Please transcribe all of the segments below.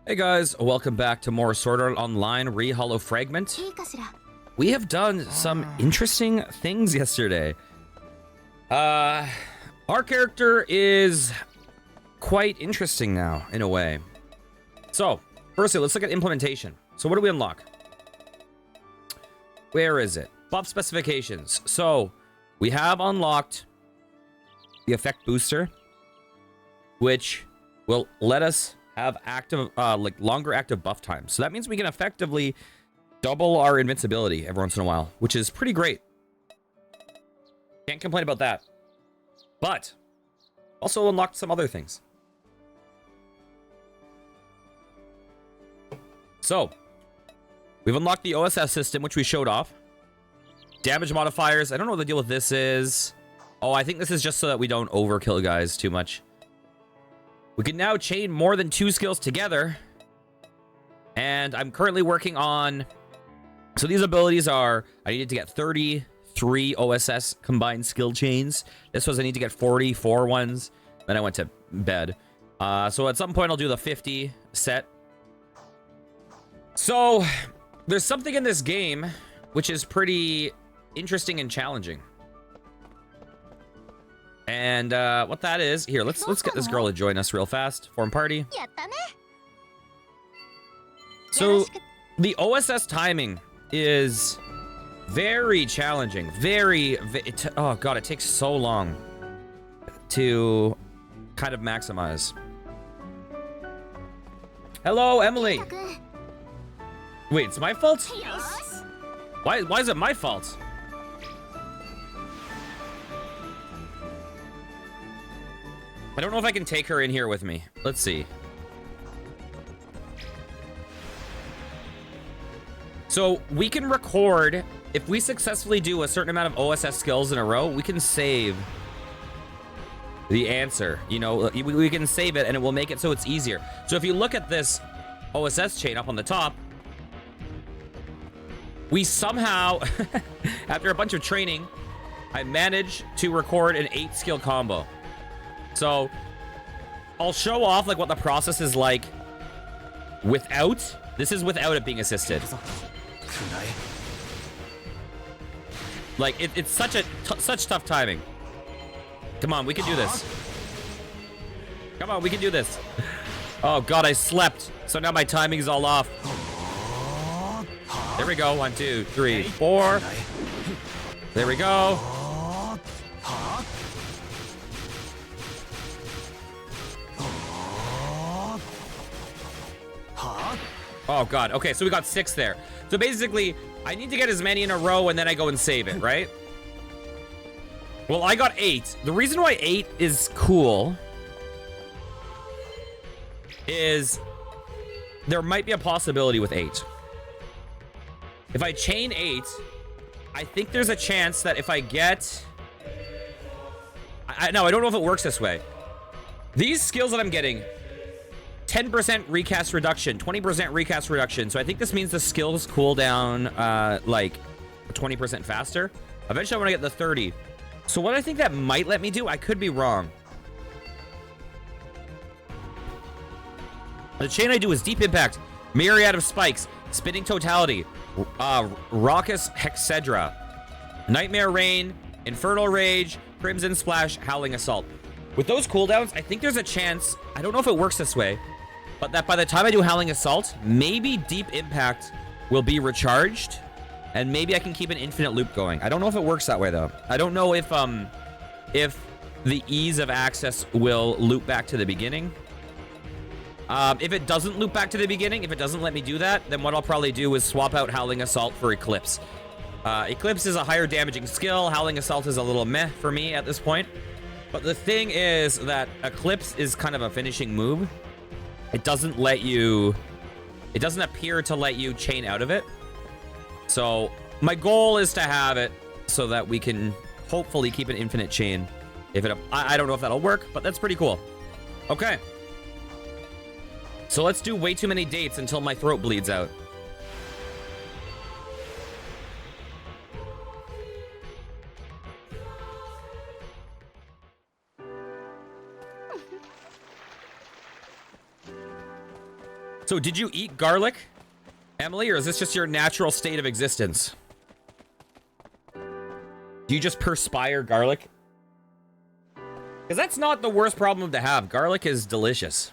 Hey guys, welcome back to more Sword Art Online Re-Hollow Fragment. We have done some interesting things yesterday. Our character is quite interesting now, in a way. So, firstly, let's look at implementation. So what do we unlock? Where is it? Buff specifications. So, we have unlocked the effect booster, which will let us have active, longer active buff time. So that means we can effectively double our invincibility every once in a while, which is pretty great. Can't complain about that. But also unlocked some other things. So we've unlocked the OSS system, which we showed off. Damage modifiers. I don't know what the deal with this is. Oh, I think this is just so that we don't overkill guys too much. We can now chain more than 2 skills together. And I'm currently working on... So these abilities are... I needed to get 33 OSS combined skill chains. This was I need to get 44 ones. Then I went to bed. So at some point I'll do the 50 set. So there's something in this game which is pretty interesting and challenging. And what that is, here, let's get this girl to join us real fast. Form party. So the OSS timing is very challenging. Oh god, it takes so long to kind of maximize. Hello, Emily. Wait, it's my fault? Why is it my fault? I don't know if I can take her in here with me. Let's see. So we can record, if we successfully do a certain amount of OSS skills in a row, we can save the answer. You know, we can save it and it will make it so it's easier. So if you look at this OSS chain up on the top, we somehow, after a bunch of training, I managed to record an 8 skill combo. So I'll show off like what the process is like without. This is without it being assisted. Like it's such tough timing. Come on, we can do this. Come on, we can do this. Oh god, I slept. So now my timing is all off. There we go. 1, 2, 3, 4. There we go. Oh god, okay, so we got 6 there. So basically, I need to get as many in a row and then I go and save it, right? Well, I got 8. The reason why 8 is cool is there might be a possibility with 8. If I chain 8, I think there's a chance that if I get... No, I don't know if it works this way. These skills that I'm getting... 10% recast reduction, 20% recast reduction. So I think this means the skills cool down like 20% faster. Eventually I want to get the 30. So what I think that might let me do, I could be wrong. The chain I do is Deep Impact, Myriad of Spikes, Spinning Totality, Raucous Hexedra, Nightmare Rain, Infernal Rage, Crimson Splash, Howling Assault. With those cooldowns, I think there's a chance, I don't know if it works this way, but that by the time I do Howling Assault, maybe Deep Impact will be recharged, and maybe I can keep an infinite loop going. I don't know if it works that way, though. I don't know if the ease of access will loop back to the beginning. If it doesn't loop back to the beginning, if it doesn't let me do that, then what I'll probably do is swap out Howling Assault for Eclipse. Eclipse is a higher damaging skill. Howling Assault is a little meh for me at this point. But the thing is that Eclipse is kind of a finishing move. It doesn't let you... It doesn't appear to let you chain out of it. So my goal is to have it so that we can hopefully keep an infinite chain. I don't know if that'll work, but that's pretty cool. Okay. So let's do way too many dates until my throat bleeds out. So did you eat garlic, Emily, or is this just your natural state of existence? Do you just perspire garlic? Because that's not the worst problem to have. Garlic is delicious.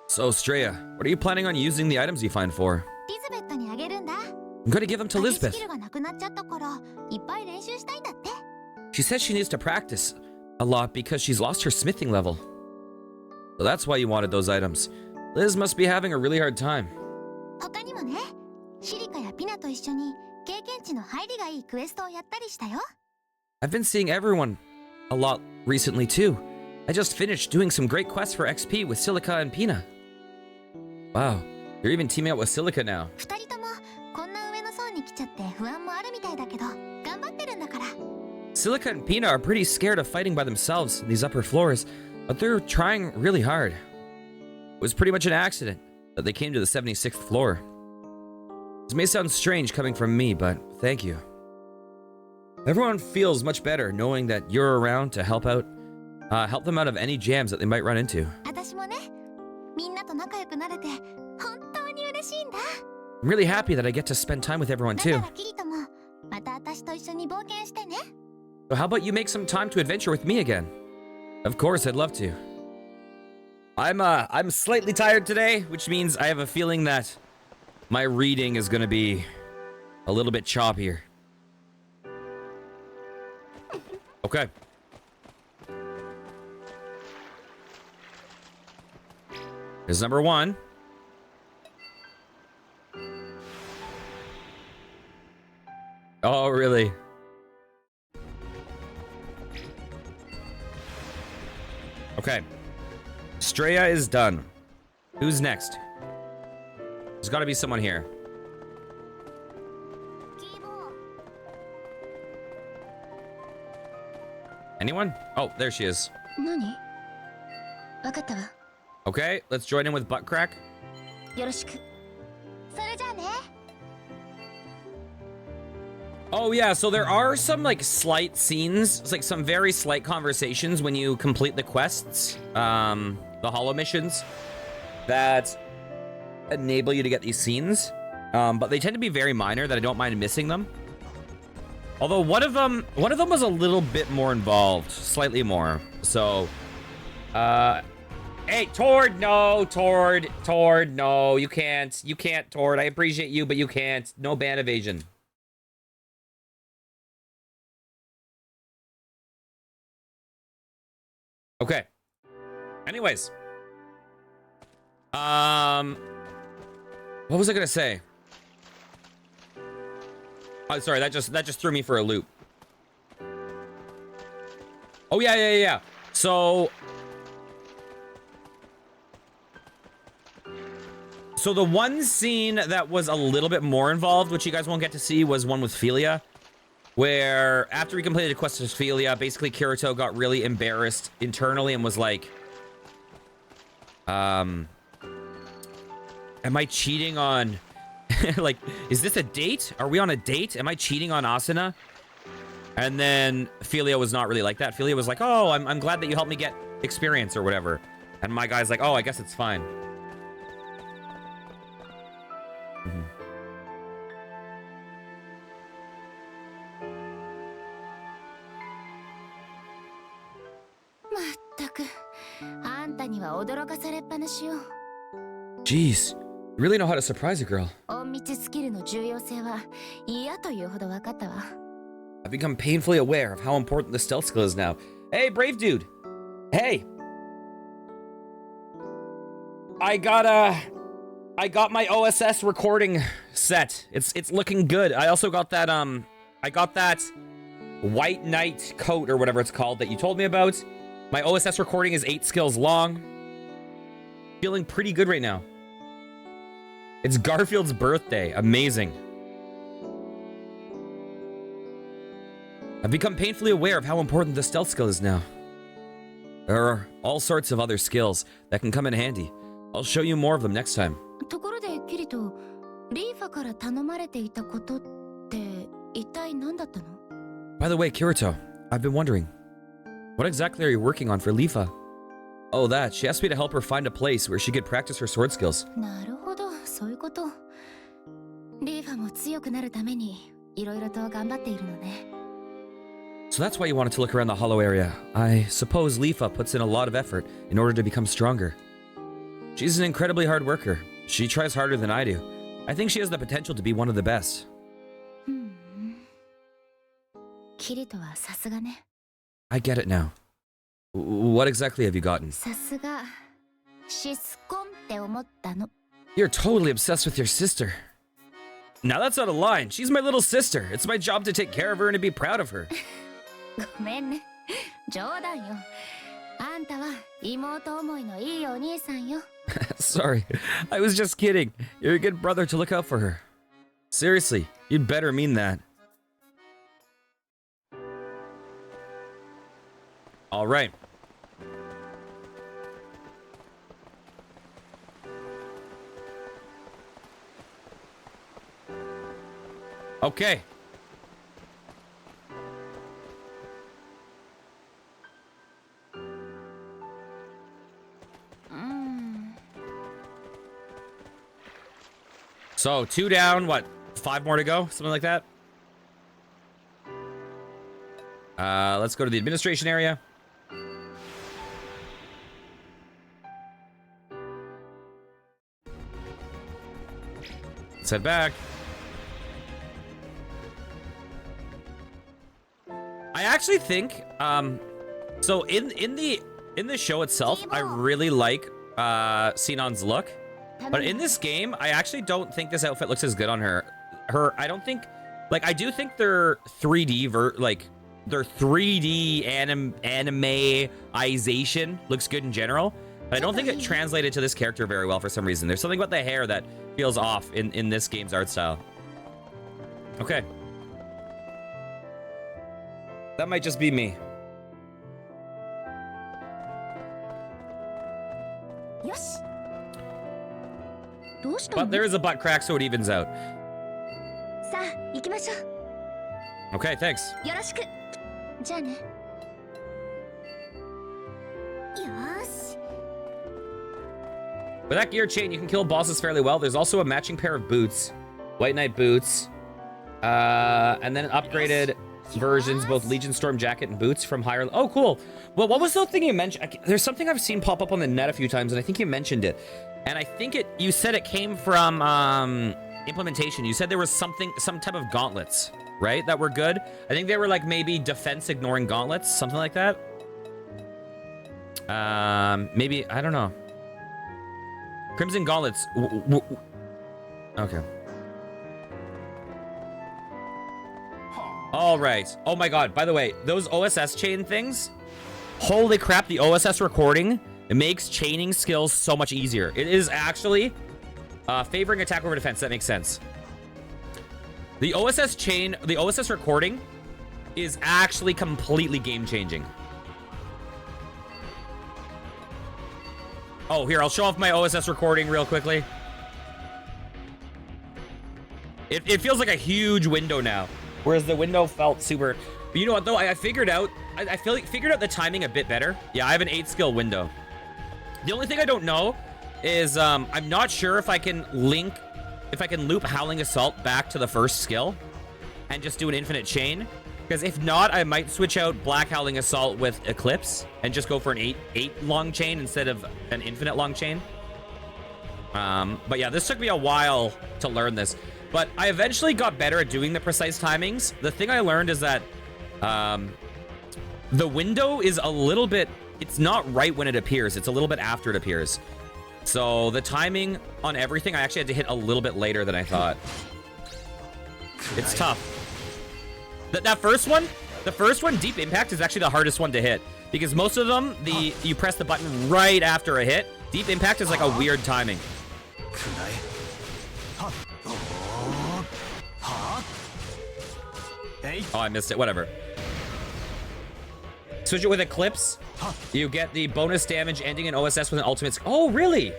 So, Straya, what are you planning on using the items you find for? I'm going to give them to Lisbeth. She says she needs to practice a lot because she's lost her smithing level. So that's why you wanted those items. Liz must be having a really hard time. I've been seeing everyone a lot recently too. I just finished doing some great quests for XP with Silica and Pina. Wow, you're even teaming up with Silica now. Silica and Pina are pretty scared of fighting by themselves in these upper floors, but they're trying really hard. It was pretty much an accident that they came to the 76th floor. This may sound strange coming from me, but thank you. Everyone feels much better knowing that you're around to help them out of any jams that they might run into. I'm really happy that I get to spend time with everyone too. So how about you make some time to adventure with me again? Of course, I'd love to. I'm slightly tired today, which means I have a feeling that my reading is gonna be a little bit choppier. Okay. Here's number 1. Oh, really? Okay. Straya is done. Who's next? There's got to be someone here. Anyone? Oh, there she is. Okay, let's join in with Buttcrack. Oh yeah, so there are some like slight scenes, it's like some very slight conversations when you complete the quests, the hollow missions, that enable you to get these scenes, but they tend to be very minor that I don't mind missing them. Although one of them was a little bit more involved, slightly more. So, hey, Tord, no, Tord, no, you can't, Tord. I appreciate you, but you can't. No ban evasion. Okay. Anyways. What was I gonna say? Oh, sorry, that just threw me for a loop. Oh yeah. So the one scene that was a little bit more involved, which you guys won't get to see, was one with Philia, where after we completed a quest with Philia, basically Kirito got really embarrassed internally and was like, am I cheating on like, is this a date? Are we on a date? Am I cheating on Asuna? And then Philia was not really like that. Philia was like, oh, I'm glad that you helped me get experience or whatever. And my guy's like, oh, I guess it's fine. Jeez, you really know how to surprise a girl. I've become painfully aware of how important the stealth skill is now. Hey, brave dude. Hey. I got my OSS recording set. It's looking good. I also got that I got that White Knight coat or whatever it's called that you told me about. My OSS recording is 8 skills long. Feeling pretty good right now. It's Garfield's birthday. Amazing. I've become painfully aware of how important the stealth skill is now. There are all sorts of other skills that can come in handy. I'll show you more of them next time. By the way, Kirito, I've been wondering, what exactly are you working on for Lifa? Oh, that. She asked me to help her find a place where she could practice her sword skills. なるほど、そういうこと。リーファも強くなるためにいろいろと頑張っているのね。So that's why you wanted to look around the hollow area. I suppose Leafa puts in a lot of effort in order to become stronger. She's an incredibly hard worker. She tries harder than I do. I think she has the potential to be one of the best. キリトはさすがね。I get it now. What exactly have you gotten? さすがシスコンって思ったの。 You're totally obsessed with your sister. Now that's not a line. She's my little sister. It's my job to take care of her and to be proud of her. ごめんね。冗談よ。あんたは妹思いのいいお兄さんよ。Sorry. I was just kidding. You're a good brother to look out for her. Seriously, you'd better mean that. All right. Okay. So 2 down, what? 5 more to go? Something like that? Let's go to the administration area. Let's head back. I actually think, so in the show itself, I really like Sinon's look, but in this game, I actually don't think this outfit looks as good on her. I don't think, like, I do think their 3D their 3D animeization looks good in general, but I don't think it translated to this character very well for some reason. There's something about the hair that feels off in this game's art style. Okay. That might just be me. But there is a butt crack, so it evens out. Okay, thanks. With that gear chain, you can kill bosses fairly well. There's also a matching pair of boots. White Knight boots. And then upgraded versions, both Legion Storm jacket and boots from higher... Oh, cool. Well, what was the thing you mentioned? There's something I've seen pop up on the net a few times, and I think you mentioned it. And I think you said it came from implementation. You said there was some type of gauntlets, right? That were good. I think they were like maybe defense ignoring gauntlets, something like that. Maybe, I don't know. Crimson gauntlets. Okay. All right. Oh my God. By the way, those OSS chain things, holy crap, the OSS recording, it makes chaining skills so much easier. It is actually favoring attack over defense. That makes sense. The OSS recording is actually completely game changing. Oh, here, I'll show off my OSS recording real quickly. It feels like a huge window now, whereas the window felt super. But you know what though? I figured out. I figured out the timing a bit better. Yeah, I have an 8 skill window. The only thing I don't know is I'm not sure if I can loop Howling Assault back to the first skill and just do an infinite chain. Because if not, I might switch out Black Howling Assault with Eclipse and just go for an 8 long chain instead of an infinite long chain. But yeah, this took me a while to learn this. But I eventually got better at doing the precise timings. The thing I learned is that the window is a little bit... It's not right when it appears. It's a little bit after it appears. So the timing on everything, I actually had to hit a little bit later than I thought. It's tough. That first one, Deep Impact, is actually the hardest one to hit. Because most of them, you press the button right after a hit. Deep Impact is like a weird timing. Oh, I missed it. Whatever. Switch it with Eclipse. You get the bonus damage ending in OSS with an ultimate. Oh, really?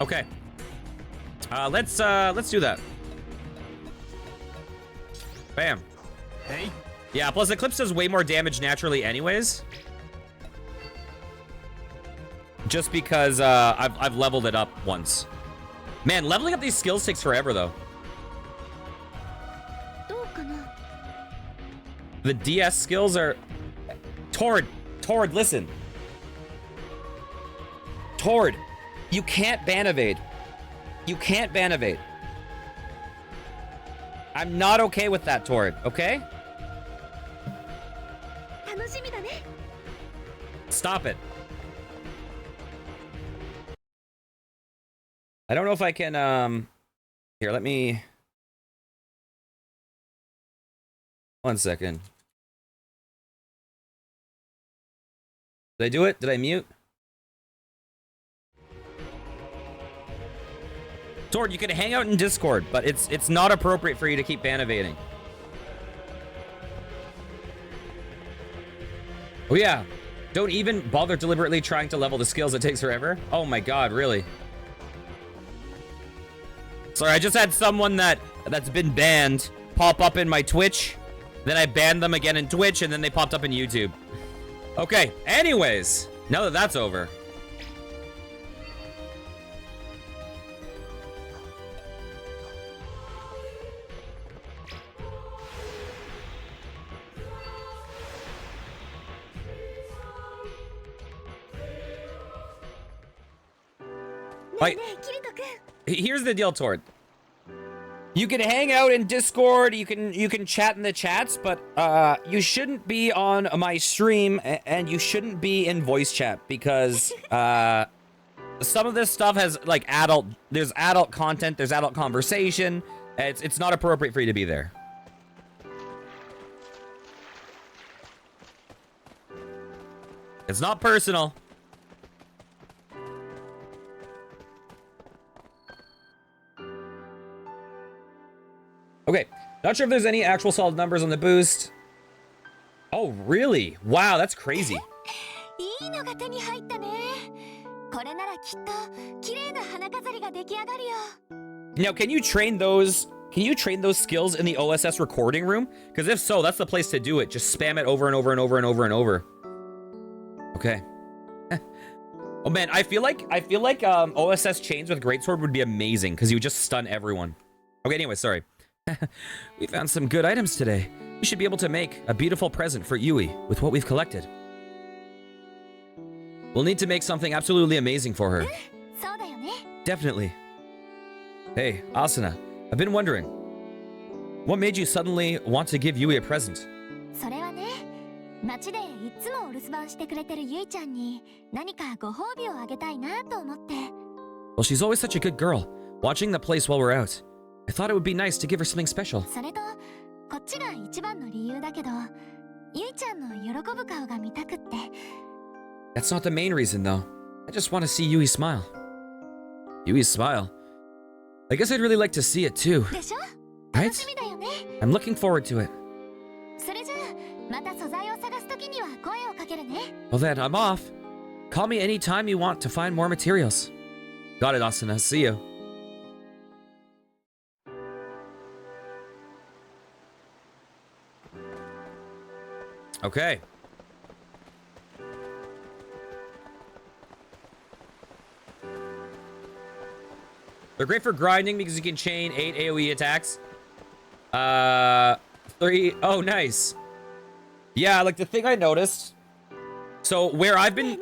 Okay. Let's do that. Bam. Hey. Yeah, plus Eclipse does way more damage naturally anyways. just because I've leveled it up once. Man, leveling up these skills takes forever though. The DS skills are... Tord, listen. Tord, you can't ban evade. You can't ban evade. I'm not okay with that, Tord, okay? Stop it. I don't know if I can, here, let me... One second. Did I do it? Did I mute? Tord, you can hang out in Discord, but it's not appropriate for you to keep ban evading. Oh yeah. Don't even bother deliberately trying to level the skills. It takes forever. Oh my god, really? Sorry, I just had someone that's been banned pop up in my Twitch. Then I banned them again in Twitch, and then they popped up in YouTube. Okay, anyways, now that that's over. Like, here's the deal, Tord. You can hang out in Discord, you can chat in the chats, but you shouldn't be on my stream and you shouldn't be in voice chat because some of this stuff has like there's adult content, there's adult conversation. It's not appropriate for you to be there. It's not personal. Okay, not sure if there's any actual solid numbers on the boost. Oh, really? Wow, that's crazy. Now, can you train those skills in the OSS recording room? Because if so, that's the place to do it. Just spam it over and over and over and over and over. Okay. Oh man, I feel like OSS chains with Greatsword would be amazing because you would just stun everyone. Okay, anyway, sorry. We found some good items today. We should be able to make a beautiful present for Yui with what we've collected. We'll need to make something absolutely amazing for her. Definitely. Hey, Asuna, I've been wondering, what made you suddenly want to give Yui a present? Well, she's always such a good girl, watching the place while we're out. I thought it would be nice to give her something special. That's not the main reason, though. I just want to see Yui smile. Yui's smile? I guess I'd really like to see it, too. Right? I'm looking forward to it. Well then, I'm off. Call me anytime you want to find more materials. Got it, Asuna. See you. Okay. They're great for grinding because you can chain 8 AoE attacks. 3. Oh, nice. Yeah, like the thing I noticed. So where I've been...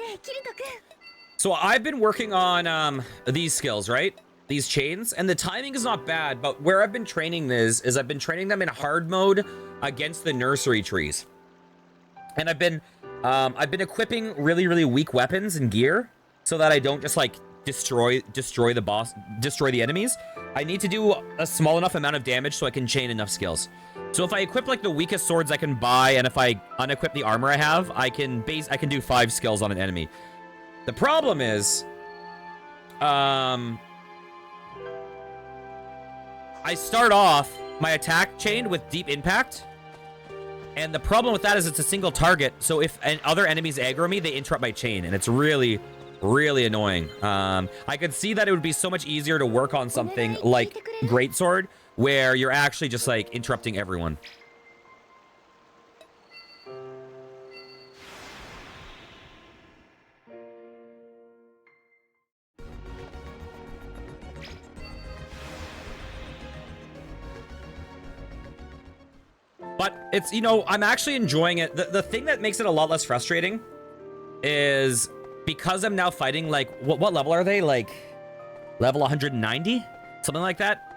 So I've been working on these skills, right? These chains, and the timing is not bad, but where I've been training this is I've been training them in hard mode against the nursery trees. And I've been equipping really weak weapons and gear so that I don't just like destroy the enemies. I need to do a small enough amount of damage so I can chain enough skills. So if I equip like the weakest swords I can buy, and if I unequip the armor I have, I can do 5 skills on an enemy. The problem is, I start off my attack chain with deep impact. And the problem with that is it's a single target, so if other enemies aggro me, they interrupt my chain, and it's really annoying. I could see that it would be so much easier to work on something like Greatsword, where you're actually just, like, interrupting everyone. It's, you know, I'm actually enjoying it. The thing that makes it a lot less frustrating is because I'm now fighting, like, what level are they? Like, level 190? Something like that?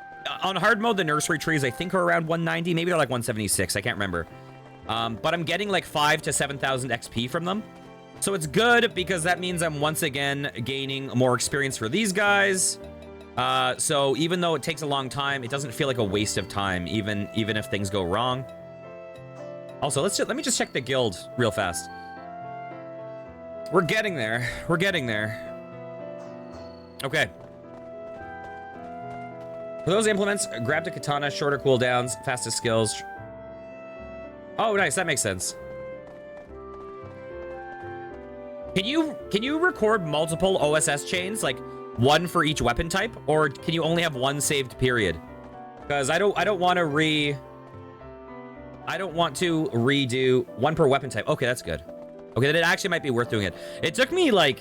On hard mode, the nursery trees, I think, are around 190. Maybe they're like 176. I can't remember. But I'm getting like 5,000 to 7,000 XP from them. So it's good because that means I'm once again gaining more experience for these guys. So even though it takes a long time, it doesn't feel like a waste of time, even if things go wrong. Also, let me just check the guild real fast. We're getting there. We're getting there. Okay. For those implements, grab the katana, shorter cooldowns, fastest skills. Oh, nice. That makes sense. Can you record multiple OSS chains, like one for each weapon type, or can you only have one saved period? Because I don't want to redo one per weapon type. Okay, that's good. Okay, then it actually might be worth doing it. It took me like,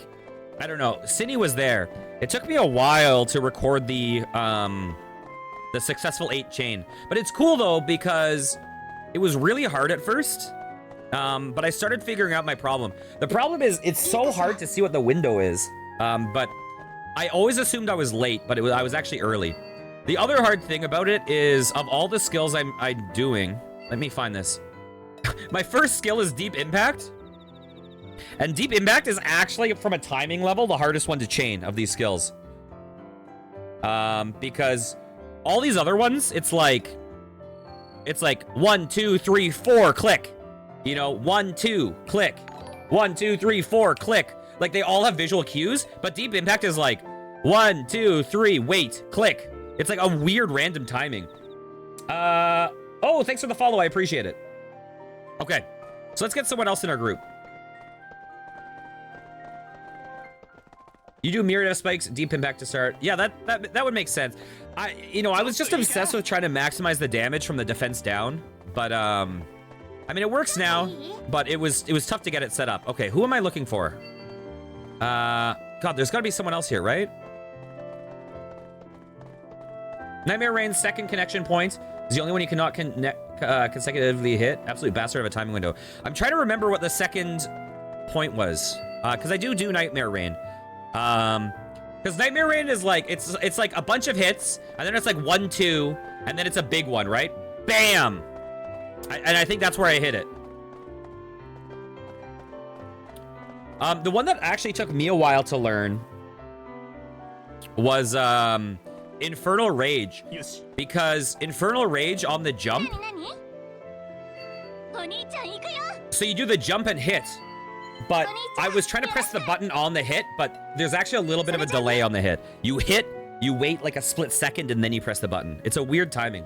I don't know, Cindy was there. It took me a while to record the successful 8 chain. But it's cool though, because it was really hard at first. But I started figuring out my problem. The problem is it's so hard to see what the window is. But I always assumed I was late, but I was actually early. The other hard thing about it is, of all the skills I'm doing, let me find this. My first skill is Deep Impact. And Deep Impact is actually, from a timing level, the hardest one to chain of these skills. Because all these other ones, it's like 1, 2, 3, 4, click. You know, 1, 2, click. 1, 2, 3, 4, click. Like, they all have visual cues, but Deep Impact is like 1, 2, 3, wait, click. It's like a weird random timing. Oh, thanks for the follow. I appreciate it. Okay, so let's get someone else in our group. You do Myriad of Spikes, Deep Impact to start. Yeah, that would make sense. I was just obsessed with trying to maximize the damage from the defense down, but I mean, it works now, but it was tough to get it set up. Okay, who am I looking for? God, there's got to be someone else here, right? Nightmare Rain's second connection point is the only one you cannot consecutively hit. Absolute bastard of a timing window. I'm trying to remember what the second point was, because I do Nightmare Rain. Because Nightmare Rain is like, it's like a bunch of hits, and then it's like 1, 2, and then it's a big one, right? Bam! And I think that's where I hit it. The one that actually took me a while to learn was Infernal Rage. Yes. Because Infernal Rage on the jump. So you do the jump and hit. But I was trying to press the button on the hit, but there's actually a little bit of a delay on the hit. You hit, you wait like a split second, and then you press the button. It's a weird timing.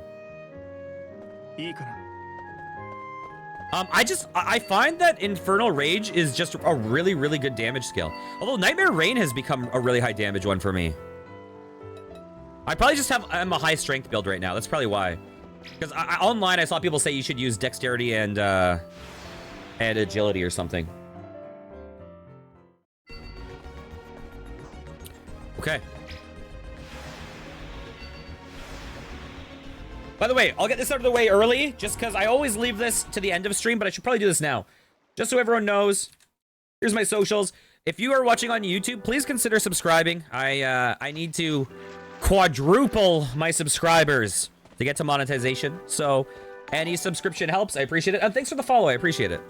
I find that Infernal Rage is just a really, really good damage skill. Although Nightmare Rain has become a really high damage one for me. I probably just I'm a high strength build right now. That's probably why. Because online I saw people say you should use dexterity and agility or something. Okay. By the way, I'll get this out of the way early, just because I always leave this to the end of stream, but I should probably do this now. Just so everyone knows, here's my socials. If you are watching on YouTube, please consider subscribing. I need to quadruple my subscribers to get to monetization, so any subscription helps. I appreciate it. And thanks for the follow. I appreciate it.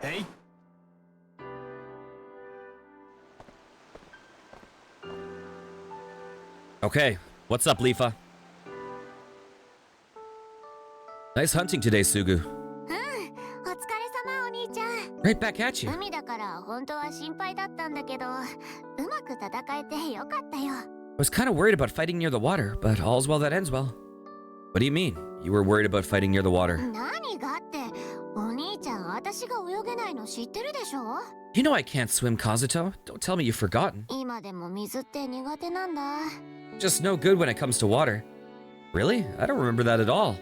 Hey. Okay, what's up, Leafa? Nice hunting today, Sugu. Right back at you. I was kind of worried about fighting near the water, but all's well that ends well. What do you mean? You were worried about fighting near the water? You know I can't swim, Kazuto. Don't tell me you've forgotten. Just no good when it comes to water. Really? I don't remember that at all.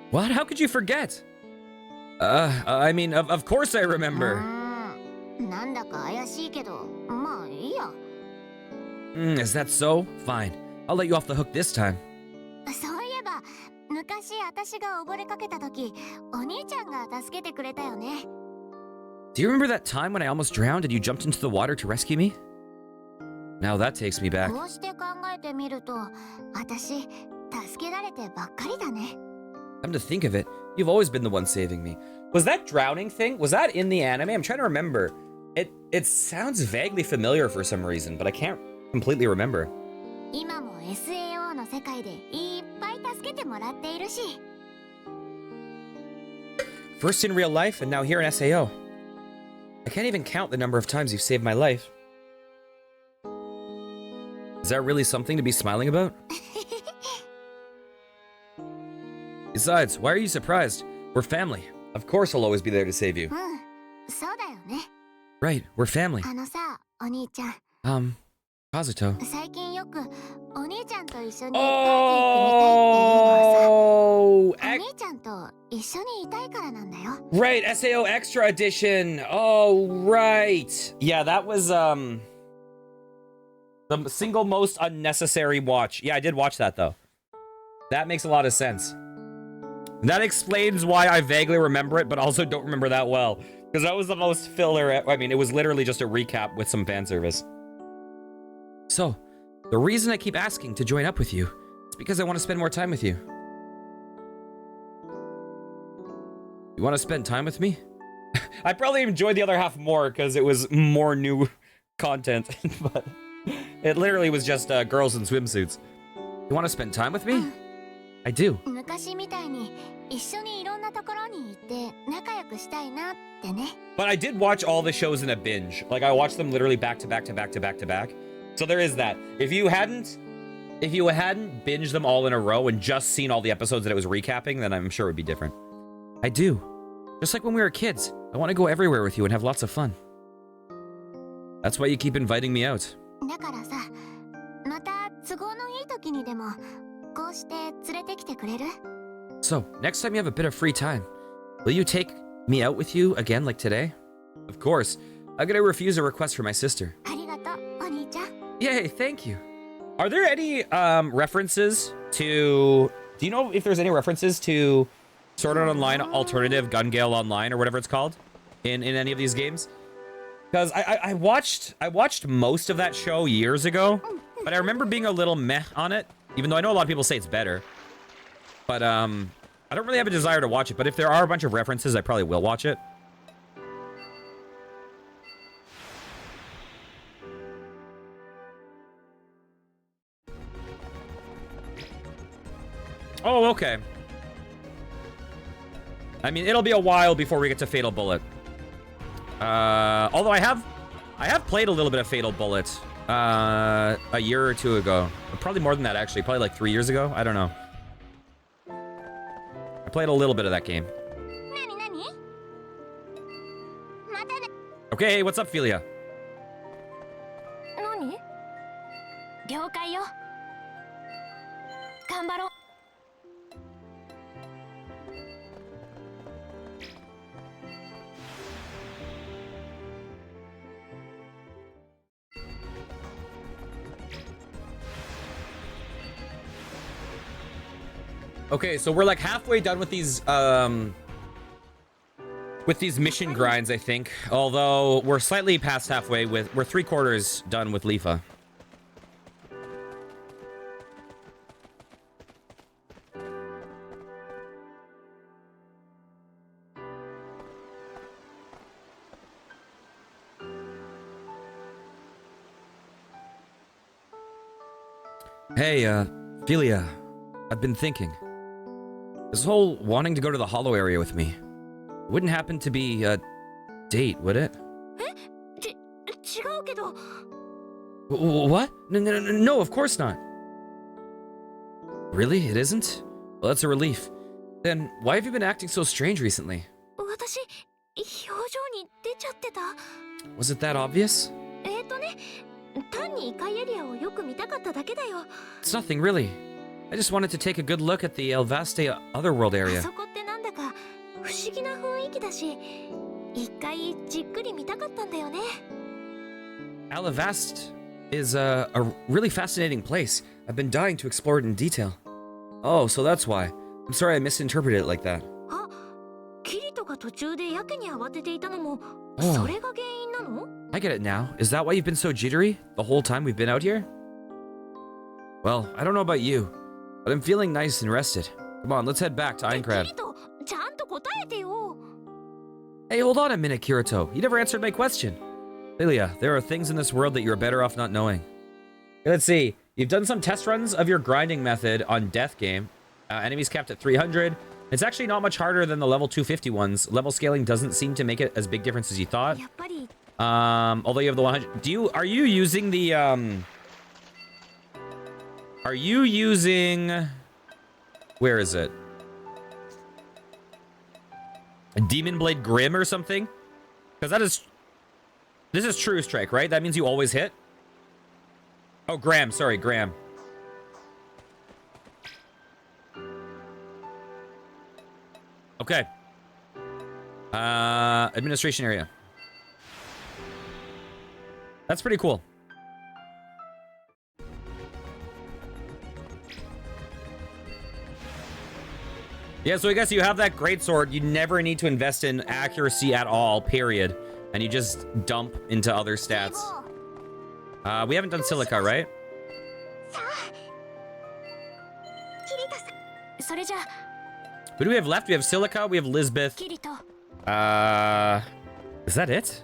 What? How could you forget? I mean, of course I remember. Is that so? Fine. I'll let you off the hook this time. 昔私が溺れかけた時、お兄ちゃんが助けてくれたよね。 Do you remember that time when I almost drowned and you jumped into the water to rescue me? Now that takes me back. こうして考えてみると、私助けられてばっかりだね。 Come to think of it, you've always been the one saving me. Was that drowning thing? Was that in the anime? I'm trying to remember. It sounds vaguely familiar for some reason, but I can't completely remember. 今も SAO の世界でいっぱい助けてもらっているし。 First in real life, and now here in SAO. I can't even count the number of times you've saved my life. Is that really something to be smiling about? Besides, why are you surprised? We're family. Of course I'll always be there to save you. うん、そうだよね。 Right, we're family. あのさ、お兄ちゃん。Kazuto. 最近よくお兄ちゃんと一緒にパーティー行ってみたいっていうのはさ、お兄ちゃんと一緒にいたいからなんだよ。 Right, SAO Extra Edition. Oh, right. Yeah, that was, the single most unnecessary watch. Yeah, I did watch that, though. That makes a lot of sense. That explains why I vaguely remember it, but also don't remember that well. Because that was the most filler. I mean, it was literally just a recap with some fan service. So, the reason I keep asking to join up with you is because I want to spend more time with you. You want to spend time with me? I probably enjoyed the other half more because it was more new content, but it literally was just girls in swimsuits. You want to spend time with me? I do. 昔みたいに一緒にいろんなところに行って仲良くしたいなってね。 But I did watch all the shows in a binge. Like, I watched them literally back to back to back to back to back. So there is that. If you hadn't binged them all in a row and just seen all the episodes that it was recapping, then I'm sure it would be different. I do. Just like when we were kids. I want to go everywhere with you and have lots of fun. That's why you keep inviting me out. だからさ、また都合のいい時にでもこうして連れてきてくれる？ So, next time you have a bit of free time, will you take me out with you again like today? Of course. I'm gonna refuse a request from my sister. ありがとう、お兄ちゃん。 Yay, thank you. Are there any references to... Do you know if there's any references to Sword Art Online Alternative Gun Gale Online or whatever it's called in any of these games? Because I watched most of that show years ago, but I remember being a little meh on it, even though I know a lot of people say it's better. But I don't really have a desire to watch it, but if there are a bunch of references, I probably will watch it. Oh, okay. I mean, it'll be a while before we get to Fatal Bullet. Although I have played a little bit of Fatal Bullet a year or two ago. Probably more than that, actually. Probably like 3 years ago. I don't know. I played a little bit of that game. Okay, what's up, Philia? 何？了解よ。頑張ろう。 Okay, so we're like halfway done with these mission grinds, I think. Although we're slightly past halfway we're 3/4 done with Lifa. Hey, Philia, I've been thinking. This whole wanting to go to the hollow area with me wouldn't happen to be a date, would it? 違うけど。 What? No, of course not. Really? It isn't? Well, that's a relief. Then why have you been acting so strange recently? 私、表情に出ちゃってた。 Was it that obvious? 単に異界エリアをよく見たかっただけだよ。 It's nothing, really. I just wanted to take a good look at the Elvaste Otherworld あ area. そこってなんだか不思議な雰囲気だし、一回じっくり見たかったんだよね。 Elvaste is a really fascinating place. I've been dying to explore it in detail. Oh, so that's why. I'm sorry I misinterpreted it like that. あ、キリトが途中でやけに慌てていたのも、 Oh. それが原因なの? I get it now. Is that why you've been so jittery the whole time we've been out here? Well, I don't know about you, but I'm feeling nice and rested. Come on, let's head back to キリ Aincrad. ト、ちゃんと答えてよ。 Hey, hold on a minute, Kirito. You never answered my question. Lilia, there are things in this world that you are better off not knowing. Let's see. You've done some test runs of your grinding method on Death Game. Enemies capped at 300. It's actually not much harder than the level 250 ones. Level scaling doesn't seem to make it as big difference as you thought. やっぱり Although you have the 100. Are you using the, are you using, where is it? A Demon Blade Grim or something? Because this is True Strike, right? That means you always hit? Oh, Graham, sorry, Graham. Okay. Administration area. That's pretty cool. Yeah, so I guess you have that greatsword. You never need to invest in accuracy at all, period. And you just dump into other stats. We haven't done silica, right? それじゃ Who do we have left? We have silica, we have Lisbeth. キリト Is that it?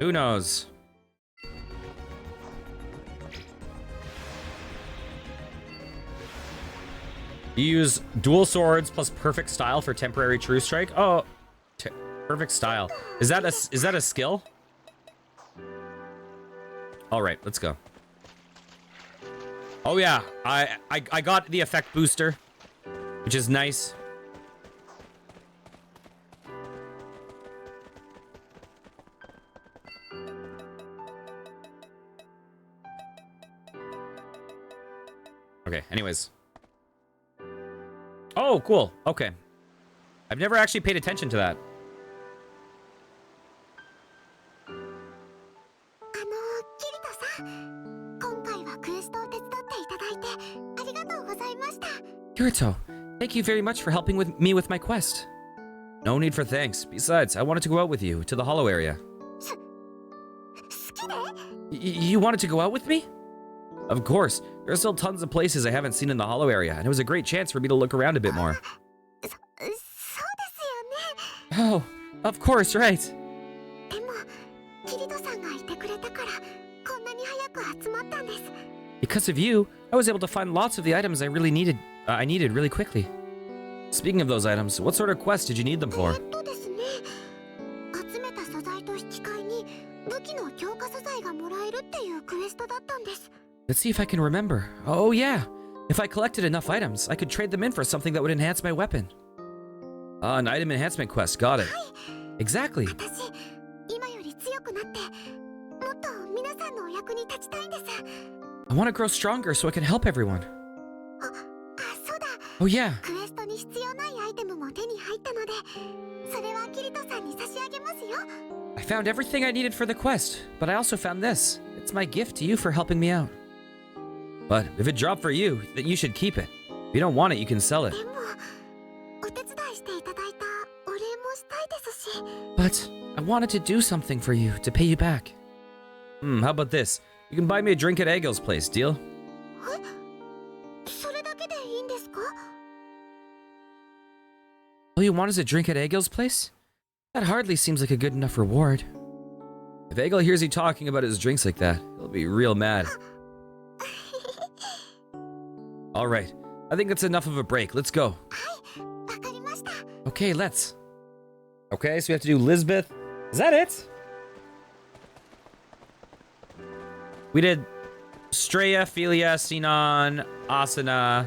Who knows? You use dual swords plus perfect style for temporary true strike. Oh, perfect style. Is that a skill? All right, let's go. Oh yeah, I got the effect booster, which is nice. Okay, anyways. Oh, cool. Okay. I've never actually paid attention to that. キリトさん、今回はクエストを手伝っていただいてありがとうございました。 Kirito, thank you very much for helping me with my quest. No need for thanks. Besides, I wanted to go out with you to the hollow area. 好きで? You wanted to go out with me? Of course. There are still tons of places I haven't seen in the hollow area, and it was a great chance for me to look around a bit more. そうですよね。 Oh, of course, right. でも、キリトさんがいてくれたから、こんなに早く集まったんです。 Because of you, I was able to find lots of the items I needed really quickly. Speaking of those items, what sort of quest did you need them for? ですね。集めた素材と引き換えに武器の強化素材がもらえるっていうクエストだったんです。 Let's see if I can remember. Oh yeah, if I collected enough items, I could trade them in for something that would enhance my weapon. An item enhancement quest, got it. Exactly. 私、今より強くなって、もっと皆さんのお役に立ちたいんです。 I want to grow stronger so I can help everyone. そうだ。 Oh yeah. クエストに必要ないアイテムも手に入ったので、それはキリトさんに差し上げますよ。 I found everything I needed for the quest, but I also found this. It's my gift to you for helping me out. But if it dropped for you, then you should keep it. If you don't want it, you can sell it. でも、お手伝いしていただいたお礼もしたいですし。 But I wanted to do something for you to pay you back. How about this? You can buy me a drink at Egil's place, deal? それだけでいいんですか? All you want is a drink at Egil's place? That hardly seems like a good enough reward. If Egil hears you talking about his drinks like that, he'll be real mad. Alright, I think that's enough of a break. Let's go. わかりました。 Okay, let's. Okay, so we have to do Lisbeth. Is that it? We did Straya, Philia, Sinon, Asana,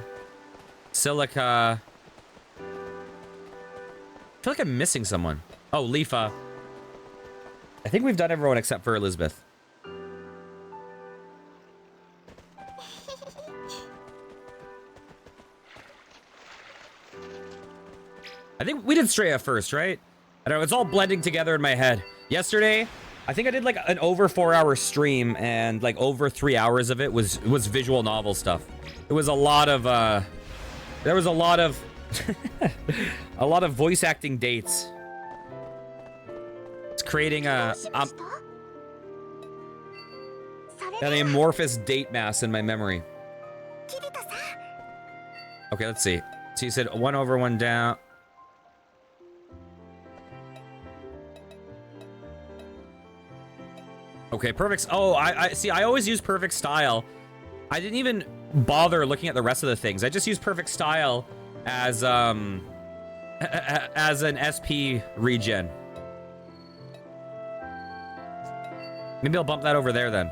Silica. I feel like I'm missing someone. Oh, Lifa. I think we've done everyone except for Elizabeth. I think we did Straya first, right? I don't know, it's all blending together in my head. Yesterday, I think I did like an over 4-hour stream, and like over 3 hours of it was visual novel stuff. It was a lot of there was a lot of a lot of voice acting dates. It's creating an amorphous date mass in my memory. Okay, let's see. So you said 1 over 1 down. Okay, perfect. Oh, I see. I always use perfect style. I didn't even bother looking at the rest of the things. I just use perfect style as an SP regen. Maybe I'll bump that over there then.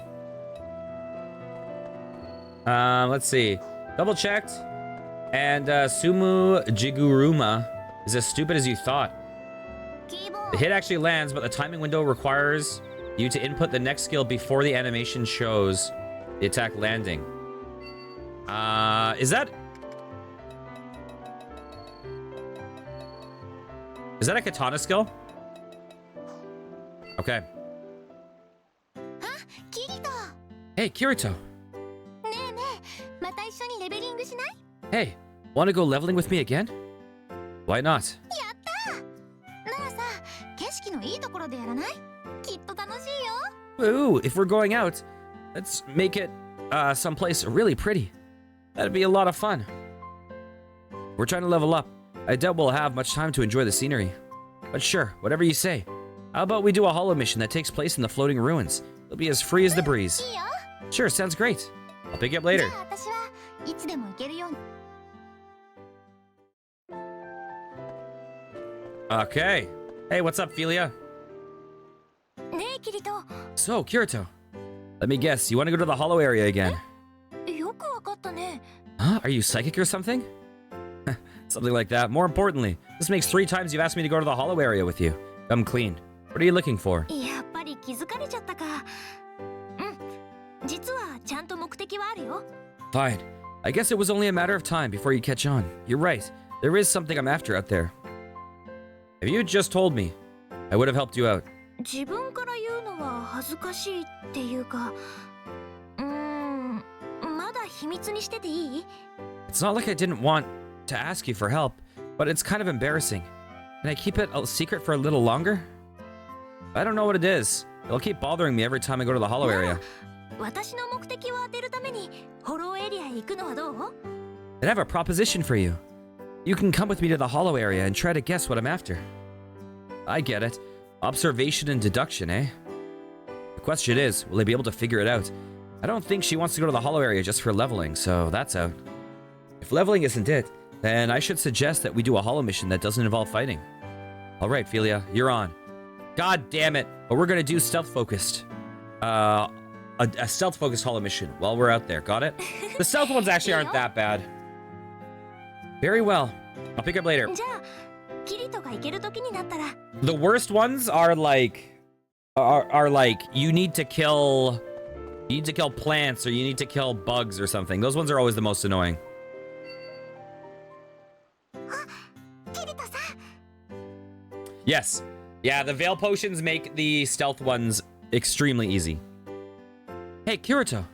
Let's see. Double checked. And Sumu Jiguruma is as stupid as you thought. The hit actually lands, but the timing window requires you to input the next skill before the animation shows the attack landing. Is that a katana skill? Okay. Hey, Kirito. Hey, want to go leveling with me again? Why not? Ooh, if we're going out, let's make it someplace really pretty. That'd be a lot of fun. We're trying to level up. I doubt we'll have much time to enjoy the scenery. But sure, whatever you say. How about we do a holo mission that takes place in the floating ruins? It'll be as free as the breeze. Sure, sounds great. I'll pick you up later. Okay. Hey, what's up, Philia? So, Kirito. Let me guess, you want to go to the hollow area again? Huh? Are you psychic or something? Something like that. More importantly, this makes 3 times you've asked me to go to the hollow area with you. Come clean. What are you looking for? Fine. I guess it was only a matter of time before you catch on. You're right. There is something I'm after out there. If you had just told me, I would have helped you out. It's not like I didn't want to ask you for help, but it's kind of embarrassing. Can I keep it a secret for a little longer? I don't know what it is. It'll keep bothering me every time I go to the hollow area. I'd have a proposition for you. You can come with me to the hollow area and try to guess what I'm after. I get it. Observation and deduction, eh? The question is, will I be able to figure it out? I don't think she wants to go to the hollow area just for leveling, so that's out. If leveling isn't it, then I should suggest that we do a hollow mission that doesn't involve fighting. Alright, Philia, you're on. God damn it, but we're gonna do stealth-focused. A stealth-focused hollow mission while we're out there, got it? The stealth ones actually aren't that bad. Very well. I'll pick up later. The worst ones are like you need to kill plants or you need to kill bugs or something. Those ones are always the most annoying. Yes. Yeah, the Veil Potions make the stealth ones extremely easy. Hey, Kirito.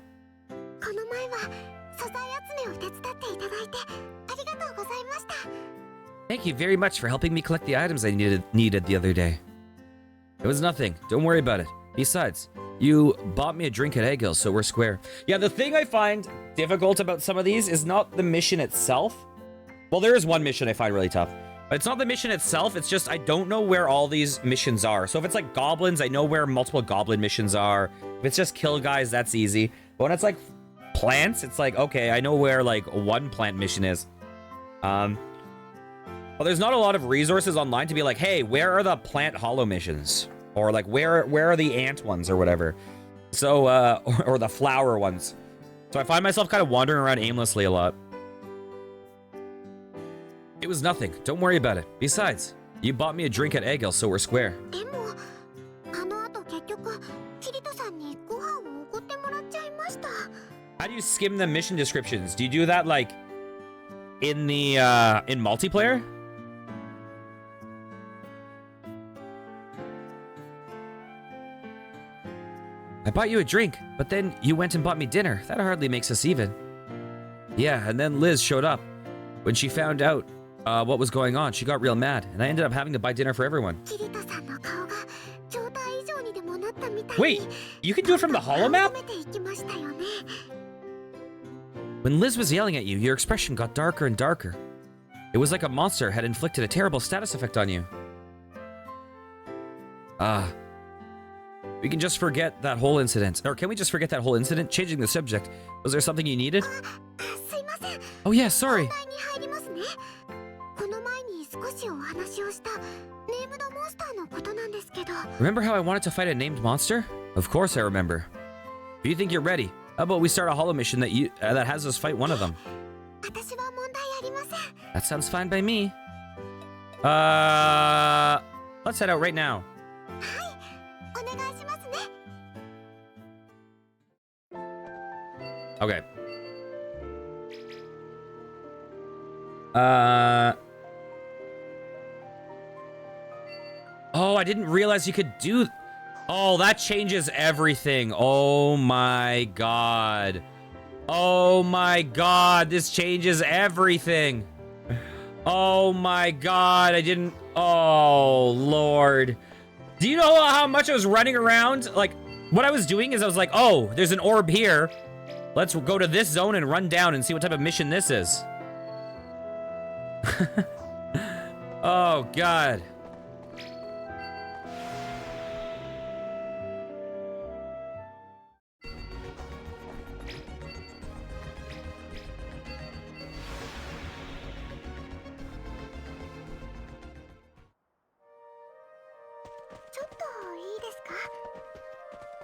Thank you very much for helping me collect the items I needed the other day. It was nothing. Don't worry about it. Besides, you bought me a drink at Egg Hill, so we're square. Yeah, the thing I find difficult about some of these is not the mission itself. Well, there is one mission I find really tough. But it's not the mission itself, it's just I don't know where all these missions are. So if it's like goblins, I know where multiple goblin missions are. If it's just kill guys, that's easy. But when it's like plants, it's like, okay, I know where like one plant mission is. But there's not a lot of resources online to be like, hey, where are the plant hollow missions? Or like, where are the ant ones or whatever? So, or the flower ones. So I find myself kind of wandering around aimlessly a lot. It was nothing. Don't worry about it. Besides, you bought me a drink at Egg Hill, so we're square. How do you skim the mission descriptions? Do you do that like in the in multiplayer? I bought you a drink, but then you went and bought me dinner. That hardly makes us even. Yeah, and then Liz showed up. When she found out what was going on, she got real mad, and I ended up having to buy dinner for everyone. キリトさんの顔が状態異常にでもなったみたいに Wait, you can do it from the holo map? 改めていきましたよね When Liz was yelling at you, your expression got darker and darker. It was like a monster had inflicted a terrible status effect on you. We can just forget that whole incident. Or can we just forget that whole incident? Changing the subject. Was there something you needed? すいません Oh yeah, sorry. 本題に入りますねこの前に少しお話をしたネームドモンスターのことなんですけど Remember how I wanted to fight a named monster? Of course I remember. If you think you're ready, how about we start a holo mission that has us fight one of them? 私は問題ありません That sounds fine by me. Let's head out right now. お願いしますね Okay. Oh, I didn't realize you could do... Oh, that changes everything. Oh my god. Oh my god, this changes everything. Oh my god, I didn't... Oh, Lord. Do you know how much I was running around? Like, what I was doing is I was like, oh, there's an orb here. Let's go to this zone and run down and see what type of mission this is. Oh, God.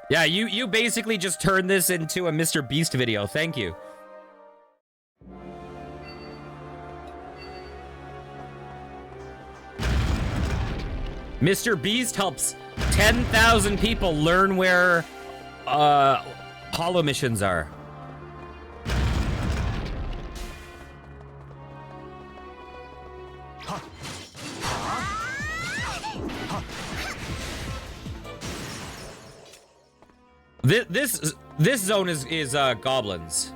Yeah, you basically just turned this into a Mr. Beast video. Thank you. Mr. Beast helps 10,000 people learn where holo missions are. This zone is goblins.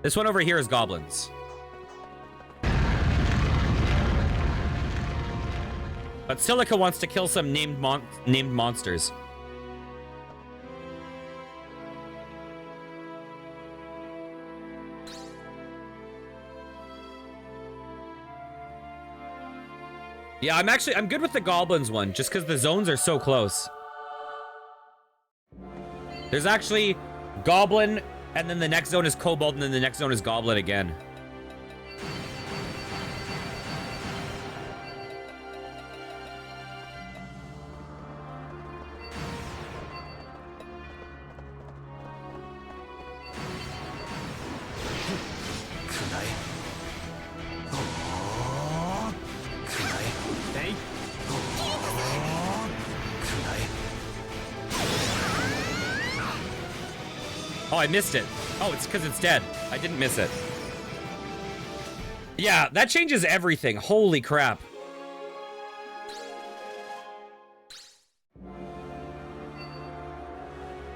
This one over here is goblins. But Silica wants to kill some named monsters. Yeah, I'm good with the goblins one, just because the zones are so close. There's actually goblin, and then the next zone is kobold, and then the next zone is goblin again. Oh, I missed it. Oh, it's because it's dead. I didn't miss it. Yeah, that changes everything. Holy crap.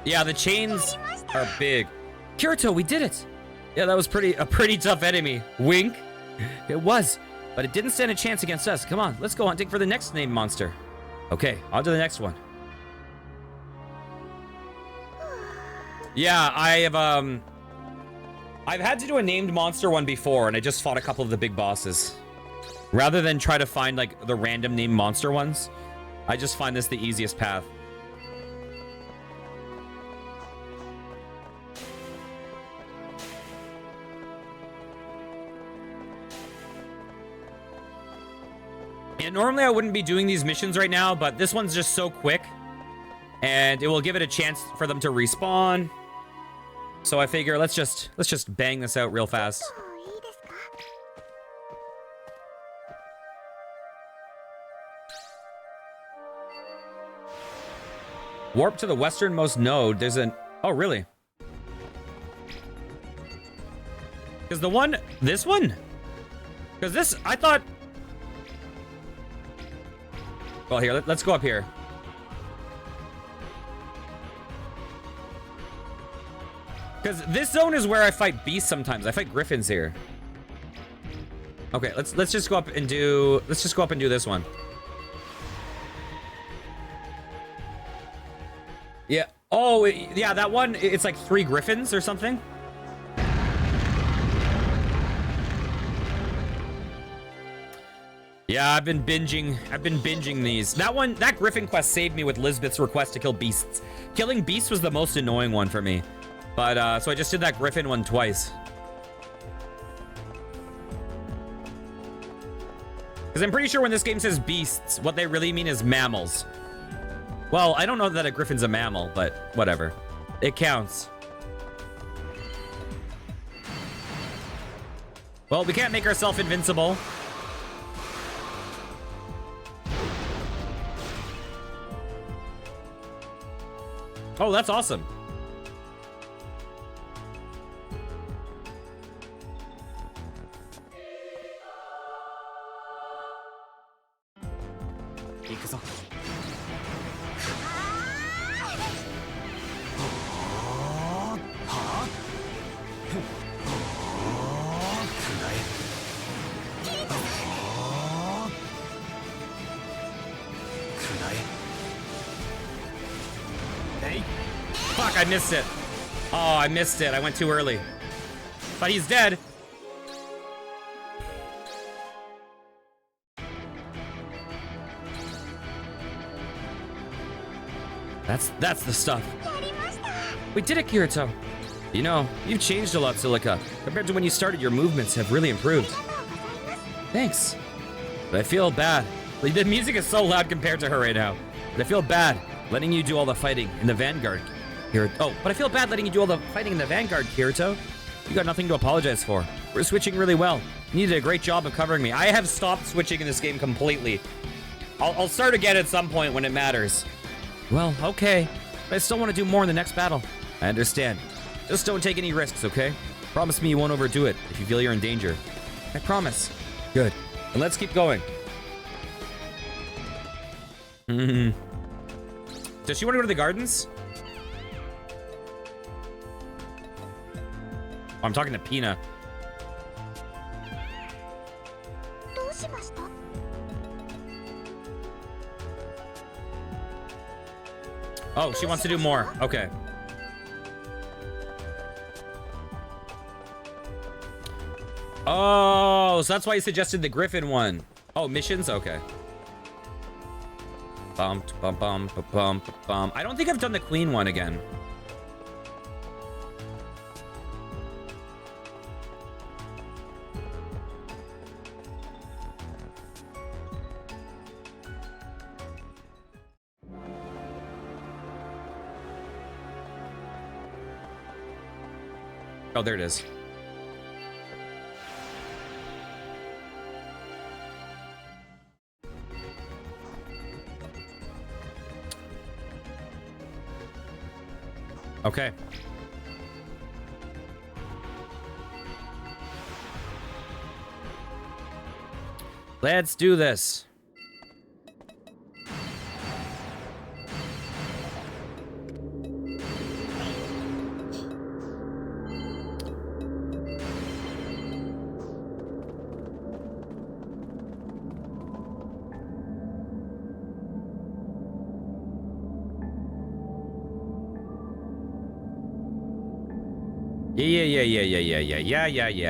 Yeah, the chains are big. Kirito, we did it. Yeah, that was a pretty tough enemy. Wink. It was, but it didn't stand a chance against us. Come on, let's go hunting for the next named monster. Okay, on to the next one. Yeah, I've had to do a named monster one before, and I just fought a couple of the big bosses. Rather than try to find, like, the random named monster ones, I just find this the easiest path. Yeah, normally I wouldn't be doing these missions right now, but this one's just so quick, and it will give it a chance for them to respawn. So I figure let's just bang this out real fast. Warp to the westernmost node. There's an... Oh, really? Because the one... This one? Because this... I thought... Well, here, let's go up here. Because this zone is where I fight beasts sometimes. I fight griffins here. Okay, let's just go up and do this one. Yeah. Oh, yeah, that one, it's like 3 griffins or something. Yeah, I've been binging these. That griffin quest saved me with Lisbeth's request to kill beasts. Killing beasts was the most annoying one for me. But, so I just did that griffin one twice. Because I'm pretty sure when this game says beasts, what they really mean is mammals. Well, I don't know that a griffin's a mammal, but whatever. It counts. Well, we can't make ourselves invincible. Oh, that's awesome. Fuck, I missed it. Oh, I missed it. I went too early. But he's dead. That's the stuff. We did it, Kirito. You know, you've changed a lot, Silica. Compared to when you started, your movements have really improved. Thanks. But I feel bad. The music is so loud compared to her right now. But I feel bad letting you do all the fighting in the Vanguard. Oh, but I feel bad letting you do all the fighting in the Vanguard, Kirito. You got nothing to apologize for. We're switching really well. You did a great job of covering me. I have stopped switching in this game completely. I'll start again at some point when it matters. Well, okay. But I still want to do more in the next battle. I understand. Just don't take any risks, okay? Promise me you won't overdo it if you feel you're in danger. I promise. Good. And let's keep going. Does she want to go to the gardens? Oh, I'm talking to Pina. Oh, she wants to do more. Okay. Oh, so that's why you suggested the Griffin one. Oh, missions? Okay. Bum, bum, bum, bum, bum. I don't think I've done the Queen one again. Oh, there it is. Okay. Let's do this.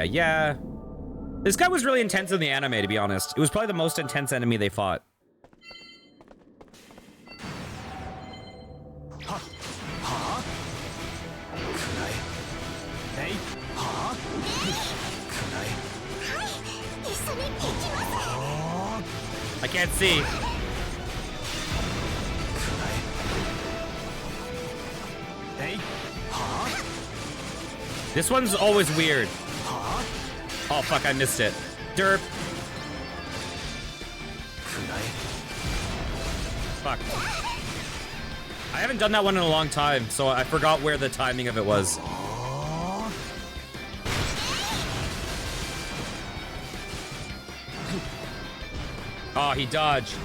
Yeah. This guy was really intense in the anime, to be honest. It was probably the most intense enemy they fought. I can't see. This one's always weird. Oh, fuck, I missed it. Derp. Fuck. I haven't done that one in a long time, so I forgot where the timing of it was. Oh, he dodged.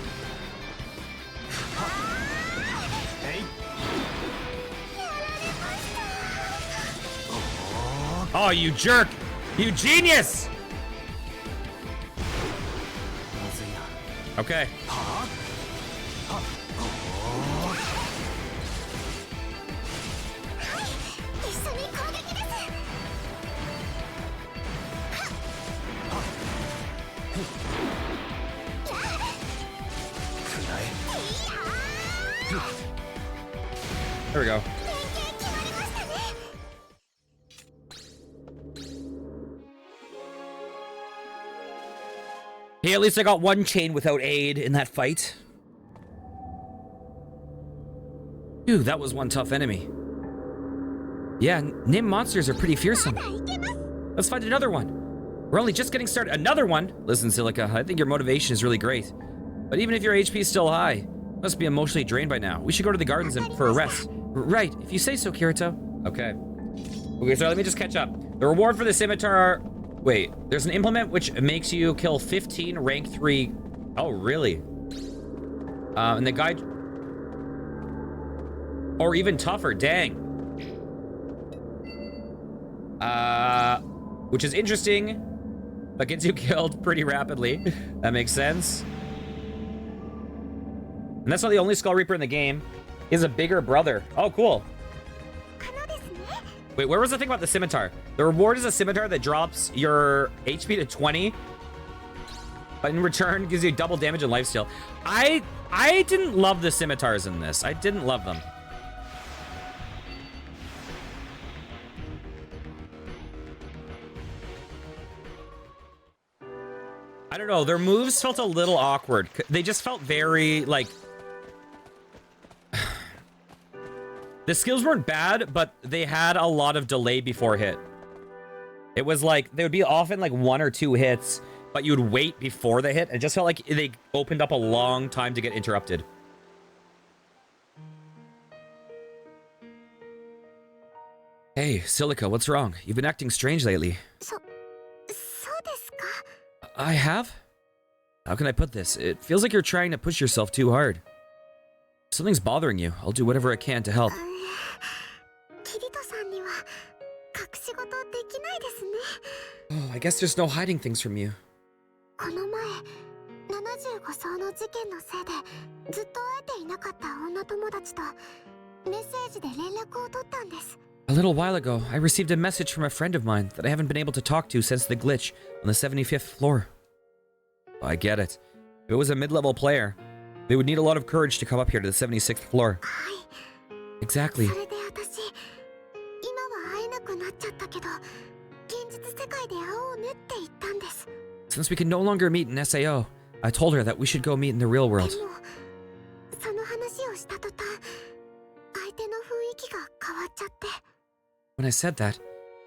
Oh, you jerk! You genius! まずいな。 Okay. はあ。はっ。おー。一緒に攻撃です。くらえ。 There we go. 連携決まりましたね。 Hey, at least I got one chain without aid in that fight. Phew, that was one tough enemy. Yeah, Nim monsters are pretty fearsome. Let's find another one. We're only just getting started. Another one? Listen, Silica, I think your motivation is really great. But even if your HP is still high, you must be emotionally drained by now. We should go to the gardens for a rest. Right, if you say so, Kirito. Okay. Okay, so let me just catch up. The reward for the scimitar... Wait, there's an implement which makes you kill 15 rank 3... Oh, really? And the guide... Or even tougher, dang. Which is interesting, but gets you killed pretty rapidly. That makes sense. And that's not the only Skull Reaper in the game. He has a bigger brother. Oh, cool. Wait, where was the thing about the scimitar? The reward is a scimitar that drops your HP to 20, but in return gives you double damage and lifesteal. I didn't love the scimitars in this. I didn't love them. I don't know. Their moves felt a little awkward. They just felt very, like... The skills weren't bad, but they had a lot of delay before hit. It was like, they would be often like 1 or 2 hits, but you'd wait before the hit. It just felt like they opened up a long time to get interrupted. Hey, Silica, what's wrong? You've been acting strange lately. So desu ka? I have? How can I put this? It feels like you're trying to push yourself too hard. If something's bothering you, I'll do whatever I can to help. キリトさんには隠し事できないですね。 Oh, I guess there's no hiding things from you. この前、75層の事件のせいでずっと会えていなかった女友達とメッセージで連絡を取ったんです。 A little while ago, I received a message from a friend of mine that I haven't been able to talk to since the glitch on the 75th floor. Oh, I get it. If it was a mid-level player, they would need a lot of courage to come up here to the 76th floor. はい。 Exactly. それで私、今は会えなくなっちゃったけど、現実世界で会おうねって言ったんです。 Since we can no longer meet in SAO, I told her that we should go meet in the real で world. も、その話をした途端、相手の雰囲気が変わっちゃって。 When I said that,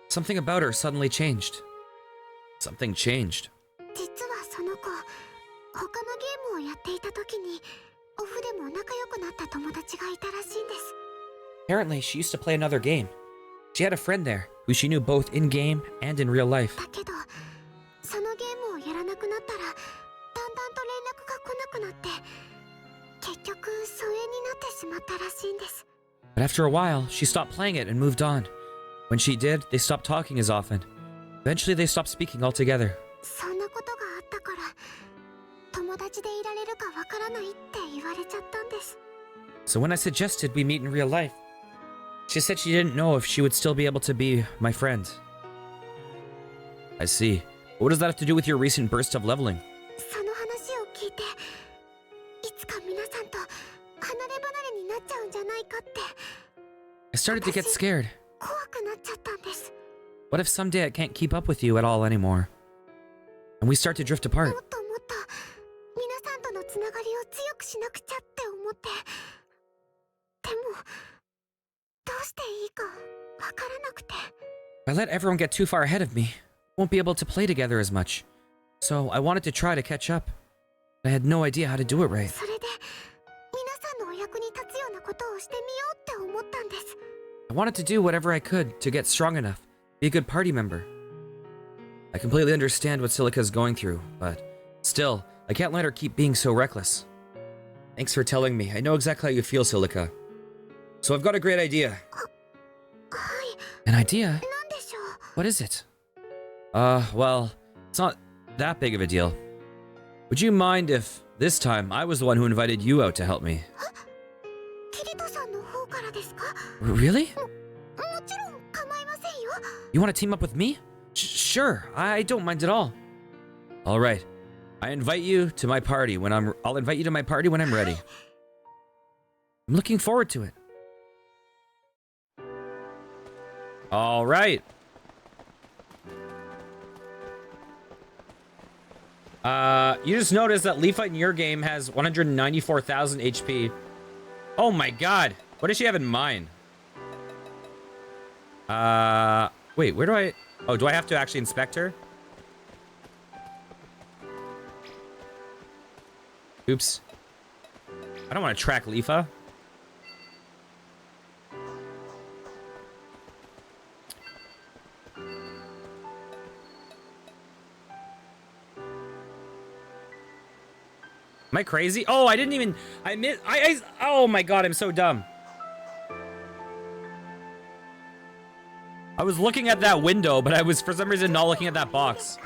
something about her suddenly changed. Something changed. 実はその子、他のゲームをやっていた時に、オフでも仲良くなった友達がいたらしいんです。 Apparently, she used to play another game. She had a friend there, who she knew both in-game and in real life. だけど、そのゲームをやらなくなったら、だんだんと連絡が来なくなって、結局疎遠になってしまったらしいんです。 But after a while, she stopped playing it and moved on. When she did, they stopped talking as often. Eventually, they stopped speaking altogether. そんなことがあったから、友達でいられるかわからないって言われちゃったんです。 So when I suggested we meet in real life, she said she didn't know if she would still be able to be my friend. I see. What does that have to do with your recent burst of leveling? その話を聞いて、いつか皆さんと離れ離れになっちゃうんじゃないかって I started to get scared. 怖くなっちゃったんです。 What if someday I can't keep up with you at all anymore? And we start to drift も apart? っともっと皆さんとのつながりを強くしなくちゃって思って。でも、どうしていいかわからなくて。 If I let everyone get too far ahead of me, we won't be able to play together as much. So I wanted to try to catch up. But I had no idea how to do it right. それで、皆さんのお役に立つようなことをしてみようって思ったんです。 I wanted to do whatever I could to get strong enough, be a good party member. I completely understand what Silica's going through, but still, I can't let her keep being so reckless. Thanks for telling me. I know exactly how you feel, Silica. So I've got a great idea. はい、 An idea? なんでしょう。What is it? Well, it's not that big of a deal. Would you mind if this time I was the one who invited you out to help me? キリトさんの方からですか？ Really? もちろん構いませんよ。 You want to team up with me? Sure, I don't mind at all. All right. I invite you to my party when I'll invite you to my party when I'm ready. I'm looking forward to it. All right. You just noticed that Leafa in your game has 194,000 HP. Oh my god. What does she have in mind? Wait, where do I... Oh, do I have to actually inspect her? Oops. I don't want to track Leafa. Am I crazy? Oh, I didn't even... oh my god, I'm so dumb. I was looking at that window, but I was, for some reason, not looking at that box.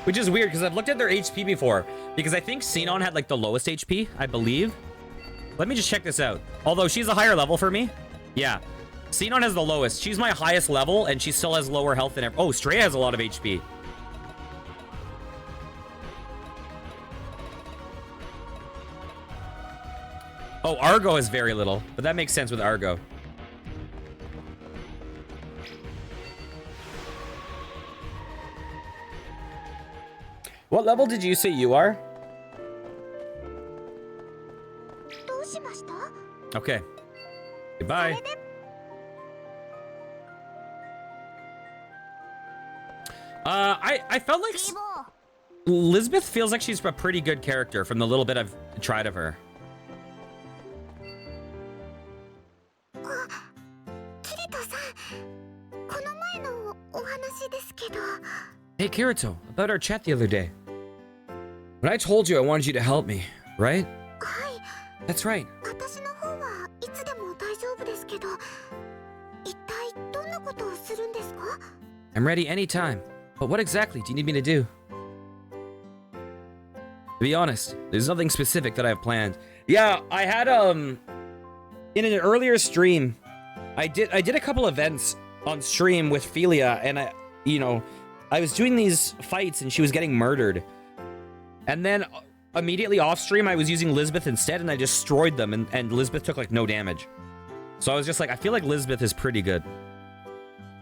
Which is weird, because I've looked at their HP before. Because I think Xenon had, like, the lowest HP, I believe. Let me just check this out. Although, she's a higher level for me. Yeah. Xenon has the lowest. She's my highest level, and she still has lower health than... Oh, Stray has a lot of HP. Oh, Argo has very little, but that makes sense with Argo. What level did you say you are? どうしました？ Okay. Goodbye. I felt like Lisbeth feels like she's a pretty good character from the little bit I've tried of her. キリトさん、この前のお話ですけど。 Hey, Kirito, about our chat the other day. When I told you I wanted you to help me, right? はい。 That's right. 私の方はいつでも大丈夫ですけど、一体どんなことをするんですか？ I'm ready anytime. But what exactly do you need me to do? To be honest, there's nothing specific that I've planned. Yeah, I had in an earlier stream, I did a couple events on stream with Philia, and I was doing these fights and she was getting murdered. And then immediately off stream, I was using Lisbeth instead, and I destroyed them, and Lisbeth took like no damage. So I was just like, I feel like Lisbeth is pretty good.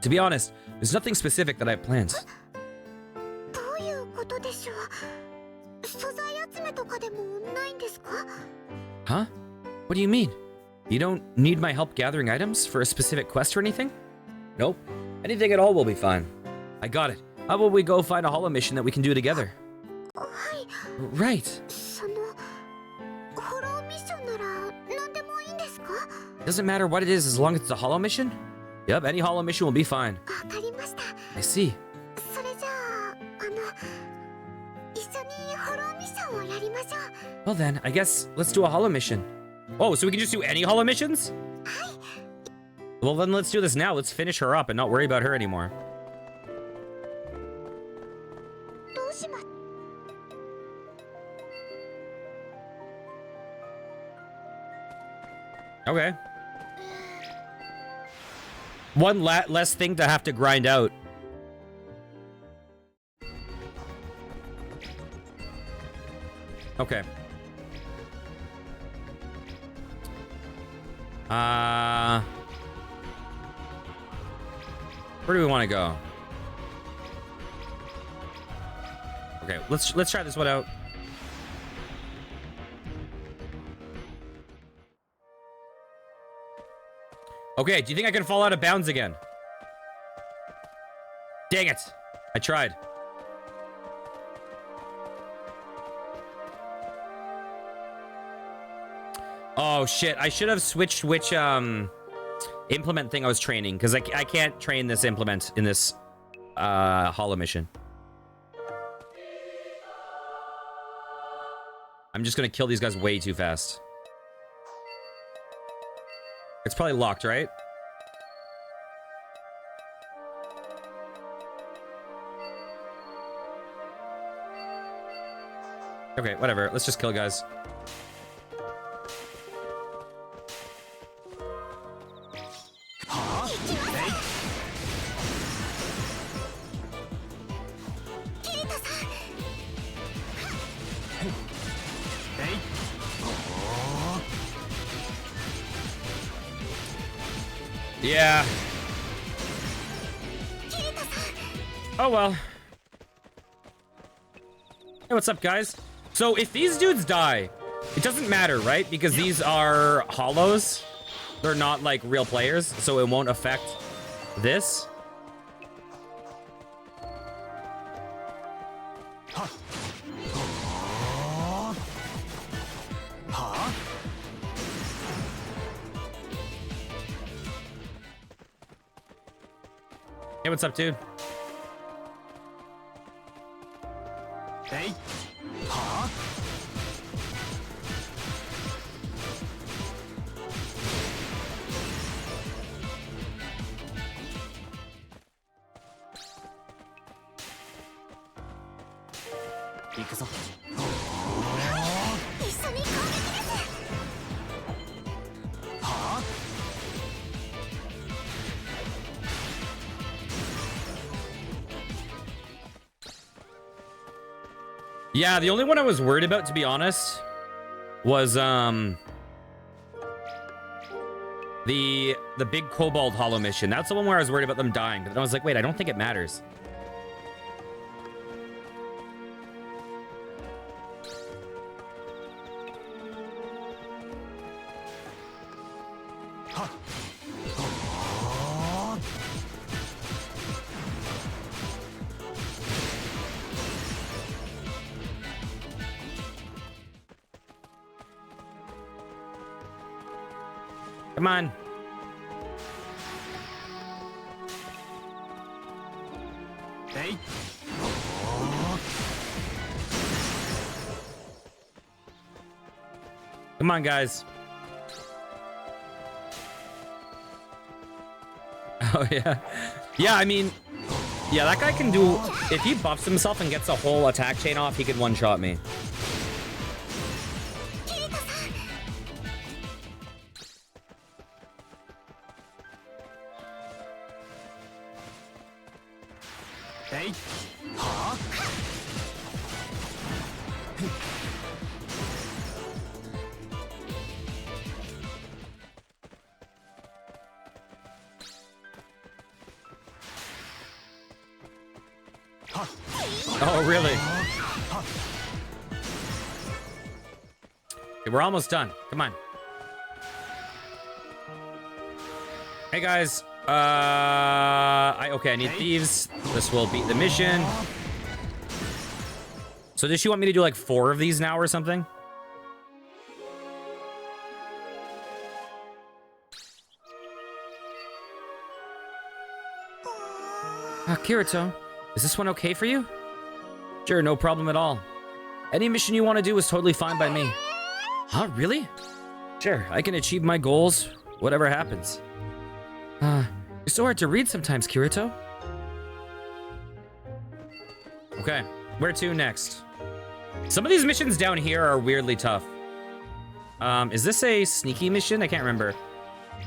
To be honest, there's nothing specific that I have planned. どういうことでしょう？素材集めとかでもないんですか？ Huh? What do you mean? You don't need my help gathering items for a specific quest or anything? Nope. Anything at all will be fine. I got it. How about we go find a hollow mission that we can do together? はい。 Right. そのホローミッションなら何でもいいんですか？ Doesn't matter what it is as long as it's a hollow mission? Yep, any hollow mission will be fine. わかりました。 I see. それじゃあ一緒にホローミッションをやりましょう。 Well then, I guess let's do a hollow mission. Oh, so we can just do any hollow missions? はい。 Well then let's do this now. Let's finish her up and not worry about her anymore. どうします？ Okay. One less thing to have to grind out. Okay. Where do we want to go? Okay, let's try this one out. Okay, do you think I can fall out of bounds again? Dang it. I tried. Oh, shit. I should have switched which, implement thing I was training, because I can't train this implement in this, hollow mission. I'm just gonna kill these guys way too fast. It's probably locked, right? Okay, whatever. Let's just kill guys. Yeah. Oh well. Hey, what's up, guys? So if these dudes die, it doesn't matter, right? Because these are hollows. They're not like real players, so it won't affect this. Hey, what's up, dude? Hey. Huh? Yeah, the only one I was worried about, to be honest, was the big Kobold Hollow mission. That's the one where I was worried about them dying. But then I was like, wait, I don't think it matters. Come on. Hey. Come on, guys. Oh, yeah. Yeah, I mean, yeah, that guy can do... If he buffs himself and gets a whole attack chain off, he could one-shot me. Hey. Huh? Oh, really? Okay, we're almost done. Come on. Hey, guys. Okay, I need thieves. This will beat the mission. So does she want me to do like 4 of these now or something? Kirito, is this one okay for you? Sure, no problem at all. Any mission you want to do is totally fine by me. Huh, really? Sure, I can achieve my goals, whatever happens. You're so hard to read sometimes, Kirito. Okay, where to next? Some of these missions down here are weirdly tough. Is this a sneaky mission? I can't remember.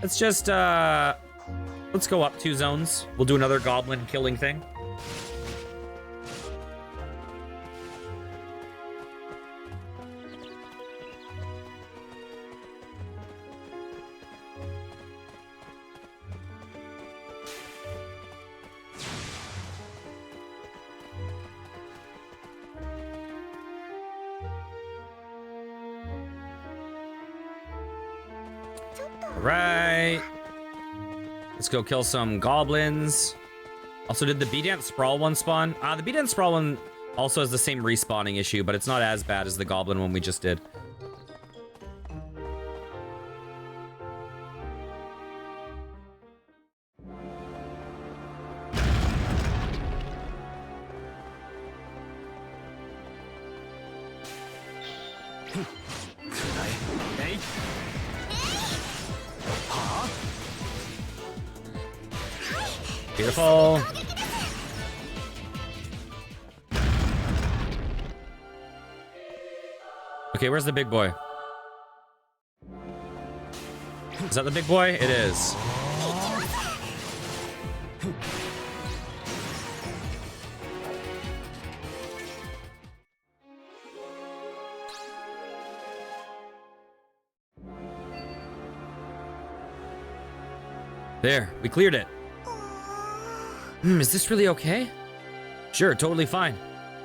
Let's just, let's go up 2 zones. We'll do another goblin killing thing. Right. Let's go kill some goblins. Also, did the B-Dance Sprawl one spawn? The B-Dance Sprawl one also has the same respawning issue, but it's not as bad as the goblin one we just did. Beautiful. Okay, where's the big boy? Is that the big boy? It is. There, we cleared it. Is this really okay? Sure, totally fine.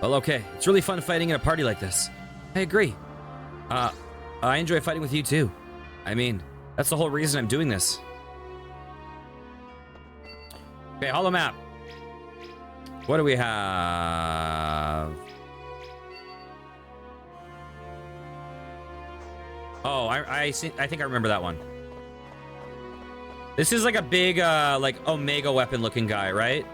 Well, okay. It's really fun fighting in a party like this. I agree. I enjoy fighting with you too. I mean, that's the whole reason I'm doing this. Okay, holo map. What do we have? Oh, I think I remember that one. This is like a big, like Omega weapon looking guy, right?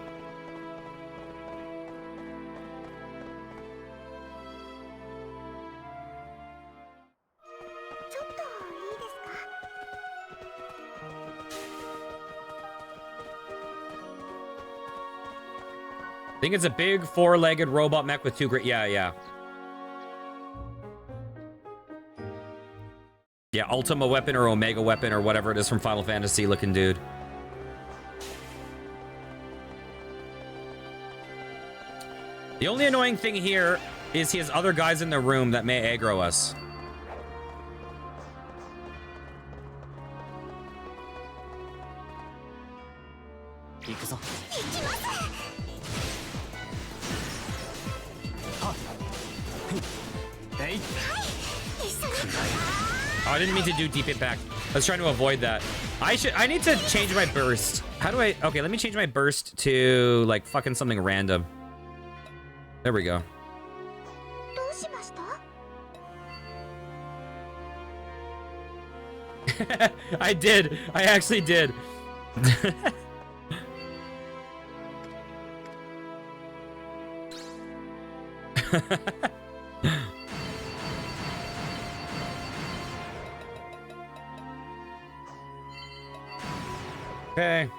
I think it's a big four-legged robot mech with two great. Yeah. Yeah, Ultima weapon or Omega weapon or whatever it is from Final Fantasy looking dude. The only annoying thing here is he has other guys in the room that may aggro us. Oh, I didn't mean to do deep impact. I was trying to avoid that. I need to change my burst. How do I? Okay, let me change my burst to like fucking something random. There we go. I did. I actually did. Okay.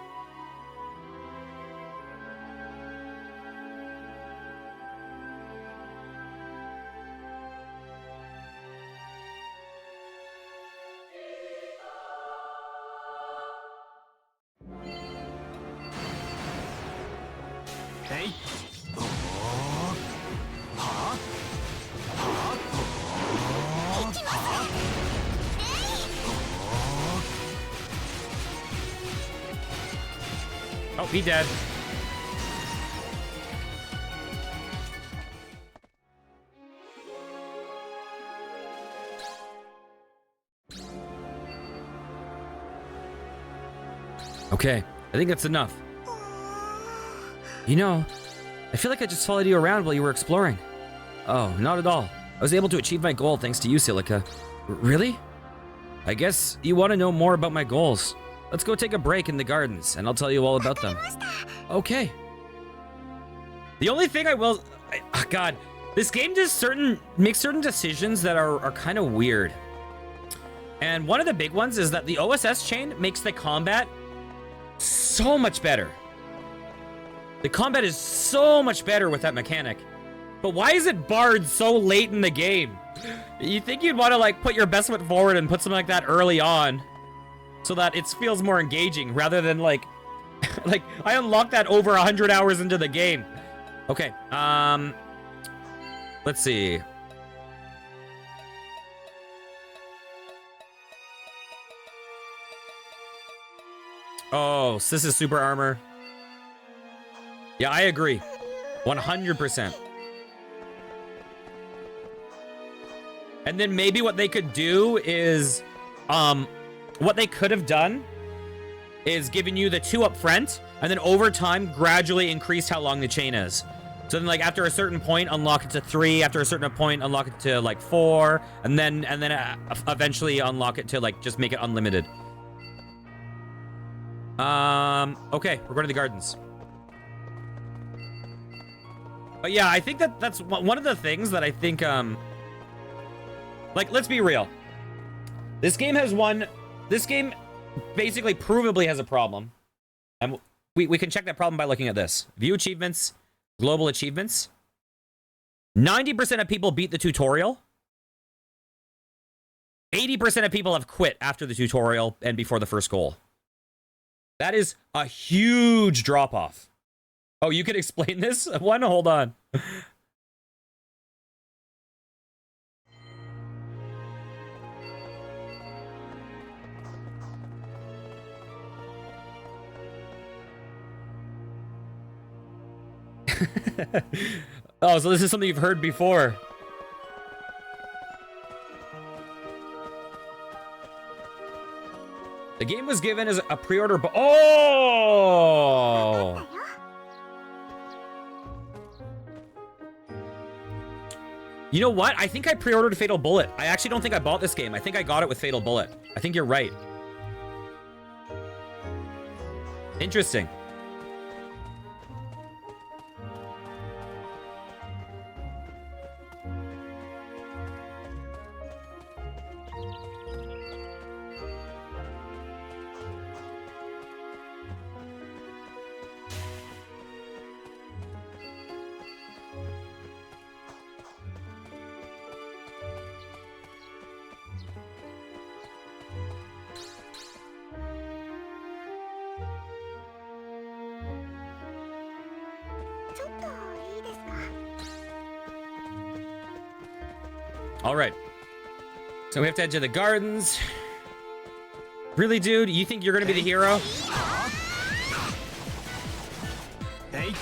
Hey. Oh, he dead. Okay, I think that's enough. You know, I feel like I just followed you around while you were exploring. Oh, not at all. I was able to achieve my goal thanks to you, Silica. Really? I guess you want to know more about my goals. Let's go take a break in the gardens, and I'll tell you all about them. Okay. The only thing I will... God, this game does makes certain decisions that are kind of weird. And one of the big ones is that the OSS chain makes the combat so much better. The combat is so much better with that mechanic. But why is it barred so late in the game? You think you'd want to like put your best foot forward and put something like that early on so that it feels more engaging rather than like like I unlocked that over 100 hours into the game. Okay, let's see. Oh, so this is super armor. Yeah, I agree. 100%. And then maybe what they could do is, what they could have done is given you the 2 up front, and then over time gradually increase how long the chain is. So then, like after a certain point, unlock it to 3. After a certain point, unlock it to like 4, and then eventually unlock it to like just make it unlimited. Okay, we're going to the gardens. But yeah, I think that's one of the things that I think, like, let's be real. This game basically provably has a problem. And we can check that problem by looking at this. View achievements, global achievements. 90% of people beat the tutorial. 80% of people have quit after the tutorial and before the first goal. That is a huge drop-off. Oh, you can explain this one? Hold on. Oh, so this is something you've heard before. The game was given as a pre-order. Oh! You know what? I think I pre-ordered Fatal Bullet. I actually don't think I bought this game. I think I got it with Fatal Bullet. I think you're right. Interesting. All right. So we have to head to the gardens. Really, dude? You think you're gonna be the hero? Hey.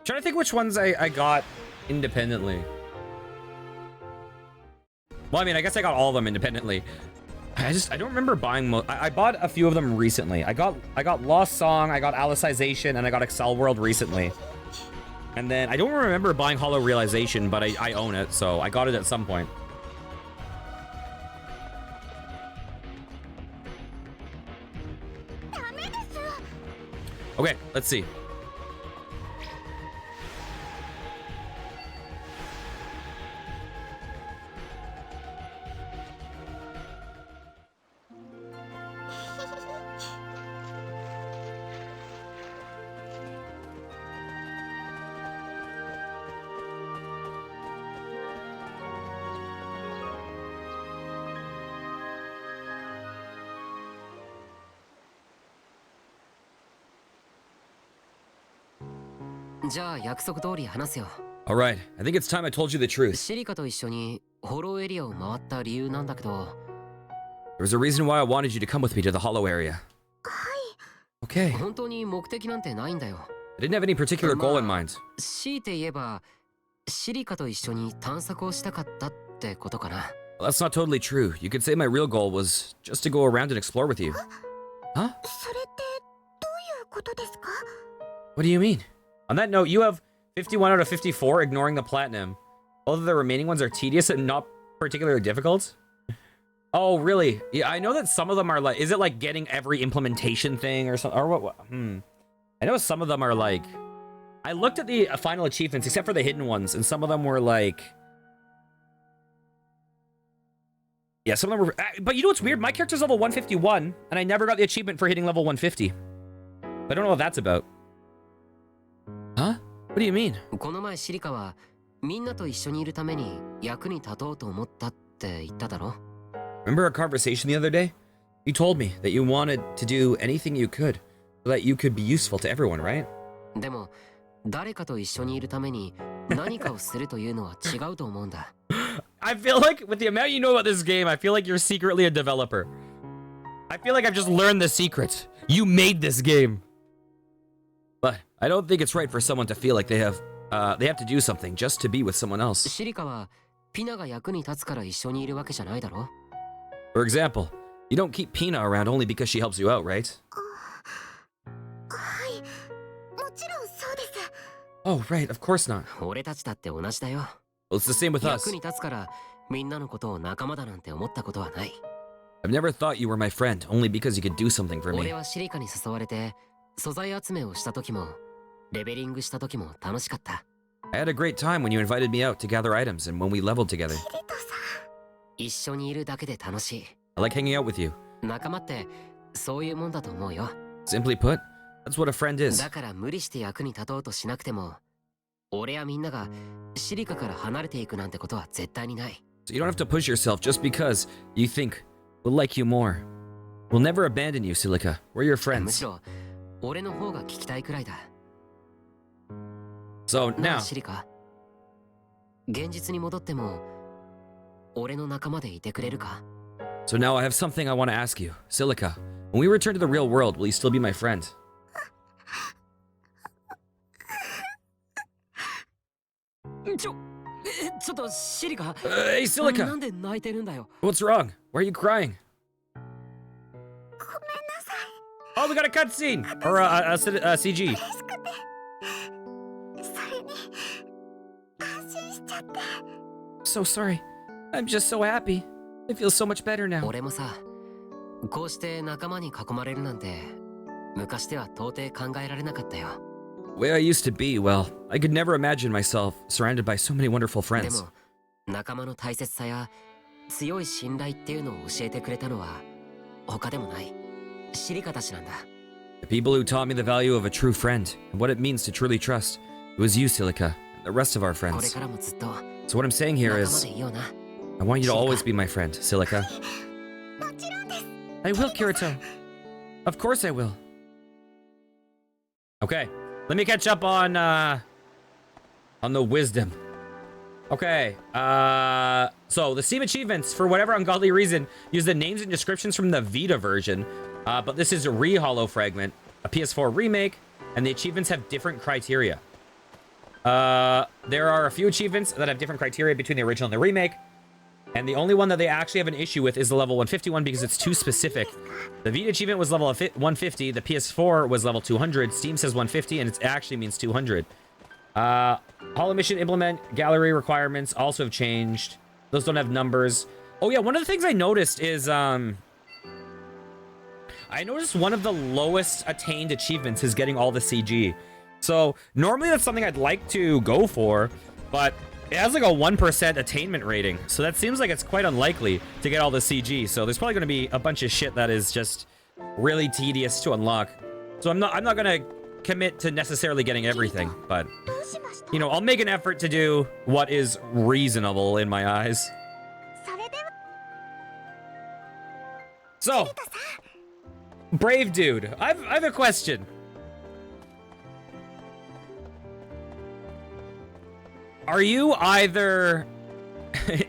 Trying to think which ones I got independently. Well, I mean, I guess I got all of them independently. I don't remember buying I bought a few of them recently. I got Lost Song, I got Alicization, and I got Excel World recently. And then I don't remember buying Hollow Realization, but I own it, so I got it at some point. Okay, let's see. All right, I think it's time I told you the truth. シリカと一緒にホローエリアを回った理由なんだけど、 There was a reason why I wanted you to come with me to the Hollow area. Okay. 本当に目的なんてないんだよ。 I didn't have any particular goal in mind. 強いて言えば、シリカと一緒に探索をしたかったってことかな。 Well, that's not totally true. You could say my real goal was just to go around and explore with you. Huh? それってどういうことですか？ What do you mean? On that note, you have 51 out of 54, ignoring the platinum. Both of the remaining ones are tedious and not particularly difficult. Oh, really? Yeah, I know that some of them are like... Is it like getting every implementation thing or something? Or what? I know some of them are like... I looked at the final achievements, except for the hidden ones, and some of them were like... Yeah, some of them were... But you know what's weird? My character's level 151, and I never got the achievement for hitting level 150. I don't know what that's about. Huh? What do you mean? この前シリカはみんなと一緒にいるために役に立とうと思ったって言っただろ？ Remember our conversation the other day? You told me that you wanted to do anything you could so that you could be useful to everyone, right? でも誰かと一緒にいるために何かをするというのは違うと思うんだ。I feel like with the amount you know about this game, I feel like you're secretly a developer. I feel like I've just learned the secret. You made this game. But I don't think it's right for someone to feel like they have to do something just to be with someone else. シリカはピナが役に立つから一緒にいるわけじゃないだろ？ For example, you don't keep Pina around only because she helps you out, right? はい、もちろんそうです。 Oh, right, of course not. 俺たちだって同じだよ。 Well, it's the same with us. 役に立つからみんなのことを仲間だなんて思ったことはない。 I've never thought you were my friend only because you could do something for me. 俺はシリカに誘われて素材集めをした時もレベリングした時も楽しかった。 I had a great time when you invited me out to gather items and when we leveled together. キリトさん、一緒にいるだけで楽しい。 I like hanging out with you. 仲間ってそういうもんだと思うよ。 Simply put, that's what a friend is. だから無理して役に立とうとしなくても、俺やみんながシリカから離れていくなんてことは絶対にない。 So you don't have to push yourself just because you think we'll like you more. We'll never abandon you, Silica. We're your むし friends. ろ俺の方が聞きたいくらいだ。 So な now, あシリカ、現実に戻っても俺の仲間でいてくれるか？ so now I have something I want to ask you. Silica, when we return to the real world, will you still be my friend? ちょっとシリカ、 Hey, な Silica! んで泣いてるんだよ。 What's wrong? Why are you crying? ごめんなさい。 Oh, we got a cutscene! Or a CG. 嬉しくて。それに安心しちゃって。 So sorry. I'm just so happy. I feel so much better now. 俺もさ、こうして仲間に囲まれるなんて昔では到底考えられなかったよ。 Where I used to be, well, I could never imagine myself surrounded by so many wonderful で friends. も仲間の大切さや強い信頼っていうのを教えてくれたのは他でもないシリカたちなんだ。 The people who taught me the value of a true friend and what it means to truly trust, it was you, Silica, and the rest of our これ friends. からもずっと So what I'm saying here 仲間 is, でいような。 I want you to Silica. always be my friend, Silica. もちろんです。 I will, Kirito. Of course I will. Okay, let me catch up on the wisdom. Okay, so the Steam achievements, for whatever ungodly reason, use the names and descriptions from the Vita version, but this is a re-hollow fragment, a PS4 remake, and the achievements have different criteria. There are a few achievements that have different criteria between the original and the remake, and the only one that they actually have an issue with is the level 151 because it's too specific. The Vita achievement was level 150, the PS4 was level 200, Steam says 150, and it actually means 200. Hollow Mission implement gallery requirements also have changed. Those don't have numbers. Oh yeah, one of the things I noticed is, I noticed one of the lowest attained achievements is getting all the CG. So normally that's something I'd like to go for, but it has like a 1% attainment rating. So that seems like it's quite unlikely to get all the CG. So there's probably going to be a bunch of shit that is just really tedious to unlock. So I'm not going to commit to necessarily getting everything, but どうしました？ you know, I'll make an effort to do what is reasonable in my eyes. それでは So, リタさん。 Brave Dude, I have a question. Are you either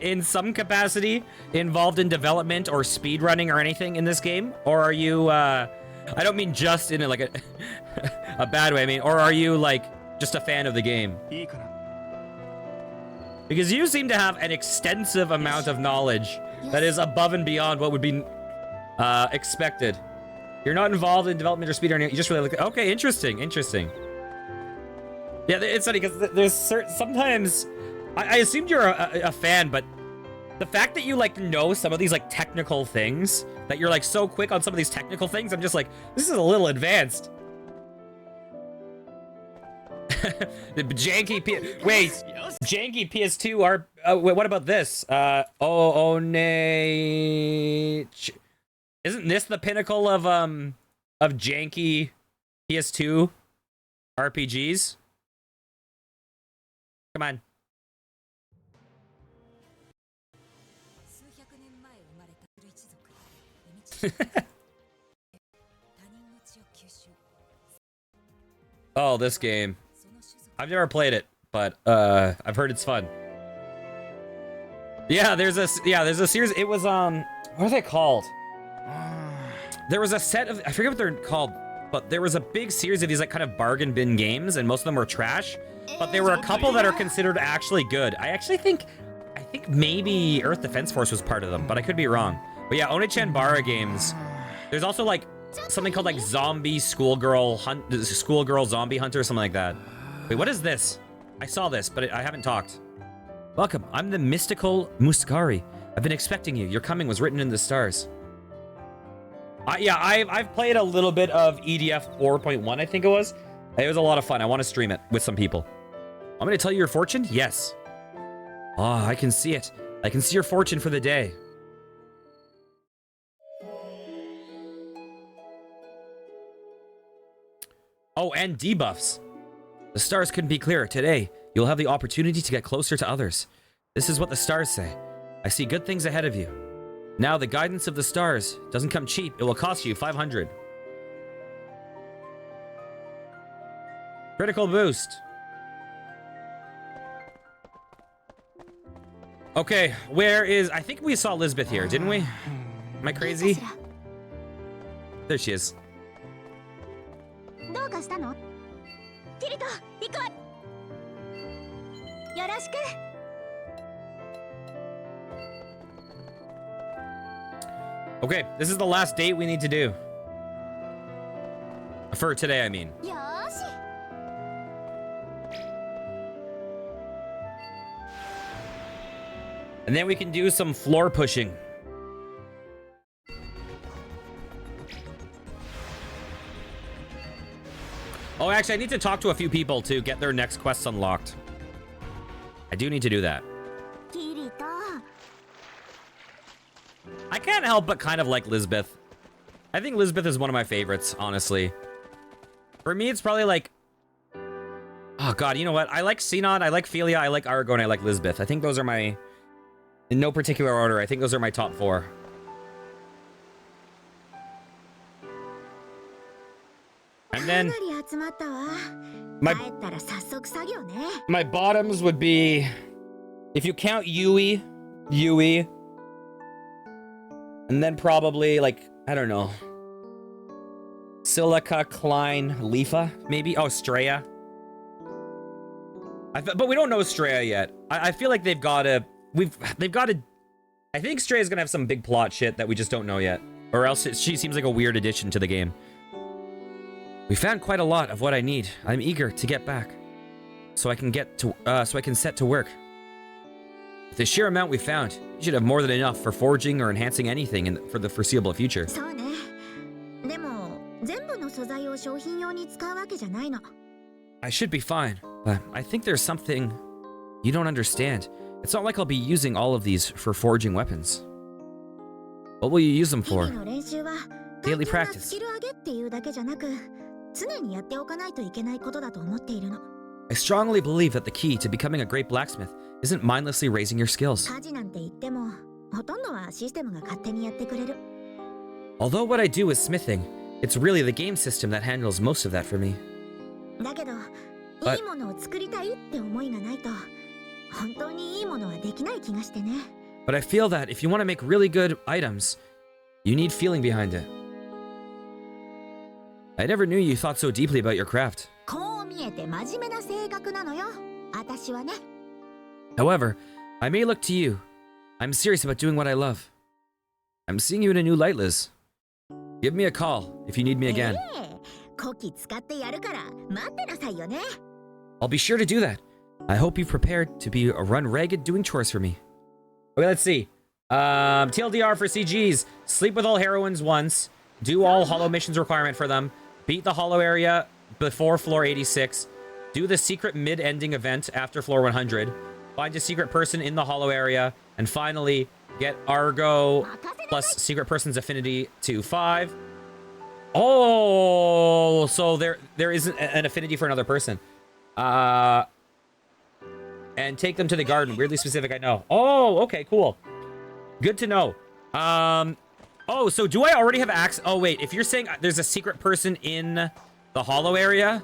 in some capacity involved in development or speedrunning or anything in this game? Or are you, I don't mean just in like a bad way, I mean, or are you like just a fan of the game? いいかな。 Because you seem to have an extensive amount of knowledge that is above and beyond what would be expected. You're not involved in development or speedrunning, you just really look, okay, interesting. Yeah, it's funny because there's sometimes I assumed you're a fan, but the fact that you like know some of these like technical things, that you're like so quick on some of these technical things, I'm just like, this is a little advanced. The janky janky PS2 are wait, what about this? Isn't this the pinnacle of janky PS2 RPGs? Come on. 数百年前生まれた一族未知他人の血を吸収 Oh, this game. その種族 I've never played it, but I've heard it's fun. Yeah, there's a series. It was what are they called? There was a set of, I forget what they're called, but there was a big series of these like kind of bargain bin games, and most of them were trash. But there were a couple that are considered actually good. I think maybe Earth Defense Force was part of them, but I could be wrong. But yeah, Onechan-bara games. There's also like something called like Zombie Schoolgirl Zombie Hunter or something like that. Wait, what is this? I saw this, but I haven't talked. Welcome, I'm the mystical Muscari. I've been expecting you. Your coming was written in the stars. Yeah, I've played a little bit of EDF 4.1, I think it was. It was a lot of fun. I want to stream it with some people. I'm going to tell you your fortune? Yes. Ah, I can see it. I can see your fortune for the day. Oh, and debuffs. The stars couldn't be clearer. Today, you'll have the opportunity to get closer to others. This is what the stars say. I see good things ahead of you. Now, the guidance of the stars doesn't come cheap. It will cost you 500. Critical boost. Okay, where is... I think we saw Elizabeth here, didn't we? Am I crazy? There she is. どうかしたの？キリト、行くわ。よろしく。Okay, this is the last date we need to do. For today, I mean. よーし。And then we can do some floor pushing. Oh, actually, I need to talk to a few people to get their next quests unlocked. I do need to do that. キリト。 I can't help but kind of like Lisbeth. I think Lisbeth is one of my favorites, honestly. For me, it's probably like... Oh, God, you know what? I like Sinon, I like Philia, I like Argo, and I like Lisbeth. I think those are my... In no particular order, I think those are my top 4. And then... My bottoms would be... If you count Yui... And then probably, like, I don't know. Silica, Klein, Leafa, maybe? Oh, Straya. But we don't know Straya yet. I feel like they've got to... They've got to... I think Straya's gonna have some big plot shit that we just don't know yet. Or else she seems like a weird addition to the game. We found quite a lot of what I need. I'm eager to get back. So I can set to work. With the sheer amount we found, you should have more than enough for forging or enhancing anything for the foreseeable future. そうね。でも全部の素材を商品用に使うわけじゃないの。 I should be fine, but I think there's something you don't understand. It's not like I'll be using all of these for forging weapons. What will you use them 日 for? 々の練習は Daily 単純な practice. スキル上げっていうだけじゃなく、常にやっておかないといけないことだと思っているの。 I strongly believe that the key to becoming a great blacksmith isn't mindlessly raising your skills. 家事なんて言っても、ほとんどはシステムが勝手にやってくれる。 Although what I do is smithing, it's really the game system that handles most of that for me. だけど、But- いいものを作りたいって思いがないと、本当にいいものはできない気がしてね。 But I feel that if you want to make really good items, you need feeling behind it. I never knew you thought so deeply about your craft. こう見えて真面目な性格なのよ。私はね。 However, I may look to you. I'm serious about doing what I love. I'm seeing you in a new light, Liz. Give me a call if you need me again. こき使ってやるから待ってなさいよね。 I'll be sure to do that. I hope you've prepared to be run ragged doing chores for me. Okay, let's see. TLDR for CGs. Sleep with all heroines once. Do all hollow missions requirement for them. Beat the hollow area before floor 86. Do the secret mid-ending event after floor 100. Find a secret person in the hollow area. And finally, get Argo plus secret person's affinity to 5. Oh, so there isn't an affinity for another person. And take them to the garden. Weirdly specific, I know. Oh, okay, cool. Good to know. Oh, so do I already have access? Oh, wait, if you're saying there's a secret person in the hollow area,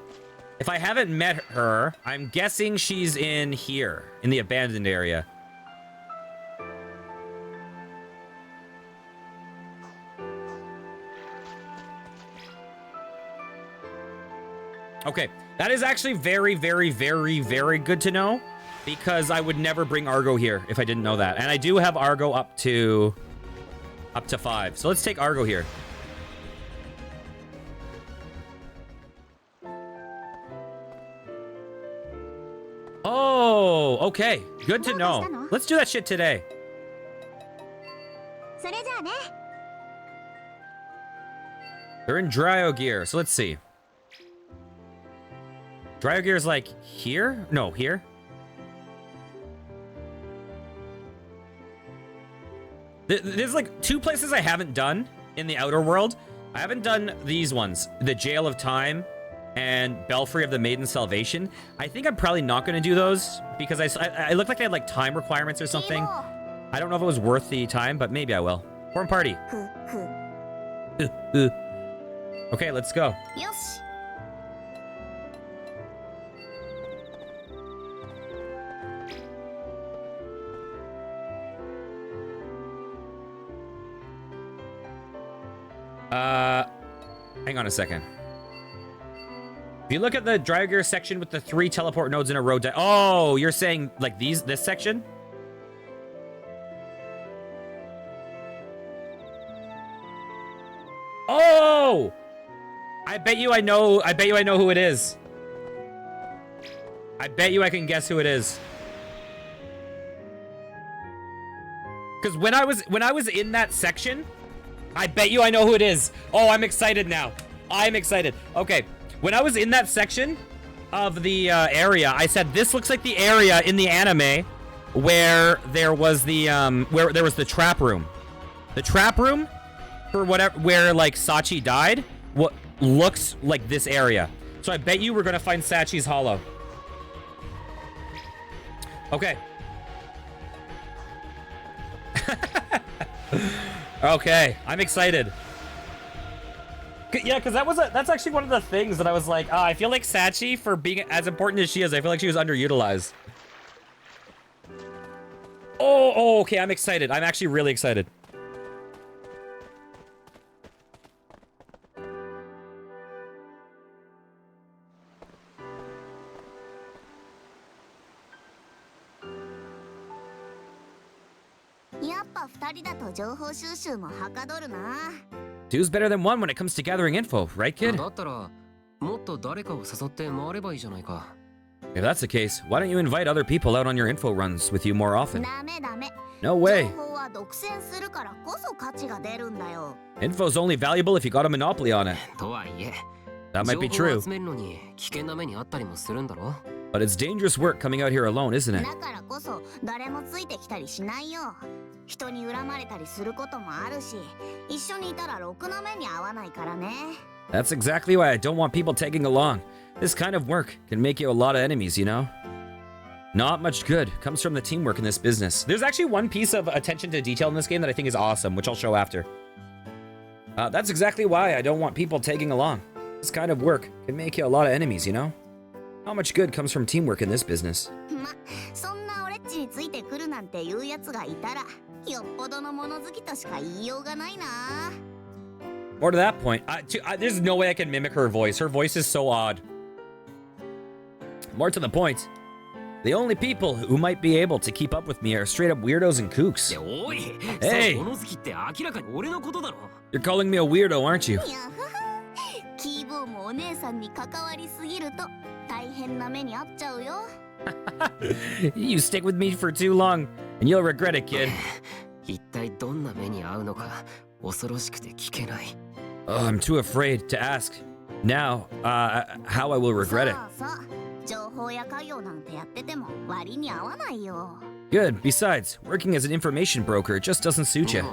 if I haven't met her, I'm guessing she's in here, in the abandoned area. Okay, that is actually very, very, very, very good to know, because I would never bring Argo here if I didn't know that. And I do have Argo up to 5. So let's take Argo here. Oh, okay. Good to know. Let's do that shit today. それじゃあね。 They're in Dryo gear, so let's see. Dryo gear is like here? No, here. There's like 2 places I haven't done in the outer world. I haven't done these ones, the Jail of Time and Belfry of the Maiden's Salvation. I think I'm probably not going to do those because I looked like they had like time requirements or something. I don't know if it was worth the time, but maybe I will. Form party. Okay, let's go. よし Hang on a second. If you look at the Dryager section with the 3 teleport nodes in a row, oh, you're saying like this section? Oh! I bet you I know who it is. I bet you I can guess who it is. Because when I was in that section, I bet you I know who it is. Oh, I'm excited now. I'm excited. Okay, when I was in that section of the area, I said this looks like the area in the anime where there was the trap room. The trap room for whatever where like Sachi died. What looks like this area. So I bet you we're gonna find Sachi's hollow. Okay. Okay, I'm excited. Yeah, because that's actually one of the things that I was like, I feel like Sachi, for being as important as she is, I feel like she was underutilized. Oh, okay, I'm excited. I'm actually really excited. Two's better than one when it comes to gathering info, right, kid? If that's the case, why don't you invite other people out on your info runs with you more often? No way. Info's only valuable if you got a monopoly on it. That might be true. But it's dangerous work coming out here alone, isn't it? That's exactly why I don't want people tagging along. This kind of work can make you a lot of enemies, you know? Not much good comes from the teamwork in this business. There's actually one piece of attention to detail in this game that I think is awesome, which I'll show after. That's exactly why I don't want people tagging along. This kind of work can make you a lot of enemies, you know? How much good comes from teamwork in this business? More to that point, there's no way I can mimic her voice. Her voice is so odd. More to the point, the only people who might be able to keep up with me are straight up weirdos and kooks. Hey! You're calling me a weirdo, aren't you? You stick with me for too long, and you'll regret it, kid. Oh, I'm too afraid to ask. Now, how I will regret it. Good. Besides, working as an information broker just doesn't suit you.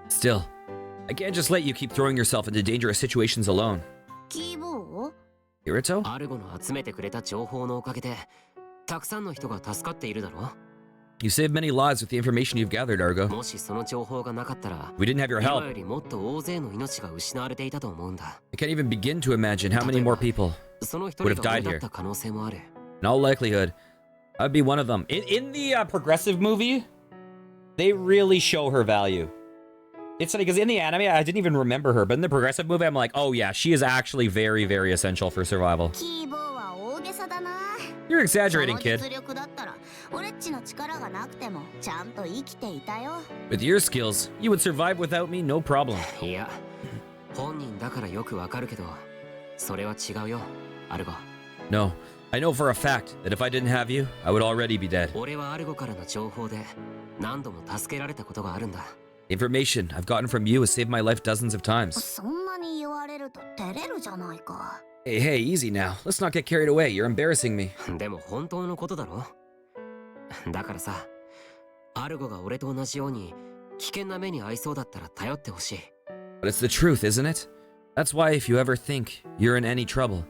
Still, I can't just let you keep throwing yourself into dangerous situations alone. Kirito? You saved many lives with the information you've gathered, Argo. We didn't have your help. I can't even begin to imagine how many more people would have died here. In all likelihood, I'd be one of them. In the progressive movie, they really show her value. It's funny, because in the anime, I didn't even remember her, but in the progressive movie, I'm like, oh yeah, she is actually very, very essential for survival. You're exaggerating, kid. With your skills, you would survive without me, no problem. No, I know for a fact that if I didn't have you, I would already be dead. Information I've gotten from you has saved my life dozens of times. Hey, easy now. Let's not get carried away. You're embarrassing me. だからさ、アルゴが俺と同じように危険な目に遭いそうだったら頼ってほしい。But it's the truth, isn't it? That's why if you ever think you're in any trouble,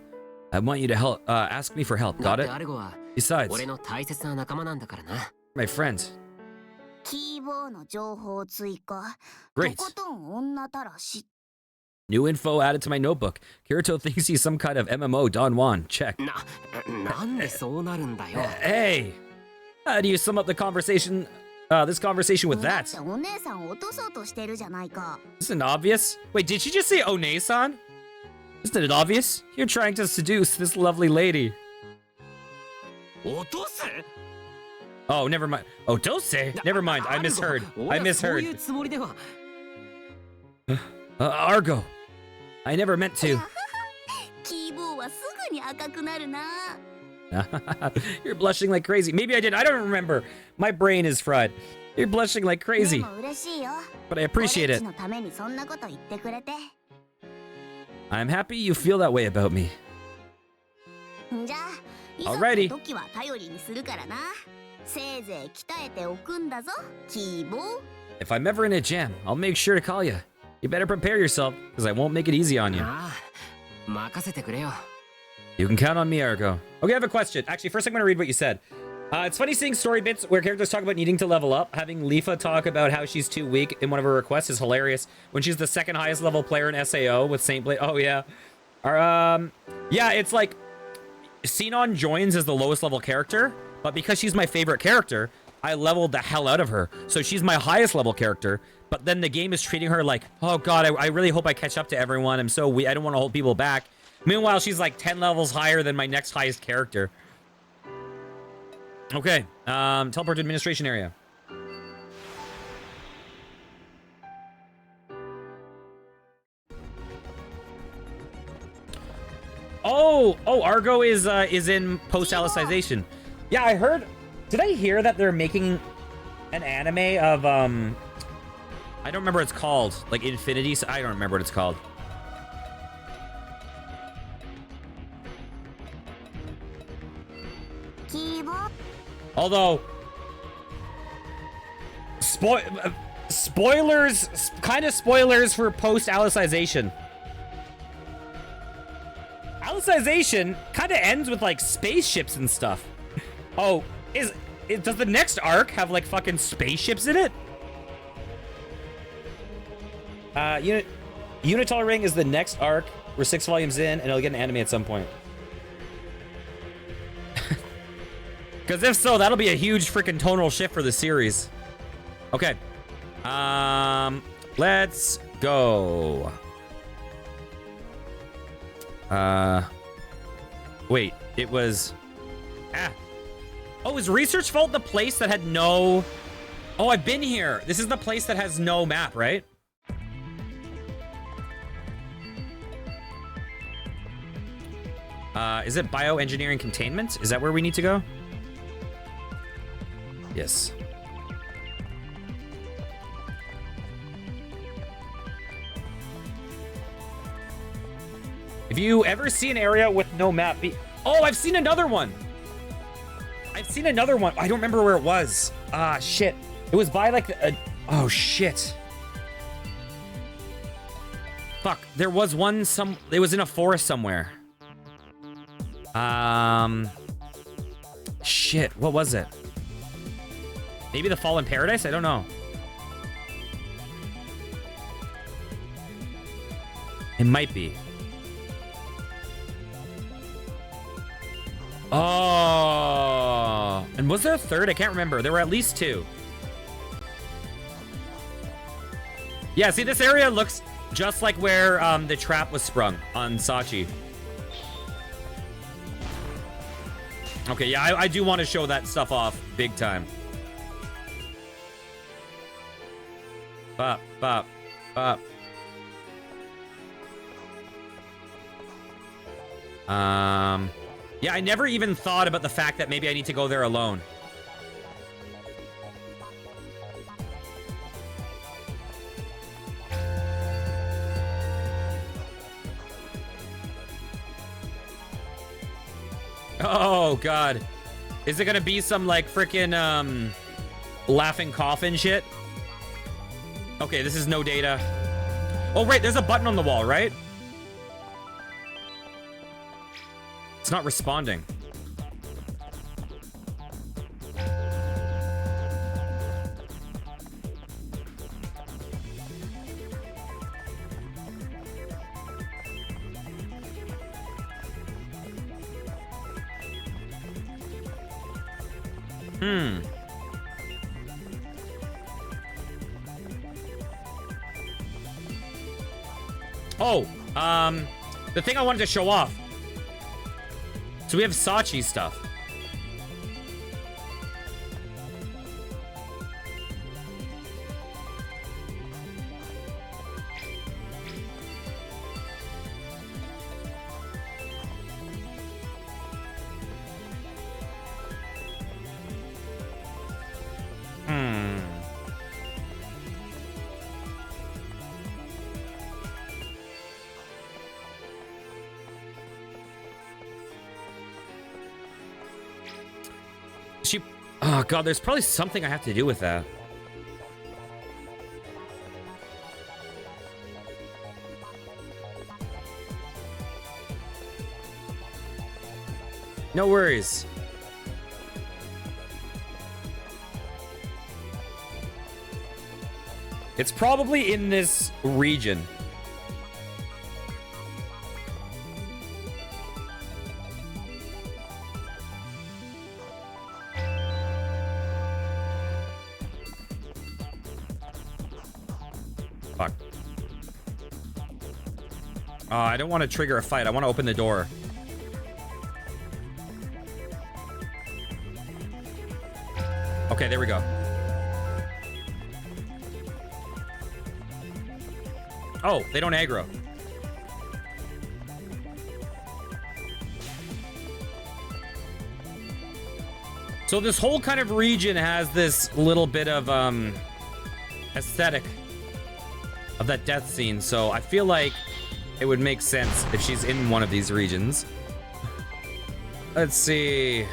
I want you to help. Ask me for help. だ Got って it? アルゴは Besides, 俺の大切な仲間なんだからな。 my friend. キーボーの情報追加。 Great. とことん女たらし。 New info added to my notebook. Kirito thinks he's some kind of MMO Don Juan. Check. なんでそうなるんだよ。 Hey, how do you sum up the conversation? This conversation with だっ that? てお姉さん落とそうとしてるじゃないか。 Isn't it obvious? Wait, did she just say One-san? Isn't it obvious? You're trying to seduce this lovely lady. 落とす？ Oh, never mind. Oh, don't say. Never mind. I misheard. I 俺はそういう misheard. つもりでは。 Argo. I never meant to. キーボーはすぐに赤くなるな。 You're blushing like crazy. Maybe I did. I don't remember. My brain is fried. You're blushing like で crazy. も嬉しいよ。 But I appreciate 俺っ it. ちのためにそんなこと言ってくれて。 I'm happy you feel that way about me. じゃあ、いざ Alrighty. って時は頼りにするからな。せいぜい鍛えておくんだぞ、キーボー。 If I'm ever in a jam, I'll make sure to call you. You better prepare yourself, because I won't make it easy on you. ああ、任せてくれよ。 You can count on me, Argo. Okay, I have a question. Actually, first I'm going to read what you said. It's funny seeing story bits where characters talk about needing to level up. Having Leafa talk about how she's too weak in one of her requests is hilarious. When she's the second highest level player in SAO with Saint Blade. Oh, yeah. Yeah, it's like Sinon joins as the lowest level character, but because she's my favorite character, I leveled the hell out of her. So she's my highest level character, but then the game is treating her like, oh god, I really hope I catch up to everyone. I'm so weak. I don't want to hold people back. Meanwhile, she's like 10 levels higher than my next highest character. Okay, teleport to administration area. Oh, Argo is in post-Alicization. Yeah, I heard. Did I hear that they're making an anime of I don't remember what it's called. Like Infinity. I don't remember what it's called. Although spoilers, kind of spoilers for post-Alicization. Alicization kind of ends with like spaceships and stuff. Oh, does the next arc have like fucking spaceships in it? Unital Ring is the next arc. We're 6 volumes in, and it'll get an anime at some point. Because if so, that'll be a huge freaking tonal shift for the series. Okay. Let's go. Wait, it was... Oh, is Research Vault the place that had no... Oh, I've been here. This is the place that has no map, right? Is it bioengineering containment? Is that where we need to go? Yes. If you ever see an area with no map, oh, I've seen another one. I've seen another one. I don't remember where it was. Ah, shit. It was by like oh shit. Fuck. There was one. It was in a forest somewhere. Shit. What was it? Maybe the Fallen Paradise? I don't know. It might be. Oh. And was there a third? I can't remember. There were at least 2. Yeah, see, this area looks just like where the trap was sprung on Sachi. Okay, yeah, I do want to show that stuff off big time. Bop, bop, bop. Yeah, I never even thought about the fact that maybe I need to go there alone. Oh, God. Is it gonna be some like freaking laughing coffin shit? Okay, this is no data. Oh, right, there's a button on the wall, right? It's not responding. Oh, the thing I wanted to show off. So we have Sachi stuff. Oh god, there's probably something I have to do with that. No worries. It's probably in this region. Fuck. I don't want to trigger a fight. I want to open the door. Okay, there we go. Oh, they don't aggro. So this whole kind of region has this little bit of aesthetic of that death scene. So I feel like it would make sense if she's in one of these regions. Let's see.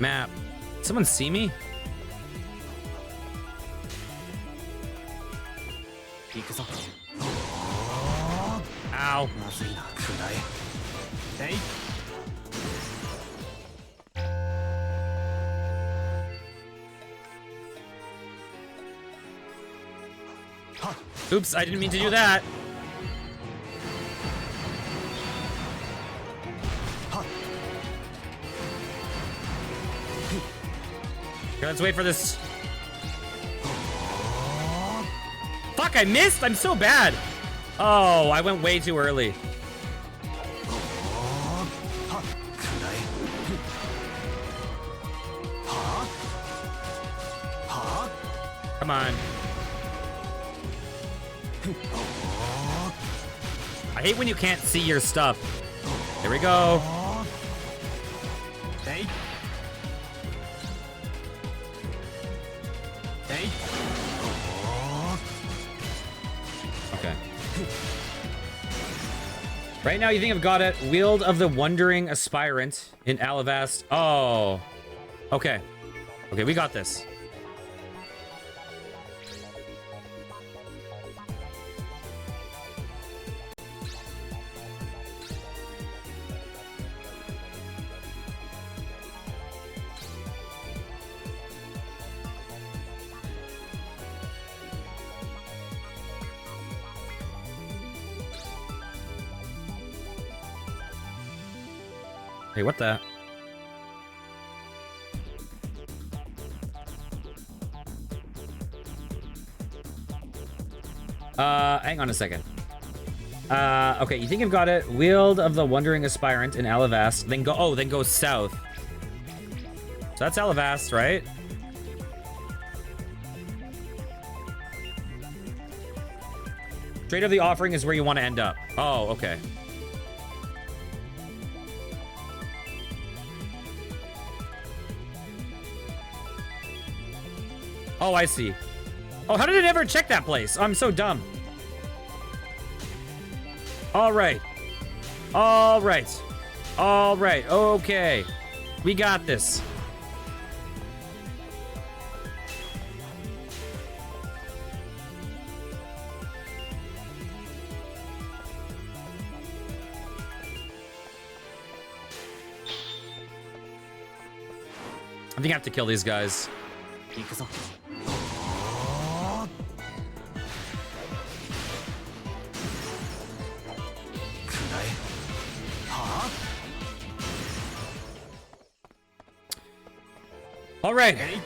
Map. Someone see me? Ow. Oops, I didn't mean to do that. Okay, let's wait for this. Fuck, I missed! I'm so bad! Oh, I went way too early. Come on. I hate when you can't see your stuff. Here we go. Okay. Right now, you think I've got it. Wield of the Wandering Aspirant in Alavast. Oh. Okay. Okay, we got this. Hey, what the? Hang on a second. Okay, you think I've got it. Wield of the Wandering Aspirant in Alavast. Then go south. So that's Alavast, right? Trade of the Offering is where you want to end up. Oh, okay. Oh, I see. Oh, how did I never check that place? I'm so dumb. All right. All right. All right. Okay. We got this. I think I have to kill these guys. 行くぞ。くらえ。は All right. あ。えい。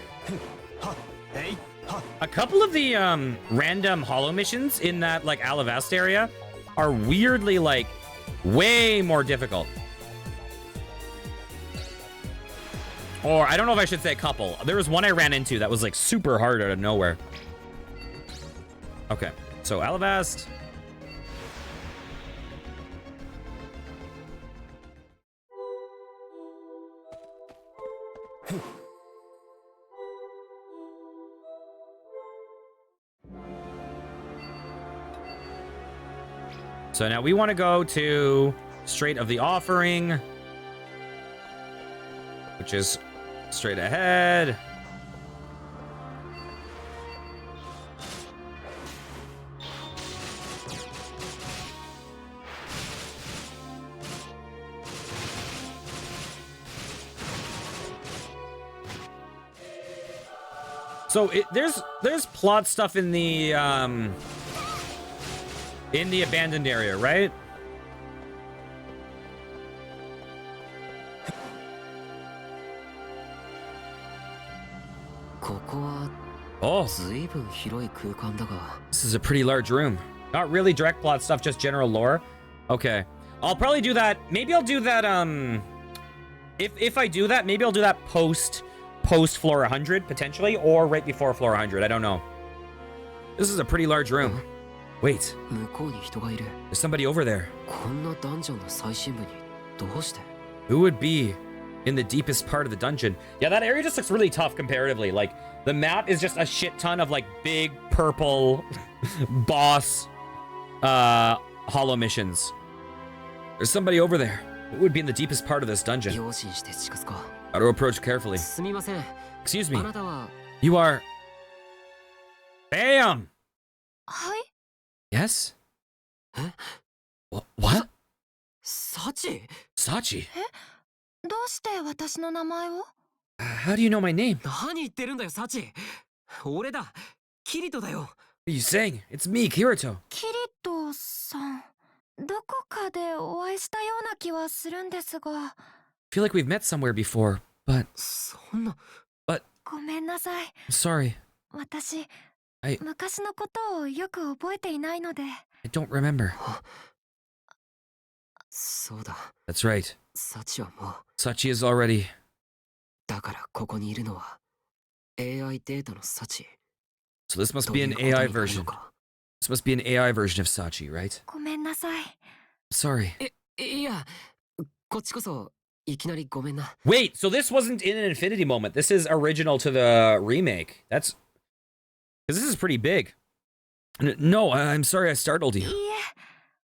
は。えい。は。 A couple of the random hollow missions in that like Alavast area are weirdly like way more difficult. Or I don't know if I should say a couple. There was one I ran into that was like super hard out of nowhere. Okay, so Alavast. So now we want to go to Strait of the Offering, which is straight ahead. So there's plot stuff in the abandoned area, right? Oh, 随分広い空間だが。 this is a pretty large room. Not really direct plot stuff, just general lore. Okay. I'll probably do that. Maybe I'll do that, if I do that, maybe I'll do that post floor 100, potentially, or right before floor 100. I don't know. This is a pretty large room. Wait, 向こうに人がいる。 there's somebody over there. こんなダンジョンの最深部にどうして？ Who would be in the deepest part of the dungeon? Yeah, that area just looks really tough comparatively. Like, the map is just a shit ton of, like, big purple boss hollow missions. There's somebody over there. Who would be in the deepest part of this dungeon? 用心して近づこ How to approach carefully. う。すみません。 Excuse あ me. なたは You are... Bam! はい。 Yes? え What? サチ？ Sachi? どうして私の名前を？ How do you know my name? 何言ってるんだよサチ。俺だ。キリトだよ。 What are you saying? It's me, Kirito. キリトさん。どこかでお会いしたような気はするんですが。 I feel like we've met somewhere before, but そんな。ごめんなさい。 I'm sorry. 私、 I 昔のことをよく覚えていないので。 I don't remember. そうだ。 That's right. サチはもう。 Sachi is already... だからここにいるのは AI データのサチ。 So this must と be い an うことにな AI るの version. か。 This must be an AI version of Sachi, right? ごめんなさい。 Sorry. いや、こっちこそいきなりごめんな。 Wait, so this wasn't in an Infinity moment. This is original to the remake. That's... Because this is pretty big. No, I'm sorry I startled いい you.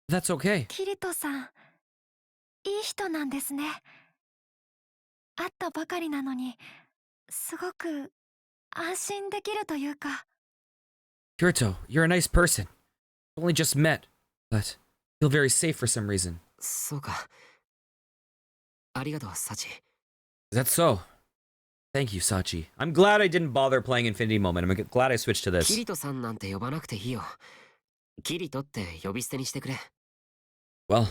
え、 That's okay. キリトさん、いい人なんですね。会ったばかりなのに、すごく安心できるというか。 Kirito, you're a nice person. Only just met, but feel very safe for some reason. そうか。ありがとう、サチ。 Is that so? Thank you, Sachi. I'm glad I didn't bother playing Infinity Moment. I'm glad I switched to キ this. リトさんなんて呼ばなくていいよ。キリトって呼び捨てにしてくれ。 Well,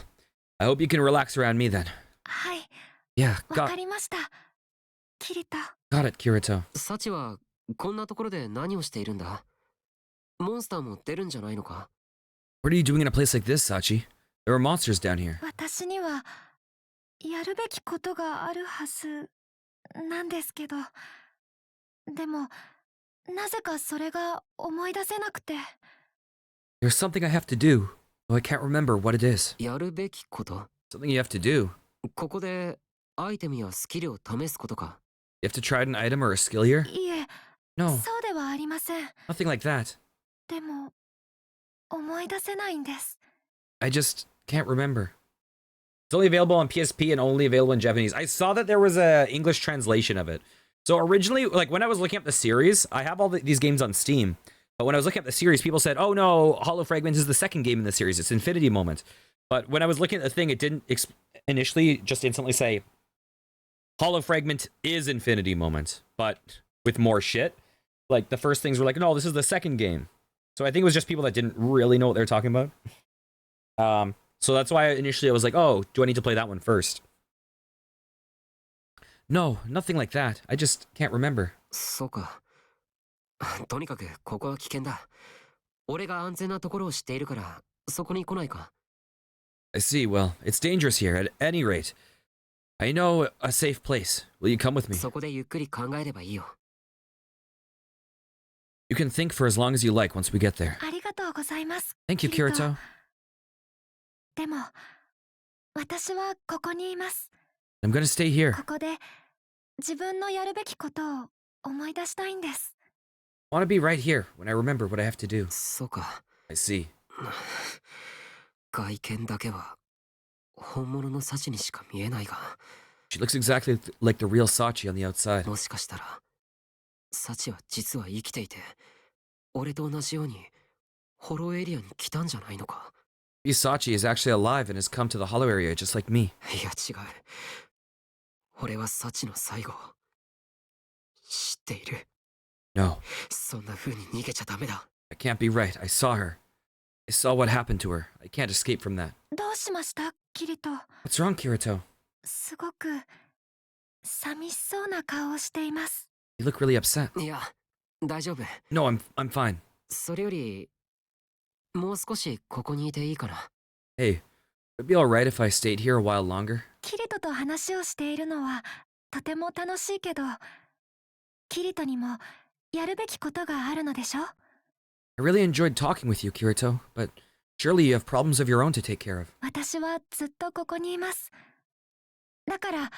I hope you can relax around me then. はい、 Yeah, わかりました。キリト。 got it, Kirito. サチはこんなところで何をしているんだ？モンスターも出るんじゃないのか？ What are you doing in a place like this, Sachi? There are monsters down here. 私にはやるべきことがあるはずなんですけど、でもなぜかそれが思い出せなくて。 There's something I have to do, though I can't remember what it is. やるべきこと？ Something you have to do. ここでアイテムやスキルを試すことか？ You have to try an item or a skill here? いえ、 No, そうではありません。 nothing like that. でも思い出せないんです。 I just Can't remember. It's only available on PSP and only available in Japanese. I saw that there was a English translation of it. So originally, like when I was looking up the series, I have all these games on Steam. But when I was looking up the series, people said, "Oh no, Hollow Fragment is the second game in the series. It's Infinity Moment." But when I was looking at the thing, it didn't initially just instantly say Hollow Fragment is Infinity Moment, but with more shit. Like the first things were like, "No, this is the second game." So I think it was just people that didn't really know what they were talking about. So that's why initially I was like, "Oh, do I need to play that one first?" No, nothing like that. I just can't remember. そうか。とにかくここは危険だ。俺が安全なところを知っているから、そこに来ないか。I see. Well, it's dangerous here. At any rate, I know a safe place. Will you come with me? そこでゆっくり考えればいいよ。You can think for as long as you like once we get there. ありがとうございます。 Thank you, キリト。 Kirito. でも、私はここにいます。 I'm gonna stay here. ここで自分のやるべきことを思い出したいんです。 I want to be right here when I remember what I have to do. そうか。 I see. 外見だけは本物のサチにしか見えないが、 She looks exactly like the real Sachi on the outside. もしかしたらサチは実は生きていて、俺と同じようにホローエリアに来たんじゃないのか。 Maybe Sachi is actually alive and has come to the hollow area just like me. いや違う。俺はサチの最後を知っている。 No, そんな風に逃げちゃダメだ。 that can't be right. I saw her. I saw what happened to her. I can't escape from that. どうしましたキリト。 What's wrong, Kirito? すごく寂しそうな顔をしています。 You look really upset. いや、大丈夫。 No, I'm fine. それよりもう少しここにいていいかな。 Hey, would it be alright if I stayed here a while longer? キリトと話をしているのはとても楽しいけど、キリトにもやるべきことがあるのでしょ。 I really enjoyed talking with you, Kirito, but surely you have problems of your own to take care of. 私はずっとここにいます。だから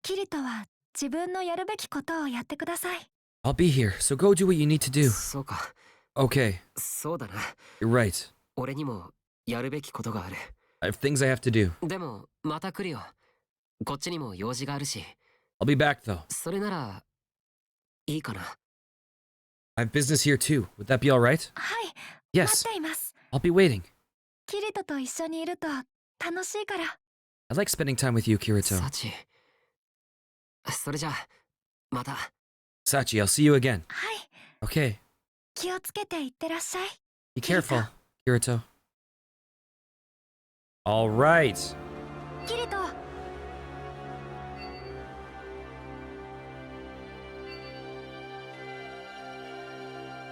キリトは自分のやるべきことをやってください。 I'll be here, so go do what you need to do. そうか。 Okay, そうだな。 you're right. 俺にもやるべきことがある。 I have things I have to do. でもまた来るよ。こっちにも用事があるし。 I'll be back though. それならいいかな。 I have business here too. Would that be alright? はい、待 Yes, っています。 I'll be waiting. キリトと一緒にいると楽しいから。 I like spending time with you, Kirito. サチ。それじゃあまた。 Sachi, I'll see you again. はい、 Okay, 気をつけていってらっしゃい。 be careful, Kirito. Alright. キリト。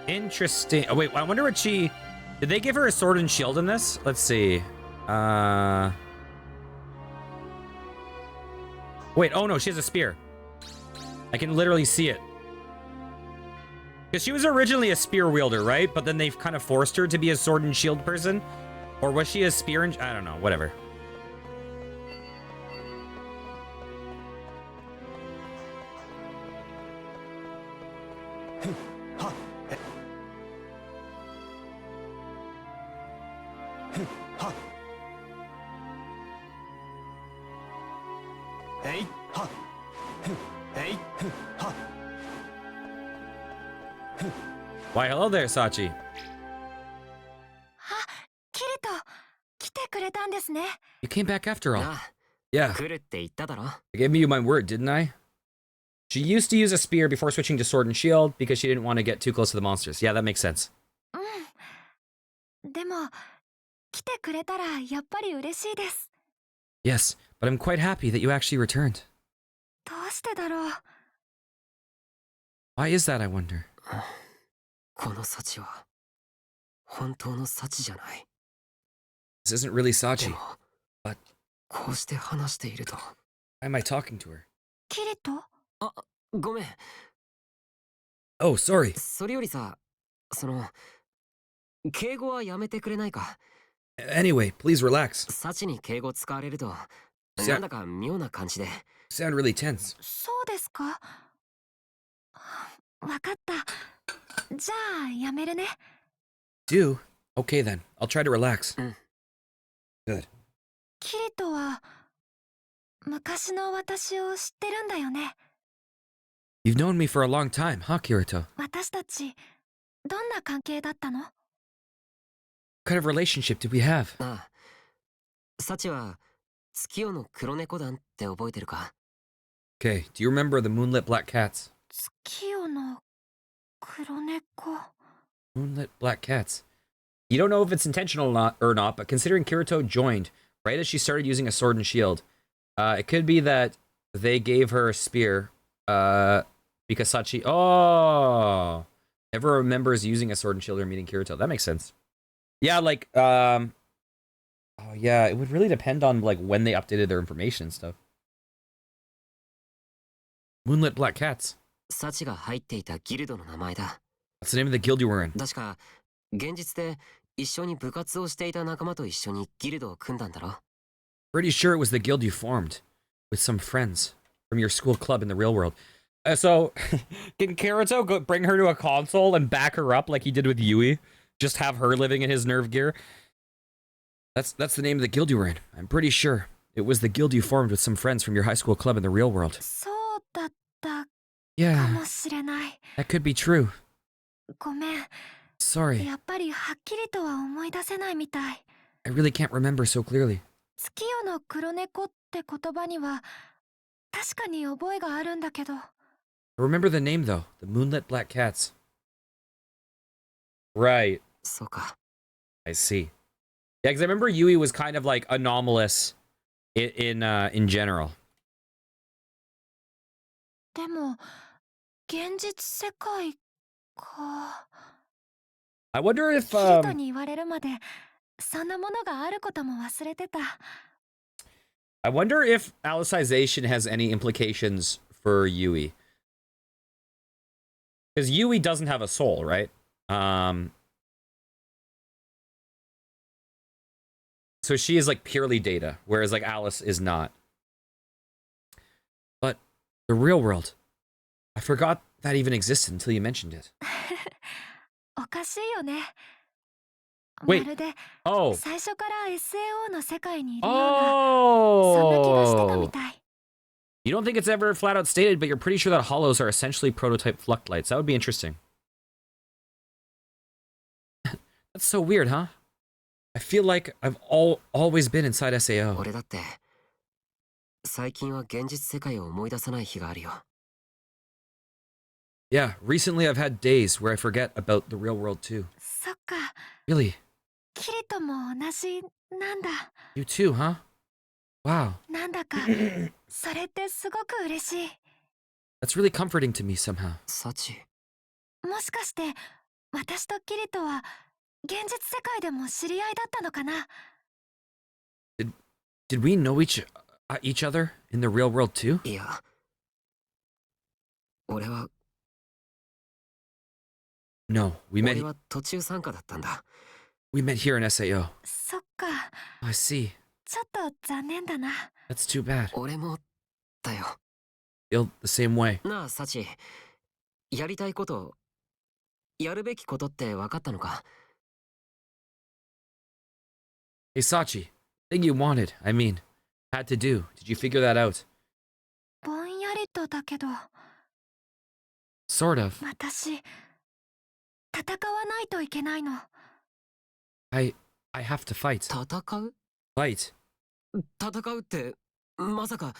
Interesting. Oh, wait, I wonder what she... Did they give her a sword and shield in this? Let's see. Wait, oh no, she has a spear. I can literally see it. Because she was originally a spear wielder, right? But then they've kind of forced her to be a sword and shield person. Or was she a spear and... I don't know, whatever. Hey, ha. Hey, ha. Why, hello there, Sachi. あ、キリト、来てくれたんですね。 You came back after all. なあ、 Yeah, 来るって言っただろ。 I gave you my word, didn't I? She used to use a spear before switching to sword and shield because she didn't want to get too close to the monsters. Yeah, that makes sense. うん。でも、来てくれたらやっぱり嬉しいです。 Yes, but I'm quite happy that you actually returned. どうしてだろう。 Why is that, I wonder? このサチは本当のサチじゃない。 This isn't really で Sachi. も But こうして話していると。 why am I talking to her? キリト。あ、ごめん。 Oh, sorry. それよりさ、その敬語はやめてくれないか。 Anyway, please relax. サチに敬語使われるとせやなんだか妙な感じで。 You sound really tense. そうですか。わかった。じゃあやめるね。 Do? Okay then. I'll try to relax. Good. キリトは昔の私を知ってるんだよね。 You've known me for a long time, huh, Kirito? 私たちどんな関係だったの？ What kind of relationship did we have? ああ、サチは月夜の黒猫団って覚えてるか？ Okay, do you remember the moonlit black cats? 月夜の黒猫。 Moonlit black cats. You don't know if it's intentional or not, but considering Kirito joined right as she started using a sword and shield, it could be that they gave her a spear, because Sachi, never remembers using a sword and shield or meeting Kirito. That makes sense. Yeah, like, oh yeah, it would really depend on like when they updated their information and stuff. Moonlit black cats. サチが入っていたギルドの名前だ。 That's the name of the guild you were in. 確か現実で一緒に部活をしていた仲間と一緒にギルドを組んだんだろ？ Pretty sure it was the guild you formed with some friends from your school club in the real world. So, can Kirito go bring her to a console and back her up like he did with Yui? Just have her living in his nerve gear? That's the name of the guild you were in. I'm pretty sure it was the guild you formed with some friends from your high school club in the real world. そうだったか Yeah, もしれない。 that could be true. ごめん。 Sorry, やっぱりはっきりとは思い出せないみたい。 I really can't remember so clearly. 月夜の黒猫って言葉には確かに覚えがあるんだけど。 I remember the name though, the Moonlit Black Cats. Right, そうか。 I see. Yeah, because I remember Yui was kind of like anomalous in general. でも現実世界か。 I wonder if キリトに言われるまでそんなものがあることも忘れてた。 I wonder if Alicization has any implications for Yui. Because Yui doesn't have a soul, right? So she is like purely data, whereas like Alice is not. But the real world, I forgot that even existed until you mentioned it. おかしいよね。 Wait. まるで Oh. 最初から SAO の世界にいるような、そんな気がしてたみ Oh. たい。 You don't think it's ever flat out stated, but you're pretty sure that hollows are essentially prototype Fluctlights. That would be interesting. That's so weird, huh? I feel like I've always been inside SAO. 俺だって最近は現実世界を思い出さない日があるよ。 Yeah, recently I've had days where I forget about the real world too. そっか、 Really? キリトも同じなんだ。 You too, huh? Wow. なんだかそれってすごく嬉しい。 That's really comforting to me somehow. サチ、もしかして私とキリトは現実世界でも知り合いだったのかな。 Did we know each other in the real world too? いや、俺は No, we 俺 met は途中参加だったんだ。 here in SAO. そっか、 I see. ちょっと残念だな。 That's too bad. 俺もだよ。 Feel the same way. なあサチ、やりたいこと、やるべきことって分かったのか？ Hey Sachi, thing you wanted, I mean, had to do. Did you figure that out? ぼんやりとだけど、 Sort of. 私戦わないといけないの。 I have to fight. 戦う？ Fight? 戦うってまさか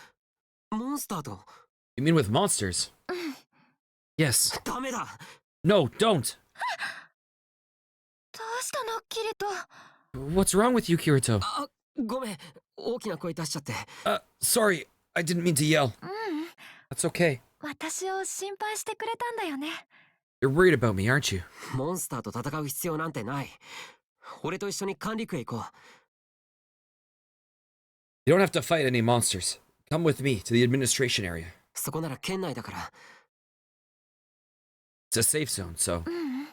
モンスターと？ You mean with monsters? Yes. ダメだ。 No, don't. どうしたのキリト。 What's wrong with you, Kirito? あ、ごめん、大きな声出しちゃって。 Sorry, I didn't mean to yell. うん、 That's okay. 私を心配してくれたんだよね。 You're worried about me, aren't you? モンスターと戦う必要なんてない。俺と一緒に管理区へ行こう。 You don't have to fight any monsters. Come with me to the administration area. そこなら県内だから。 It's a safe zone, so... うん、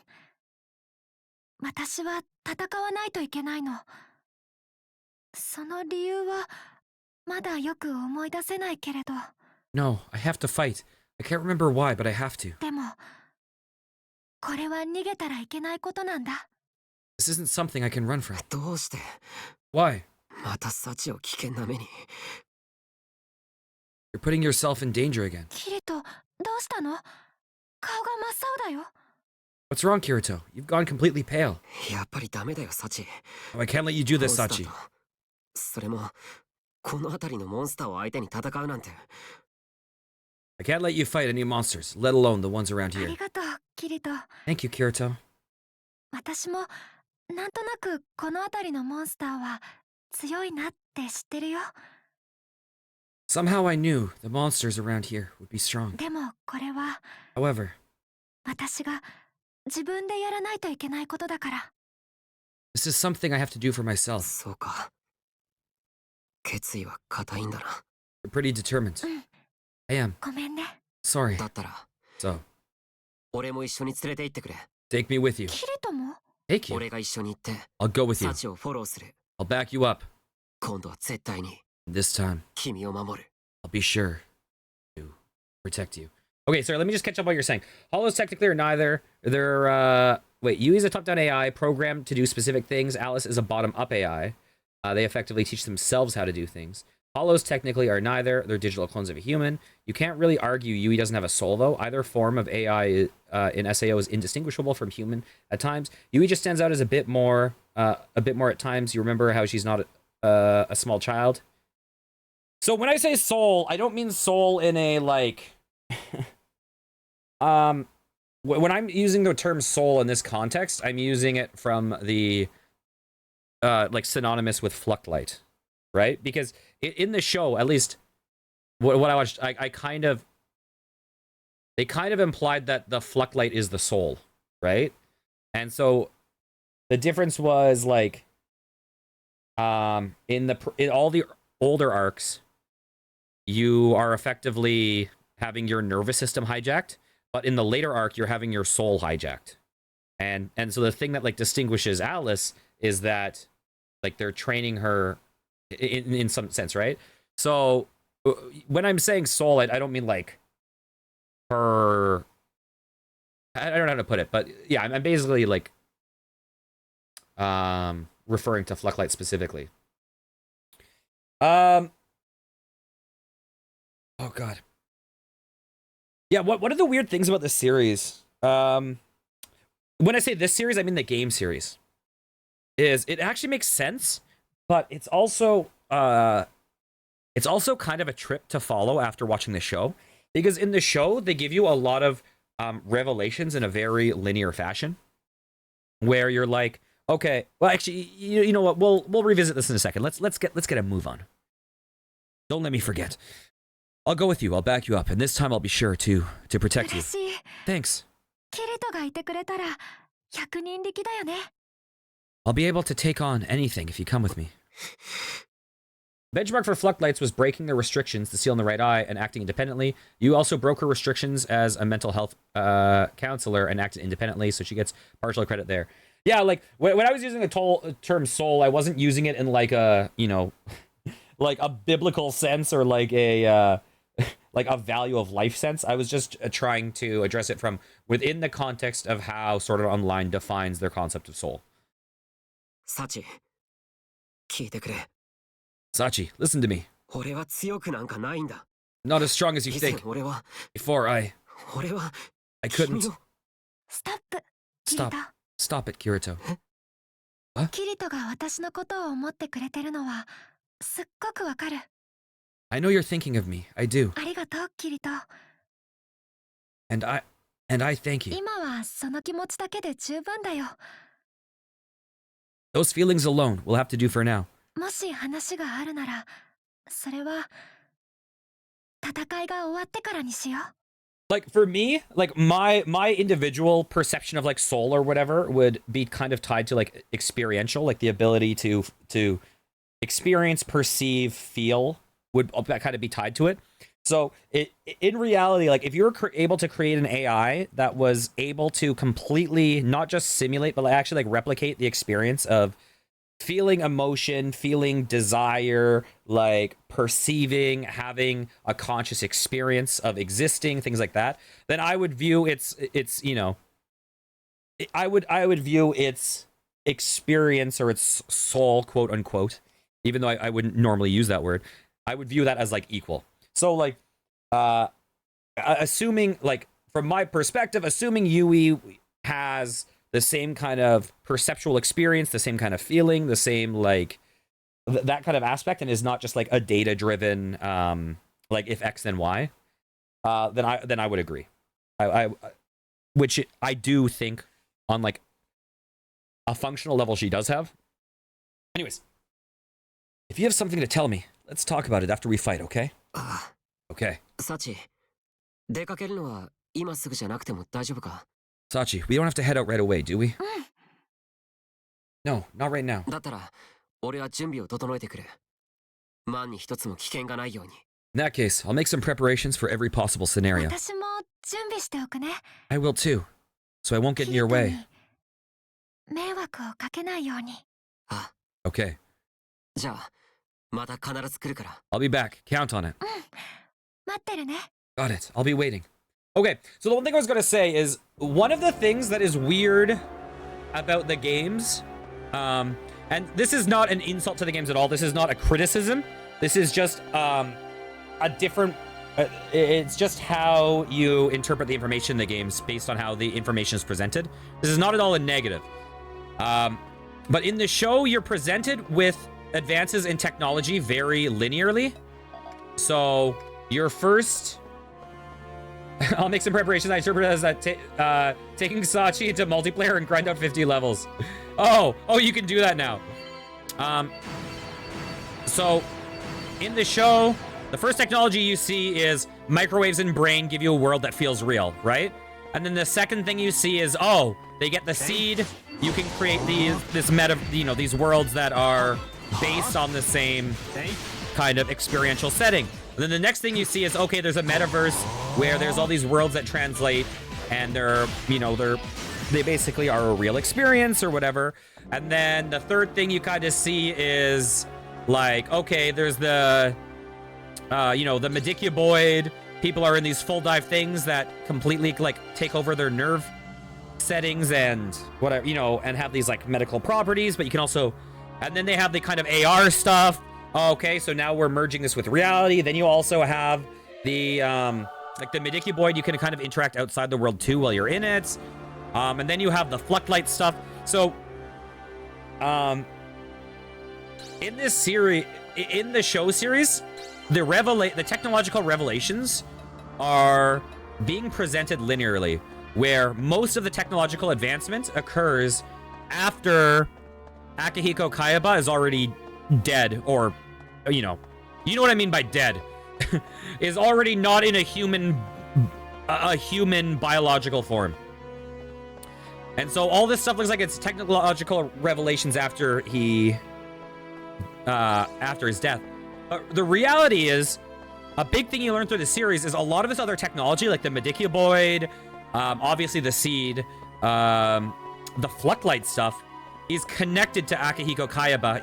私は戦わないといけないの。その理由はまだよく思い出せないけれど。 No, I have to fight. I can't remember why, but I have to. でもこれは逃げたらいけないことなんだ。 This isn't something I can run from. どうして？ Why? また幸を危険な目に。 You're putting yourself in danger again. キリト、どうしたの？顔が真っ青だよ。 What's wrong, Kirito? You've gone completely pale. やっぱりダメだよ、サチ。 Oh, I can't let you do モン this, スター Sachi. とそれもこの辺りのモンスターを相手に戦うなんて。 I can't let you fight any monsters, let alone the ones around あ here. りがとう、キリト。 Thank you, Kirito. 私もなんとなくこの辺りのモンスターは強いなって知ってるよ。 Somehow I knew the monsters around here would be strong. でもこれは However, 私が自分でやらないといけないことだから。 this is something I have to do for myself. そうか。決意は固いんだな。 You're pretty determined. うん、 I am. ごめんね。 Sorry. だったら So, 俺も一緒に連れて行ってくれ。 take me with you. キリトも？ Take you. 俺が一緒に行って I'll go with you. サチをフォローする。 I'll back you up. 今度は絶対に This time, 君を守る。 I'll be sure to protect you. Okay, sorry, let me just catch up what you're saying. Hollows technically are neither. They're, wait, Yui is a top-down AI programmed to do specific things. Alice is a bottom-up AI. They effectively teach themselves how to do things. Hollows technically are neither. They're digital clones of a human. You can't really argue Yui doesn't have a soul, though. Either form of AI in SAO is indistinguishable from human at times. Yui just stands out as a bit more at times. You remember how she's not a small child? So when I say soul, I don't mean soul in a, like... when I'm using the term soul in this context, I'm using it from the... like, synonymous with Fluctlight, right? Because in the show, at least, what I watched, I kind of... They kind of implied that the Fluctlight is the soul, right? And so, the difference was, like... in all the older arcs, you are effectively having your nervous system hijacked, but in the later arc, you're having your soul hijacked. And so the thing that, like, distinguishes Alice is that, like, they're training her in some sense, right? So when I'm saying soul, I don't mean, like, her... I don't know how to put it, but yeah, I'm basically, like, referring to Fluctlight specifically. Oh god. Yeah, what are the weird things about this series? When I say this series, I mean the game series. Is it actually makes sense, but it's also kind of a trip to follow after watching the show. Because in the show, they give you a lot of revelations in a very linear fashion. Where you're like, okay, well actually, you know what, we'll revisit this in a second. Let's get a move on. Don't let me forget. I'll go with you. I'll back you up, and this time I'll be sure to protect you. 嬉しい。 Thanks. キリトがいてくれたら100人力だよね。 I'll be able to take on anything if you come with me. Benchmark for Fluctlights was breaking the restrictions, the seal in the right eye, and acting independently. You also broke her restrictions as a mental health counselor and acted independently, so she gets partial credit there. Yeah, like, when I was using the term soul, I wasn't using it in, like, a, you know, like a biblical sense or like a value of life sense. I was just trying to address it from within the context of how Sword Art Online defines their concept of soul. サチ、聞いてくれ。 Sachi, listen to me. 俺は強くなんかないんだ。 Not as strong as you 以前 think. 俺は Before I 君 couldn't スをトップ、キリト。 stop it, Kirito. キリトが私のことを思ってくれてるのはすっごくわかる。 I know you're thinking of me. I do. ありがとう、キリト。 And I thank you. 今はその気持ちだけで十分だよ。 Those feelings alone will have to do for now. もし話があるなら、それは戦いが終わってからにしよう。 Like, for me, like, my individual perception of, like, soul or whatever would be kind of tied to, like, experiential, like the ability to experience, perceive, feel would kind of be tied to it. So in reality, like, if you were able to create an AI that was able to completely not just simulate, but actually, like, replicate the experience of feeling emotion, feeling desire, like perceiving, having a conscious experience of existing, things like that, then I would view its you know, I would view its experience or its soul, quote unquote, even though I wouldn't normally use that word. I would view that as like equal. So like, assuming like from my perspective, assuming Yui has the same kind of perceptual experience, the same kind of feeling, the same like that kind of aspect, and is not just like a data driven like if X then Y, then I would agree. Which I do think on like a functional level she does have. Anyways, if you have something to tell me, let's talk about it after we fight, okay? Okay. サチ、出かけるのは今すぐじゃなくても大丈夫か? Sachi, we don't have to head out right away, do we? No, not right now. だったら俺は準備を整えてくる。万に一つも危険がないように。 In that case, I'll make some preparations for every possible scenario. 私も準備しておくね。 I will too, so I won't get in your way. 迷惑をかけないように。あ、 Okay. じゃあまた必ず来るから。 I'll be back. Count on it. 待ってるね。 Got it. I'll be waiting. Okay, so the one thing I was going to say is one of the things that is weird about the games, and this is not an insult to the games at all. This is not a criticism. This is just a different... it's just how you interpret the information in the games based on how the information is presented. This is not at all a negative. But in the show, you're presented with advances in technology very linearly. So your first... I'll make some preparations. I interpret it as that taking Sachi into multiplayer and grind out 50 levels. Oh, you can do that now. So in the show, the first technology you see is microwaves in brain give you a world that feels real, right? And then the second thing you see is, oh, they get the seed. You can create these worlds that are based on the same kind of experiential setting. And then the next thing you see is, okay, there's a metaverse where there's all these worlds that translate, and they basically are a real experience or whatever. And then the third thing you kind of see is like, okay, there's the the medicuboid. People are in these full dive things that completely like take over their nerve settings and whatever, and have these like medical properties, but you can also, and then they have the kind of AR stuff. Okay, so now we're merging this with reality. Then you also have the like the medicuboid. You can kind of interact outside the world too while you're in it. And then you have the Fluctlight stuff. So in this series, in the show series, the technological revelations are being presented linearly, where most of the technological advancement occurs after Akihiko Kayaba is already dead, or you know what I mean by dead. Is already not in a human biological form. And so all this stuff looks like it's technological revelations after his death. But the reality is, a big thing you learn through the series is a lot of this other technology, like the medicuboid, obviously the seed, the Fluctlight stuff, is connected to Akihiko Kayaba,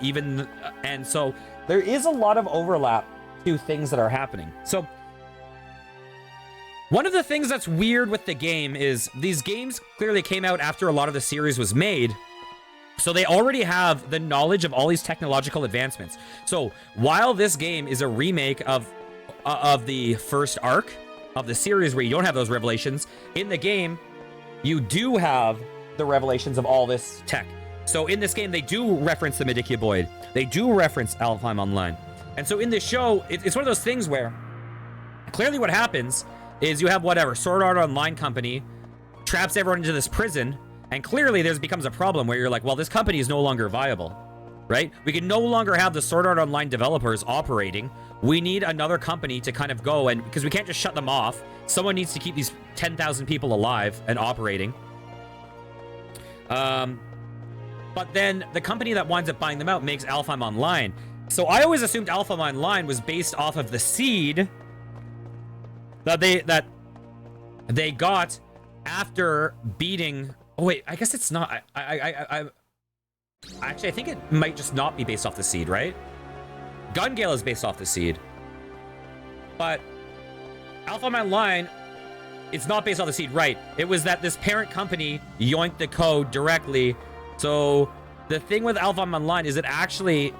and so there is a lot of overlap to things that are happening. So one of the things that's weird with the game is these games clearly came out after a lot of the series was made, so they already have the knowledge of all these technological advancements. So while this game is a remake of the first arc of the series where you don't have those revelations, in the game you do have the revelations of all this tech. So in this game, they do reference the medicuboid. They do reference Alfheim Online. And so in this show, it's one of those things where clearly what happens is you have whatever, Sword Art Online company traps everyone into this prison, and clearly there becomes a problem where you're like, well, this company is no longer viable, right? We can no longer have the Sword Art Online developers operating. We need another company to kind of go, and because we can't just shut them off. Someone needs to keep these 10,000 people alive and operating. But then the company that winds up buying them out makes Alfheim Online. So I always assumed Alfheim Online was based off of the seed that they got after beating. Oh wait, I guess it's not. Actually, I think it might just not be based off the seed, right? Gun Gale is based off the seed, but Alfheim Online, it's not based off the seed, right? It was that this parent company yoinked the code directly. So the thing with Alfheim Online is it actually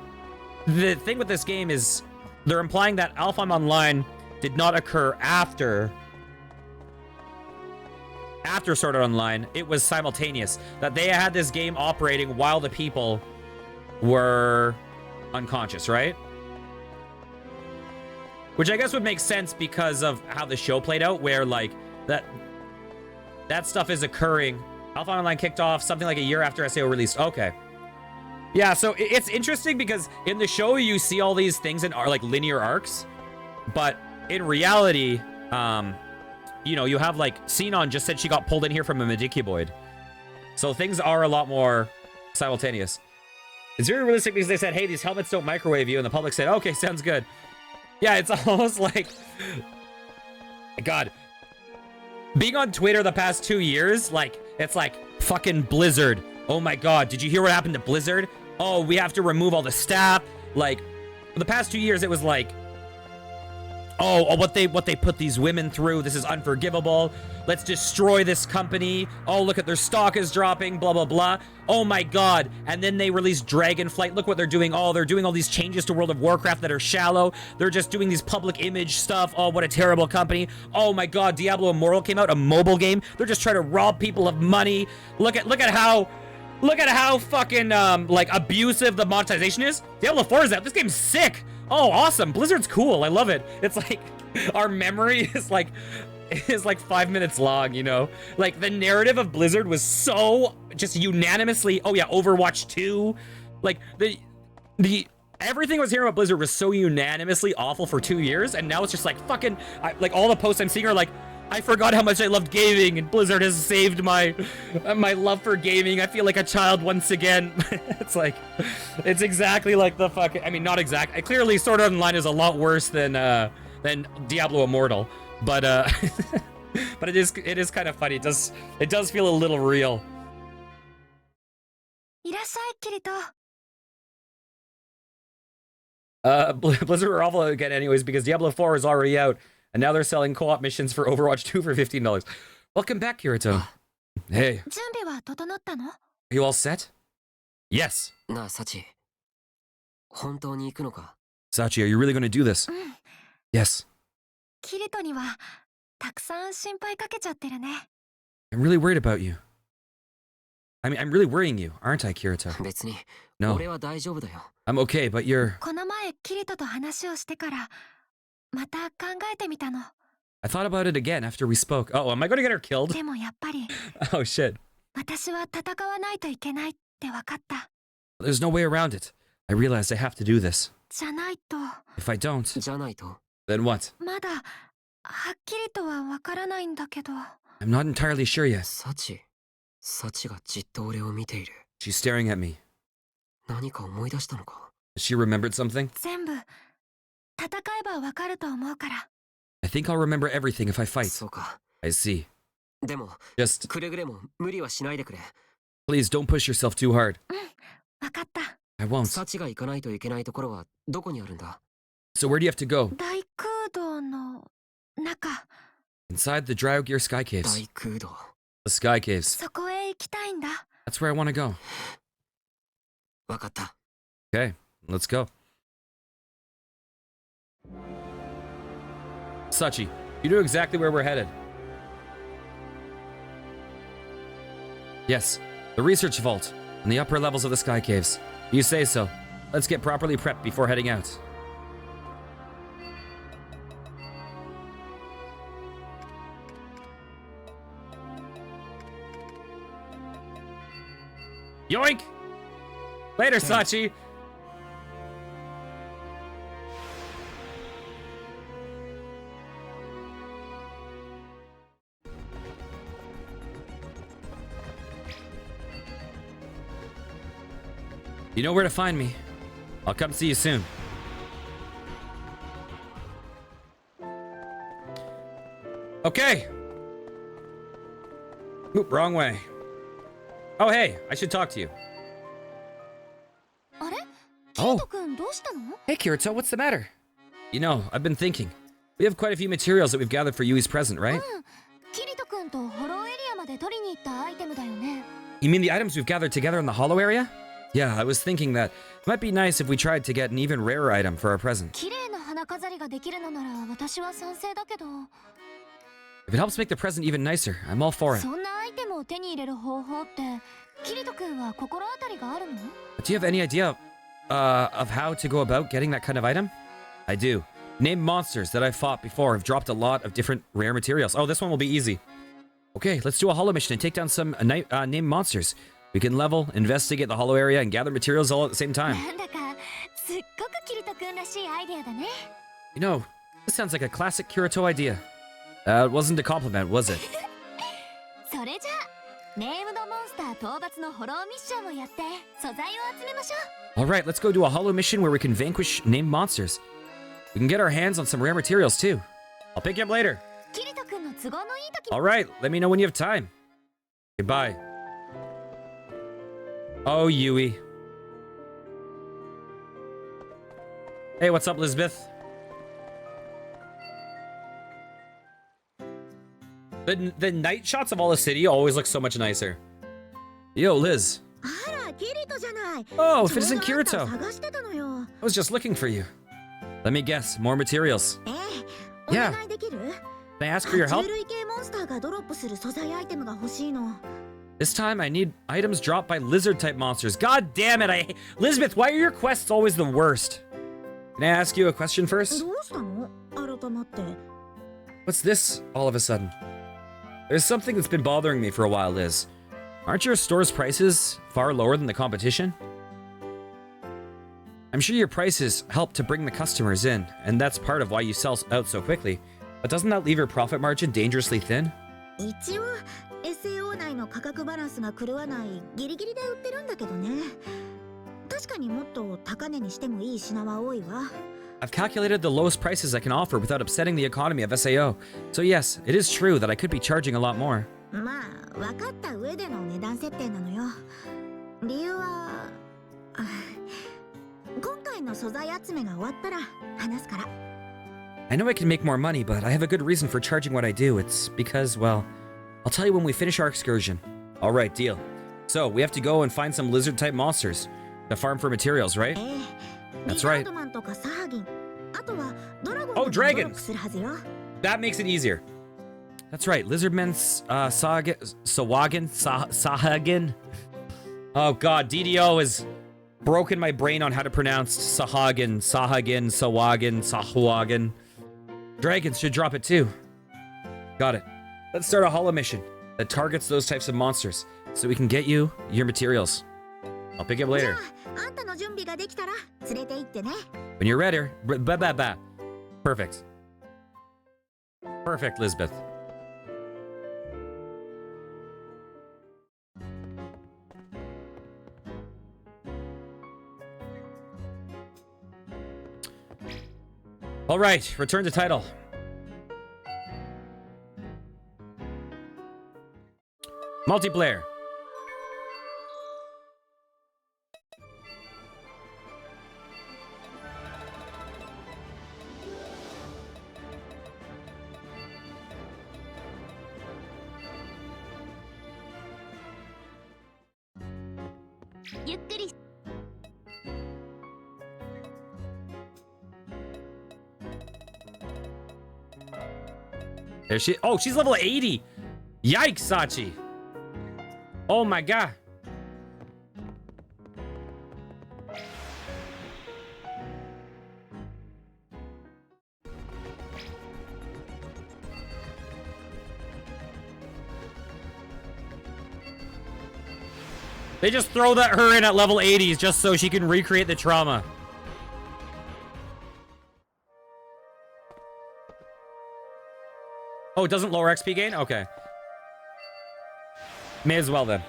the thing with this game is they're implying that Alfheim Online did not occur after Sword Art Online. It was simultaneous. That they had this game operating while the people were unconscious, right? Which I guess would make sense because of how the show played out, where like that stuff is occurring. Alpha Online kicked off something like a year after SAO released. Okay. Yeah, so it's interesting because in the show you see all these things in like linear arcs, but in reality, you know, you have like Sinon just said she got pulled in here from a Medicuboid. So things are a lot more simultaneous. It's very realistic because they said, hey, these helmets don't microwave you, and the public said, okay, sounds good. Yeah, it's almost like, God, being on Twitter the past 2 years, like, it's like fucking Blizzard. Oh my God, did you hear what happened to Blizzard? Oh, we have to remove all the staff. Like, for the past 2 years, it was like, oh, what they put these women through. This is unforgivable. Let's destroy this company. Oh, look at their stock is dropping, blah, blah, blah. Oh my God. And then they released Dragonflight. Look what they're doing. Oh, they're doing all these changes to World of Warcraft that are shallow. They're just doing these public image stuff. Oh, what a terrible company. Oh my God, Diablo Immortal came out, a mobile game. They're just trying to rob people of money. Look at how fucking like abusive the monetization is. Diablo 4 is out. This game's sick. Oh, awesome. Blizzard's cool. I love it. It's like our memory is like 5 minutes long, you know? Like the narrative of Blizzard was so just unanimously, oh yeah, Overwatch 2. Like the everything I was hearing about Blizzard was so unanimously awful for 2 years, and now it's just like fucking like all the posts I'm seeing are like, I forgot how much I loved gaming, and Blizzard has saved my love for gaming. I feel like a child once again. It's like, it's exactly like the fucking, I mean, not exact. Clearly, Sword Art Online is a lot worse than Diablo Immortal, but but it is kind of funny. It does feel a little real. いらっしゃい、キリト。Blizzard are awful again anyways because Diablo 4 is already out. And now they're selling co-op missions for Overwatch 2 for $15. Welcome back, Kirito. Hey. 準備は整ったの？ Are you all set? Yes. なあ、サチ。本当に行くのか？ Sachi, are you really going to do this? うん。Yes. キリトにはたくさん心配かけちゃってるね。 I'm really worried about you. I mean, I'm really worrying you, aren't I, Kirito? 別に。 No. 俺は大丈夫だよ。 I'm okay, but you're... この前キリトと話をしてからまた考えてみたの。 I thought about it again after we spoke. Oh, am I going to get her killed? でもやっぱり Oh, shit. 私は戦わないといけないって分かった。 There's no way around it. I realized I have to do this. じゃないと If I don't, じゃないと。 then what? まだはっきりとは分からないんだけど。 I'm not entirely sure yet. サチ。サチがじっと俺を見ている。 She's staring at me. 何か思い出したのか？ Has she remembered something? 全部戦えば分かると思うから。 I think I'll remember everything if I fight. そうか。 I see. でも、 Just くれぐれも無理はしないでくれ。 please don't push yourself too hard. 分かった。 I won't. サチが行かないといけないところはどこにあるんだ？ So where do you have to go? 大空洞の中。 Inside the Dryogear Sky Caves. 大空洞。 The Sky Caves. そこへ行きたいんだ。 That's where I want to go. わかった。 Okay, let's go. Sachi, you know exactly where we're headed. Yes, the research vault in the upper levels of the Sky Caves. You say so. Let's get properly prepped before heading out. Yoink! Later, Sachi! You know where to find me. I'll come see you soon. Okay. Oop, wrong way. Oh, hey, I should talk to you. あれ？キリト君どうしたの？ Hey, Kirito, what's the matter? You know, I've been thinking. We have quite a few materials that we've gathered for Yui's present, right? キリト君とホローエリアまで取りに行ったアイテムだよね。 You mean the items we've gathered together in the hollow area? Yeah, I was thinking that it might be nice if we tried to get an even rarer item for our present. 綺麗な花飾りができるのなら私は賛成だけど、 If it helps make the present even nicer, I'm all for it. そんなアイテムを手に入れる方法ってキリト君は心当たりがあるの？ Do you have any idea of how to go about getting that kind of item? I do. Named monsters that I've fought before have dropped a lot of different rare materials. Oh, this one will be easy. Okay, let's do a hollow mission and take down some named monsters. We can level, investigate the hollow area, and gather materials all at the same time. なんだかすっごくキリト君らしいアイデアだね。 You know, this sounds like a classic Kirito idea. It wasn't a compliment, was it? それじゃあネームドモンスター討伐のホローミッションをやって素材を集めましょう。 Alright, let's go do a hollow mission where we can vanquish named monsters. We can get our hands on some rare materials too. I'll pick you up later. キリト君の都合のいい時。 Alright, let me know when you have time. Goodbye. Oh, Yui. Hey, what's up, Lisbeth? The night shots of all the city always look so much nicer. Yo, Liz. あら、キリトじゃない。 Oh, ちょうど Citizen あんた Kirito. を探してたのよ。 I was just looking for you. Let me guess, more materials. ええ、お Yeah. 願いできる？ Can I ask for your 爬 help? 虫類系モンスターがドロップする素材アイテムが欲しいの。 This time I need items dropped by lizard-type monsters. God damn it, Lisbeth, why are your quests always the worst? Can I ask you a question first? どうしたの？改まって。 What's this all of a sudden? There's something that's been bothering me for a while, Liz. Aren't your store's prices far lower than the competition? I'm sure your prices help to bring the customers in, and that's part of why you sell out so quickly. But doesn't that leave your profit margin dangerously thin? 一応 SAO 内の価格バランスが狂わないギリギリで売ってるんだけどね。確かにもっと高値にしてもいい品は多いわ。 I've calculated the lowest prices I can offer without upsetting the economy of SAO. So yes, it is true that I could be charging a lot more. まあ分かった上での値段設定なのよ。理由はあ今回の素材集めが終わったら話すから。 I know I can make more money, but I have a good reason for charging what I do. It's because, well, I'll tell you when we finish our excursion. Alright, deal. So, we have to go and find some lizard-type monsters to farm for materials, right? ええ、 That's リ right. ザードマンとかサハギン、あとはドラゴン Oh, とかドロッ dragons! プするはずよ。 That makes it easier. That's right, lizardmen, Sahagin. Oh god, DDO has broken my brain on how to pronounce Sahagin, Sahuagin. Dragons should drop it too. Got it. Let's start a hollow mission that targets those types of monsters so we can get you your materials. I'll pick you up じゃ later. あ、あんたの準備ができたら連れて行ってね。 When you're ready. Perfect. Perfect, Lisbeth. All right, return to title. Multiplayer. There she. Oh, she's level 80. Yikes, Sachi. Oh my god. They just throw her in at level 80s just so she can recreate the trauma. Oh, it doesn't lower XP gain? Okay. May as well then.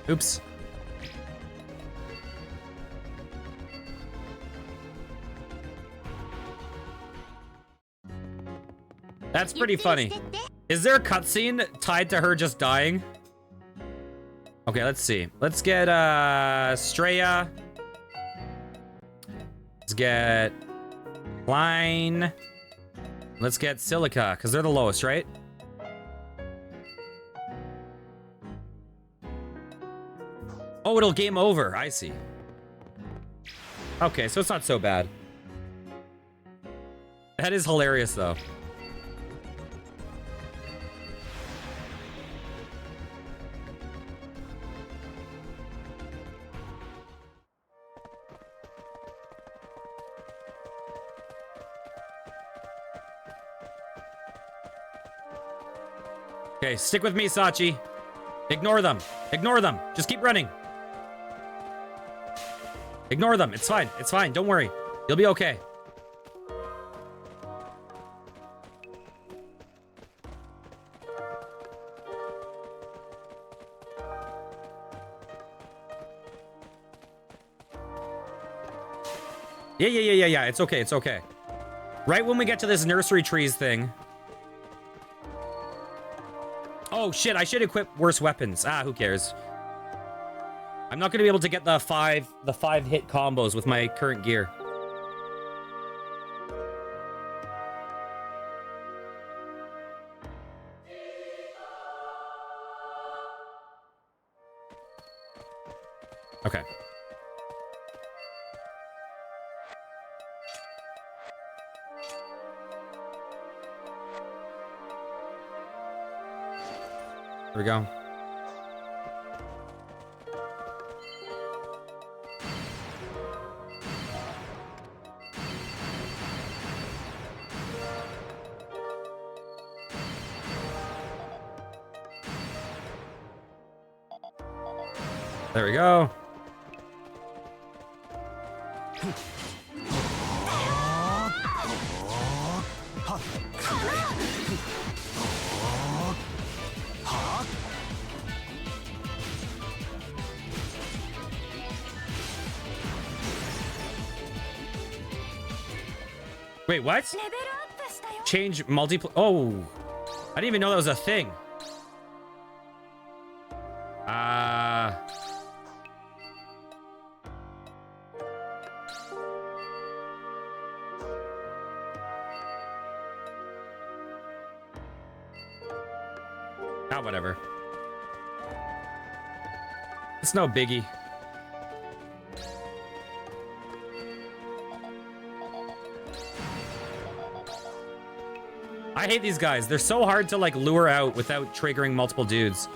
Oops. That's pretty funny. Is there a cutscene tied to her just dying? Okay, let's see. Let's get Straya. Let's get Klein. Let's get Silica, because they're the lowest, right? Oh, it'll game over. I see. Okay, so it's not so bad. That is hilarious, though. Okay, stick with me, Sachi. Ignore them. Ignore them. Just keep running. Ignore them. It's fine. It's fine. Don't worry. You'll be okay. Yeah. It's okay. It's okay. Right when we get to this nursery trees thing. Oh, shit. I should equip worse weapons. Ah, who cares? I'm not going to be able to get the five hit combos with my current gear. Okay. There we go. There we go. Wait, what? Change multiple. Oh, I didn't even know that was a thing. Whatever. It's no biggie. I hate these guys. They're so hard to like lure out without triggering multiple dudes.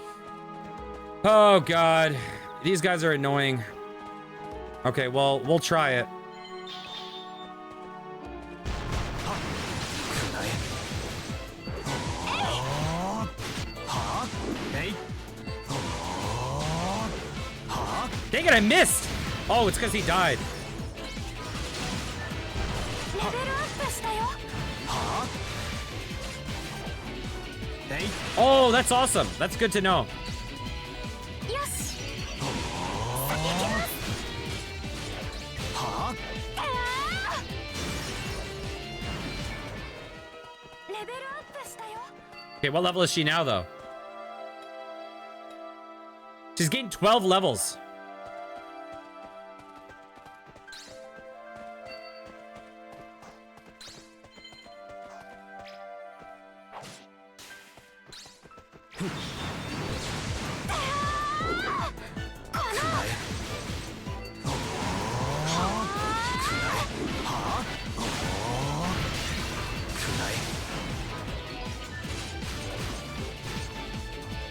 Oh god. These guys are annoying. Okay, well, we'll try it. Dang it, I missed! Oh, it's because he died. Oh, that's awesome. That's good to know. Okay, what level is she now, though? She's gained 12 levels.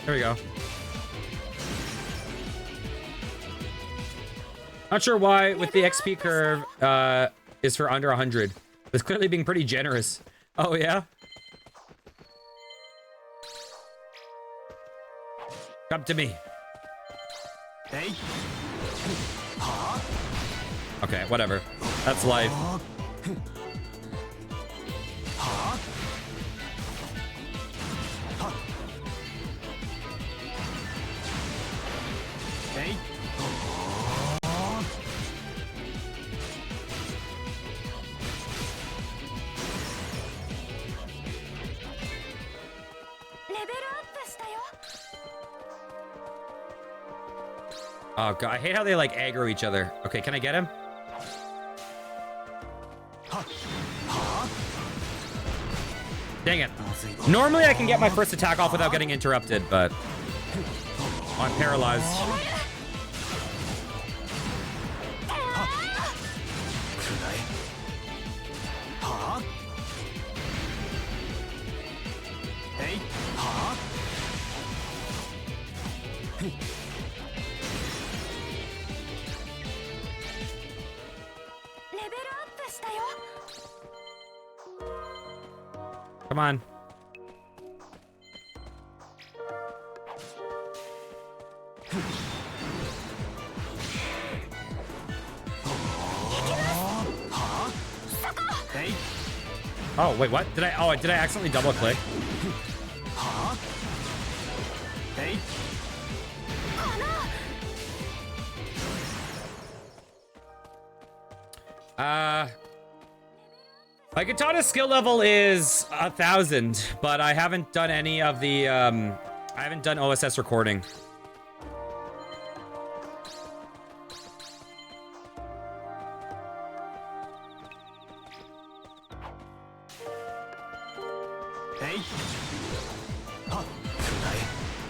There we go. Not sure why with the XP curve is for under 100. It's clearly being pretty generous. Oh yeah? Come to me. Okay, whatever. That's life. Oh god, I hate how they like aggro each other. Okay, can I get him? Dang it. Normally I can get my first attack off without getting interrupted, but I'm paralyzed. Come on. Oh, wait, what? Did I accidentally double click? My katana skill level is 1,000, but I haven't done any of the, I haven't done OSS recording.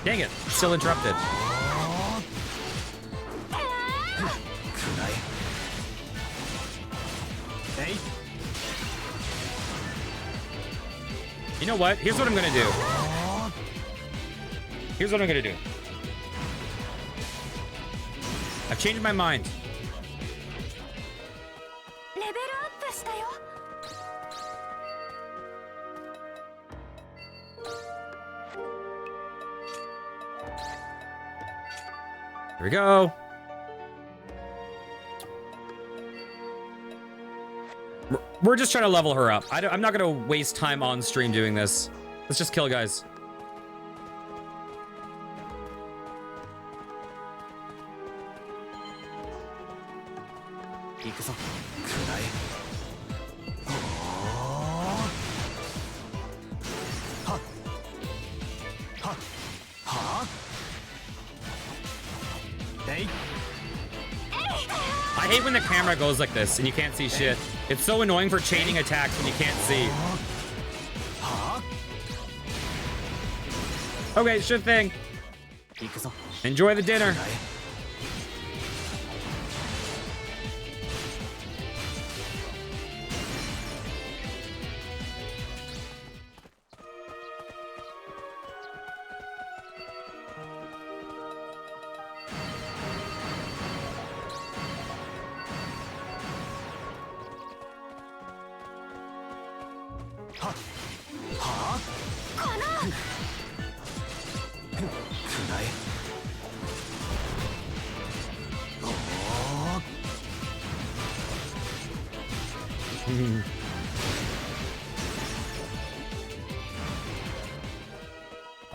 Dang it, still interrupted. You know what? Here's what I'm gonna do. Here's what I'm gonna do. I've changed my mind. Here we go. We're just trying to level her up. I'm not gonna waste time on stream doing this. Let's just kill guys. I hate when the camera goes like this and you can't see shit. It's so annoying for chaining attacks when you can't see. Okay, sure thing. Enjoy the dinner.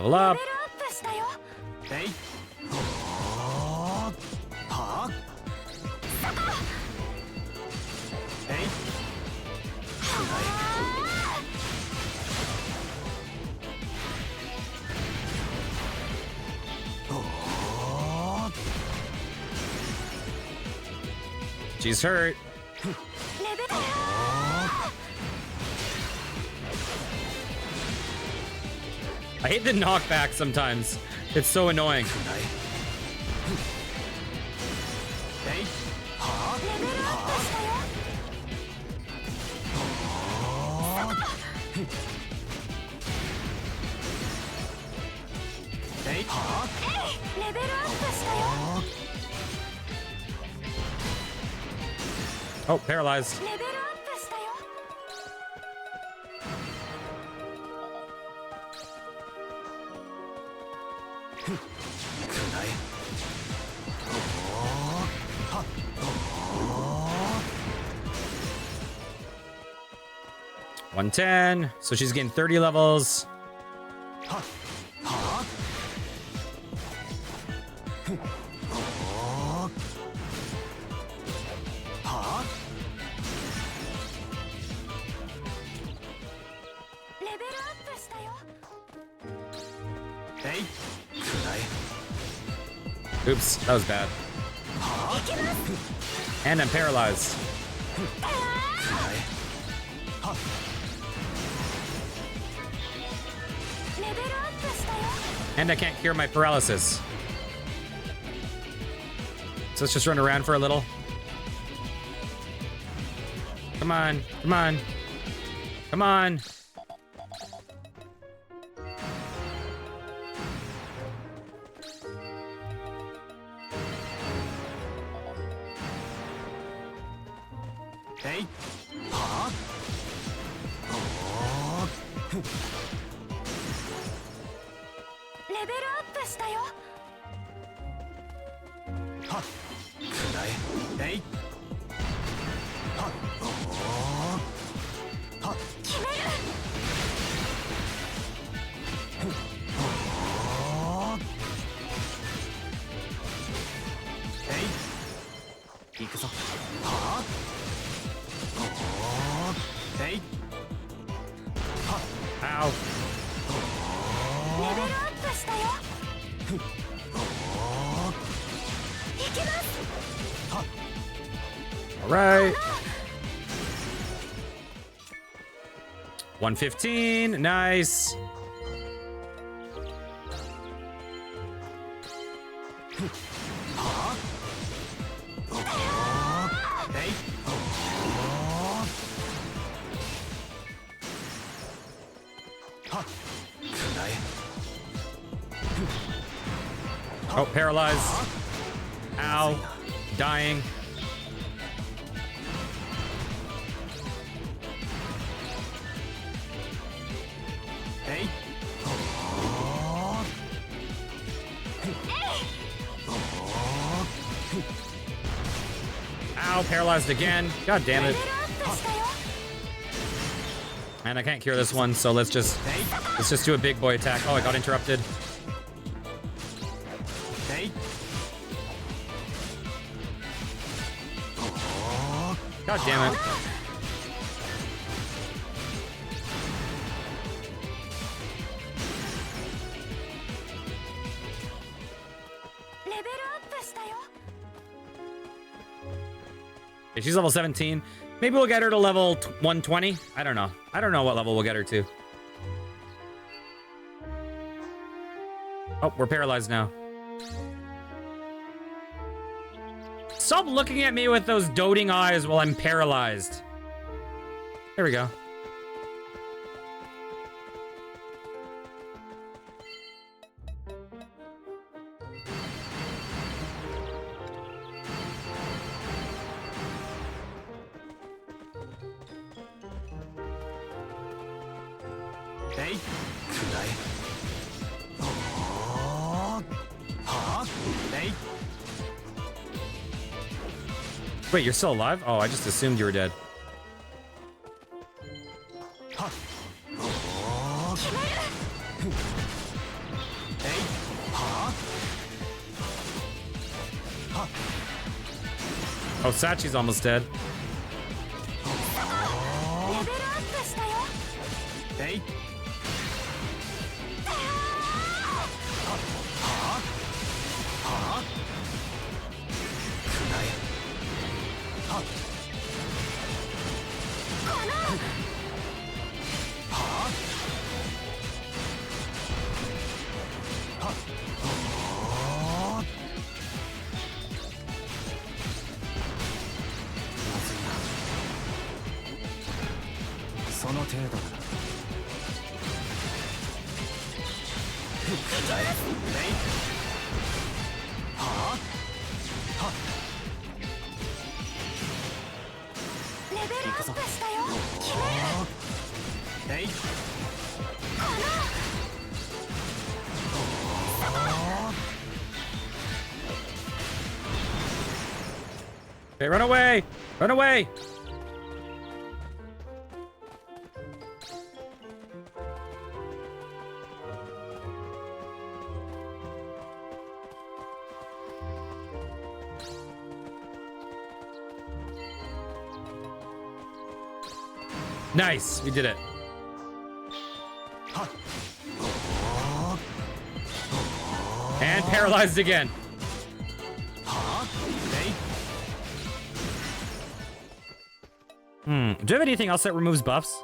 Level up. She's hurt. I hate the knockback sometimes. It's so annoying. Oh, paralyzed. $110. So she's getting 30 levels. Oops, that was bad. And I'm paralyzed. And I can't cure my paralysis. So let's just run around for a little. Come on, come on. Come on. レベルアップしたよ。はっくらええいはっおーはっ決める。おーえい行くぞはっおーえいはっ Ow. レベルアップしたよ。いきます。 All right. 115. Nice. Oh, paralyzed. Ow. Dying. Ow, paralyzed again. God damn it. レベルアップしたよ。 And I can't cure this one, so let's just do a big boy attack. Oh, I got interrupted. God damn it. Okay, she's level 17. Maybe we'll get her to level 120. I don't know. I don't know what level we'll get her to. Oh, we're paralyzed now. Stop looking at me with those doting eyes while I'm paralyzed. There we go. Wait, you're still alive? Oh, I just assumed you were dead. Oh, Sachi's almost dead. Okay, run away! Run away! Nice, we did it. And paralyzed again. Do you have anything else that removes buffs?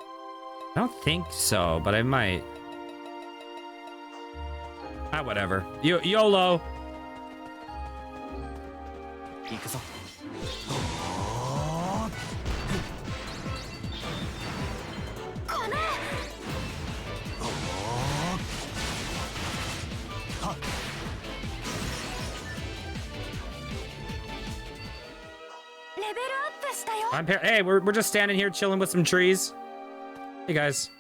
I don't think so, but I might. Ah, whatever. YOLO. Hey, we're just standing here chilling with some trees. Hey guys.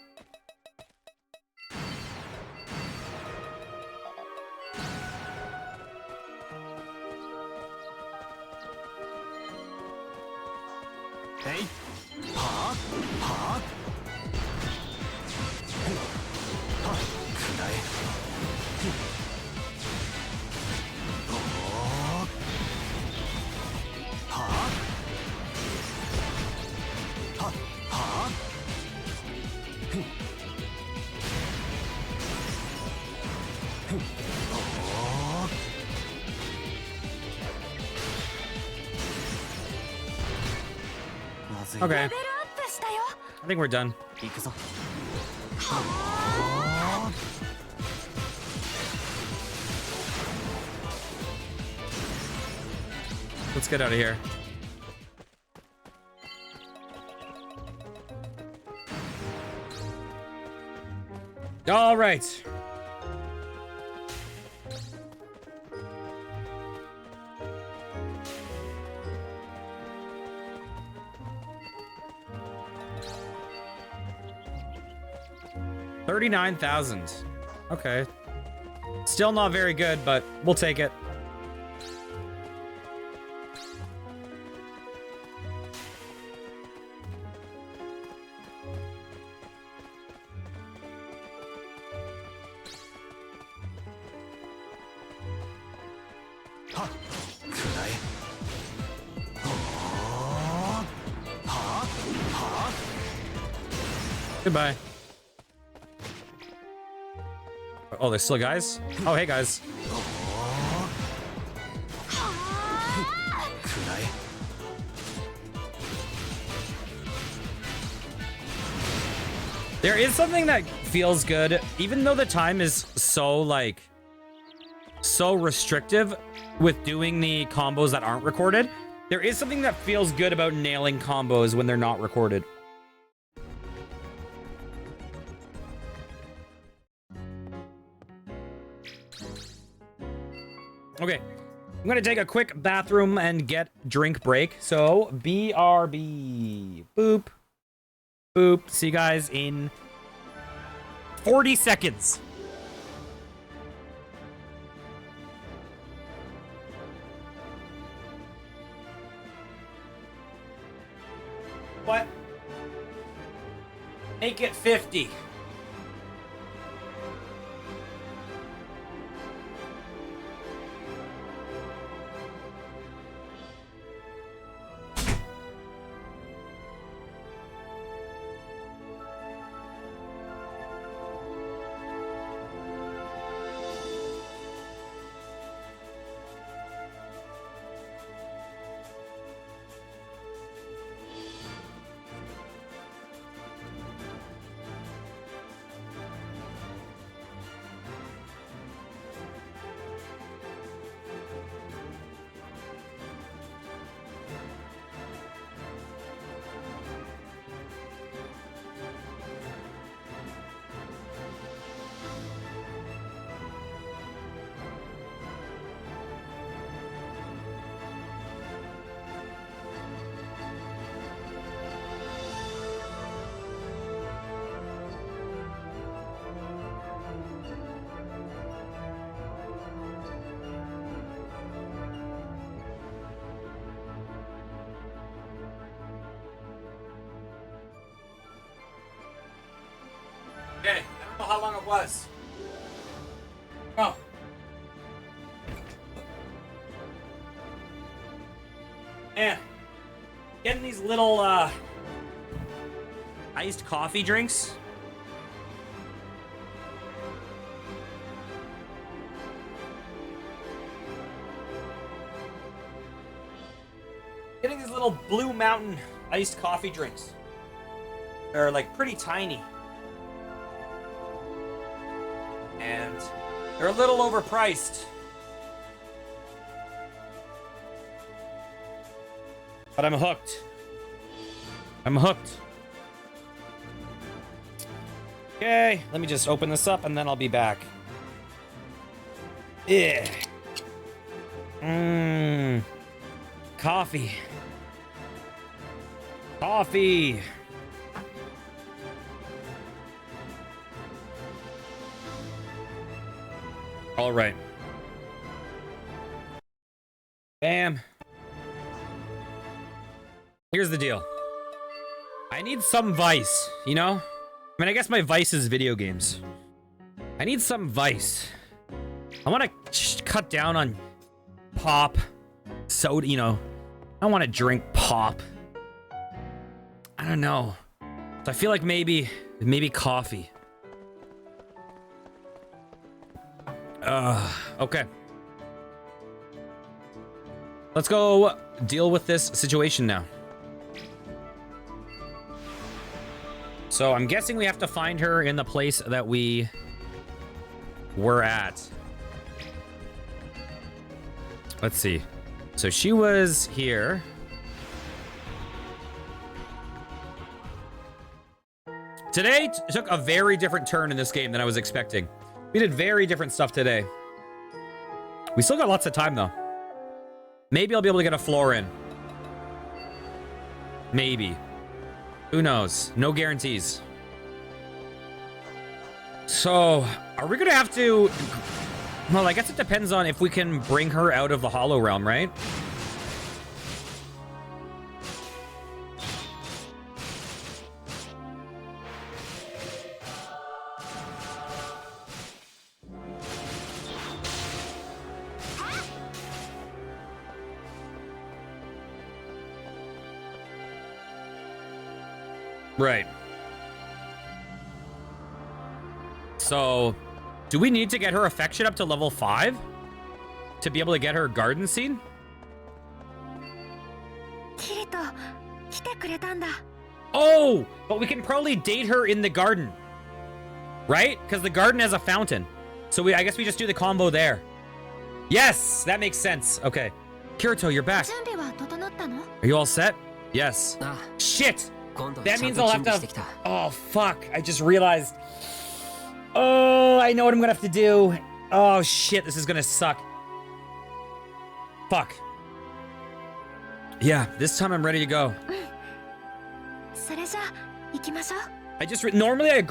えいはあはあはっくらえおーはあはっはあふんふんおーまずい Okay. レベルアップしたよ。 I think we're done. 行くぞ Let's get out of here. All right. $39,000. Okay. Still not very good, but we'll take it. Goodbye. Oh, there's still guys? Oh, hey, guys. There is something that feels good, even though the time is so, like, so restrictive with doing the combos that aren't recorded. There is something that feels good about nailing combos when they're not recorded. Okay, I'm gonna take a quick bathroom and get drink break. So, BRB. Boop. Boop. See you guys in 40 seconds. What? Make it 50. Okay, I don't know how long it was. Oh. Man, getting these little iced coffee drinks. Getting these little Blue Mountain iced coffee drinks. They're like pretty tiny. And they're a little overpriced. But I'm hooked. I'm hooked. Okay, let me just open this up and then I'll be back. Yeah. Coffee. Coffee. All right. Bam. Here's the deal. I need some vice, you know? I mean, I guess my vice is video games. I need some vice. I want to cut down on pop, soda, you know. I want to drink pop. I don't know. So I feel like maybe coffee. Okay. Let's go deal with this situation now. So I'm guessing we have to find her in the place that we were at. Let's see. So she was here. Today took a very different turn in this game than I was expecting. We did very different stuff today. We still got lots of time though. Maybe I'll be able to get a floor in. Maybe. Who knows? No guarantees. So, are we gonna have to... Well, I guess it depends on if we can bring her out of the Hollow Realm, right? Right. So, do we need to get her affection up to level 5 to be able to get her garden scene? キリト来てくれたんだ。 Oh, but we can probably date her in the garden, right? Because the garden has a fountain. So I guess we just do the combo there. Yes, that makes sense. Okay. Kirito, you're back. 準備は整ったの？ Are you all set? Yes. あ Shit. 今度は That ちゃん means と I'll 準 have 備 to... してきた Oh, fuck. I just realized. Oh, I know what I'm gonna have to do. Oh, shit. This is gonna suck. Fuck. Yeah, this time I'm ready to go. それじゃあ行きましょう。 I just... Normally, I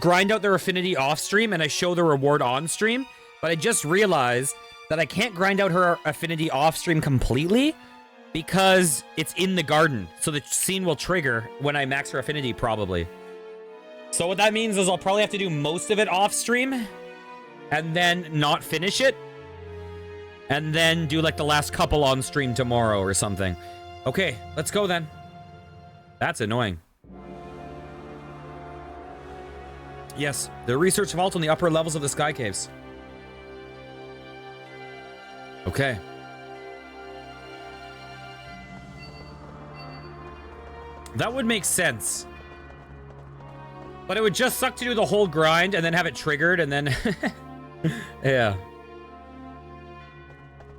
grind out their affinity off stream and I show the reward on stream. But I just realized that I can't grind out her affinity off stream completely because it's in the garden. So the scene will trigger when I max her affinity, probably. So what that means is I'll probably have to do most of it off stream and then not finish it. And then do like the last couple on stream tomorrow or something. Okay, let's go then. That's annoying. Yes, the research vault on the upper levels of the sky caves. Okay. That would make sense. But it would just suck to do the whole grind and then have it triggered and then... Yeah.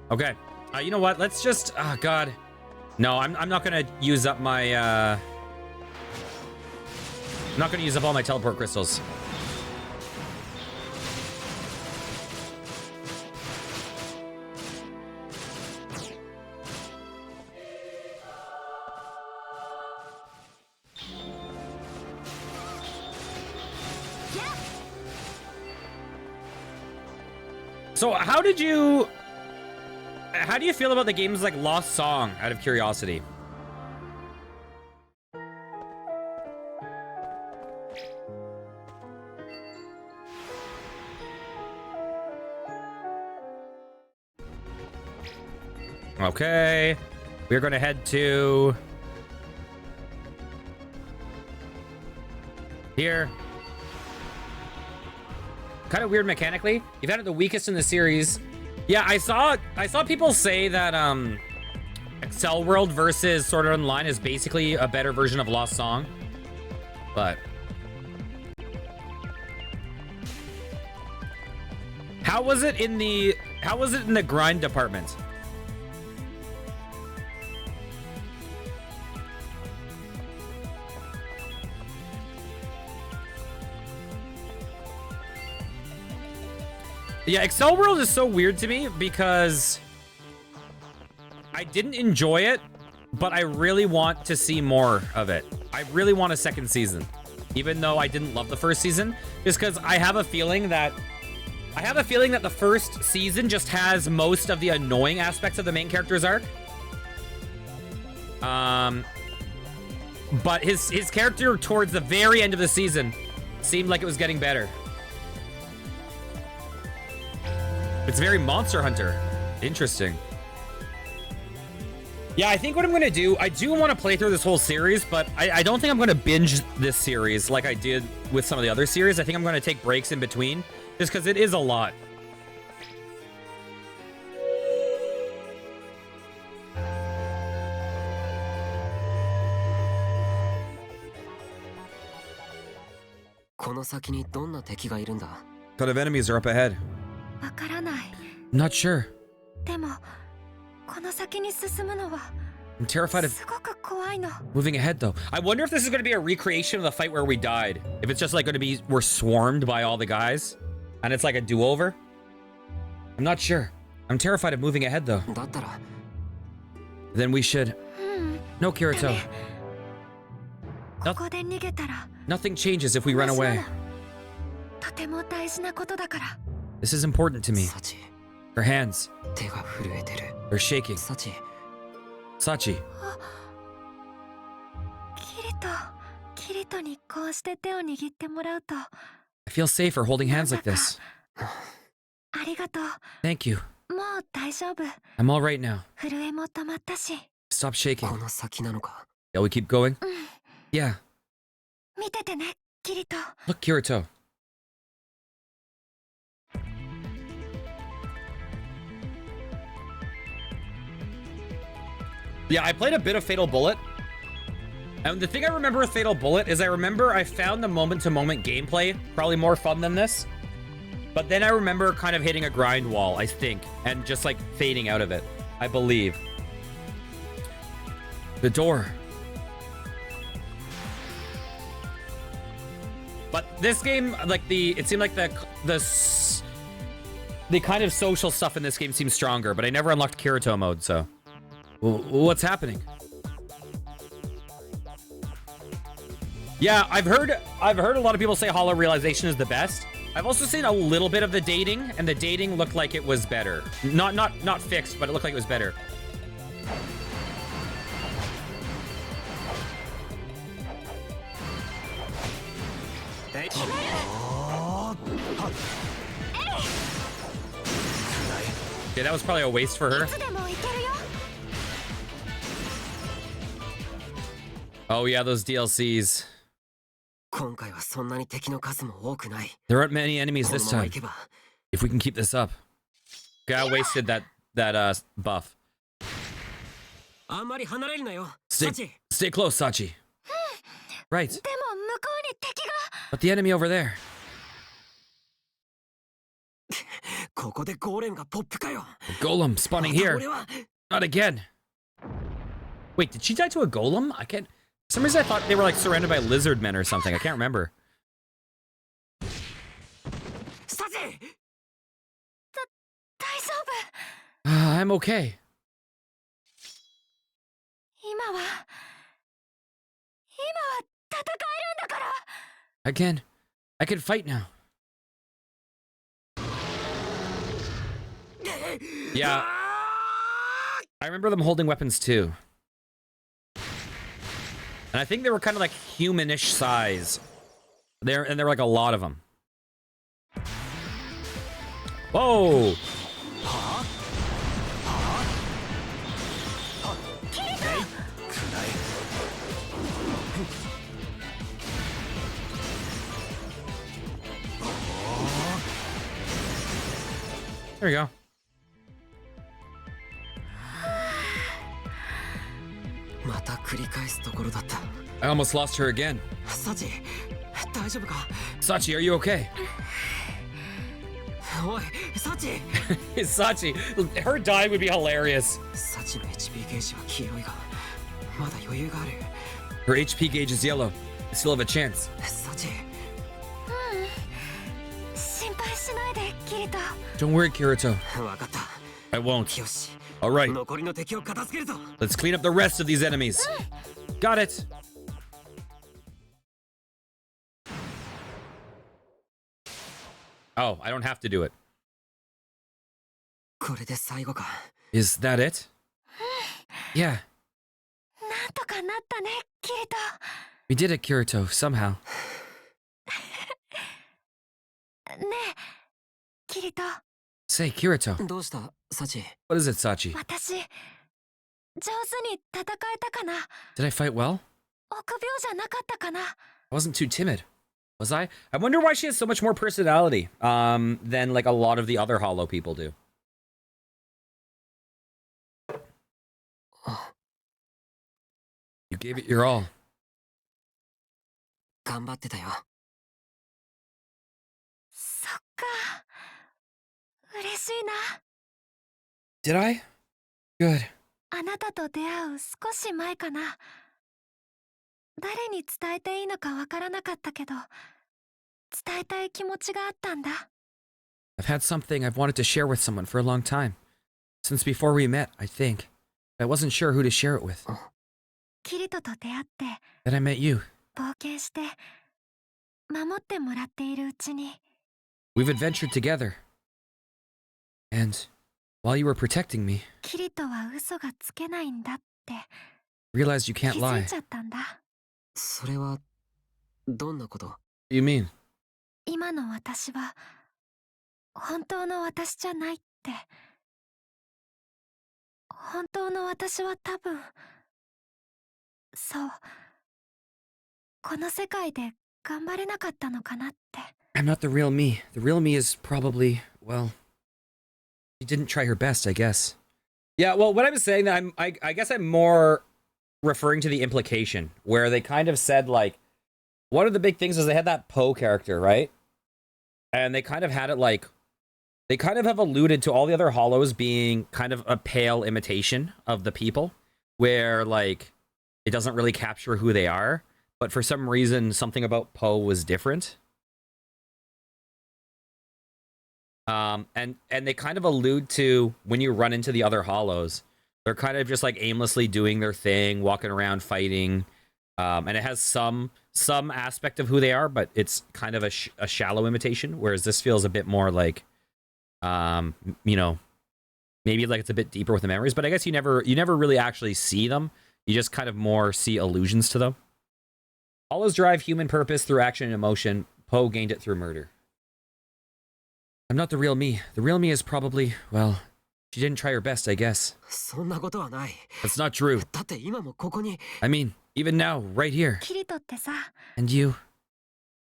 Okay. You know what? Let's just... Oh, God. No, I'm not going to use up my... I'm not going to use up all my teleport crystals. So how do you feel about the games like Lost Song, out of curiosity? Okay, we're going to head to here. Kind of weird mechanically. You've had it the weakest in the series. Yeah, I saw people say that Excel World versus Sword Art Online is basically a better version of Lost Song. But how was it in the grind department? Yeah, Excel World is so weird to me because I didn't enjoy it, but I really want to see more of it. I really want a second season, even though I didn't love the first season, just because I have a feeling that the first season just has most of the annoying aspects of the main character's arc. But his character towards the very end of the season seemed like it was getting better. It's very Monster Hunter. Interesting. Yeah, I think what I'm going to do, I do want to play through this whole series, but I don't think I'm going to binge this series like I did with some of the other series. I think I'm going to take breaks in between, just because it is a lot. What kind of enemies are up ahead? わからない。 I'm not sure. でも、この先に進むのは I'm terrified of すごく怖いの。 moving ahead, though. I wonder if this is going to be a recreation of the fight where we died. If it's just like going to be, we're swarmed by all the guys, and it's like a do-over. I'm not sure. I'm terrified of moving ahead, though. Then we should... うん。 No, Kirito. ここで逃げたら Nothing changes if we run 私な away. のとても大事なことだから。 This is important to me. Her hands. They're shaking. サチ Sachi. キリトにこうして手を握ってもらうと、 I feel safer holding hands like this. ありがとう。 Thank you. もう大丈夫。 I'm all right now. 震えも止まったし。 Stop shaking. この先なのか Shall we keep going? うん。 Yeah. 見ててね、キリト。 Look, Kirito. Yeah, I played a bit of Fatal Bullet. And the thing I remember with Fatal Bullet is I remember I found the moment-to-moment gameplay probably more fun than this. But then I remember kind of hitting a grind wall, I think, and just like fading out of it, I believe. The door. But this game, like it seemed like the kind of social stuff in this game seems stronger, but I never unlocked Kirito mode, so. What's happening? Yeah, I've heard a lot of people say Hollow Realization is the best. I've also seen a little bit of the dating, and the dating looked like it was better. Not fixed, but it looked like it was better. Yeah, that was probably a waste for her. いつでも行けるよ。 Oh yeah, those DLCs. 今回はそんなに敵の数も多くない There aren't many enemies この this まま time. いけば If we can keep this up. Okay, I wasted that buff. あんまり離れるなよ Stay, サチ stay close, Sachi. Right, でも向こうに敵が。 but the enemy over there. ここでゴーレムがポップかよ Golem spawning また here. 俺は Not again. Wait, did she die to a golem? I can't. For some reason I thought they were like surrounded by lizard men or something. I can't remember. サチ大丈夫。 I'm okay. 今は戦えるんだから。 I can fight now. Yeah, I remember them holding weapons too. And I think they were kind of like humanish size. There were like a lot of them. Whoa! There we go. また繰り返すところだった I almost lost her again. サチ大丈夫か Sachi, are you okay? おいサチ Sachi, her dying would be hilarious. サチの HP ゲージは黄色いがまだ余裕がある Her HP gauge is yellow. I still have a chance. サチ心配しないで、キリト。 Don't worry, Kirito. わかった I won't. よし All right, 残りの敵を片付けるぞ let's clean up the rest of these enemies. Got it. Oh, I don't have to do it. これで最後か Is that it? Yeah. なんなんとかなったね、キリト。 We did it, Kirito, somehow. ねえ、キリト。 Say, Kirito, どうしたサチ。 what is it, Sachi? 私、上手に戦えたかな？ Did I fight well? 臆病じゃなかったかな？ I wasn't too timid, was I? I wonder why she has so much more personality than like a lot of the other Hollow people do. You gave it your all. 頑張ってたよ。そっか。嬉しいな。 Did I? Good. あなたと出会う少し前かな。誰に伝えていいのかわからなかったけど、伝えたい気持ちがあったんだ。 I've had something I've wanted to share with someone for a long time. Since before we met, I think. I wasn't sure who to share it with. キリトと出会って、 Then I met you. 冒険して、守ってもらっているうちに、 We've adventured together. And while you were protecting me, キリトは嘘がつけないんだって realized you 気 can't づ lie. いちゃったんだ。それはどんなこと？ What do you mean? 今の私は、本当の私じゃないって。本当の私は多分、そう、この世界で頑張れなかったのかなって。 I'm not the real me. The real me is probably, well, she didn't try her best, I guess. Yeah, well, what I'm saying, I guess I'm more referring to the implication, where they kind of said, like, one of the big things is they had that Poe character, right? And they kind of had it like, they kind of have alluded to all the other Hollows being kind of a pale imitation of the people, where, like, it doesn't really capture who they are, but for some reason, something about Poe was different. And they kind of allude to when you run into the other Hollows, they're kind of just like aimlessly doing their thing, walking around fighting, and it has some aspect of who they are, but it's kind of a shallow imitation. Whereas this feels a bit more like, you know, maybe like it's a bit deeper with the memories. But I guess you never really actually see them. You just kind of more see allusions to them. Hollows drive human purpose through action and emotion. Poe gained it through murder. I'm not the real me. The real me is probably, well, she didn't try her best, I guess. そんなことはない。 That's not true. だって今もここに。 I mean, even now, right here. キリトってさ、 And you,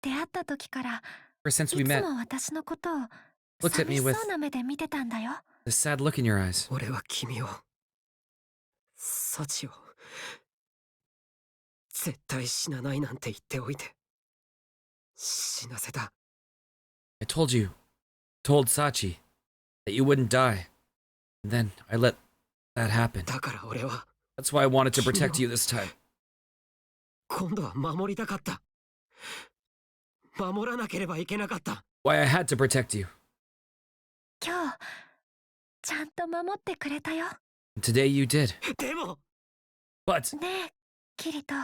出会った時から、 ever since い we つ met, も私のことを looked at 寂 me し with そうな目で見てたんだよ。 this sad look in your eyes. 俺は君を、サチを、絶対死なないなんて言っておいて、死なせた。 I told you, told Sachi, that you wouldn't die. And then I let that happen. だから俺は、 That's why I wanted to protect you this time. 今度は守りたかった。守らなければいけなかった。 Why I had to protect you. 今日、ちゃんと守ってくれたよ。 And today you did. でも、 But, ねえ、キリト。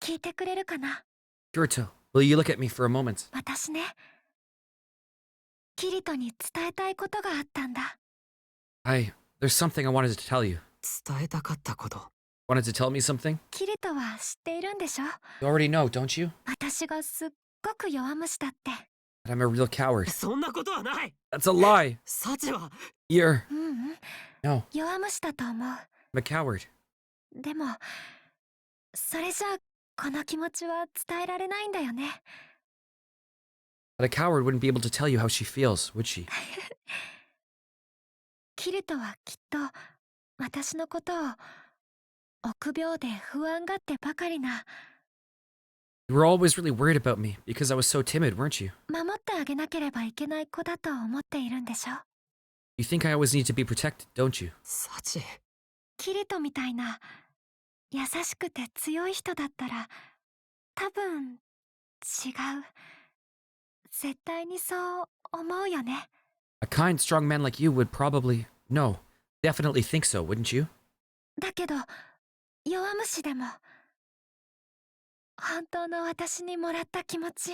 聞いてくれるかな？ Kirito, will you look at me for a moment? 私ね、キリトに伝えたいことがあったんだ。There's something I wanted to tell you. 伝えたかったこと。 Wanted to tell me something? キリトは知っているんでしょ？ You already know, don't you? 私がすっごく弱虫だって。 That I'm a real coward. そんなことはない。 That's a lie. サチは、 You're... うんうん、 No, 弱虫だと思う。 I'm a coward. でも、それじゃこの気持ちは伝えられないんだよね。 But a coward wouldn't be able to tell you how she feels, would she? キリトはきっと私のことを臆病で不安がってばかりな、 You were always really worried about me because I was so timid, weren't you? 守ってあげなければいけない子だと思っているんでしょ。 You think I always need to be protected, don't you? サチ。キリトみたいな優しくて強い人だったら多分違う。絶対にそう思うよね。 A kind, strong man like you would probably... No, definitely think so, wouldn't you? だけど弱虫でも本当の私にもらった気持ち、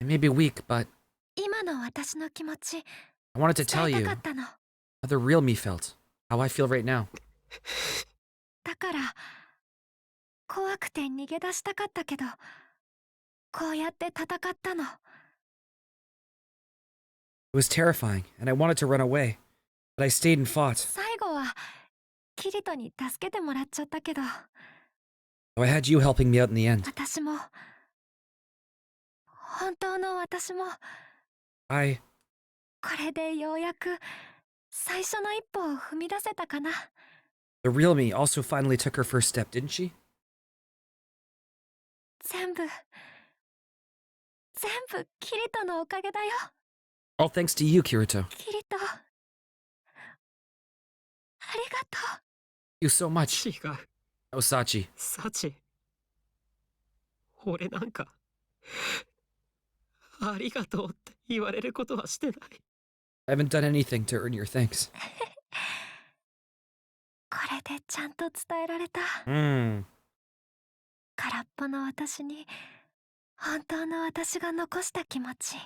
I may be weak, but 今の私の気持ち I wanted to tell 伝え you たかったの。 how the real me felt. How I feel right now. だから、怖くて逃げ出したかったけど、こうやって戦ったの。It was terrifying, and I wanted to run away, but I stayed and fought. 最後は、キリトに助けてもらっちゃったけど、 So I had you helping me out in the end. 私も、本当の私も、 I... これでようやく、最初の一歩を踏み出せたかな。 The real me also finally took her first step, didn't she? 全部キリトのおかげだよ。 All thanks to you, Kirito. キリト、ありがとう。 You so much. 違う Osachi. サチ俺なんかありがとうって言われることはしてない I haven't done anything to earn your thanks. これでちゃんと伝えられた。 空っぽの私に、本当の私が残した気持ち。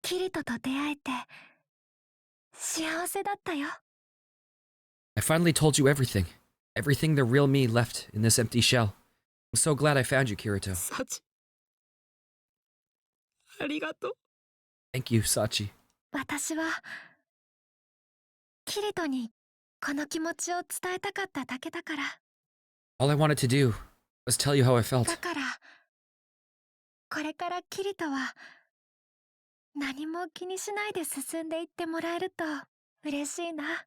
キリトと出会えて、幸せだったよ。 I finally told you everything. Everything the real me left in this empty shell. I'm so glad I found you, Kirito. サチありがとう Thank you, Sachi. 私は、キリトにこの気持ちを伝えたかっただけだから。 All I wanted to do was tell you how I だ felt. から、これからキリトは、何も気にしないで進んでいってもらえると嬉しいな。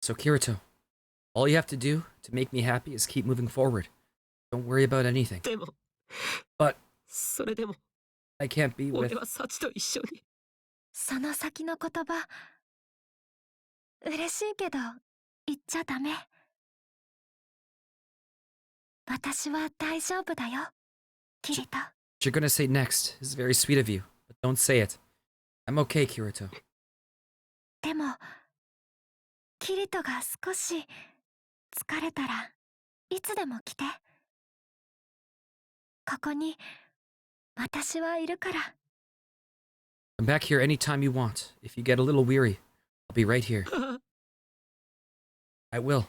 So, Kirito, all you have to do to make me happy is keep moving forward. Don't worry about anything. でも But それでも I can't be with... 俺はサチと一緒にその先の言葉、嬉しいけど言っちゃダメ。私は大丈夫だよ、キリト。 What you're gonna say next is very sweet of you, but don't say it. I'm okay, Kirito. でも、キリトが少し疲れたらいつでも来て。ここに私はいるから。 Come back here anytime you want. If you get a little weary, I'll be right here. I will.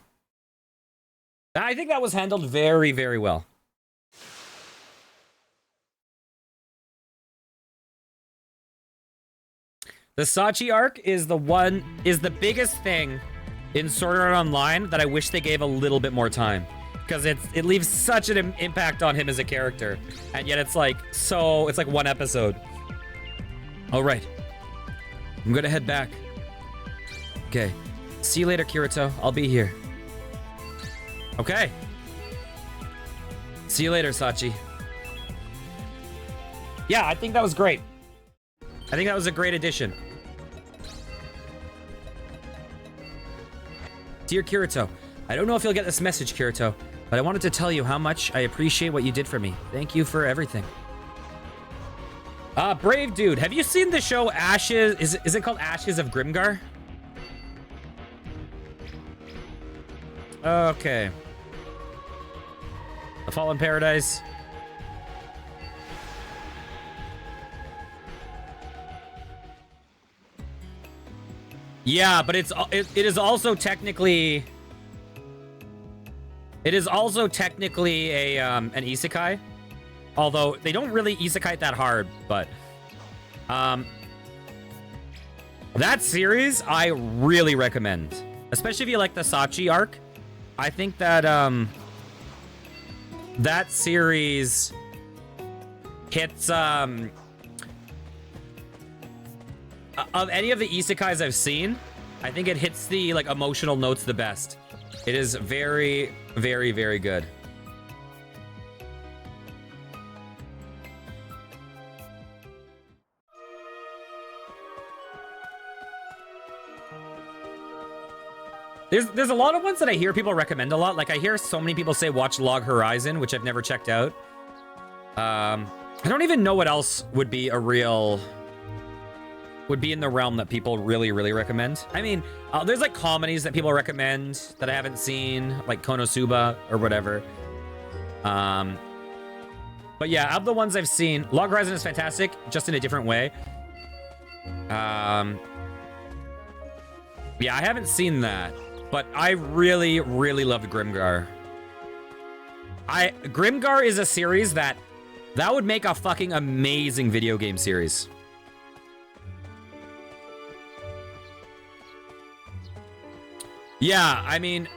I think that was handled very, very well. The Sachi arc is the biggest thing in Sword Art Online that I wish they gave a little bit more time. Because it leaves such an impact on him as a character. And yet it's like one episode. Alright. I'm gonna head back. Okay. See you later, Kirito. I'll be here. Okay. See you later, Sachi. Yeah, I think that was great. I think that was a great addition. Dear Kirito, I don't know if you'll get this message, Kirito, but I wanted to tell you how much I appreciate what you did for me. Thank you for everything. Brave Dude, have you seen the show Ashes? Is it called Ashes of Grimgar? Okay. The Fallen Paradise. Yeah, but it is also technically a an isekai. Although they don't really isekai that hard, but that series I really recommend. Especially if you like the Sachi arc. I think that that series hits of any of the isekais I've seen, I think it hits the like emotional notes the best. It is very, very, very good. There's a lot of ones that I hear people recommend a lot. Like I hear so many people say watch Log Horizon, which I've never checked out. I don't even know what else would be in the realm that people really, really recommend. I mean, there's like comedies that people recommend that I haven't seen, like Konosuba or whatever. But yeah, of the ones I've seen, Log Horizon is fantastic, just in a different way. Yeah, I haven't seen that. But I really, really loved Grimgar. Grimgar is a series that would make a fucking amazing video game series. Yeah, I mean,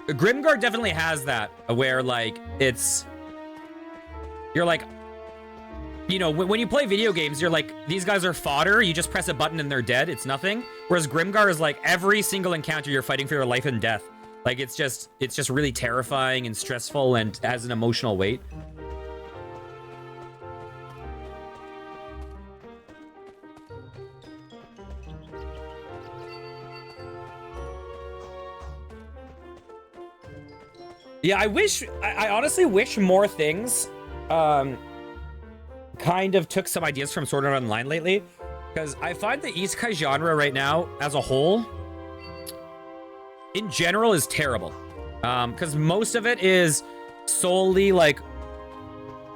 Grimgar definitely has that, where like you're like, you know, when you play video games, you're like, these guys are fodder. You just press a button and they're dead. It's nothing. Whereas Grimgar is like every single encounter you're fighting for your life and death. Like it's just really terrifying and stressful and has an emotional weight. Yeah, I honestly wish more things kind of took some ideas from Sword Art Online lately, because I find the isekai genre right now as a whole in general is terrible, because most of it is solely like,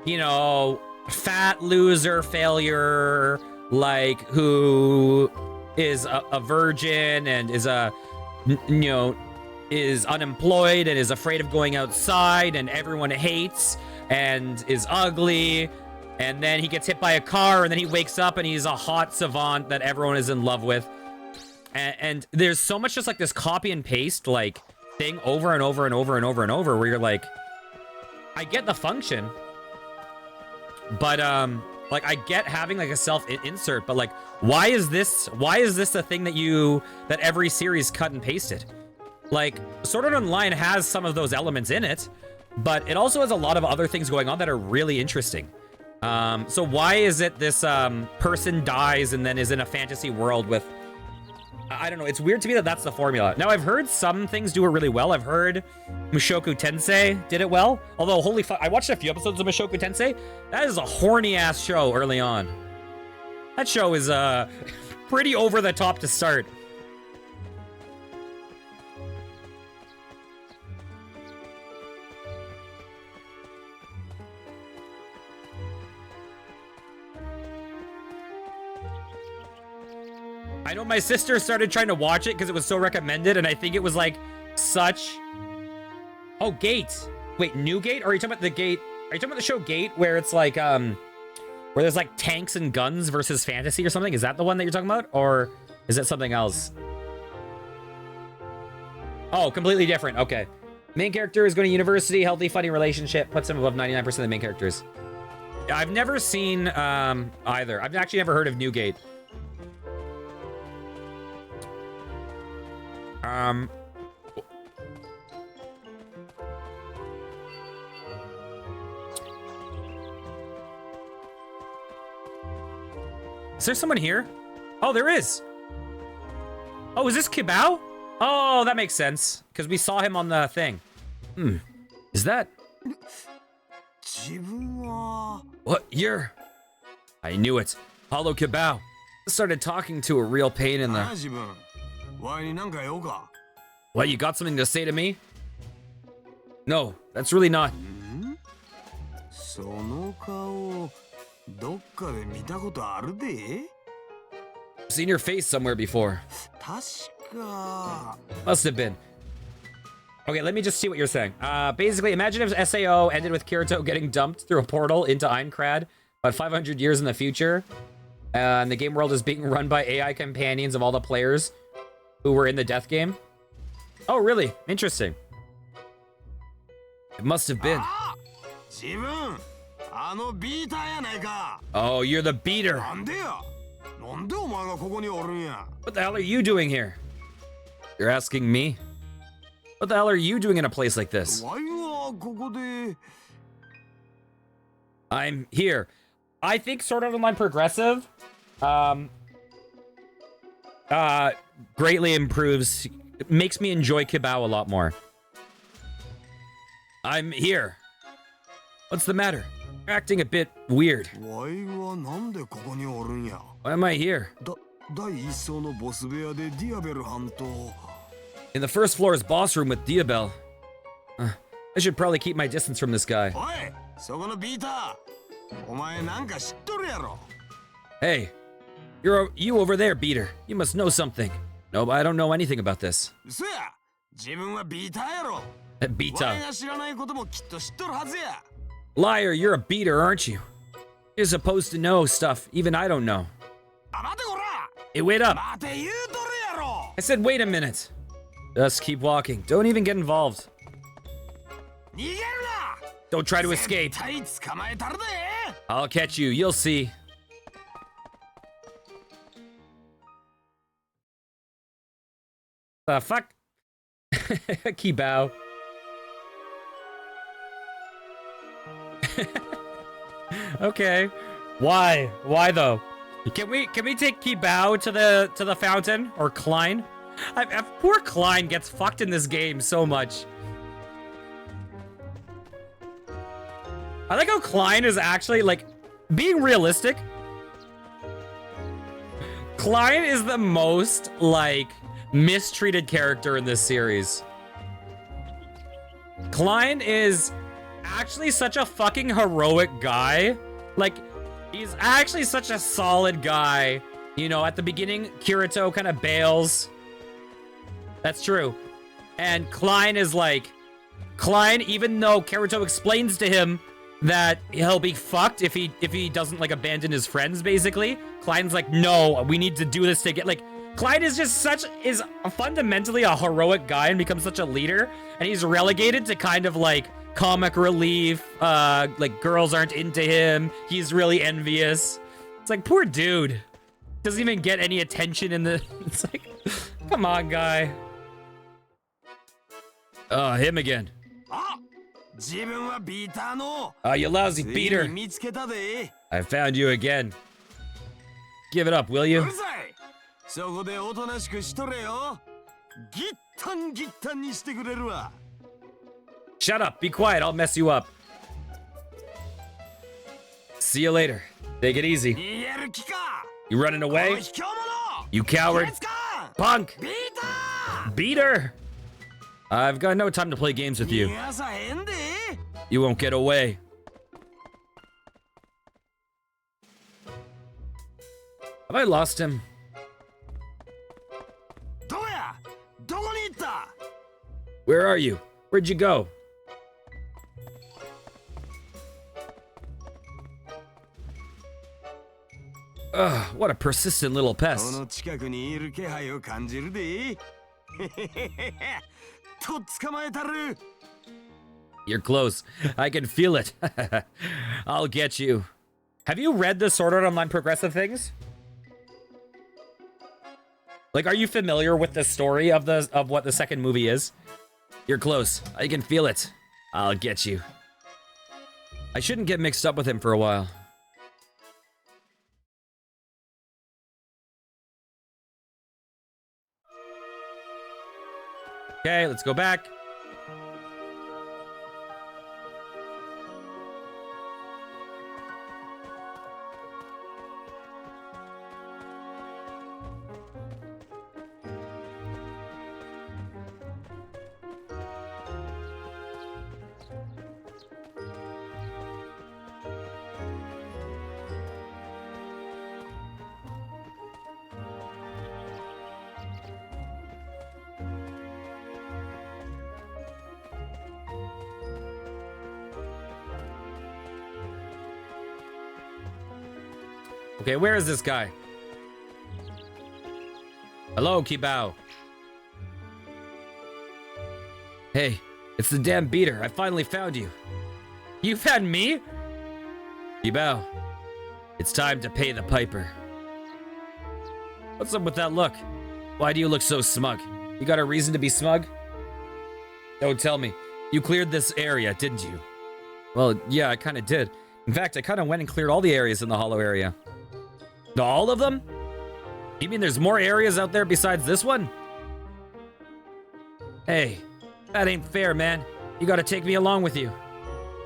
you know, fat loser failure, like who is a virgin and is is unemployed and is afraid of going outside and everyone hates and is ugly, and then he gets hit by a car and then he wakes up and he's a hot savant that everyone is in love with. And there's so much just like this copy and paste like thing over and over and over and over and over, where you're like, I get the function, but like I get having like a self insert, but like why is this a thing that every series cut and pasted? Like Sword Art Online has some of those elements in it, but it also has a lot of other things going on that are really interesting. So why is it this person dies and then is in a fantasy world with, I don't know, it's weird to me that that's the formula. Now I've heard some things do it really well. I've heard Mushoku Tensei did it well, although holy fuck, I watched a few episodes of Mushoku Tensei. That is a horny ass show early on. That show is pretty over the top to start. I know my sister started trying to watch it because it was so recommended, and I think it was like such... Oh, Gate. Wait, New Gate? Or are you talking about the Gate? Are you talking about the show Gate, where it's like, where there's like tanks and guns versus fantasy or something? Is that the one that you're talking about? Or is it something else? Oh, completely different. Okay. Main character is going to university, healthy, funny relationship, puts him above 99% of the main characters. Yeah, I've never seen either. I've actually never heard of New Gate. Is there someone here? Oh, there is. Oh, is this Kibao? Oh, that makes sense, because we saw him on the thing. Is that... What? You're... I knew it. Hollow Kibao. Started talking to a real pain in the... What, you got something to say to me? No, that's really not... Seen your face somewhere before. Must have been. Okay, let me just see what you're saying. Basically, imagine if SAO ended with Kirito getting dumped through a portal into Aincrad about 500 years in the future. And the game world is being run by AI companions of all the players who were in the death game. Oh, really? Interesting. It must have been. Oh, you're the beater. What the hell are you doing here? You're asking me? What the hell are you doing in a place like this? I'm here. I think Sword Art Online Progressive greatly improves, makes me enjoy Kibao a lot more. I'm here. What's the matter? You're acting a bit weird. Why am I here? In the first floor's boss room with Diabel. I should probably keep my distance from this guy. Hey, you over there, Beater. You must know something. No, I don't know anything about this. 嘘や。自分はビーターやろ。わ Beta. が知らないこともきっと知っとるはずや。 Liar, you're a beater, aren't you? You're supposed to know stuff even I don't know. あ、待てこら。 Hey, wait up. 待て言うとるやろ。 I said, wait a minute. Just keep walking. Don't even get involved. 逃げるな。 Don't try to escape. 絶対捕まえたるで。 I'll catch you. You'll see. The fuck? Kibao. Okay. Why? Why though? Can we take Kibao to the fountain or Klein? Poor Klein gets fucked in this game so much. I like how Klein is actually like being realistic. Klein is the most like mistreated character in this series. Klein is actually such a fucking heroic guy. Like, he's actually such a solid guy. You know, at the beginning, Kirito kind of bails. That's true. And Klein is like, Klein, even though Kirito explains to him that he'll be fucked if he doesn't like abandon his friends, basically, Klein's like, no, we need to do this to get like, Klein is just is fundamentally a heroic guy and becomes such a leader, and he's relegated to kind of like comic relief, like girls aren't into him, he's really envious. It's like, poor dude. Doesn't even get any attention in the, it's like, come on, guy. Oh, him again. あ、自分はビーターの。 You lousy つい beater. に見つけたで。 I found you again. Give it up, will う you? るさい。そこでおとなしくしとれよ。ギッタンギッタンにしてくれるわ。 Shut up, be quiet, I'll mess you up. See you later. Take it easy. 逃げる気か。 You running おい away? 卑怯者。 You coward. 警察官。 Punk! ビーター。 Beater! I've got no time to play games with you. 逃がさへんで。 You won't get away. Have I lost him? どこや。どこに行った。 Where are you? Where'd you go? Ugh, what a persistent little こ pest. の近くにいる気配を感じるで。と捕まえたる。 You're close. I can feel it. I'll get you. Have you read the Sword Art Online progressive things? Like, are you familiar with the story of what the second movie is? You're close. I can feel it. I'll get you. I shouldn't get mixed up with him for a while. Okay, let's go back. Okay, where is this guy? Hello, Kibao. Hey, it's the damn beater. I finally found you. You found me? Kibao, it's time to pay the piper. What's up with that look? Why do you look so smug? You got a reason to be smug? Don't tell me. You cleared this area, didn't you? Well, yeah, I kind of did. In fact, I kind of went and cleared all the areas in the hollow area. All of them? You mean there's more areas out there besides this one? Hey, that ain't fair, man. You gotta take me along with you.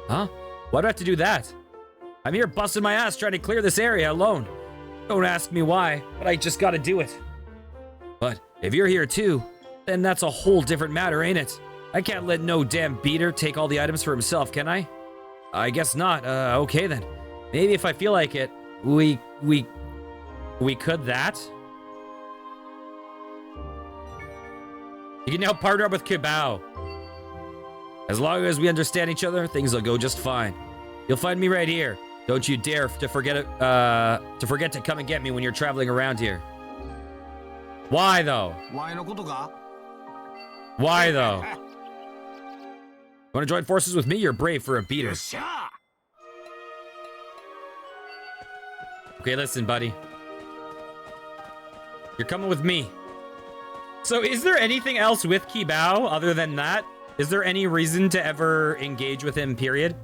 Huh? Why do I have to do that? I'm here busting my ass trying to clear this area alone. Don't ask me why, but I just gotta do it. But if you're here too, then that's a whole different matter, ain't it? I can't let no damn beater take all the items for himself, can I? I guess not. Okay then. Maybe if I feel like it, we could that? You can now partner up with Kibao. As long as we understand each other, things will go just fine. You'll find me right here. Don't you dare to forget to come and get me when you're traveling around here. Why though? ワイのことが Why though? Want to join forces with me? You're brave for a beater. よっしゃ Okay, listen, buddy. You're coming with me. So is there anything else with Kibao other than that? Is there any reason to ever engage with him, period?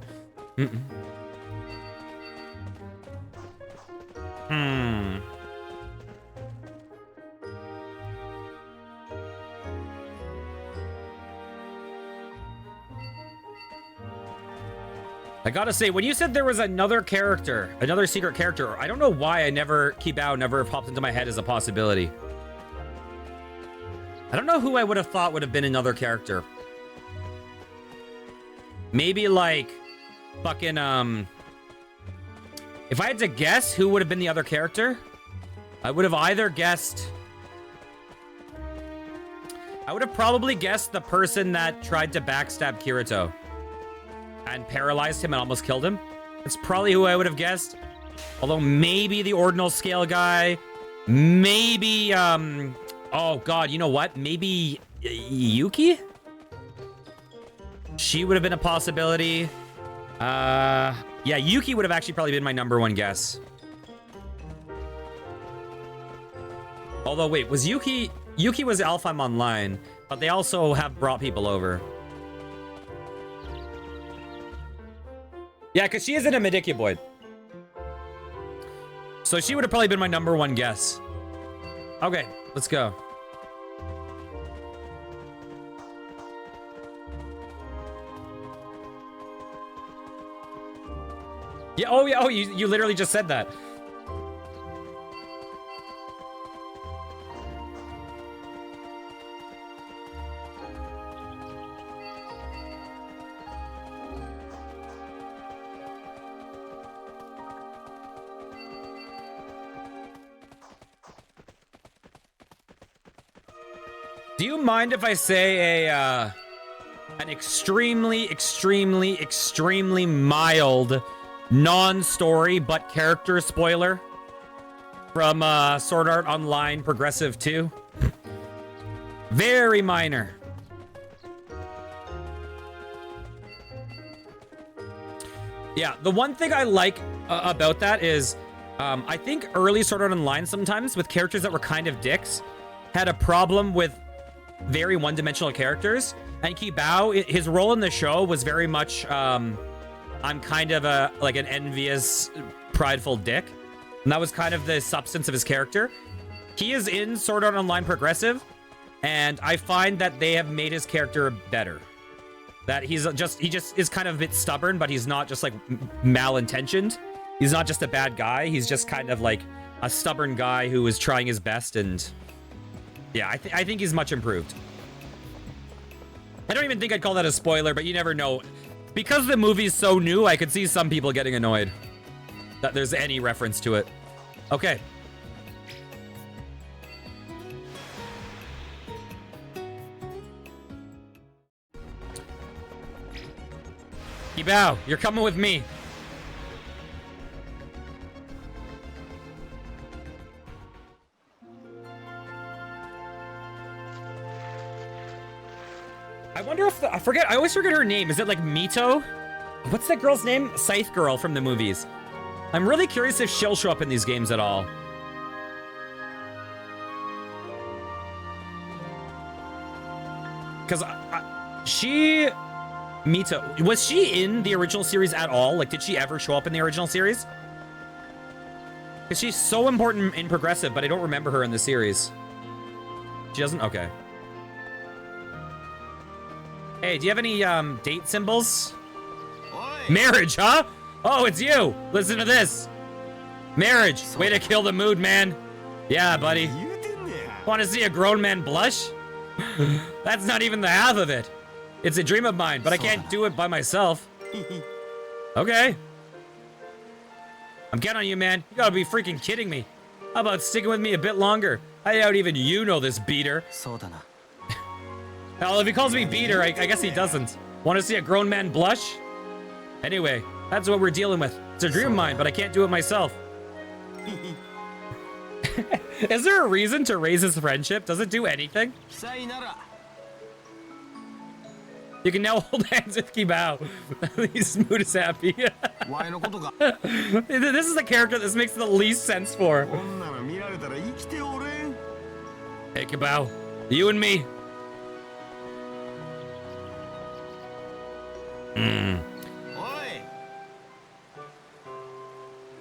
I gotta say, when you said there was another character, another secret character, I don't know why Kibao never popped into my head as a possibility. I don't know who I would have thought would have been another character. Maybe like fucking if I had to guess who would have been the other character, I would have either guessed, I would have probably guessed the person that tried to backstab Kirito and paralyzed him and almost killed him. That's probably who I would have guessed. Although maybe the ordinal scale guy, maybe oh god, you know what? Maybe Yuki? She would have been a possibility. Yeah, Yuki would have actually probably been my #1 guess. Although, wait, was Yuki was Alfheim Online, but they also have brought people over. Yeah, because she isn't a Medicuboid. So she would have probably been my #1 guess. Okay, let's go. Yeah, oh yeah, oh, you literally just said that. Do you mind if I say an extremely mild non-story but character spoiler from Sword Art Online Progressive 2? Very minor. Yeah, the one thing I like about that is I think early Sword Art Online sometimes with characters that were kind of dicks had a problem with very one-dimensional characters, and Kibao, his role in the show was very much I'm kind of like an envious, prideful dick, and that was kind of the substance of his character. He is in Sword Art Online Progressive, and I find that they have made his character better. That he just is kind of a bit stubborn, but he's not just like malintentioned. He's not just a bad guy. He's just kind of like a stubborn guy who is trying his best, and yeah, I think he's much improved. I don't even think I'd call that a spoiler, but you never know. Because the movie's so new, I could see some people getting annoyed that there's any reference to it. Okay. Kibao, you're coming with me. I wonder if I always forget her name. Is it like Mito? What's that girl's name? Scythe Girl from the movies. I'm really curious if she'll show up in these games at all. Because Mito, was she in the original series at all? Like, did she ever show up in the original series? Because she's so important in Progressive, but I don't remember her in the series. She doesn't? Okay. Hey, do you have any date symbols? Marriage, huh? Oh, it's you. Listen to this. Marriage. Way to kill the mood, man. Yeah, buddy. Want to see a grown man blush? That's not even the half of it. It's a dream of mine, but I can't do it by myself. Okay. I'm counting on you, man. You gotta be freaking kidding me. How about sticking with me a bit longer? I doubt even you know this beater. Well, if he calls me beater, I guess he doesn't. Want to see a grown man blush? Anyway, that's what we're dealing with. It's a dream of mine, but I can't do it myself. Is there a reason to raise his friendship? Does it do anything? You can now hold hands with Kibao. He's mood is happy. This is the character this makes the least sense for. Hey, Kibao. You and me.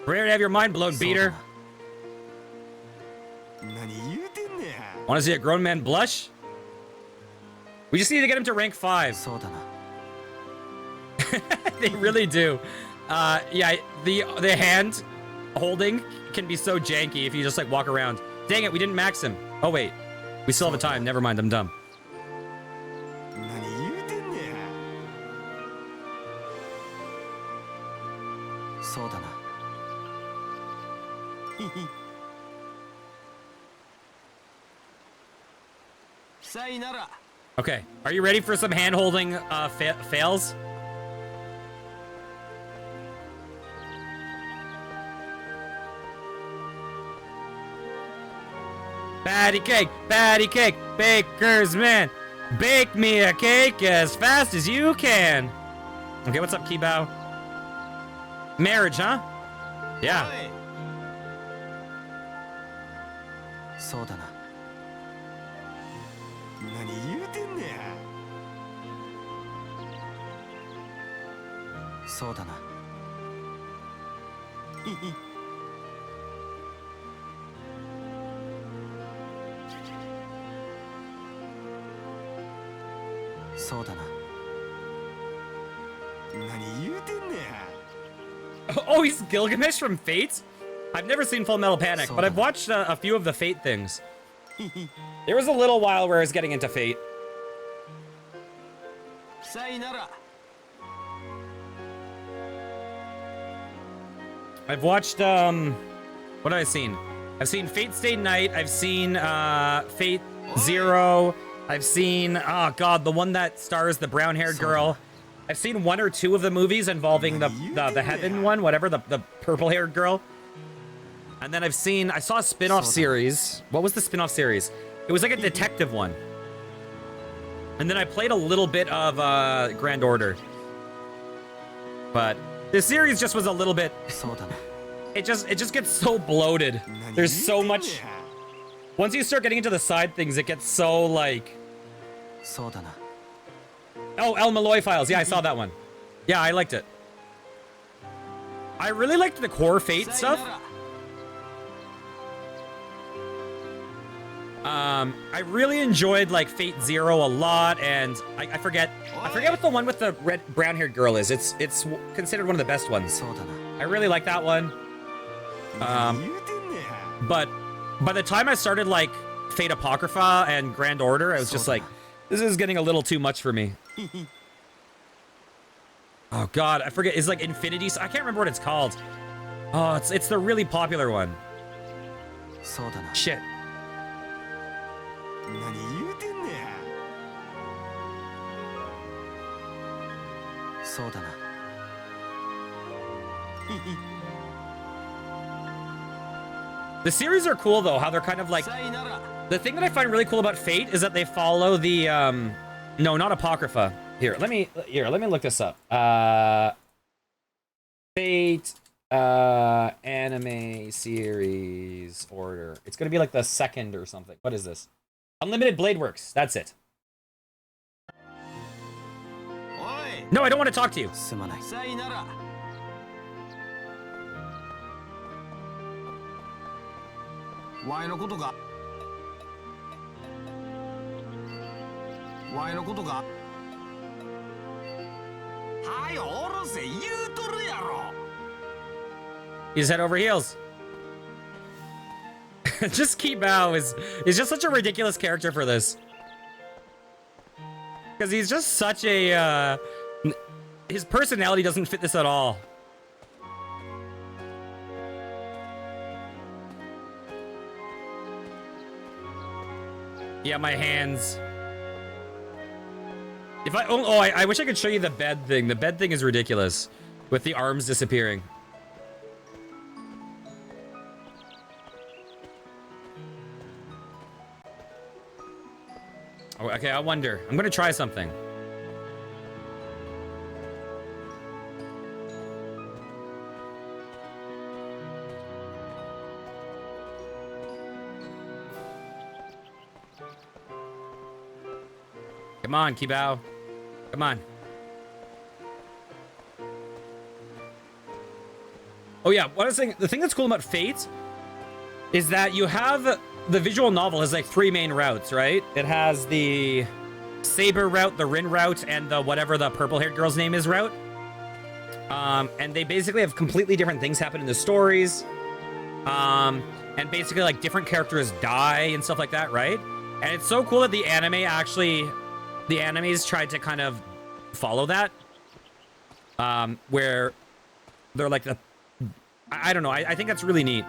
Rare to have your mind blown, beater. Want to see a grown man blush? We just need to get him to rank 5. They really do. Yeah, the hand holding can be so janky if you just like walk around. Dang it, we didn't max him. Oh wait, we still have the time. Never mind, I'm dumb. Okay, are you ready for some hand-holding fails? Patty cake, baker's man. Bake me a cake as fast as you can. Okay, what's up, Kibao? Marriage, huh? Yeah. Oh, he's Gilgamesh from Fate? I've never seen Full Metal Panic, but I've watched a few of the Fate things. There was a little while where I was getting into Fate. I've watched, what have I seen? I've seen Fate Stay Night. I've seen, Fate Zero. I've seen, oh god, the one that stars the brown-haired girl. I've seen 1 or 2 of the movies involving the Heaven one, whatever, the purple-haired girl. And then I saw a spin-off series. What was the spin-off series? It was like a detective one. And then I played a little bit of, Grand Order. But the series just was a little bit... It just gets so bloated. There's so much... Once you start getting into the side things, it gets so, like... Oh, El Malloy Files. Yeah, I saw that one. Yeah, I liked it. I really liked the core Fate stuff. I really enjoyed, like, Fate Zero a lot, and I forget what the one with the brown-haired girl is. It's considered one of the best ones. I really like that one. But by the time I started, like, Fate Apocrypha and Grand Order, I was just like, this is getting a little too much for me. Oh god, I forget. It's like Infinity. I can't remember what it's called. Oh, it's the really popular one. Shit. The series are cool though, how they're kind of like... The thing that I find really cool about Fate is that they follow the, no, not Apocrypha. Here, let me look this up. Fate, anime series order. It's gonna be like the second or something. What is this? Unlimited Blade Works. That's it. No, I don't want to talk to you. He's head over heels. Just Kibao is just such a ridiculous character for this. Because he's just such a, his personality doesn't fit this at all. Yeah, my hands. If I I wish I could show you the bed thing. The bed thing is ridiculous, with the arms disappearing. Oh, okay, I wonder. I'm gonna try something. Come on, Kibao. Come on. Oh yeah, what I was saying, the thing that's cool about Fate is that you have the visual novel has like 3 main routes, right? It has the Saber route, the Rin route, and the whatever the purple-haired girl's name is route. And they basically have completely different things happen in the stories. And basically like different characters die and stuff like that, right? And it's so cool that the animes tried to kind of follow that. Where they're like I don't know, I think that's really neat.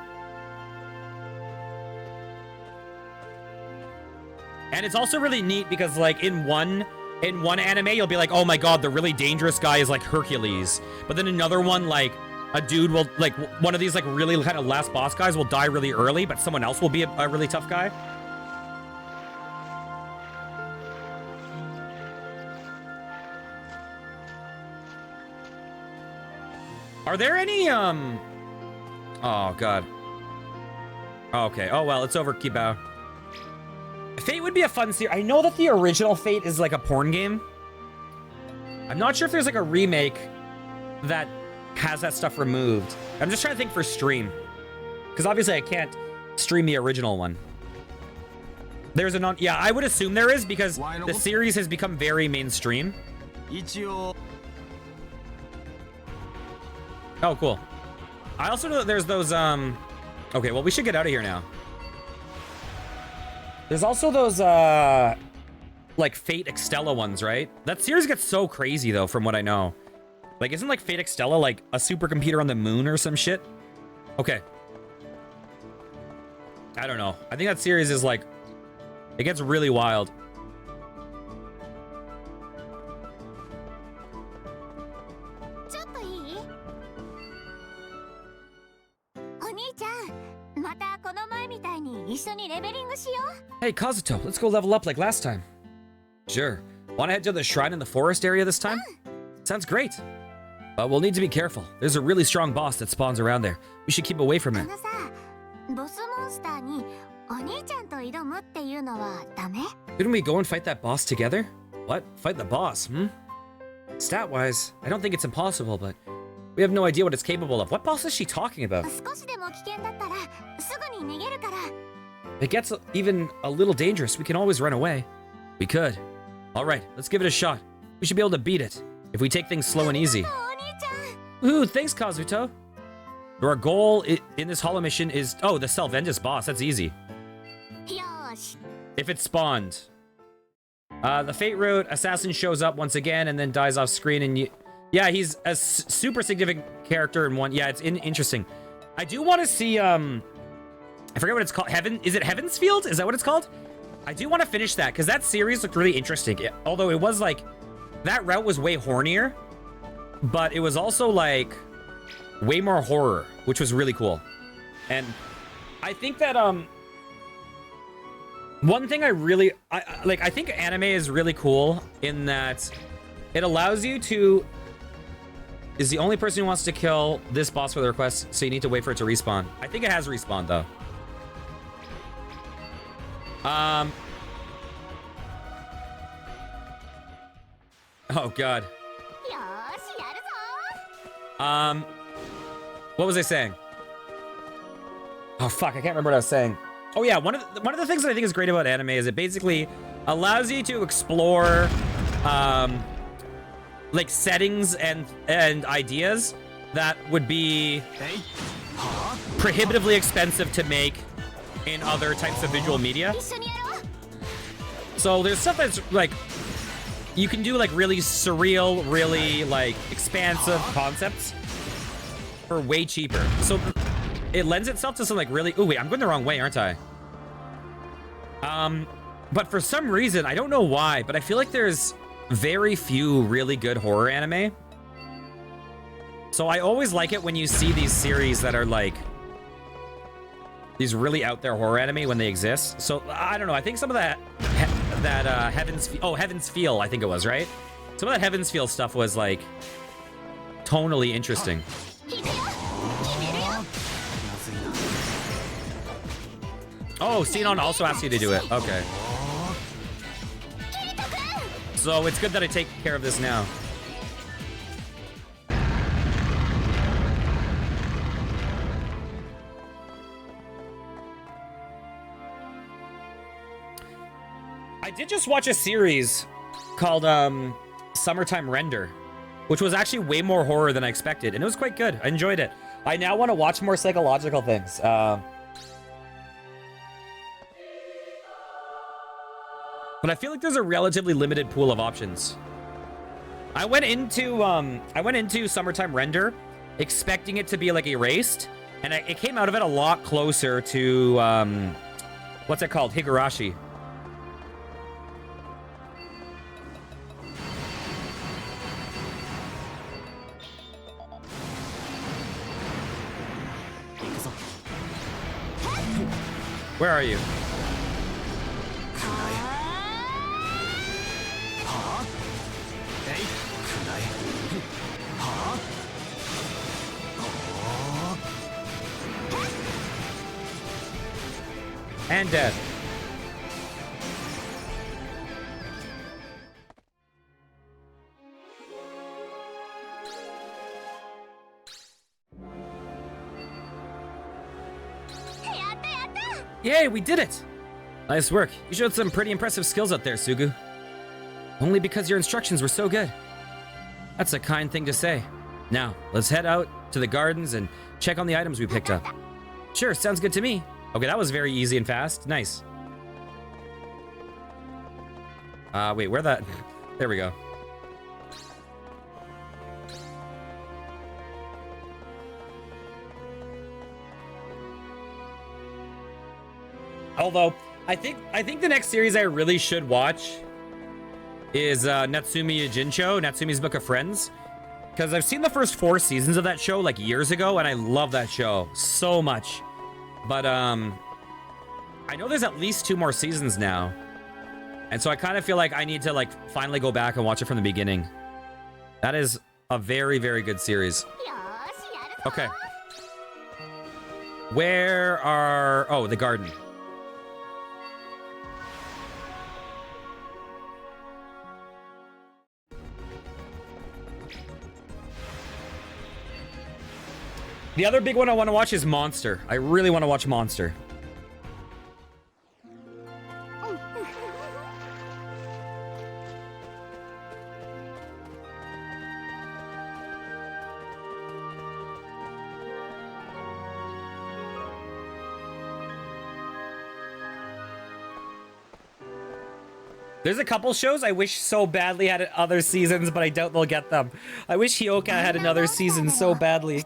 And it's also really neat because like in one anime you'll be like, oh my god, the really dangerous guy is like Hercules. But then another one, like a dude will like one of these like really kind of last boss guys will die really early, but someone else will be a really tough guy. Are there any oh god. Oh, okay. Oh well, it's over, Kibao. Fate would be a fun series. I know that the original Fate is like a porn game. I'm not sure if there's like a remake that has that stuff removed. I'm just trying to think for stream. Because obviously I can't stream the original one. There's a non... Yeah, I would assume there is because the series has become very mainstream. Oh, cool. I also know that there's those, Okay, well, we should get out of here now. There's also those, like, Fate Extella ones, right? That series gets so crazy, though, from what I know. Like, isn't, like, Fate Extella, like, a supercomputer on the moon or some shit? Okay. I don't know. I think that series is, like... It gets really wild. Hey, Kazuto, let's go level up like last time. Sure. Want to head to the shrine in the forest area this time? Sounds great. But we'll need to be careful. There's a really strong boss that spawns around there. We should keep away from it. Couldn't we go and fight that boss together? What? Fight the boss, Stat-wise, I don't think it's impossible, but we have no idea what it's capable of. What boss is she talking about? If it gets even a little dangerous, we can always run away. We could. Alright, let's give it a shot. We should be able to beat it, if we take things slow and easy. Ooh, thanks, Kazuto. Our goal in this hollow mission is... Oh, the Selvendis boss, that's easy. If it's spawned. The Fate route, Assassin shows up once again and then dies off screen and you... Yeah, he's a super significant character in one. Yeah, it's interesting. I do want to see, I forget what it's called. Is it Heaven's Field? Is that what it's called? I do want to finish that because that series looked really interesting. Although it was like, that route was way hornier, but it was also like way more horror, which was really cool. And I think that, one thing I really, I think anime is really cool in that it allows you to, is the only person who wants to kill this boss with a request, so you need to wait for it to respawn. I think it has respawned though. Oh god. What was I saying? Oh fuck, I can't remember what I was saying. Oh yeah, one of the things that I think is great about anime is it basically allows you to explore like settings and ideas that would be prohibitively expensive to make in other types of visual media. So there's stuff that's like you can do like really surreal, really like expansive concepts for way cheaper. So it lends itself to some like really... Oh wait, I'm going the wrong way, aren't I? But for some reason, I don't know why, but I feel like there's very few really good horror anime. So I always like it when you see these series that are like these really out there horror anime when they exist. So I don't know. I think some of that Heaven's Feel, I think it was, right? Some of that Heaven's Feel stuff was like tonally interesting. Oh, Sinon also asked you to do it. Okay. So it's good that I take care of this now. I did just watch a series called Summertime Render, which was actually way more horror than I expected, and it was quite good. I enjoyed it. I now want to watch more psychological things. But I feel like there's a relatively limited pool of options. I went into Summertime Render expecting it to be like Erased, and it came out of it a lot closer to what's it called? Higurashi. Where are you? And dead. Yay, we did it! Nice work. You showed some pretty impressive skills out there, Sugu. Only because your instructions were so good. That's a kind thing to say. Now, let's head out to the gardens and check on the items we picked up. Sure, sounds good to me. Okay, that was very easy and fast. Nice. Wait, where that? There we go. Although, I think the next series I really should watch is Natsumi Yujincho, Natsumi's Book of Friends. Because I've seen the first 4 seasons of that show like years ago, and I love that show so much. But I know there's at least 2 more seasons now. And so I kind of feel like I need to like finally go back and watch it from the beginning. That is a very, very good series. Okay. Where are... Oh, the garden. The other big one I want to watch is Monster. I really want to watch Monster. There's a couple shows I wish so badly had other seasons, but I doubt they'll get them. I wish Hyoka had another season so badly.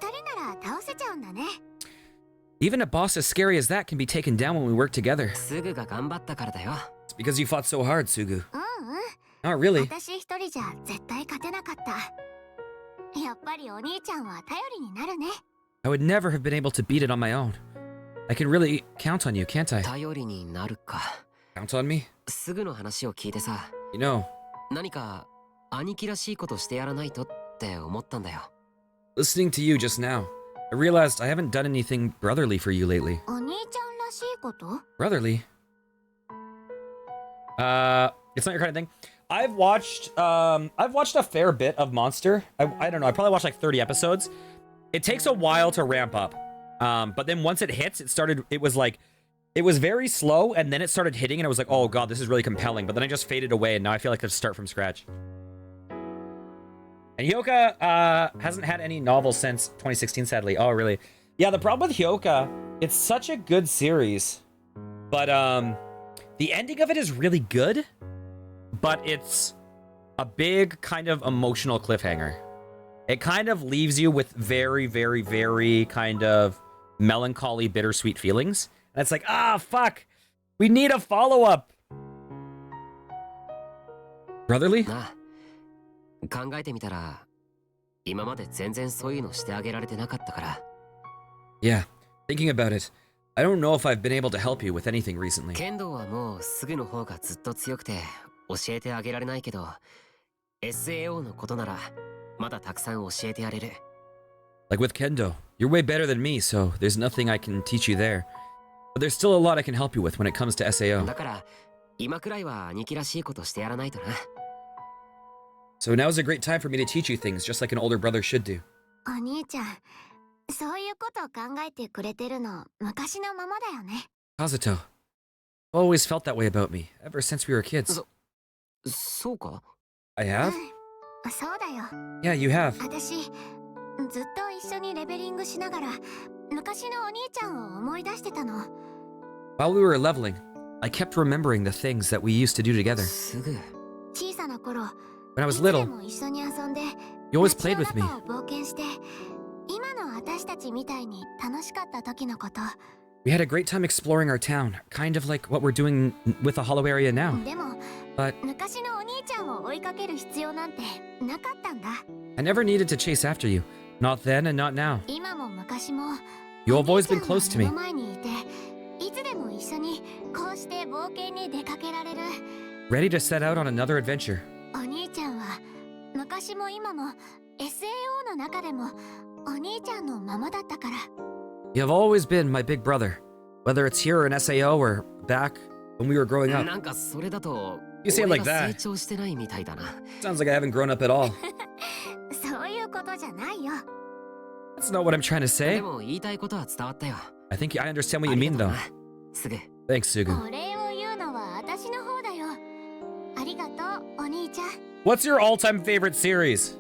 Even a boss as scary as that can be taken down when we work together. It's because you fought so hard, Sugu. Not really. I would never have been able to beat it on my own. I can really count on you, can't I? Count on me? You know, listening to you just now, I realized I haven't done anything brotherly for you lately. Brotherly? It's not your kind of thing. I've watched a fair bit of Monster. I don't know, I probably watched like 30 episodes. It takes a while to ramp up. But then once it hits, it was very slow, and then it started hitting, and I was like, oh god, this is really compelling. But then I just faded away, and now I feel like I have to start from scratch. And Hyoka hasn't had any novels since 2016, sadly. Oh, really? Yeah, the problem with Hyoka, it's such a good series. But the ending of it is really good, but it's a big kind of emotional cliffhanger. It kind of leaves you with very, very, very kind of melancholy, bittersweet feelings. And it's like, ah, fuck. We need a follow-up. Brotherly? 考えてみたら、今まで全然そういうのしてあげられてなかったから。Yeah, thinking about it, I don't know if I've been able to help you with anything recently. 剣道はもうすぐの方がずっと強くて教えてあげられないけど、SAO のことならまだたくさん教えてやれる。Like with Kendo, you're way better than me, so there's nothing I can teach you there. But there's still a lot I can help you with when it comes to SAO. だから今くらいは兄貴らしいことしてやらないとな。So now's a great time for me to teach you things just like an older brother should do. お兄ちゃん、そういうことを考えてくれてるの昔のままだよね。Kazuto, I've always felt that way about me, ever since we were kids. そうか？ I have? そうだよ。Yeah, you have. 私、ずっと一緒にレベリングしながら昔のお兄ちゃんを思い出してたの。While we were leveling, I kept remembering the things that we used to do together. すぐ。小さな頃、 When I was いつで little, も一緒に遊んで、 you always played with me. 街の中を冒険して、今の私たちみたいに楽しかった時のこと。 We had a great time exploring our town, kind of like what we're doing with the hollow area now. でも、 But 昔のお兄ちゃんを追いかける必要なんてなかったんだ。 I never needed to chase after you. Not then and not now. 今も昔も、 You have always been お兄 close ち to ゃん me. は目の前にいて、いつでも一緒にこうして冒険に出かけられる。 Ready to set out on another adventure. お兄ちゃんは昔も今も SAO の中でもお兄ちゃんのままだったから。 You have always been my big brother, whether it's here in SAO or back when we were growing up. なんかそれだと You say it 俺 like が that. 成長してないみたいだな。 Sounds like I haven't grown up at all. そういうことじゃないよ。 That's not what I'm trying to で say. も言いたいことは伝わったよ。 I think I understand what あ you り mean がと though. うな。すぐ。 Thanks, Sugu. お礼を言うのは私の方だよ。ありがとう、お兄ちゃん。 What's your all-time favorite series?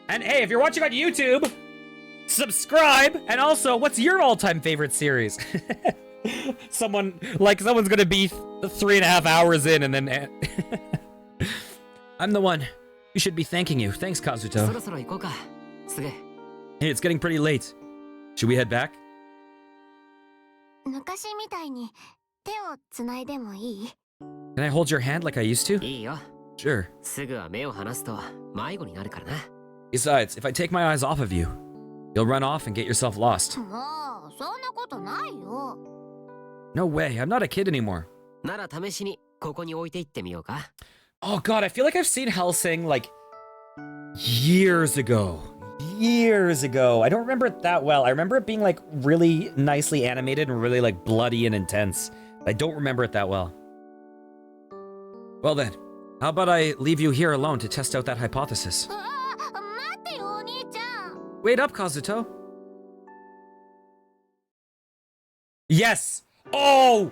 And hey, if you're watching on YouTube, subscribe. And also, what's your all-time favorite series? Someone's gonna be 3.5 hours in and then... I'm the one. You should be thanking you. Thanks, そ Kazuto. ろそろ行こうか。すぐ。 Hey, it's getting pretty late. Should we head back? 昔みたいに手をつないでもいい？ Can I hold your hand like I used to? いいよ。 Sure. すぐは目を離すと迷子になるからな。 Besides, if I take my eyes off of you, you'll run off and get yourself lost. もうそんなことないよ。 No way, I'm not a kid anymore. なら試しにここに置いていってみようか。 Oh god, I feel like I've seen Hellsing like years ago. Years ago. I don't remember it that well. I remember it being like really nicely animated and really like bloody and intense. I don't remember it that well. Well then, how about I leave you here alone to test out that hypothesis? 待ってよ、お兄ちゃん。 Wait up, Kazuto. Yes. Oh,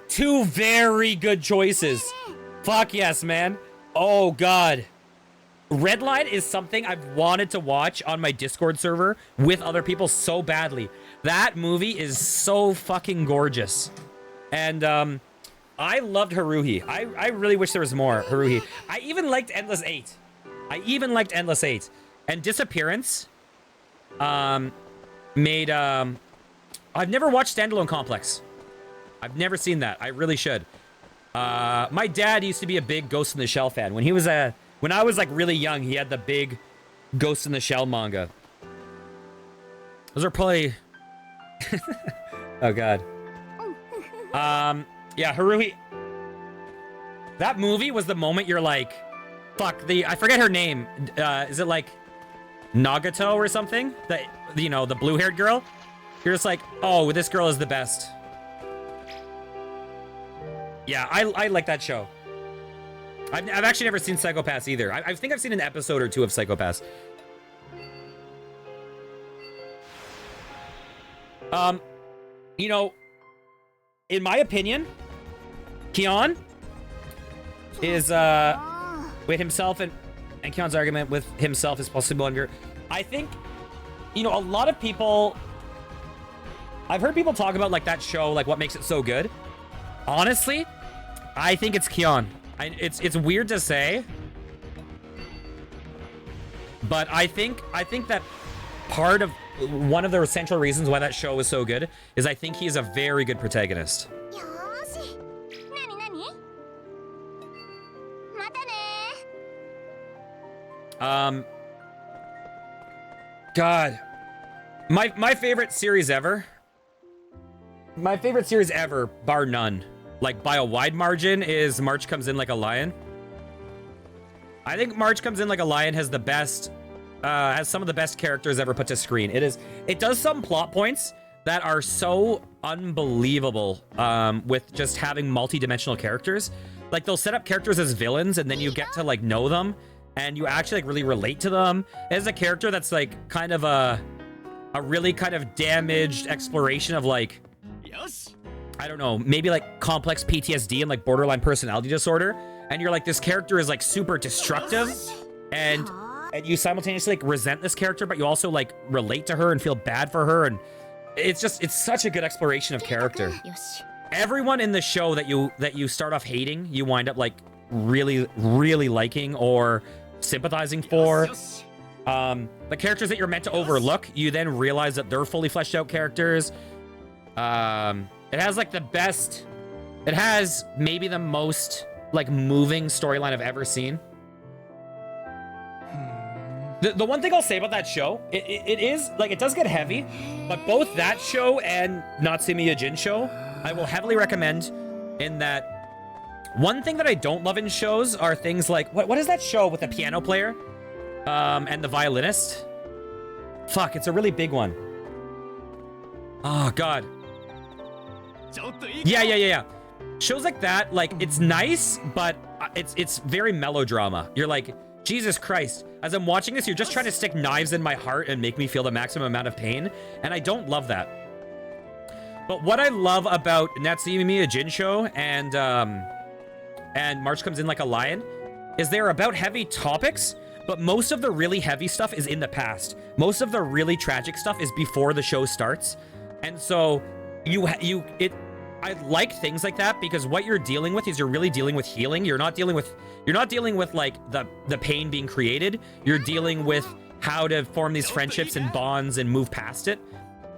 two very good choices. Fuck yes, man. Oh god. Redline is something I've wanted to watch on my Discord server with other people so badly. That movie is so fucking gorgeous. And I loved Haruhi. I really wish there was more Haruhi. I even liked Endless 8. And Disappearance made I've never watched Standalone Complex. I've never seen that. I really should. My dad used to be a big Ghost in the Shell fan. When I was like really young, he had the big Ghost in the Shell manga. Those are probably oh god. Yeah, Haruhi. That movie was the moment you're like, fuck, I forget her name. Is it like Nagato or something? The blue-haired girl? You're just like, oh, this girl is the best. Yeah, I like that show. I've actually never seen Psycho Pass either. I think I've seen an episode or two of Psycho Pass. In my opinion, Kion is with himself and Kion's argument with himself is possible under. I think, a lot of people. I've heard people talk about like that show, like what makes it so good. Honestly, I think it's Kion. It's weird to say, but I think that part of one of the essential reasons why that show is so good is I think he is a very good protagonist. よーし。なになに？またね。God. My favorite series ever. My favorite series ever, bar none. Like, by a wide margin, is March Comes In Like a Lion. I think March Comes In Like a Lion has the best, has some of the best characters ever put to screen. It does some plot points that are so unbelievable, with just having multi-dimensional characters. Like, they'll set up characters as villains, and then you get to, like, know them, and you actually, like, really relate to them. There's a character that's, like, kind of a really kind of damaged exploration of, like, I don't know, maybe, like, complex PTSD and, like, borderline personality disorder. And you're like, this character is, like, super destructive, and you simultaneously, like, resent this character, but you also, like, relate to her and feel bad for her, and it's such a good exploration of character. Everyone in the show that you start off hating, you wind up, like, really, really liking or sympathizing for. The characters that you're meant to overlook, you then realize that they're fully fleshed out characters. It has, like, the best... It has maybe the most, like, moving storyline I've ever seen. The one thing I'll say about that show, it is, like, it does get heavy, but both that show and Natsume Yojin show, I will heavily recommend in that. One thing that I don't love in shows are things like, what is that show with the piano player? And the violinist? Fuck, it's a really big one. Oh, God. Yeah. Shows like that, like, it's nice, but it's very melodrama. You're like, Jesus Christ. As I'm watching this, you're just trying to stick knives in my heart and make me feel the maximum amount of pain, and I don't love that. But what I love about Natsume Yojin show and March Comes In Like a Lion is they're about heavy topics, but most of the really heavy stuff is in the past. Most of the really tragic stuff is before the show starts. And so I like things like that, because what you're dealing with is you're really dealing with healing. You're not dealing with like the pain being created. You're dealing with how to form these friendships and bonds and move past it.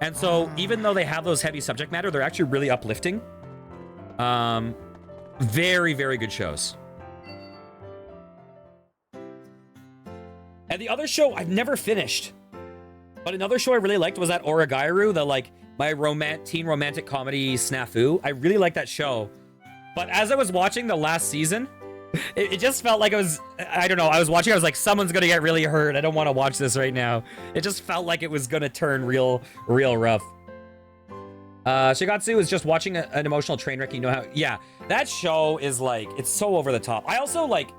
And so even though they have those heavy subject matter, they're actually really uplifting. Very, very good shows. And the other show I've never finished, but another show I really liked was that Origairu, the, like, my teen romantic comedy snafu. I really like that show. But as I was watching the last season, it just felt like I don't know, I was watching, I was like, someone's gonna get really hurt. I don't want to watch this right now. It just felt like it was gonna turn real rough. Shigatsu is just watching an emotional train wreck. You know how, yeah, that show is, like, it's so over the top. I also, like,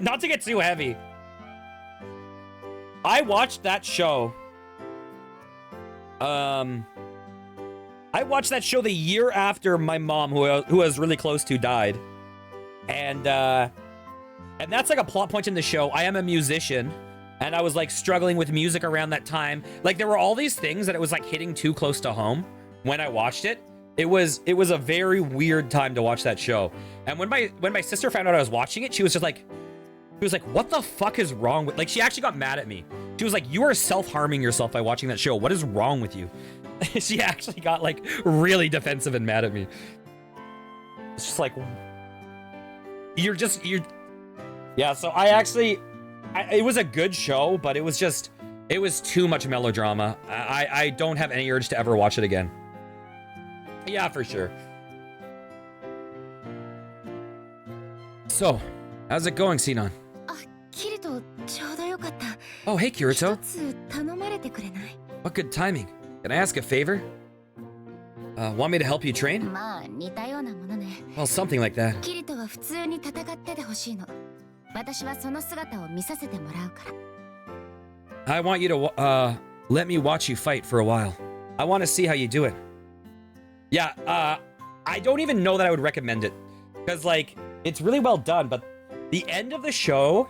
not to get too heavy, I watched that show. I watched that show the year after my mom, who I was really close to, died. And that's, like, a plot point in the show. I am a musician, and I was, like, struggling with music around that time. Like, there were all these things that it was, like, hitting too close to home when I watched it. It was a very weird time to watch that show. And when my sister found out I was watching it, she was like, what the fuck is wrong with, like, she actually got mad at me. She was like, you are self-harming yourself by watching that show. What is wrong with you? She actually got, like, really defensive and mad at me. It's just like, yeah, so it was a good show, but it was too much melodrama. I don't have any urge to ever watch it again. Yeah, for sure. So, how's it going, Sinon? Oh, hey, Kirito. What good timing. Can I ask a favor? Want me to help you train? Well, something like that. I want you to let me watch you fight for a while. I want to see how you do it. Yeah, I don't even know that I would recommend it, because, like, it's really well done, but the end of the show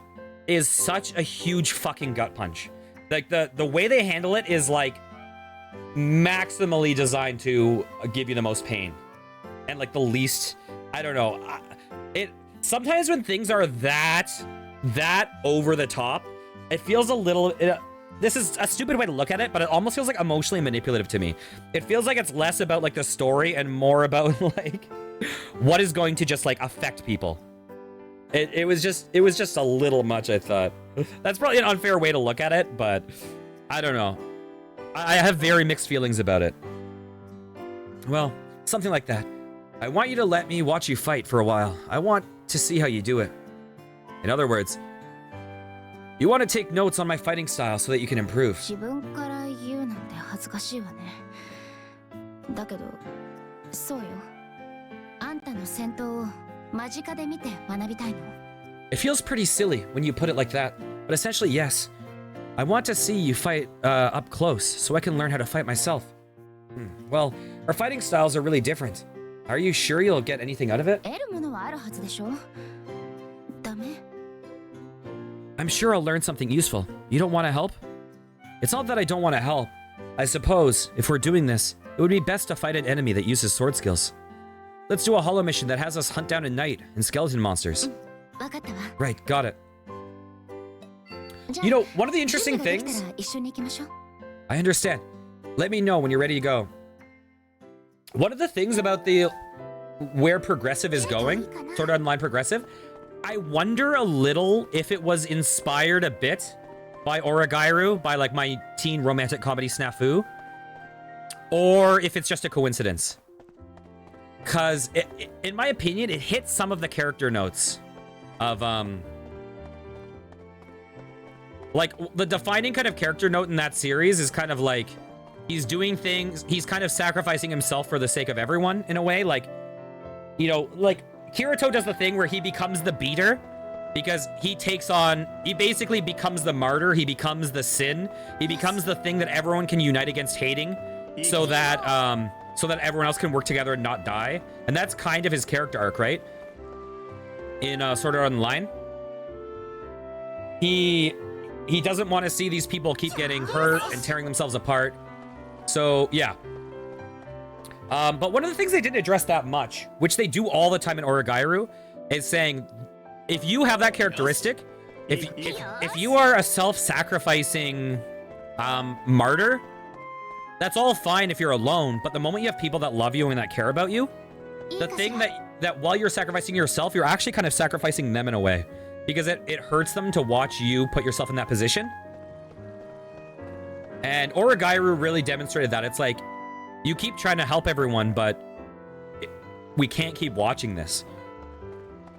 is such a huge fucking gut punch. Like, the way they handle it is, like, maximally designed to give you the most pain and, like, the least, I don't know, sometimes when things are that over the top, it feels a little, this is a stupid way to look at it, but it almost feels like emotionally manipulative to me. It feels like it's less about, like, the story and more about, like, what is going to just, like, affect people. It was just a little much, I thought. That's probably an unfair way to look at it, but I don't know. I have very mixed feelings about it. Well, something like that. I want you to let me watch you fight for a while. I want to see how you do it. In other words, you want to take notes on my fighting style so that you can improve. 自分から言うなんて恥ずかしいわね。だけど、そうよ。あんたの戦闘を間近で見て学びたいの。It feels pretty silly when you put it like that, but essentially, yes. I want to see you fight up close so I can learn how to fight myself. Well, our fighting styles are really different. Are you sure you'll get anything out of it? 得るものはあるはずでしょ。ダメ。I'm sure I'll learn something useful. You don't want to help? It's not that I don't want to help. I suppose, if we're doing this, it would be best to fight an enemy that uses sword skills. Let's do a hollow mission that has us hunt down a knight and skeleton monsters. わかったわ。 Right, got it. じゃあ You know, one of the interesting 準備ができ things... たら一緒に行きましょう。 I understand. Let me know when you're ready to go. One of the things about the... where progressive is going, Sword Art Online progressive, I wonder a little if it was inspired a bit by Origairu, by like my teen romantic comedy snafu, or if it's just a coincidence. Because in my opinion, it hits some of the character notes of, like, the defining kind of character note in that series is kind of like, he's doing things, he's kind of sacrificing himself for the sake of everyone, in a way. Like, you know, like, Kirito does the thing where he becomes the beater, because he takes on, he basically becomes the martyr, he becomes the sin, he becomes the thing that everyone can unite against hating, so that everyone else can work together and not die. And that's kind of his character arc, right? In Sword Art Online. He doesn't want to see these people keep getting hurt and tearing themselves apart. So, yeah. But one of the things they didn't address that much, which they do all the time in Origairu, is saying, if you have that characteristic, if you are a self-sacrificing martyr, that's all fine if you're alone, but the moment you have people that love you and that care about you, the thing that while you're sacrificing yourself, you're actually kind of sacrificing them in a way, because it hurts them to watch you put yourself in that position. And Origairu really demonstrated that. It's like, you keep trying to help everyone, but we can't keep watching this.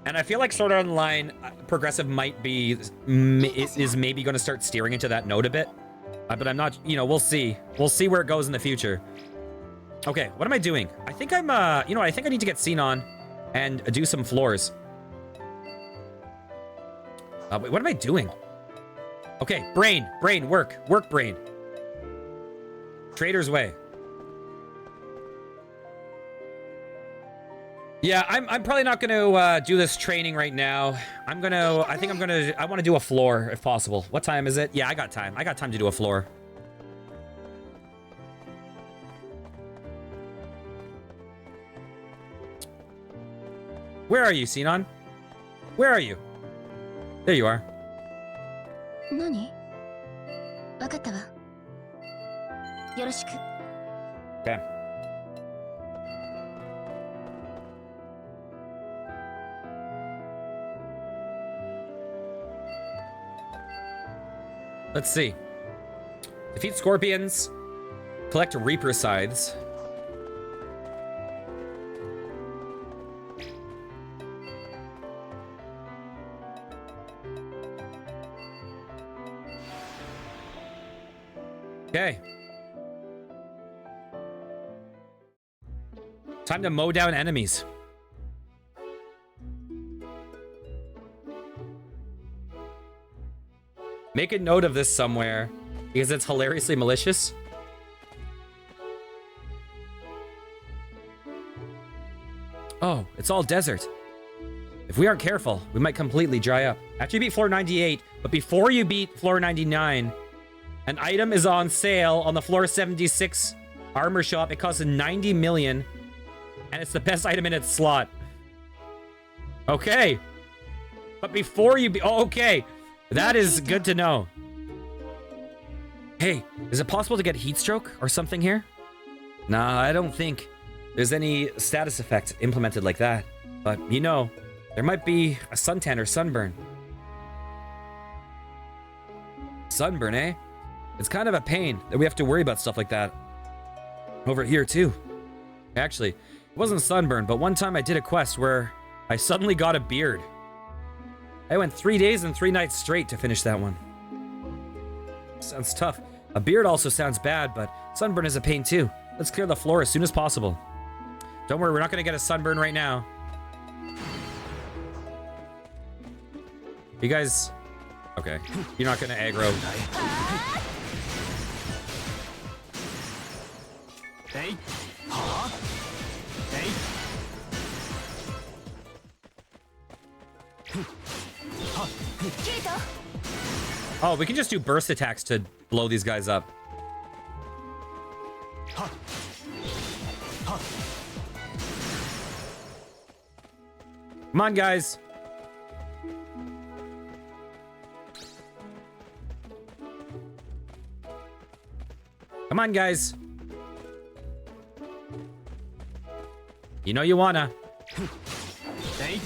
And I feel like Sword Art Online progressive might be, is maybe going to start steering into that note a bit. But I'm not, you know, we'll see. We'll see where it goes in the future. Okay, what am I doing? I think I'm, you know, I think I need to get Sinon and do some floors. Wait, what am I doing? Okay, brain, work, brain. Trader's way. Yeah, I'm probably not gonna do this training right now. I want to do a floor if possible. What time is it? Yeah, I got time. I got time to do a floor. Where are you, Sinon? Where are you? There you are. 何？わかったわ。よろしく。 Okay. Let's see. Defeat scorpions. Collect Reaper scythes. Okay. Time to mow down enemies. Make a note of this somewhere, because it's hilariously malicious. Oh, it's all desert. If we aren't careful, we might completely dry up. After you beat floor 98, but before you beat floor 99, an item is on sale on the floor 76 armor shop. It costs 90 million, and it's the best item in its slot. Okay. But before you be... Oh, okay. That is good to know. Hey, is it possible to get heat stroke or something here? Nah, I don't think there's any status effect implemented like that. But, you know, There might be a suntan or sunburn. Sunburn, eh? It's kind of a pain that we have to worry about stuff like that. Over here, too. Actually, it wasn't sunburn, but one time I did a quest where I suddenly got a beard. I went 3 days and 3 nights straight to finish that one. Sounds tough. A beard also sounds bad, but sunburn is a pain too. Let's clear the floor as soon as possible. Don't worry, we're not gonna get a sunburn right now. You guys... Okay. You're not gonna aggro. Hey. Huh? Hey. Oh, we can just do burst attacks to blow these guys up. Come on, guys. Come on, guys. You know you wanna. Hey.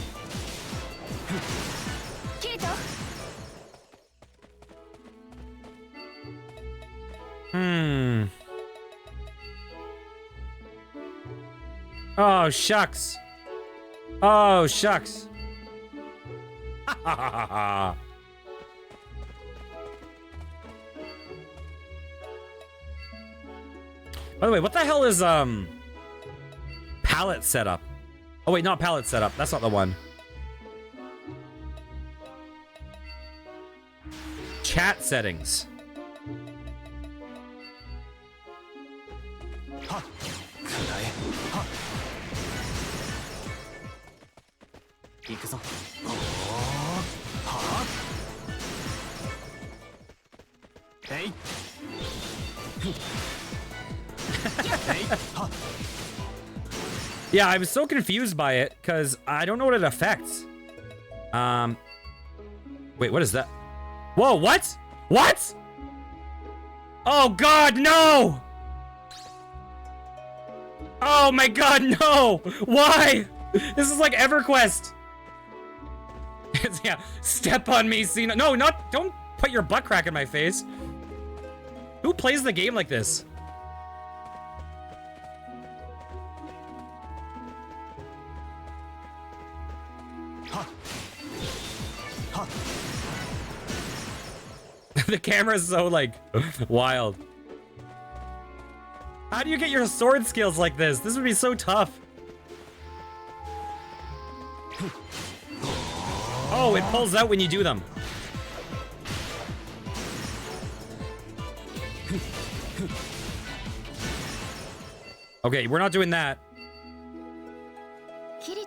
Oh, shucks. Oh, shucks. By the way, what the hell is, palette setup? Oh, wait, not palette setup. That's not the one. Chat settings. Hey. Yeah, I was so confused by it because I don't know what it affects. Wait, what is that? Whoa, what? What? Oh God, no! Oh my God, no! Why? This is like EverQuest. Yeah, step on me, Cena. No, not. Don't put your butt crack in my face. Who plays the game like this? The camera's so, like, wild. How do you get your sword skills like this? This would be so tough. Oh, it pulls out when you do them. Okay, we're not doing that.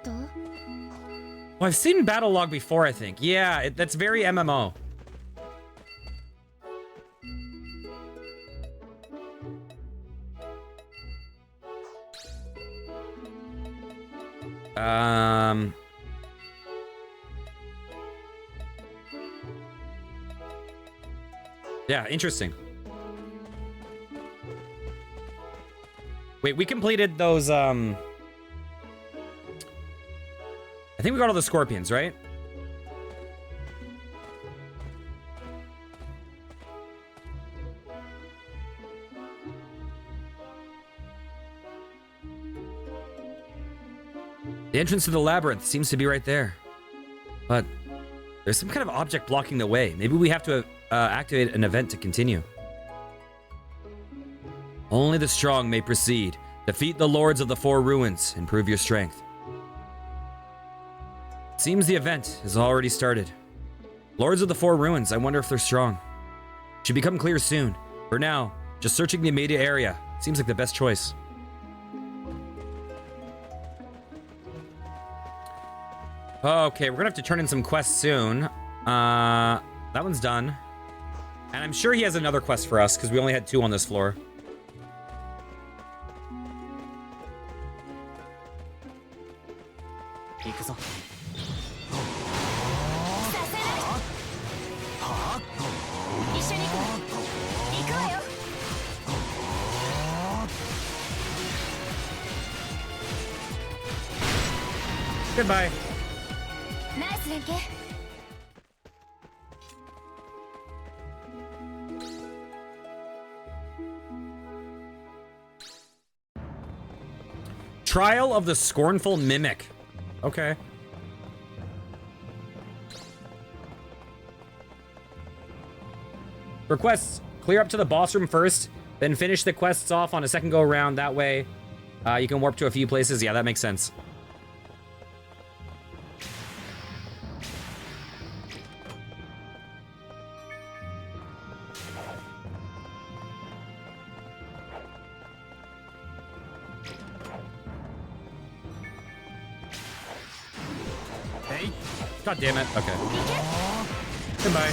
Well, I've seen Battle Log before, I think. Yeah, that's very MMO. Yeah, interesting. Wait, we completed those, I think we got all the scorpions, right? The entrance to the labyrinth seems to be right there. But there's some kind of object blocking the way. Maybe we have to activate an event to continue. Only the strong may proceed. Defeat the lords of the four ruins. Improve your strength. Seems the event has already started. Lords of the four ruins, I wonder if they're strong. Should become clear soon. For now, just searching the immediate area seems like the best choice. Okay, we're gonna have to turn in some quests soon. That one's done. And I'm sure he has another quest for us, because we only had 2 on this floor. Goodbye. 連携 Trial of the Scornful Mimic. Okay. Requests. Clear up to the boss room first, then finish the quests off on a second go around. That way, you can warp to a few places. Yeah, that makes sense. Hey. God damn it. Okay. Goodbye.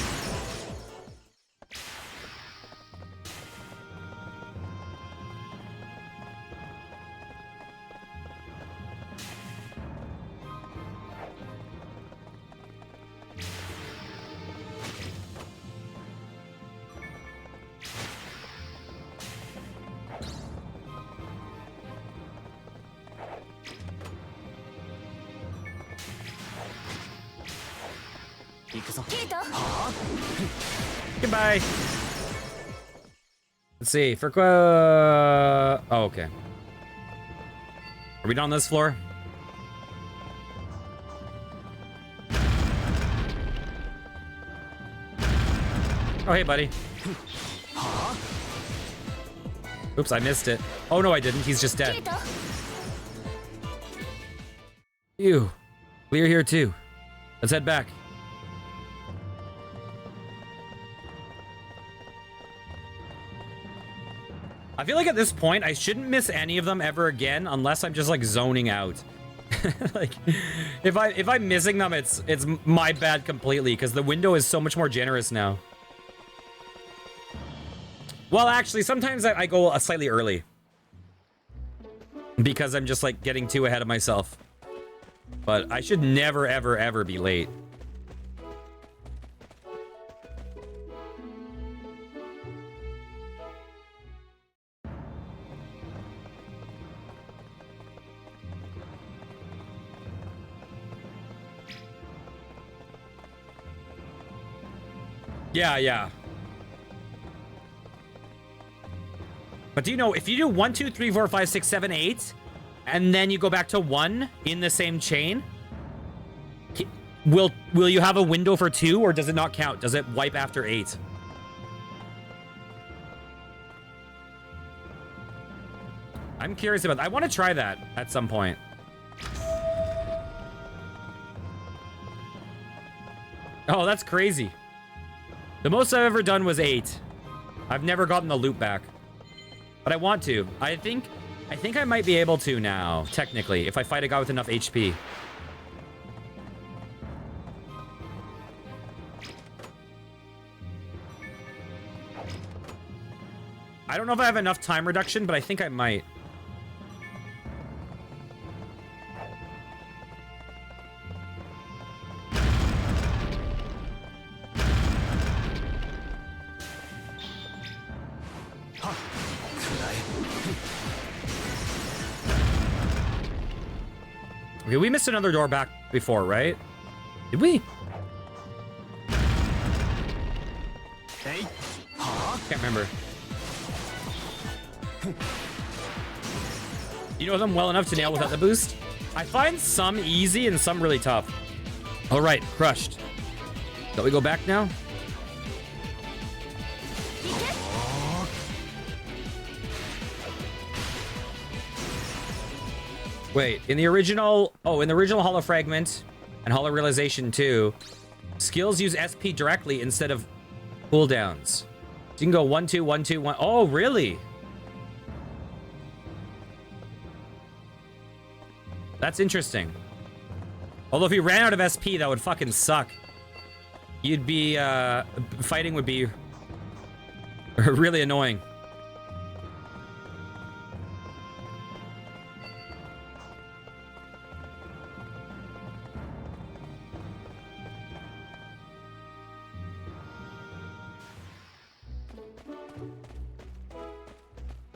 Goodbye. Let's see. For oh, okay. Are we done on this floor? Oh, hey, buddy. Oops, I missed it. Oh, no, I didn't. He's just dead. Ew. Clear here, too. Let's head back. I feel like at this point, I shouldn't miss any of them ever again unless I'm just, like, zoning out. Like, if I'm missing them, it's my bad completely because the window is so much more generous now. Well, actually, sometimes I go slightly early. Because I'm just, like, getting too ahead of myself. But I should never, ever, ever be late. Yeah, yeah. But do you know, if you do 1, 2, 3, 4, 5, 6, 7, 8, and then you go back to 1 in the same chain, will you have a window for 2, or does it not count? Does it wipe after 8? I'm curious about that. I want to try that at some point. Oh, that's crazy. The most I've ever done was 8. I've never gotten the loot back. But I want to. I think I might be able to now, technically, if I fight a guy with enough HP. I don't know if I have enough time reduction, but I think I might. Okay, we missed another door back before, right? Did we? Hey. Can't remember. You know them well enough to nail without the boost? I find some easy and some really tough. All right, crushed. Shall we go back now? Wait, in the original Hollow Fragment and Hollow Realization 2, skills use SP directly instead of cooldowns. So you can go 1, 2, 1, 2, 1. Oh, really? That's interesting. Although if you ran out of SP, that would fucking suck. You'd be, fighting would be really annoying.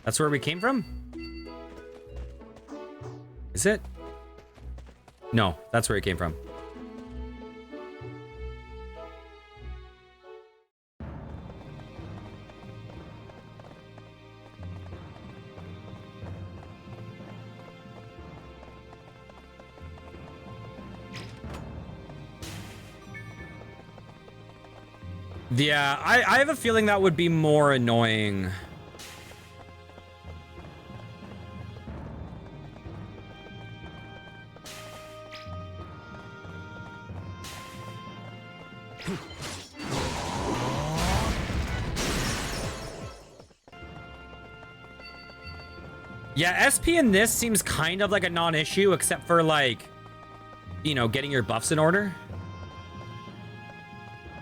That's where we came from? Is it? No, that's where it came from. Yeah, I have a feeling that would be more annoying. Yeah, SP in this seems kind of like a non-issue, except for, like, you know, getting your buffs in order.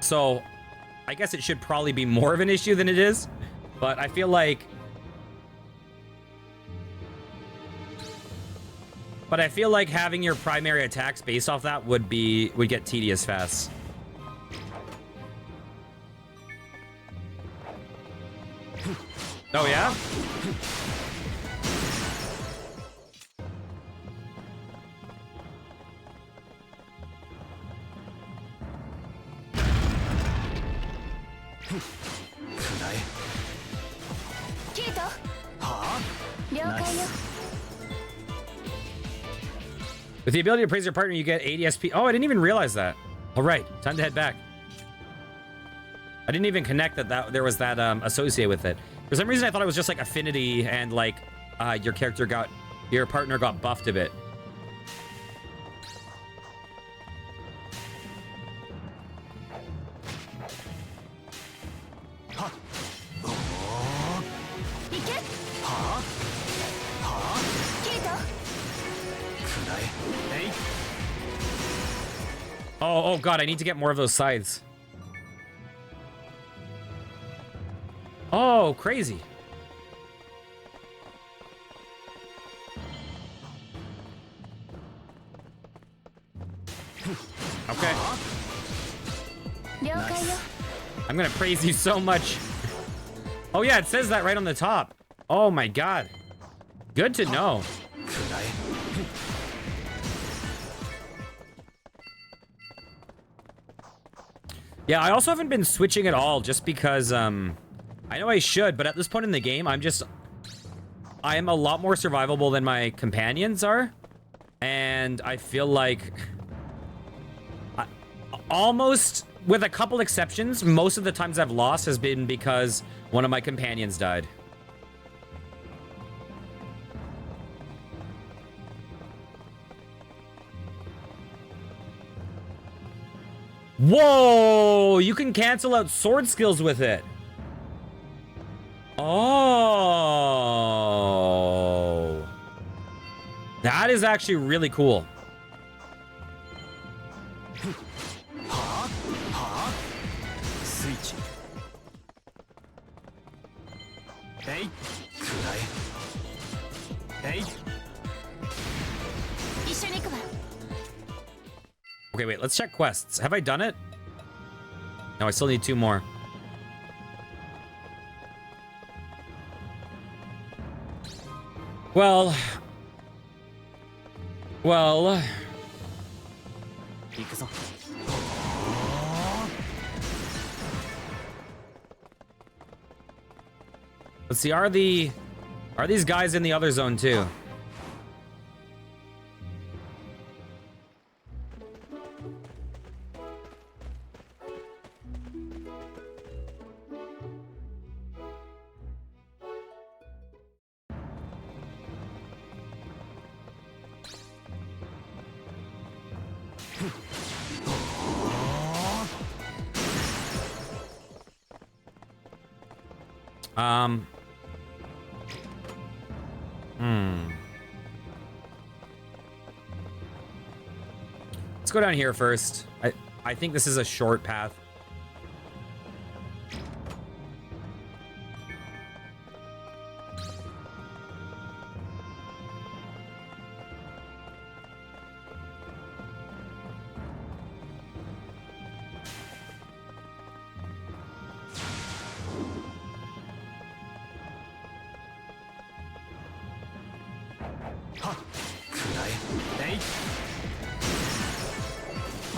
So, I guess it should probably be more of an issue than it is. But I feel like... But I feel like having your primary attacks based off that would get tedious fast. Oh, yeah? With the ability to praise your partner, you get 80 SP. Oh, I didn't even realize that. All right, time to head back. I didn't even connect that there was that associated with it. For some reason, I thought it was just like affinity and like your partner got buffed a bit. Oh god, I need to get more of those scythes. Oh, crazy. Okay. Nice. I'm gonna praise you so much. Oh yeah, it says that right on the top. Oh my god. Good to know. Yeah, I also haven't been switching at all just because, I know I should, but at this point in the game, I am a lot more survivable than my companions are. And I feel like, almost, with a couple exceptions, most of the times I've lost has been because one of my companions died. Whoa! You can cancel out sword skills with it. Oh. That is actually really cool. Okay, wait, let's check quests. Have I done it? No, I still need 2 more. Well. Let's see, are these guys in the other zone too? Let's go down here first. I think this is a short path.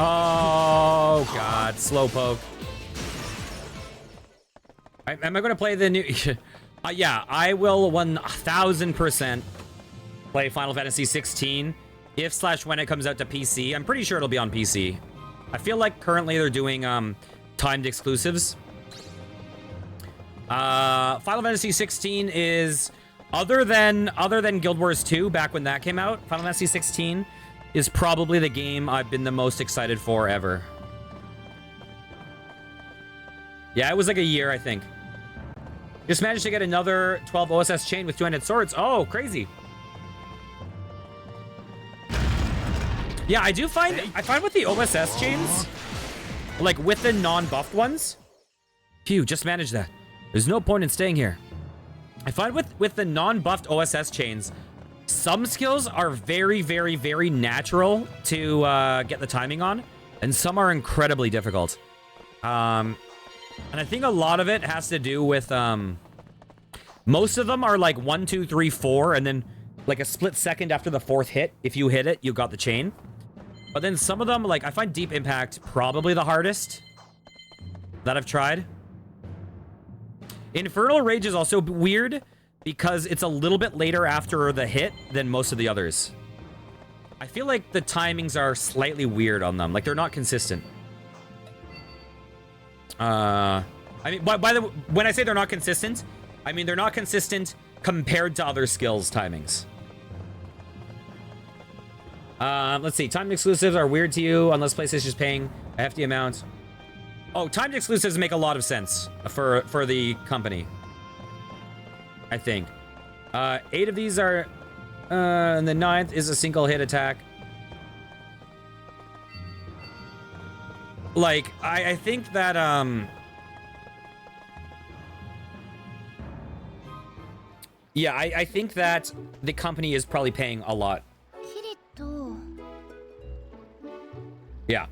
Oh god, slowpoke. Am I going to play the new? Yeah, I will 1000% play Final Fantasy 16 if/when it comes out to PC. I'm pretty sure it'll be on PC. I feel like currently they're doing timed exclusives. Final Fantasy 16 is other than Guild Wars 2 back when that came out. Final Fantasy 16 is probably the game I've been the most excited for ever. Yeah, it was like a year, I think. Just managed to get another 12 OSS chain with two-handed swords. Oh, crazy. Yeah, I find with the OSS chains, like with the non-buffed ones, phew, just managed that. There's no point in staying here. I find with the non-buffed OSS chains, some skills are very, very, very natural to get the timing on, and some are incredibly difficult. And I think a lot of it has to do with, most of them are like 1, 2, 3, 4, and then like a split second after the fourth hit. If you hit it, you got the chain. But then some of them, like, I find Deep Impact probably the hardest that I've tried. Infernal Rage is also weird because it's a little bit later after the hit than most of the others. I feel like the timings are slightly weird on them. Like, they're not consistent. I mean, by the when I say they're not consistent, I mean they're not consistent compared to other skills timings. Let's see. Timed exclusives are weird to you unless PlayStation's paying a hefty amount. Oh, timed exclusives make a lot of sense for the company, I think. 8 of these are, and the 9th is a single hit attack. Like, I think that, yeah, I think that the company is probably paying a lot. Yeah.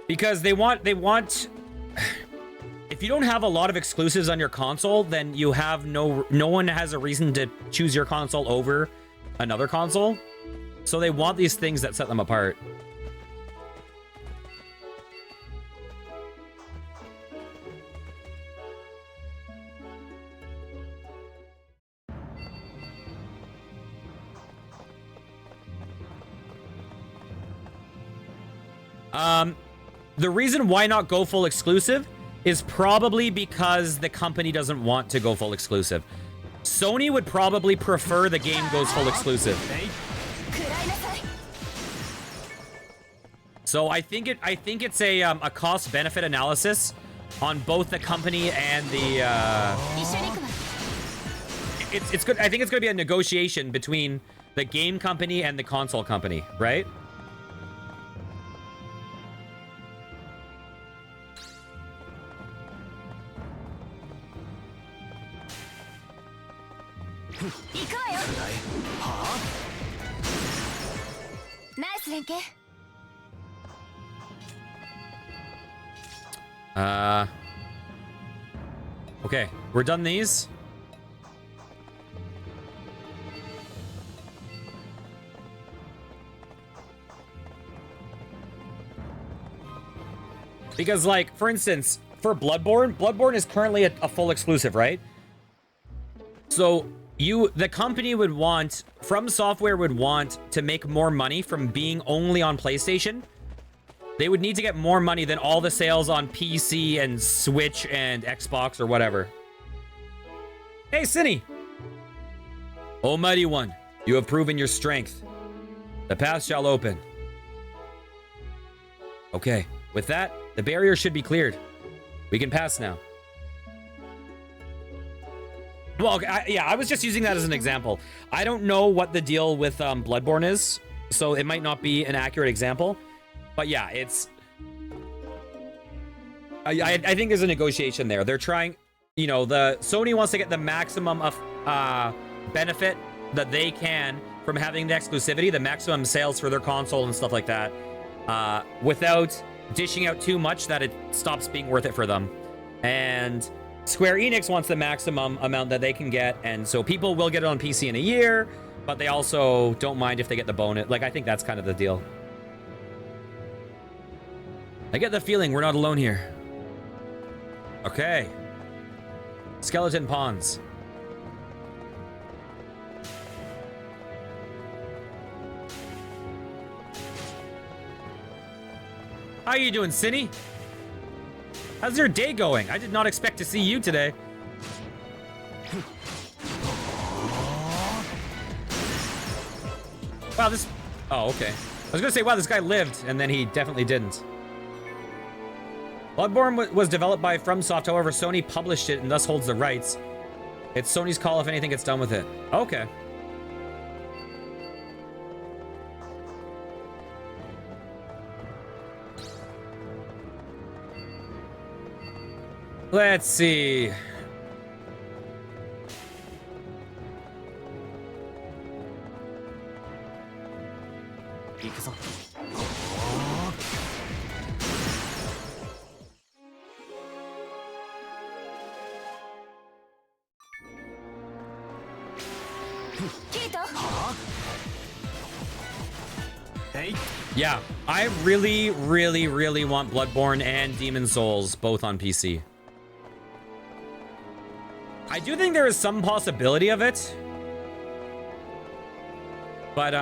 Because they want if you don't have a lot of exclusives on your console, then you have no one has a reason to choose your console over another console. So they want these things that set them apart. The reason why not go full exclusive is probably because the company doesn't want to go full exclusive. Sony would probably prefer the game goes full exclusive. So I think it's a cost-benefit analysis on both the company and the it's good. I think it's going to be a negotiation between the game company and the console company, right? Okay, we're done these. Because, like, for instance, for Bloodborne is currently a full exclusive, right? So the company would want, From Software would want to make more money from being only on PlayStation. They would need to get more money than all the sales on PC and Switch and Xbox or whatever. Hey, Cinny! Almighty One, you have proven your strength. The path shall open. Okay, with that, the barrier should be cleared. We can pass now. Well, yeah, I was just using that as an example. I don't know what the deal with Bloodborne is, so it might not be an accurate example. But yeah, it's... I think there's a negotiation there. They're trying... You know, Sony wants to get the maximum of benefit that they can from having the exclusivity, the maximum sales for their console and stuff like that, without dishing out too much that it stops being worth it for them. And Square Enix wants the maximum amount that they can get, and so people will get it on PC in a year, but they also don't mind if they get the bonus. Like, I think that's kind of the deal. I get the feeling we're not alone here. Okay. Skeleton Pawns. How you doing, Cinny? How's your day going? I did not expect to see you today. Wow, this... Oh, okay. I was gonna say, wow, this guy lived, and then he definitely didn't. Bloodborne was developed by FromSoft, however, Sony published it and thus holds the rights. It's Sony's call if anything gets done with it. Okay. Let's see. Yeah, I really, really, really want Bloodborne and Demon's Souls both on PC. I do think there is some possibility of it. But,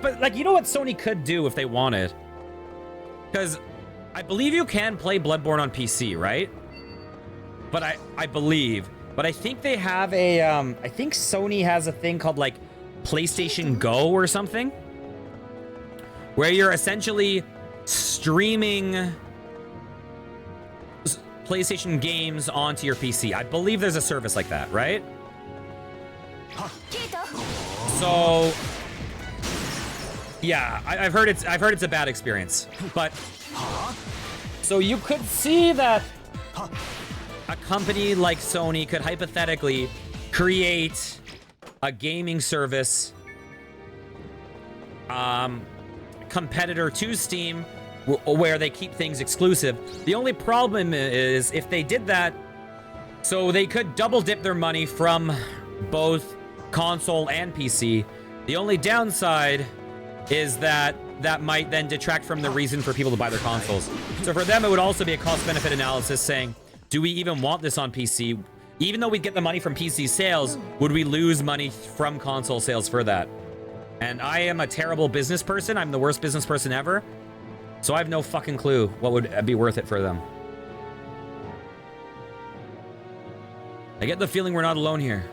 but, like, you know what Sony could do if they wanted? Because I believe you can play Bloodborne on PC, right? But I believe. But I think they have a, I think Sony has a thing called, like, PlayStation Go or something. Where you're essentially streaming PlayStation games onto your PC. I believe there's a service like that, right? So, yeah, I've heard it's a bad experience. But so you could see that a company like Sony could hypothetically create a gaming service competitor to Steam where they keep things exclusive. The only problem is if they did that, so they could double dip their money from both console and PC. The only downside is that that might then detract from the reason for people to buy their consoles. So for them, it would also be a cost-benefit analysis saying, do we even want this on PC? Even though we get the money from PC sales, would we lose money from console sales for that? And I am a terrible business person. I'm the worst business person ever. So I have no fucking clue what would be worth it for them. I get the feeling we're not alone here.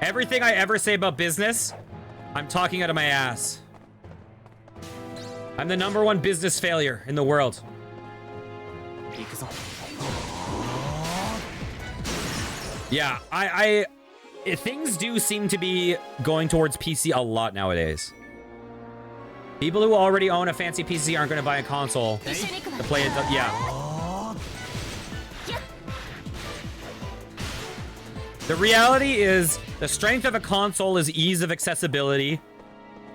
Everything I ever say about business, I'm talking out of my ass. I'm the #1 business failure in the world. Yeah, things do seem to be going towards PC a lot nowadays. People who already own a fancy PC aren't going to buy a console to play it. Yeah. The reality is the strength of a console is ease of accessibility,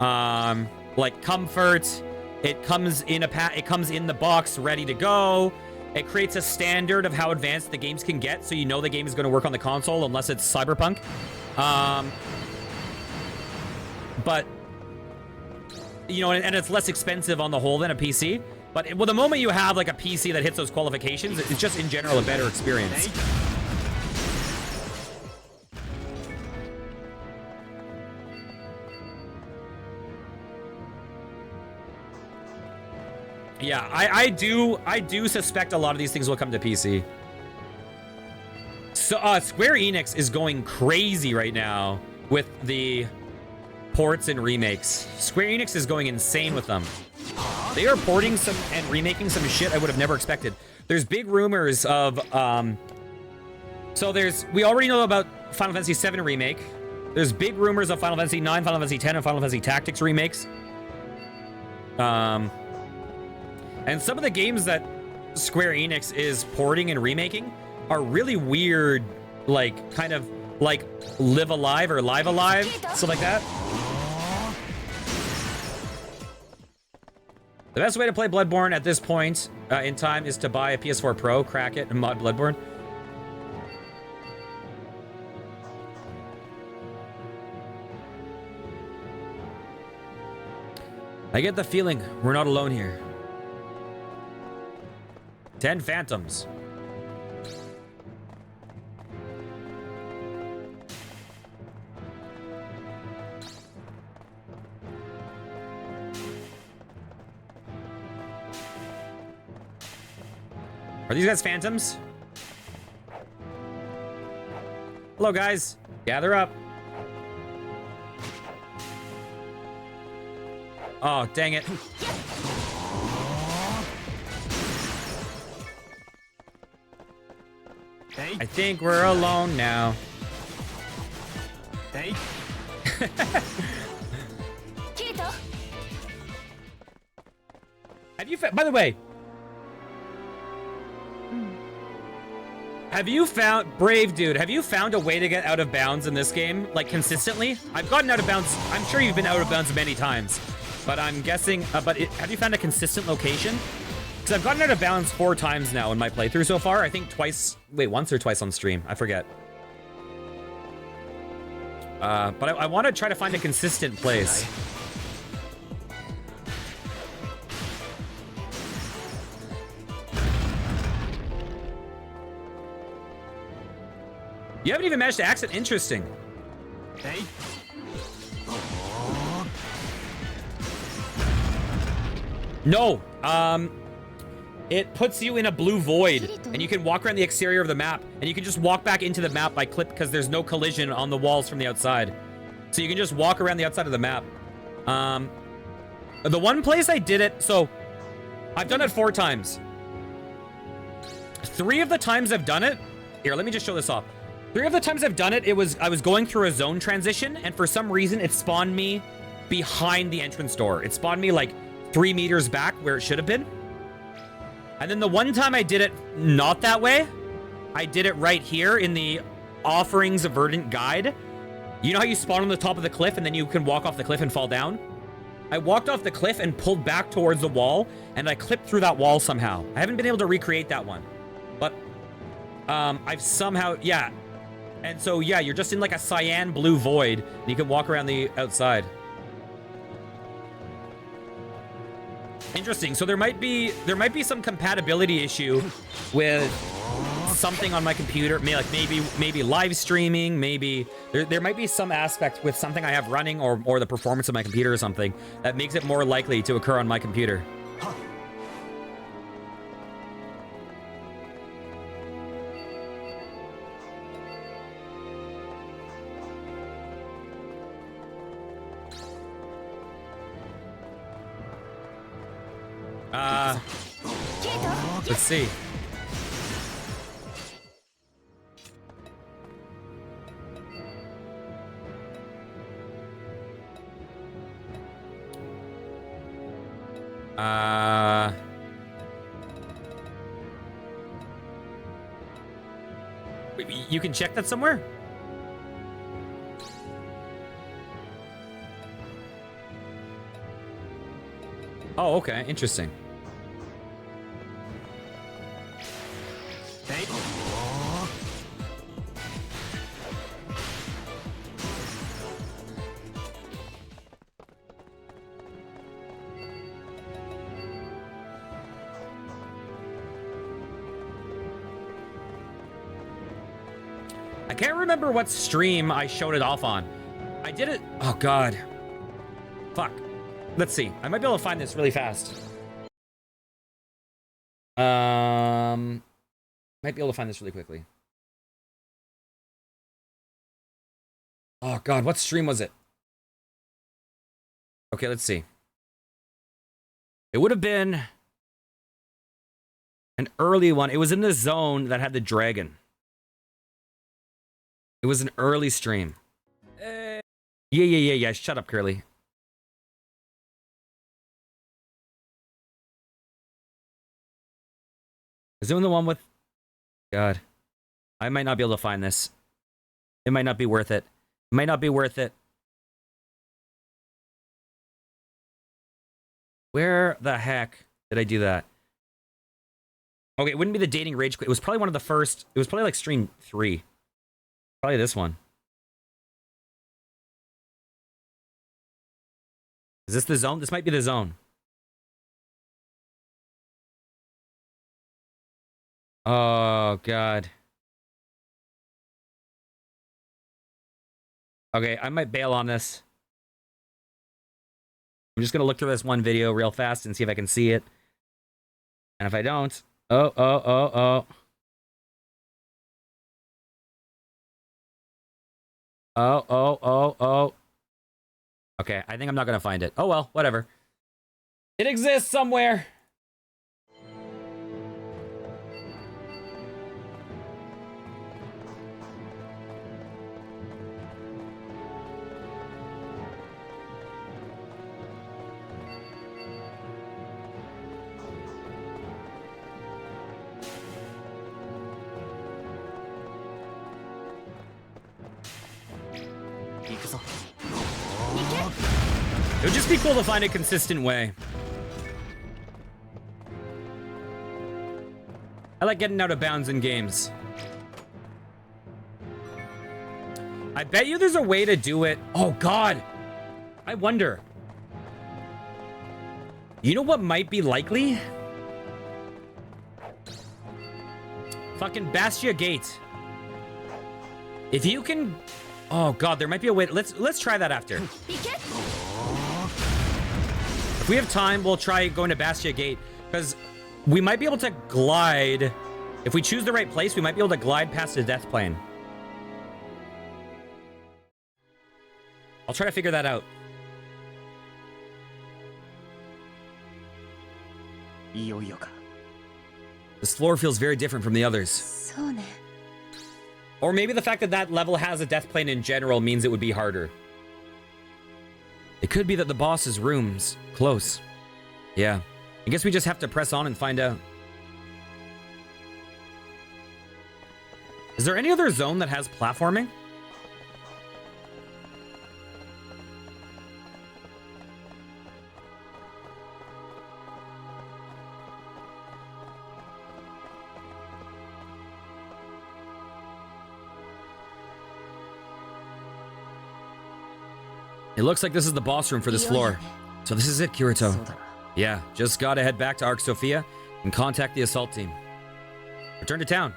like comfort. It comes in it comes in the box ready to go. It creates a standard of how advanced the games can get, so you know the game is going to work on the console unless it's Cyberpunk. But you know, and it's less expensive on the whole than a PC. But well, the moment you have like a PC that hits those qualifications, it's just in general a better experience. Yeah, I do suspect a lot of these things will come to PC. So Square Enix is going crazy right now with the ports and remakes. Square Enix is going insane with them. They are porting some and remaking some shit I would have never expected. There's big rumors of so we already know about Final Fantasy VII remake. There's big rumors of Final Fantasy IX, Final Fantasy X, and Final Fantasy Tactics remakes. And some of the games that Square Enix is porting and remaking are really weird, like, kind of like Live Alive or Live Alive, stuff like that. The best way to play Bloodborne at this point in time is to buy a PS4 Pro, crack it, and mod Bloodborne. I get the feeling we're not alone here. 10 phantoms. Are these guys phantoms? Hello, guys. Gather up. Oh, dang it. Hey, I think we're alone now. hey. Have you by the way, have you found, brave dude, have you found a way to get out of bounds in this game, like, consistently? I've gotten out of bounds. I'm sure you've been out of bounds many times, but I'm guessing, have you found a consistent location? Because I've gotten out of bounds 4 times now in my playthrough so far. I think once or twice on stream. I forget. But I want to try to find a consistent place. You haven't even managed to access. Interesting. Hey. No. It puts you in a blue void, and you can walk around the exterior of the map, and you can just walk back into the map by clip because there's no collision on the walls from the outside. So you can just walk around the outside of the map. The one place I did it, so I've done it 4 times. 3 of the times I've done it, here, let me just show this off. 3 of the times I've done it, I was going through a zone transition, and for some reason it spawned me behind the entrance door. It spawned me like 3 meters back where it should have been. And then the one time I did it not that way, I did it right here in the Offerings of Verdant Guide. You know how you spawn on the top of the cliff and then you can walk off the cliff and fall down? I walked off the cliff and pulled back towards the wall, and I clipped through that wall somehow. I haven't been able to recreate that one, but I've somehow, yeah. And so, yeah, you're just in like a cyan blue void, and you can walk around the outside. Interesting. So there might be some compatibility issue with something on my computer. Maybe live streaming. Maybe there might be some aspect with something I have running, or the performance of my computer or something that makes it more likely to occur on my computer. Let's see. You can check that somewhere? Oh, okay. Interesting. Hey. I can't remember what stream I showed it off on. I did it. Oh, God. Fuck. Let's see. I might be able to find this really fast. Might be able to find this really quickly. Oh, God. What stream was it? Okay, let's see. It would have been an early one. It was in the zone that had the dragon. It was an early stream. Yeah. Shut up, Curly. Is it the one with... God. I might not be able to find this. It might not be worth it. It might not be worth it. Where the heck did I do that? Okay, it wouldn't be the dating rage quit. It was probably one of the first... It was probably like stream 3. Probably this one. Is this the zone? This might be the zone. Oh, God. Okay, I might bail on this. I'm just going to look through this one video real fast and see if I can see it. And if I don't... Oh. Oh. Okay, I think I'm not going to find it. Oh, well, whatever. It exists somewhere. It would just be cool to find a consistent way. I like getting out of bounds in games. I bet you there's a way to do it. Oh, God. I wonder. You know what might be likely? Fucking Bastia Gate. If you can... Oh, God, there might be a way... Let's try that after. If we have time, we'll try going to Bastia Gate, because we might be able to glide. If we choose the right place, we might be able to glide past the death plane. I'll try to figure that out. This floor feels very different from the others. Or maybe the fact that that level has a death plane in general means it would be harder. It could be that the boss's room's close. Yeah. I guess we just have to press on and find out. Is there any other zone that has platforming? It looks like this is the boss room for this floor. So this is it, Kirito. Yeah, just gotta head back to Ark Sophia and contact the assault team. Return to town.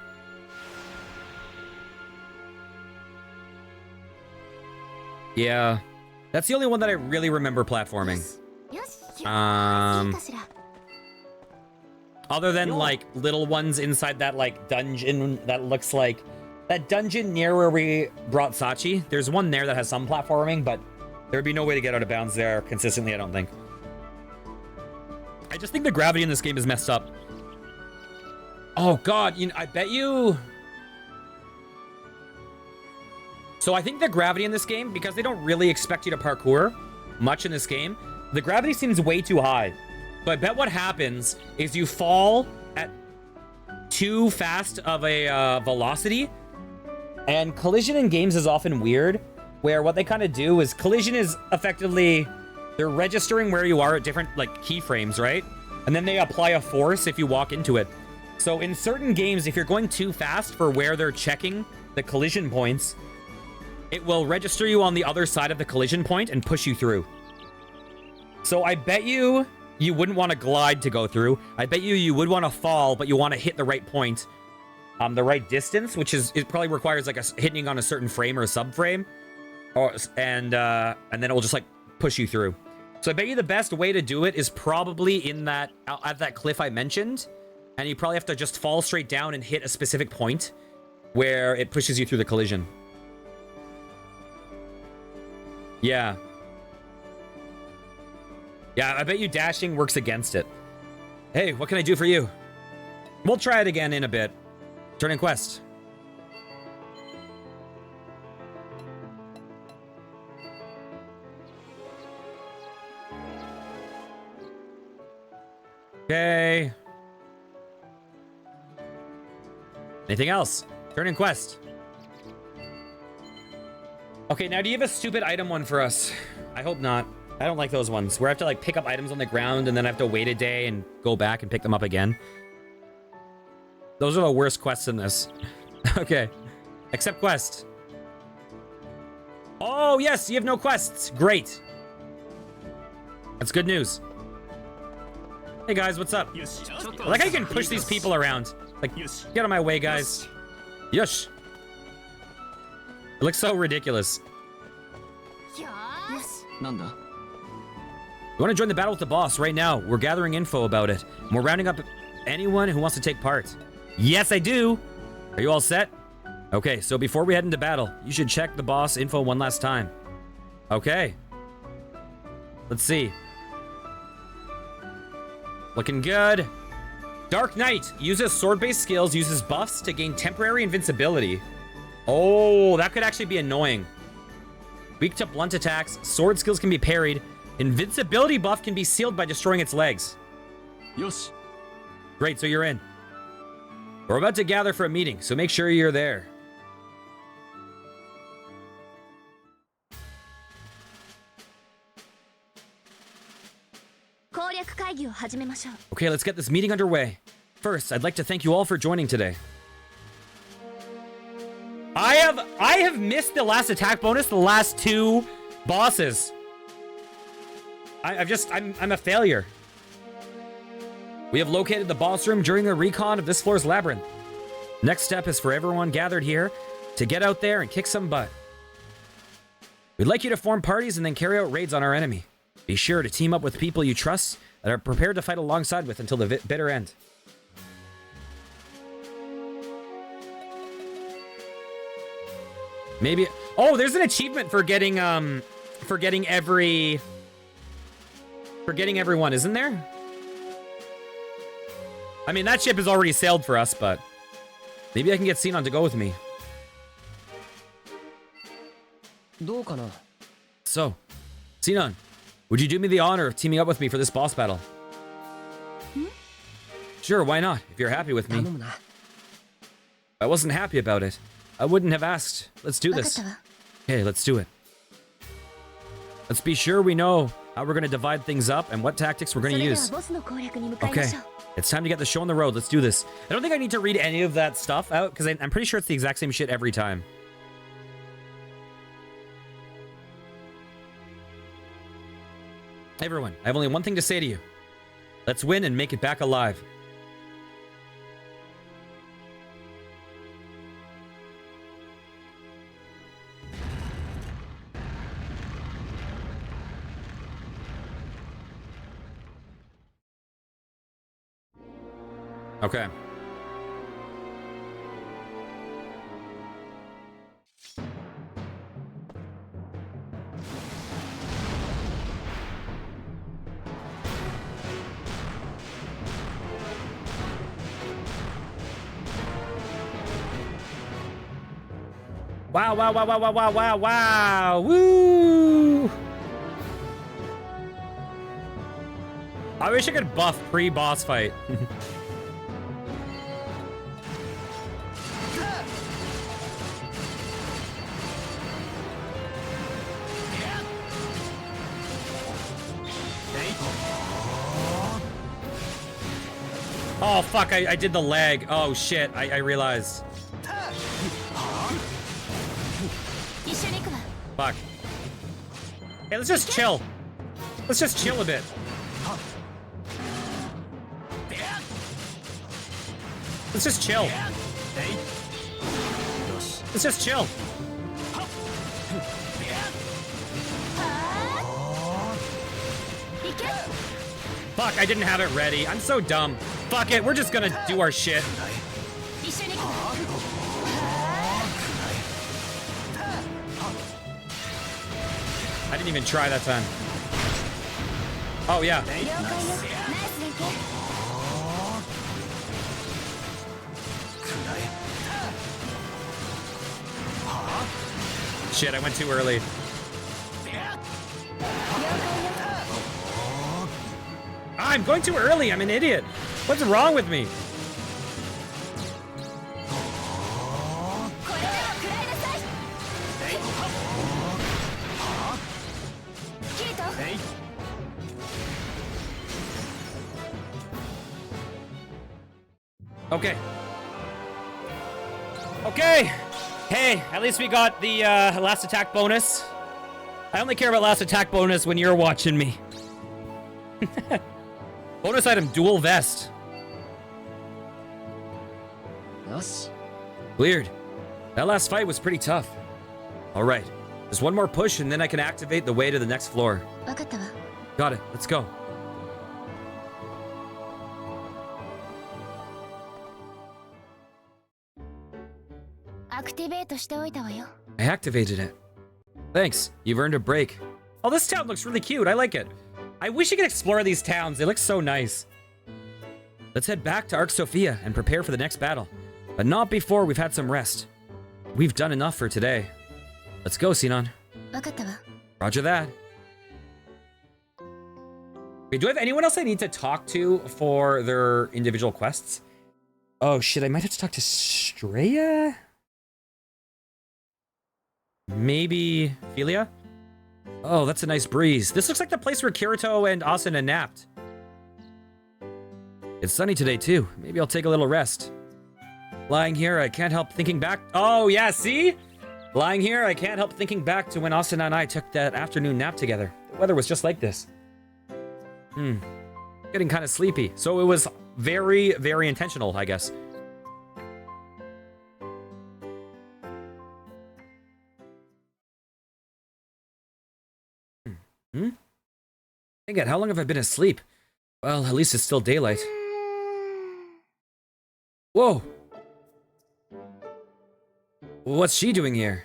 Yeah, that's the only one that I really remember platforming. Other than, like, little ones inside that, like, dungeon that looks like... That dungeon near where we brought Sachi, there's one there that has some platforming, but there'd be no way to get out of bounds there consistently, I don't think. I just think the gravity in this game is messed up. Oh, God, you know, I bet you... So I think the gravity in this game, because they don't really expect you to parkour much in this game, the gravity seems way too high. So I bet what happens is you fall at too fast of a velocity, and collision in games is often weird, where what they kind of do is collision is effectively, they're registering where you are at different, like, keyframes, right? And then they apply a force if you walk into it. So in certain games, if you're going too fast for where they're checking the collision points, it will register you on the other side of the collision point and push you through. So I bet you wouldn't want to glide to go through. I bet you would want to fall, but you want to hit the right point, the right distance, which is, it probably requires like hitting on a certain frame or a subframe, and then it will just like push you through. So I bet you the best way to do it is probably in that, at that cliff I mentioned, and you probably have to just fall straight down and hit a specific point where it pushes you through the collision. Yeah. Yeah, I bet you dashing works against it. Hey, what can I do for you? We'll try it again in a bit. Turning quest. Okay. Anything else? Turning quest. Okay, now do you have a stupid item one for us? I hope not. I don't like those ones where I have to like pick up items on the ground and then I have to wait a day and go back and pick them up again. Those are the worst quests in this. Okay. Accept quest. Oh, yes, you have no quests. Great. That's good news. Hey guys, what's up? I like how you can push these people around. Like, get out of my way, guys. Yush. It looks so ridiculous. You want to join the battle with the boss right now? We're gathering info about it. And we're rounding up anyone who wants to take part. Yes, I do. Are you all set? Okay, so before we head into battle, you should check the boss info one last time. Okay. Let's see. Looking good. Dark Knight uses sword-based skills, uses buffs to gain temporary invincibility. Oh, that could actually be annoying. Weak to blunt attacks, sword skills can be parried. Invincibility buff can be sealed by destroying its legs. Yosh. Great, so you're in. We're about to gather for a meeting, so make sure you're there. Okay, let's get this meeting underway. First, I'd like to thank you all for joining today. I have missed the last attack bonus, the last two bosses. I'm a failure. We have located the boss room during the recon of this floor's labyrinth. Next step is for everyone gathered here to get out there and kick some butt. We'd like you to form parties and then carry out raids on our enemy. Be sure to team up with people you trust that are prepared to fight alongside with until the bitter end. Maybe... Oh, there's an achievement for getting everyone, isn't there? I mean, that ship has already sailed for us, but maybe I can get Sinon to go with me. So, Sinon, would you do me the honor of teaming up with me for this boss battle? Sure, why not, if you're happy with me. If I wasn't happy about it, I wouldn't have asked. Let's do this. Okay, let's do it. Let's be sure we know how we're going to divide things up and what tactics we're going to use. Okay, it's time to get the show on the road. Let's do this. I don't think I need to read any of that stuff out, because I'm pretty sure it's the exact same shit every time. Hey everyone, I have only one thing to say to you. Let's win and make it back alive. Okay. Wow, wow, wow, wow, wow, wow, wow, wow, woo! I wish I could buff pre-boss fight. Oh, fuck, I did the leg. Oh, shit, I realized. Fuck. Hey, let's just chill. Let's just chill a bit. Let's just chill. Let's just chill. Fuck, I didn't have it ready. I'm so dumb. Fuck it, we're just gonna do our shit. I didn't even try that time. Oh, yeah. Shit, I went too early. I'm going too early. I'm an idiot. What's wrong with me? Okay. Okay. Hey, at least we got the last attack bonus. I only care about last attack bonus when you're watching me. Bonus item, dual vest. Cleared. That last fight was pretty tough. All right. Just one more push and then I can activate the way to the next floor. わかったわ。 Got it. Let's go. Activate しておいたわよ。 I activated it. Thanks. You've earned a break. Oh, this town looks really cute. I like it. I wish you could explore these towns. They look so nice. Let's head back to Ark Sophia and prepare for the next battle. But not before we've had some rest. We've done enough for today. Let's go, Sinon. わかったわ。 Roger that. Okay, do I have anyone else I need to talk to for their individual quests? Oh shit, I might have to talk to Straya? Maybe Philia? Oh, that's a nice breeze. This looks like the place where Kirito and Asuna napped. It's sunny today too. Maybe I'll take a little rest. Lying here, I can't help thinking back. Oh yeah, see? Lying here, I can't help thinking back to when Asuna and I took that afternoon nap together. The weather was just like this. Getting kind of sleepy. So it was very, very intentional, I guess. Dang it, how long have I been asleep? Well, at least it's still daylight. Whoa! What's she doing here?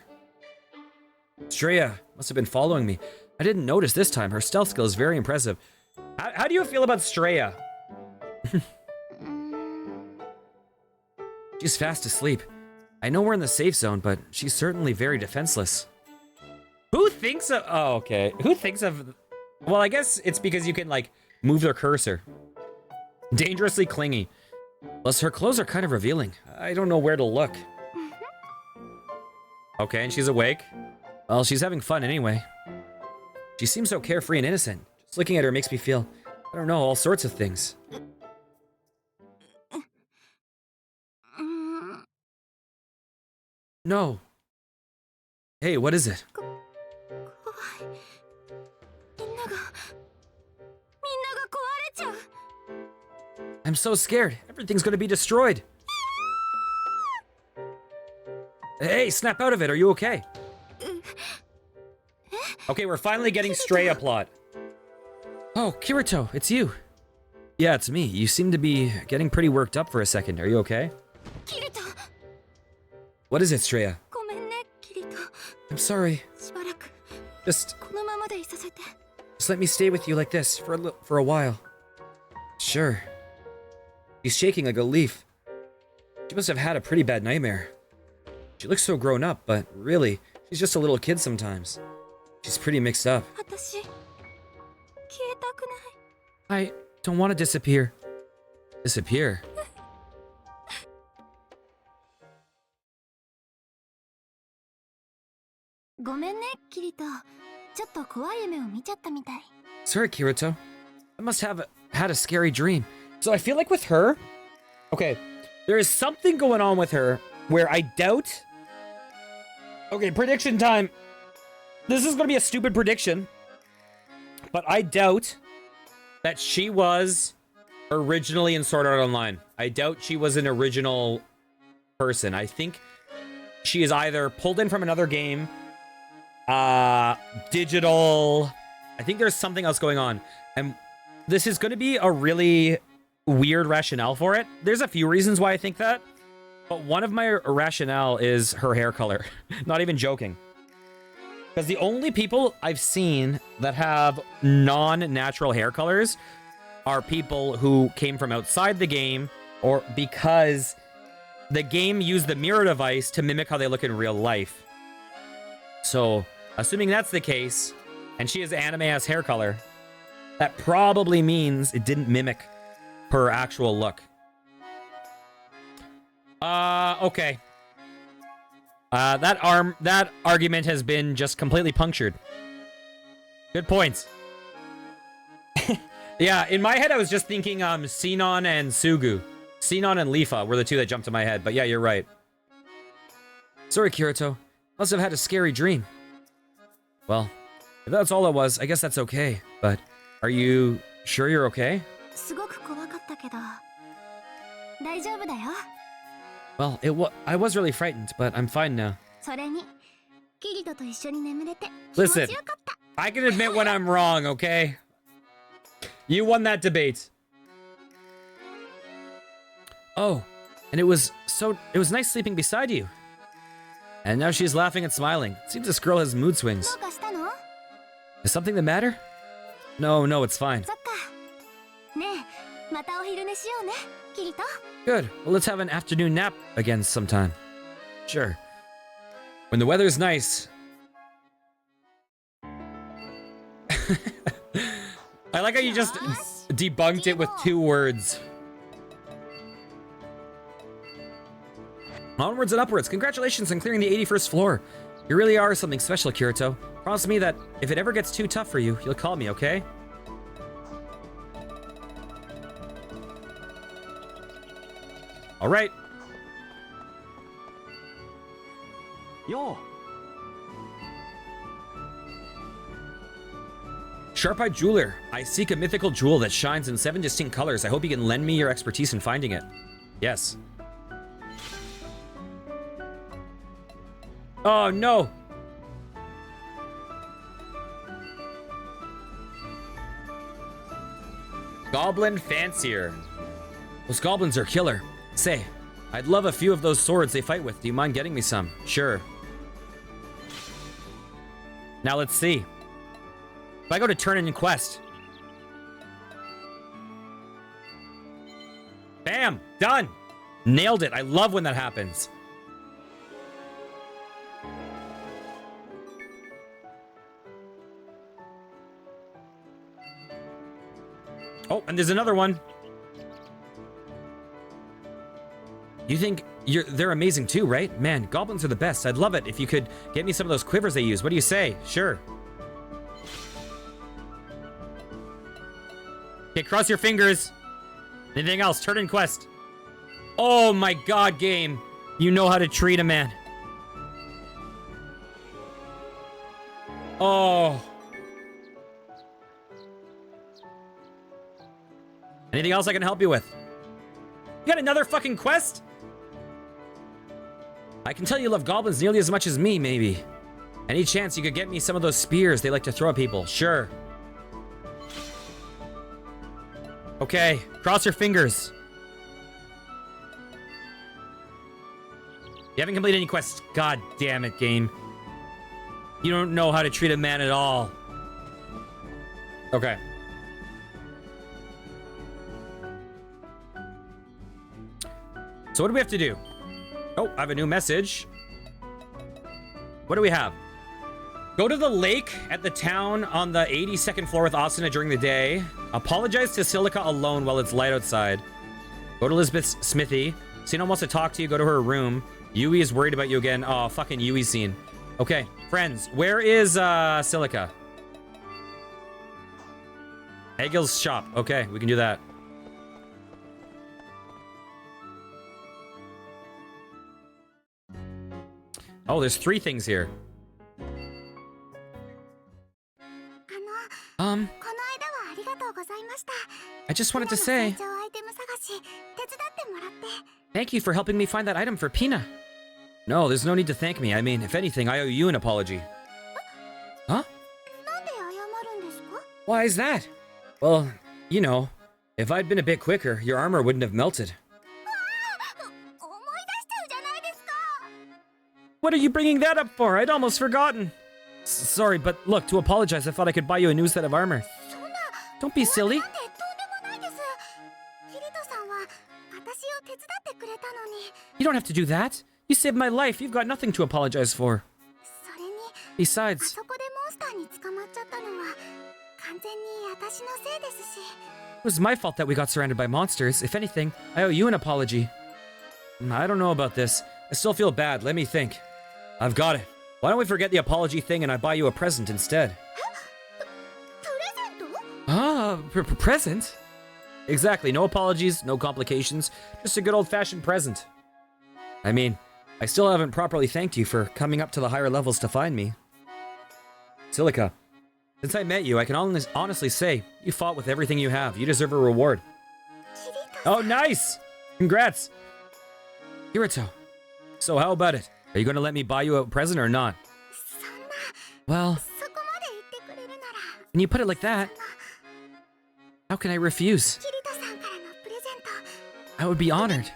Straya must have been following me. I didn't notice this time. Her stealth skill is very impressive. How do you feel about Straya? She's fast asleep. I know we're in the safe zone, but she's certainly very defenseless. Who thinks of... Oh, okay. Who thinks of... Well, I guess it's because you can, like, move their cursor. Dangerously clingy. Plus, her clothes are kind of revealing. I don't know where to look. Okay, and she's awake. Well, she's having fun anyway. She seems so carefree and innocent. Just looking at her makes me feel, I don't know, all sorts of things. No. Hey, what is it? I'm so scared. Everything's gonna be destroyed. Hey, snap out of it. Are you okay? Okay, we're finally getting Straya plot. Oh, Kirito, it's you. Yeah, it's me. You seem to be getting pretty worked up for a second. Are you okay? What is it, Straya? I'm sorry. Just let me stay with you like this for a while. Sure. She's shaking like a leaf. She must have had a pretty bad nightmare. She looks so grown up, but really, she's just a little kid sometimes. She's pretty mixed up. I don't want to disappear. Disappear? Sorry, Kirito. I must have had a scary dream. So I feel like with her... Okay, there is something going on with her where I doubt... Okay, prediction time. This is going to be a stupid prediction. But I doubt that she was originally in Sword Art Online. I doubt she was an original person. I think she is either pulled in from another game, digital... I think there's something else going on. And this is going to be a really weird rationale for it. There's a few reasons why I think that. But one of my rationale is her hair color. Not even joking. Because the only people I've seen that have non-natural hair colors are people who came from outside the game or because the game used the mirror device to mimic how they look in real life. So, assuming that's the case, and she has anime-ass hair color, that probably means it didn't mimic her actual look. Okay. That argument has been just completely punctured. Good points. Yeah, in my head I was just thinking Sinon and Sugu. Sinon and Lifa were the two that jumped to my head, but yeah, you're right. Sorry, Kirito. Must have had a scary dream. Well, if that's all it was, I guess that's okay. But are you sure you're okay? すごく怖かったけど大丈夫だよ。 Well, I was really frightened, but I'm fine now. それにキリトと一緒に眠れて気持ち Listen, よかった。 I can admit when I'm wrong, okay? You won that debate. Oh, and it was nice sleeping beside you. And now she's laughing and smiling. Seems this girl has mood ど swings. うかしたの？ Is something the matter? No, it's fine. そっか。ねえ、またお昼寝しようね、キリト。 Good. Well, let's have an afternoon nap again sometime. Sure. When the weather's nice. I like how you just debunked it with 2 words. Onwards and upwards. Congratulations on clearing the 81st floor. You really are something special, Kirito. Promise me that if it ever gets too tough for you, you'll call me, okay? All right. Yo. Sharp-eyed jeweler. I seek a mythical jewel that shines in 7 distinct colors. I hope you can lend me your expertise in finding it. Yes. Oh, no. Goblin Fancier. Those goblins are killer. Say, I'd love a few of those swords they fight with. Do you mind getting me some? Sure. Now let's see. If I go to turn in quest. Bam! Done! Nailed it. I love when that happens. Oh, and there's another one. You think they're amazing too, right? Man, goblins are the best. I'd love it if you could get me some of those quivers they use. What do you say? Sure. Okay, cross your fingers. Anything else? Turn in quest. Oh my god, game. You know how to treat a man. Oh. Anything else I can help you with? You got another fucking quest? I can tell you love goblins nearly as much as me, maybe. Any chance you could get me some of those spears they like to throw at people? Sure. Okay, cross your fingers. You haven't completed any quests. God damn it, game. You don't know how to treat a man at all. Okay. So what do we have to do? Oh, I have a new message. What do we have? Go to the lake at the town on the 82nd floor with Asuna during the day. Apologize to Silica alone while it's light outside. Go to Elizabeth's smithy. Sina wants to talk to you. Go to her room. Yui is worried about you again. Oh, fucking Yui scene. Okay, friends, where is Silica? Egil's shop. Okay, we can do that. Oh, there's 3 things here. この間はありがとうございました。 I just wanted to say 成長アイテム探し手伝ってもらって。 thank you for helping me find that item for Pina. No, there's no need to thank me. I mean, if anything, I owe you an apology. Huh? なんで謝るんですか？ Why is that? Well, you know, if I'd been a bit quicker, your armor wouldn't have melted. 思い出しちゃうじゃないですか。 What are you bringing that up for? I'd almost forgotten. Sorry, but look, to apologize, I thought I could buy you a new set of armor. そんな。 Don't be silly. なんでとんでもないです。キリトさんは私を手伝ってくれたのに。 You don't have to do that. You saved my life. You've got nothing to apologize for. それに。あ Besides, そこでモンスターに捕まっちゃったのは完全に私のせいですし。 it was my fault that we got surrounded by monsters. If anything, I owe you an apology. I don't know about this. I still feel bad. Let me think. I've got it. Why don't we forget the apology thing and I buy you a present instead? プレゼント？ Ah, present? Exactly. No apologies, no complications. Just a good old-fashioned present. I mean, I still haven't properly thanked you for coming up to the higher levels to find me. Silica, Since I met you, I can honestly say you fought with everything you have. You deserve a reward. Oh, nice! Congrats! Kirito, so how about it? Are you going to let me buy you a present or not? Well, when you put it like that, how can I refuse? I would be honored.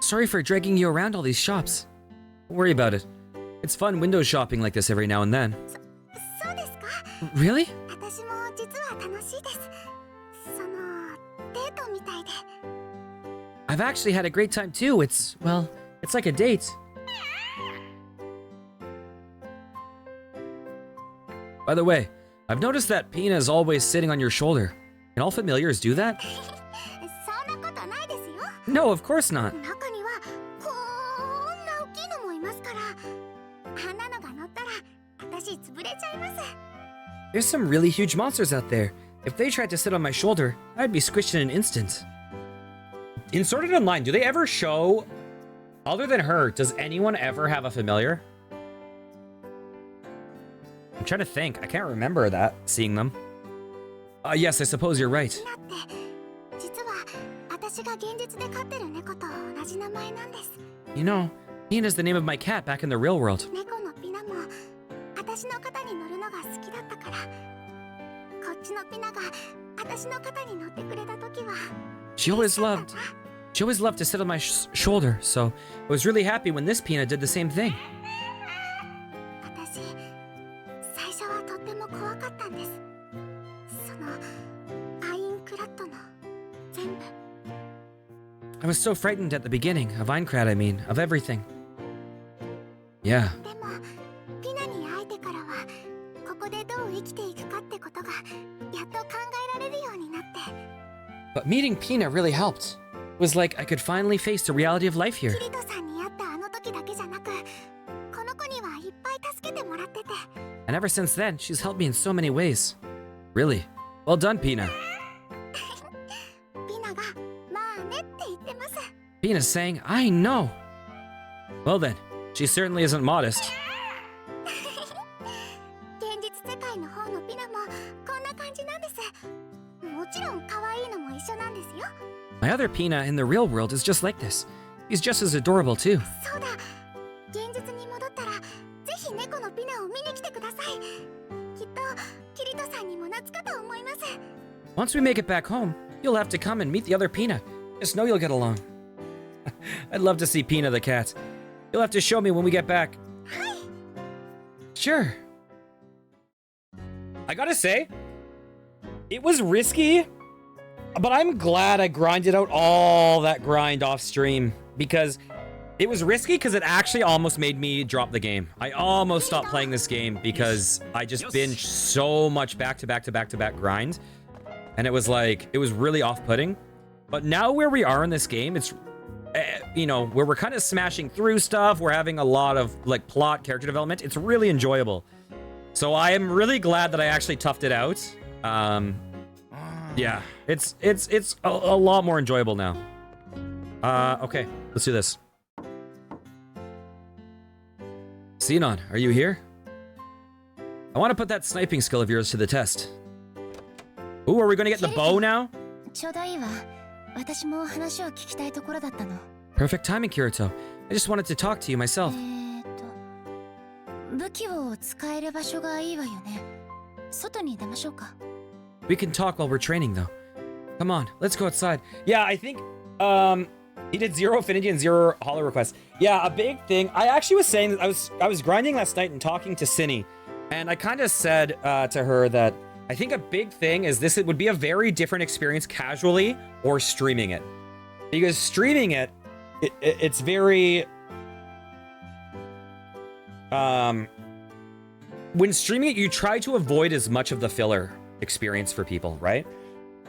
Sorry for dragging you around all these shops. Don't worry about it. It's fun window shopping like this every now and then. Really? I've actually had a great time too. It's like a date. By the way, I've noticed that Pina is always sitting on your shoulder. Can all familiars do that? No, of course not. There's some really huge monsters out there. If they tried to sit on my shoulder, I'd be squished in an instant. In Sword Art Online, do they ever show, other than her, does anyone ever have a familiar? I'm trying to think. I can't remember that, seeing them. Yes, I suppose you're right. You know, Pina's the name of my cat back in the real world. She always loved to sit on my shoulder, so I was really happy when this Pina did the same thing. I was so frightened at the beginning, of Aincrad, I mean, of everything. Yeah. But meeting Pina really helped. It was like I could finally face the reality of life here. And ever since then, she's helped me in so many ways. Really. Well done, Pina. Pina's saying, I know. Well then, she certainly isn't modest. My other Pina in the real world is just like this. He's just as adorable too. Once we make it back home, you'll have to come and meet the other Pina. Just know you'll get along. I'd love to see Pina the cat. You'll have to show me when we get back. Sure. I gotta say, it was risky, but I'm glad I grinded out all that grind off stream, because it was risky because it actually almost made me drop the game. I almost stopped playing this game because I just binged so much back-to-back grind, and it was like, it was really off-putting. But now where we are in this game, it's, you know, where we're kind of smashing through stuff, we're having a lot of like plot, character development. It's really enjoyable. So I am really glad that I actually toughed it out. Yeah, it's a lot more enjoyable now. Okay, let's do this. Xenon, are you here? I want to put that sniping skill of yours to the test. Ooh, are we going to get the bow now? Perfect timing, Kirito. I just wanted to talk to you myself. We can talk while we're training, though. Come on, let's go outside. Yeah, I think, he did 0 affinity and 0 hollow requests. Yeah, a big thing. I actually was saying that I was grinding last night and talking to Cinny, and I kind of said to her that I think a big thing is this, it would be a very different experience casually or streaming it. Because streaming it, it's very... when streaming it, you try to avoid as much of the filler experience for people, right?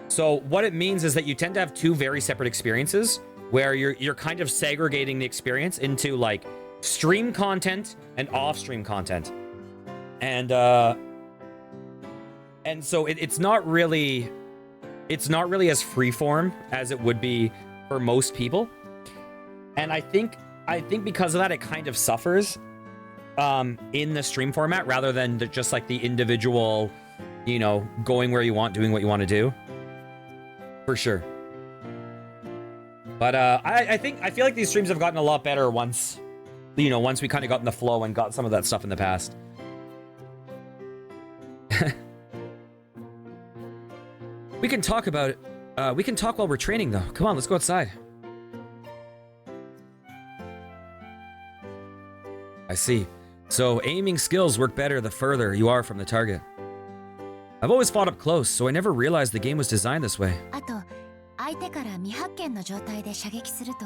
So what it means is that you tend to have two very separate experiences where you're kind of segregating the experience into like stream content and off-stream content. And so it's not really as freeform as it would be for most people. And I think I think because of that, it kind of suffers in the stream format rather than just like the individual, you know, going where you want, doing what you want to do. For sure. But I feel like these streams have gotten a lot better once, you know, once we kind of got in the flow and got some of that stuff in the past. We can talk about it. We can talk while we're training, though. Come on, let's go outside. I see. So aiming skills work better the further you are from the target. I've always fought up close, so I never realized the game was designed this way. あと、相手から未発見の状態で射撃すると、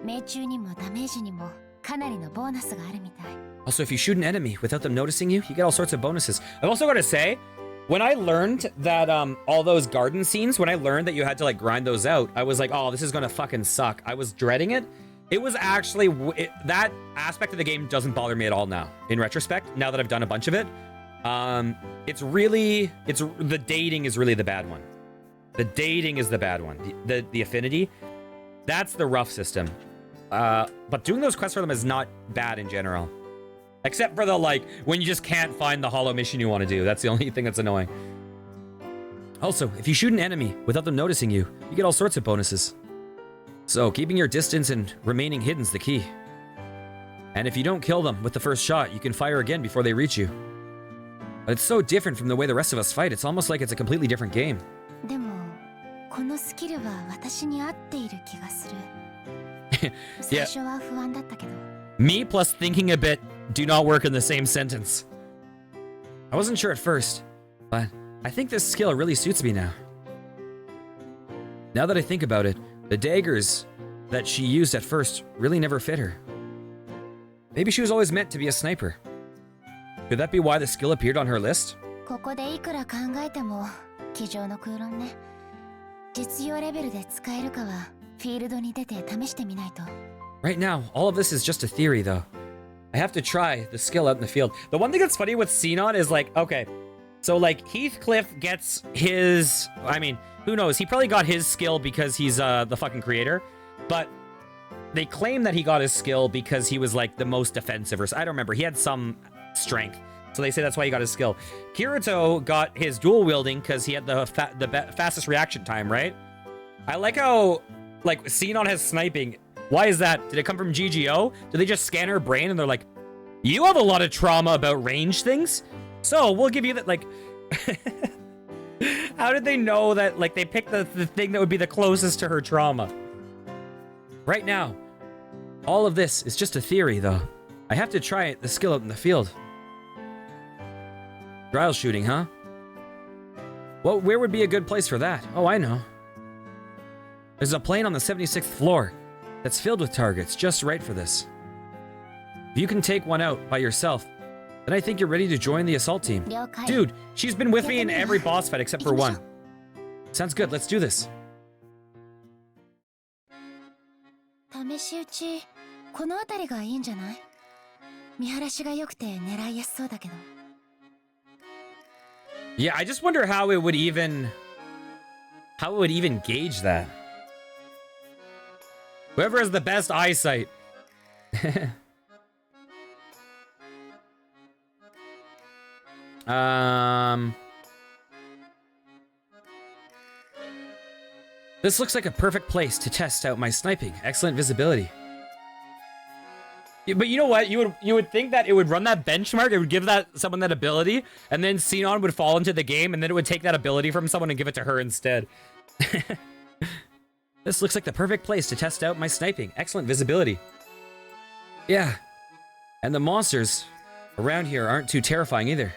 命中にもダメージにもかなりのボーナスがあるみたい。Also, if you shoot an enemy without them noticing you, you get all sorts of bonuses. I've also got to say, when I learned that all those garden scenes, when I learned that you had to like grind those out, I was like, oh, this is gonna fucking suck. I was dreading it. It was actually, that aspect of the game doesn't bother me at all now. In retrospect, now that I've done a bunch of it, the dating is really the bad one. The dating is the bad one. The affinity, that's the rough system. But doing those quests for them is not bad in general. Except for the, like, when you just can't find the hollow mission you want to do. That's the only thing that's annoying. Also, if you shoot an enemy without them noticing you, you get all sorts of bonuses. So, keeping your distance and remaining hidden's the key. And if you don't kill them with the first shot, you can fire again before they reach you. But it's so different from the way the rest of us fight, it's almost like it's a completely different game. でも、このスキルは私に合っている気がする。最初は不安だったけど。Me plus thinking a bit do not work in the same sentence. I wasn't sure at first, but I think this skill really suits me now. Now that I think about it, the daggers that she used at first really never fit her. Maybe she was always meant to be a sniper. Could that be why the skill appeared on her list? ここでいくら考えても、机上の空論ね。実用レベルで使えるかは、フィールドに出て試してみないと。Right now, all of this is just a theory, though. I have to try the skill out in the field. The one thing that's funny with Xenon is like, okay, so like Heathcliff gets his, I mean, who knows? He probably got his skill because he's the fucking creator, but they claim that he got his skill because he was like the most defensive, or I don't remember. He had some strength, so they say that's why he got his skill. Kirito got his dual wielding because he had the fastest reaction time, right? I like how like Xenon has sniping. Why is that? Did it come from GGO? Did they just scan her brain and they're like, you have a lot of trauma about range things? So we'll give you that, like... How did they know that, like, they picked the thing that would be the closest to her trauma? Right now, all of this is just a theory, though. I have to try the skill out in the field. Trial shooting, huh? Well, where would be a good place for that? Oh, I know. There's a plane on the 76th floor that's filled with targets, just right for this. If you can take one out by yourself, then I think you're ready to join the assault team. Dude, she's been with me in every boss fight except for one. Sounds good, let's do this. 試し撃ち、この辺りがいいんじゃない？見晴らしが良くて狙いやすそうだけど。Yeah, I just wonder how it would even gauge that. Whoever has the best eyesight. This looks like a perfect place to test out my sniping. Excellent visibility. Yeah, but you know what? You would think that it would run that benchmark, it would give that someone that ability, and then Xenon would fall into the game, and then it would take that ability from someone and give it to her instead. This looks like the perfect place to test out my sniping. Excellent visibility. Yeah. And the monsters around here aren't too terrifying either.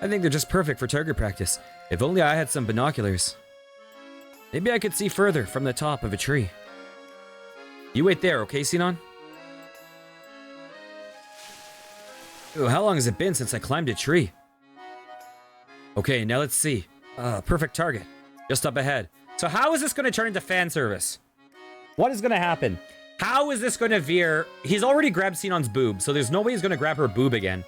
I think they're just perfect for target practice. If only I had some binoculars. Maybe I could see further from the top of a tree. You wait there, okay, Xenon? Ooh, how long has it been since I climbed a tree? Okay, now let's see. Perfect target. Just up ahead. So how is this going to turn into fan service? What is going to happen? How is this going to veer? He's already grabbed Xenon's boob, so there's no way he's going to grab her boob again.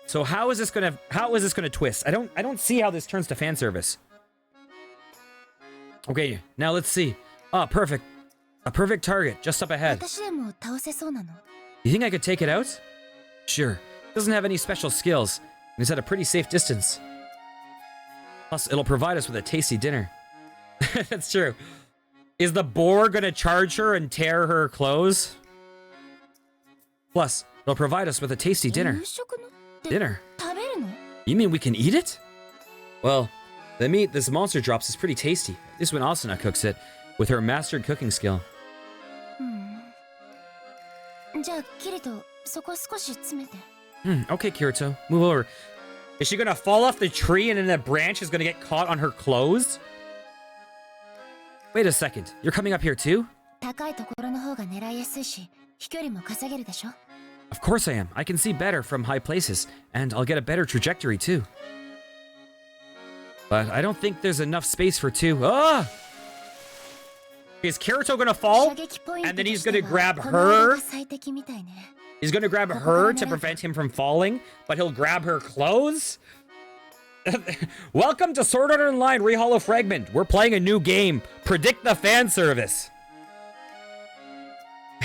So how is this going to twist? I don't see how this turns to fan service. Okay, now let's see. Ah, perfect. A perfect target, just up ahead. 私でも倒せそうなの？ You think I could take it out? Sure. It doesn't have any special skills, and it's at a pretty safe distance. Plus, it'll provide us with a tasty dinner. That's true. Is the boar gonna charge her and tear her clothes? Plus, it'll provide us with a tasty dinner. 夕食のって Dinner? 食べるの？ You mean we can eat it? Well, the meat this monster drops is pretty tasty. At least when Asuna cooks it, with her mastered cooking skill. じゃあキリトそこ少し詰めて。Okay, Kirito. Move over. Is she gonna fall off the tree and then the branch is gonna get caught on her clothes? Wait a second. You're coming up here too? 高いところの方が狙いやすいし、飛距離も稼げるでしょ？ Of course I am. I can see better from high places, and I'll get a better trajectory too. But I don't think there's enough space for two. Ah! Is Kirito gonna fall? 射撃ポイン And ト then と he's して gonna は grab この間 her? が最適みたいね。 He's gonna grab her to prevent him from falling, but he'll grab her clothes? Welcome to Sword Art Online Rehollow Fragment. We're playing a new game. Predict the fan service.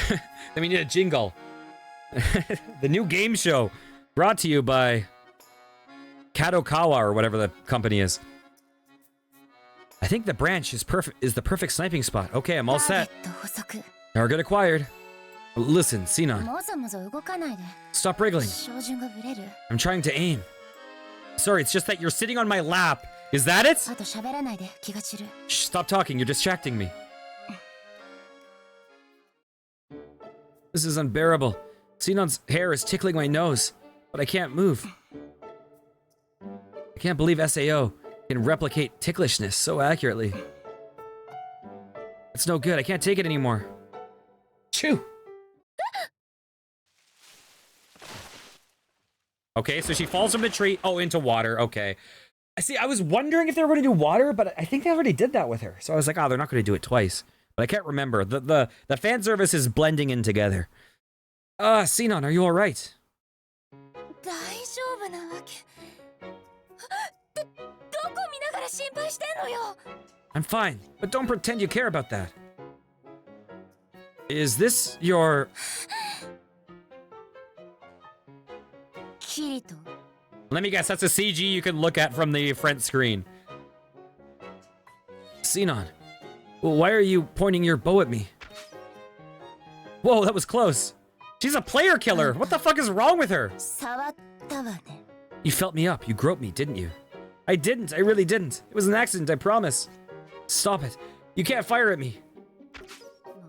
Then we need a jingle. The new game show. Brought to you by Kadokawa or whatever the company is. I think the branch is the perfect sniping spot. Okay, I'm all ターゲ set. ット捕捉。 Target acquired. Listen, Sinon, もぞもぞ動かないで。 stop wriggling. 照準がぶれる。 I'm trying to aim. Sorry, it's just that you're sitting on my lap. Is that it? あと喋らないで気が散る。 Shh, stop talking. You're distracting me. This is unbearable. Sinon's hair is tickling my nose, but I can't move. I can't believe SAO can replicate ticklishness so accurately. It's no good. I can't take it anymore. Chew. Okay, so she falls from the tree. Oh, into water. Okay. I see. I was wondering if they were going to do water, but I think they already did that with her. So I was like, oh, they're not going to do it twice. But I can't remember. The fan service is blending in together. Sinon, are you all right? 大丈夫なわけ。どこ見ながら心配してんのよ。 I'm fine, but don't pretend you care about that. Is this your... キリト。 Let me guess, that's a CG you can look at from the front screen. Sinon, well, why are you pointing your bow at me? Whoa, that was close. She's a player killer. What the fuck is wrong with her? 触ったわね。 You felt me up. You groped me, didn't you? I didn't. I really didn't. It was an accident, I promise. Stop it. You can't fire at me.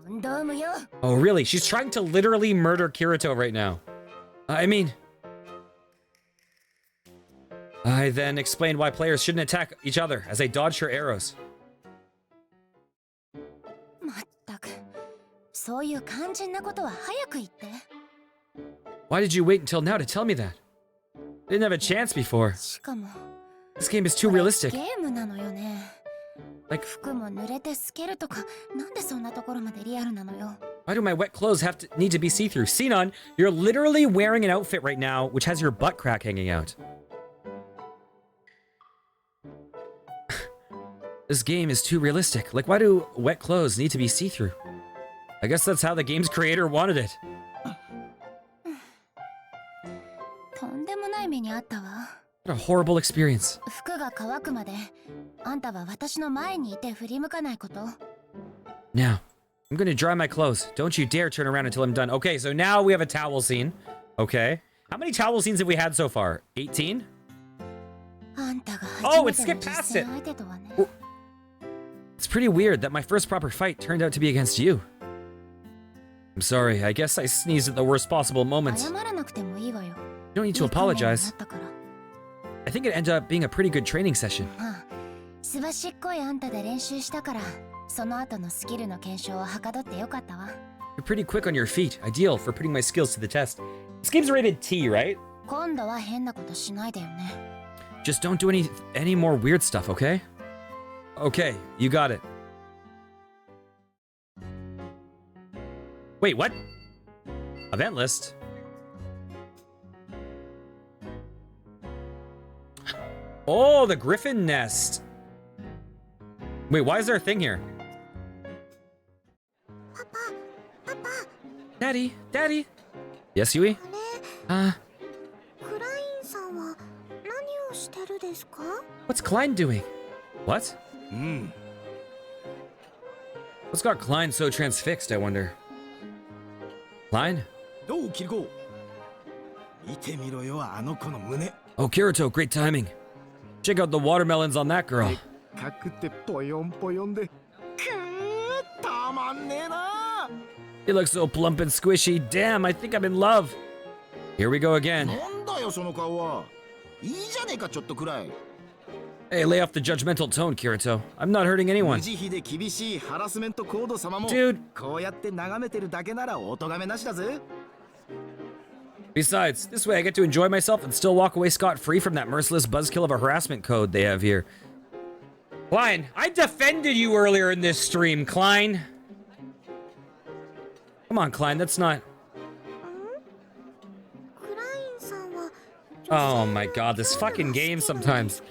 問答無用。 Oh, really? She's trying to literally murder Kirito right now. I mean... I then explained why players shouldn't attack each other as they dodged her arrows. まったく。そういう肝心なことは早く言って。 Why did you wait until now to tell me that? I didn't have a chance before. しかも。 This game is too realistic. ゲームなのよね。 Like, 服も濡れて透けるとか、なんでそんなところまでリアルなのよ。 why do my wet clothes need to be see-through? Sinon, you're literally wearing an outfit right now which has your butt crack hanging out. This game is too realistic. Like, why do wet clothes need to be see-through? I guess that's how the game's creator wanted it. とんでもない目にあったわ。 What a horrible experience. 服が乾くまで、あんたは私の前にいて振り向かないこと。 Now, I'm gonna dry my clothes. Don't you dare turn around until I'm done. Okay, so now we have a towel scene. Okay. How many towel scenes have we had so far? 18? あんたが Oh, 初 it めての skipped 実 past 戦 it. 相手とはね。 It's pretty weird that my first proper fight turned out to be against you. I'm sorry, I guess I sneezed at the worst possible moments. 謝らなくてもいいわよ。 You don't need to いい訓練にな apologize. ったから。 I think it ended up being a pretty good training session. まあ、すばしっこいあんたで練習したから、その後のスキルの検証をはかどってよかったわ。 You're pretty quick on your feet, ideal for putting my skills to the test. This game's rated T, right? 今度は変なことしないでよね。 Just don't do any more weird stuff, okay? Okay, you got it. Wait, what? Event list? Oh, the Griffin Nest. Wait, why is there a thing here? パ Daddy, Daddy. Yes, Yui? あれ、クラインさんは何をしてるですか？ What's Klein doing? What? うん。 What's got Klein so transfixed, I wonder? Klein? どうキリコ。見てみろよ、あの子の胸。 Oh, Kirito, great timing. Check out the watermelons on that girl. かくてぽよんぽよんで。くー、たまんねえな。 You look so plump and squishy. Damn, I think I'm in love. Here we go again. なんだよその顔は。いいじゃねえかちょっとくらい。 Hey, lay off the judgmental tone, Kirito. I'm not hurting 無 anyone. 慈悲で厳しいハラスメントコード様も Dude. こうやって眺めてるだけならお咎めなしだぜ。 Besides, this way I get to enjoy myself and still walk away scot-free from that merciless buzzkill of a harassment code they have here. Klein, I defended you earlier in this stream, Klein. Come on, Klein, that's not... クラインさんは Oh my god, this fucking game sometimes.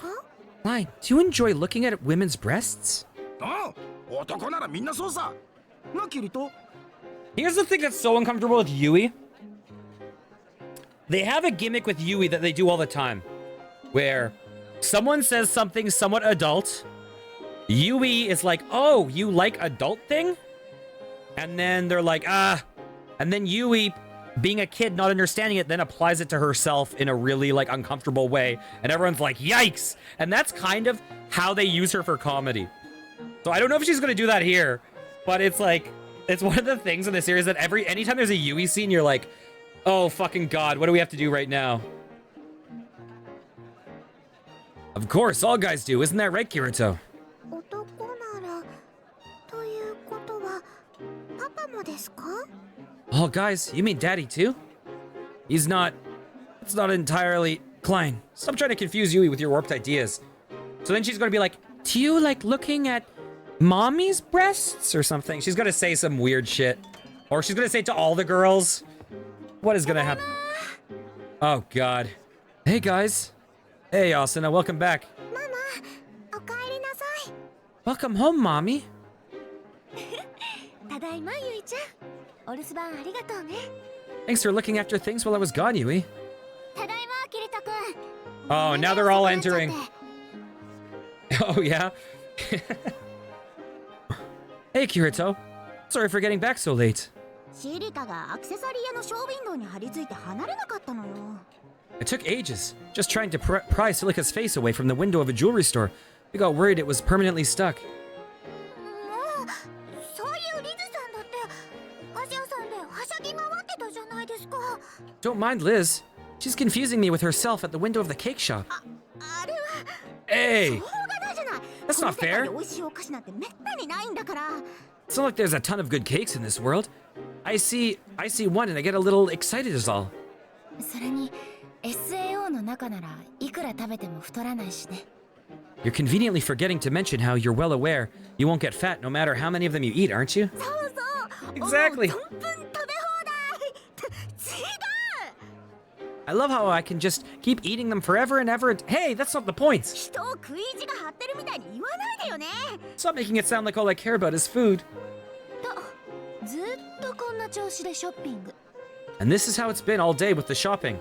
Klein, do you enjoy looking at women's breasts? ああ、男ならみんなそうさ。なキリト。 Here's the thing that's so uncomfortable with Yui. They have a gimmick with Yui that they do all the time. Where someone says something somewhat adult. Yui is like, oh, you like adult thing? And then they're like, ah. And then Yui, being a kid, not understanding it, then applies it to herself in a really, like, uncomfortable way. And everyone's like, yikes! And that's kind of how they use her for comedy. So I don't know if she's gonna do that here. But it's like, it's one of the things in the series that anytime there's a Yui scene, you're like, oh, fucking god, what do we have to do right now? Of course, all guys do. Isn't that right, Kirito? 男ならということはパパもですか？ All guys? You mean daddy, too? He's not... It's not entirely... Klein, stop trying to confuse Yui with your warped ideas. So then she's gonna be like, do you like looking at mommy's breasts or something? She's gonna say some weird shit. Or she's gonna say to all the girls... What is gonna happen? Oh, God. Hey, guys. Hey, Asuna, welcome back. ママ、おかえりなさい。 Welcome home, Mommy. ただいまゆいちゃん。お留守番ありがとうね。 Thanks for looking after things while I was gone, Yui. ただいまキリトくん。 Oh, now they're all entering. Oh, yeah? Hey, Kirito. Sorry for getting back so late. シリカがアクセサリー屋のショーウィンドウに張り付いて離れなかったのよ。 It took ages, just trying to pry Silica's face away from the window of a jewelry store. We got worried it was permanently stuck. もう、そういうリズさんだって菓子屋さんではしゃぎ回ってたじゃないですか。 Don't mind Liz. She's confusing me with herself at the window of the cake shop. あれは Hey! しょうがないじゃない。 That's not この世界 fair. で美味しいお菓子なんてめったにないんだから。 It's not like there's a ton of good cakes in this world. I see one and I get a little excited is all. それに SAO の中ならいくら食べても太らないしね。 You're conveniently forgetting to mention how you're well aware you won't get fat no matter how many of them you eat, aren't you? そうそう。 Exactly. もう存分食べ放題。違う。 I love how I can just keep eating them forever and ever. Hey, that's not the point. 人を食い意地が張ってるみたいに言わないでよね。 Stop making it sound like all I care about is food. とずっとこんな調子でショッピング。 And this is how it's been all day with the shopping.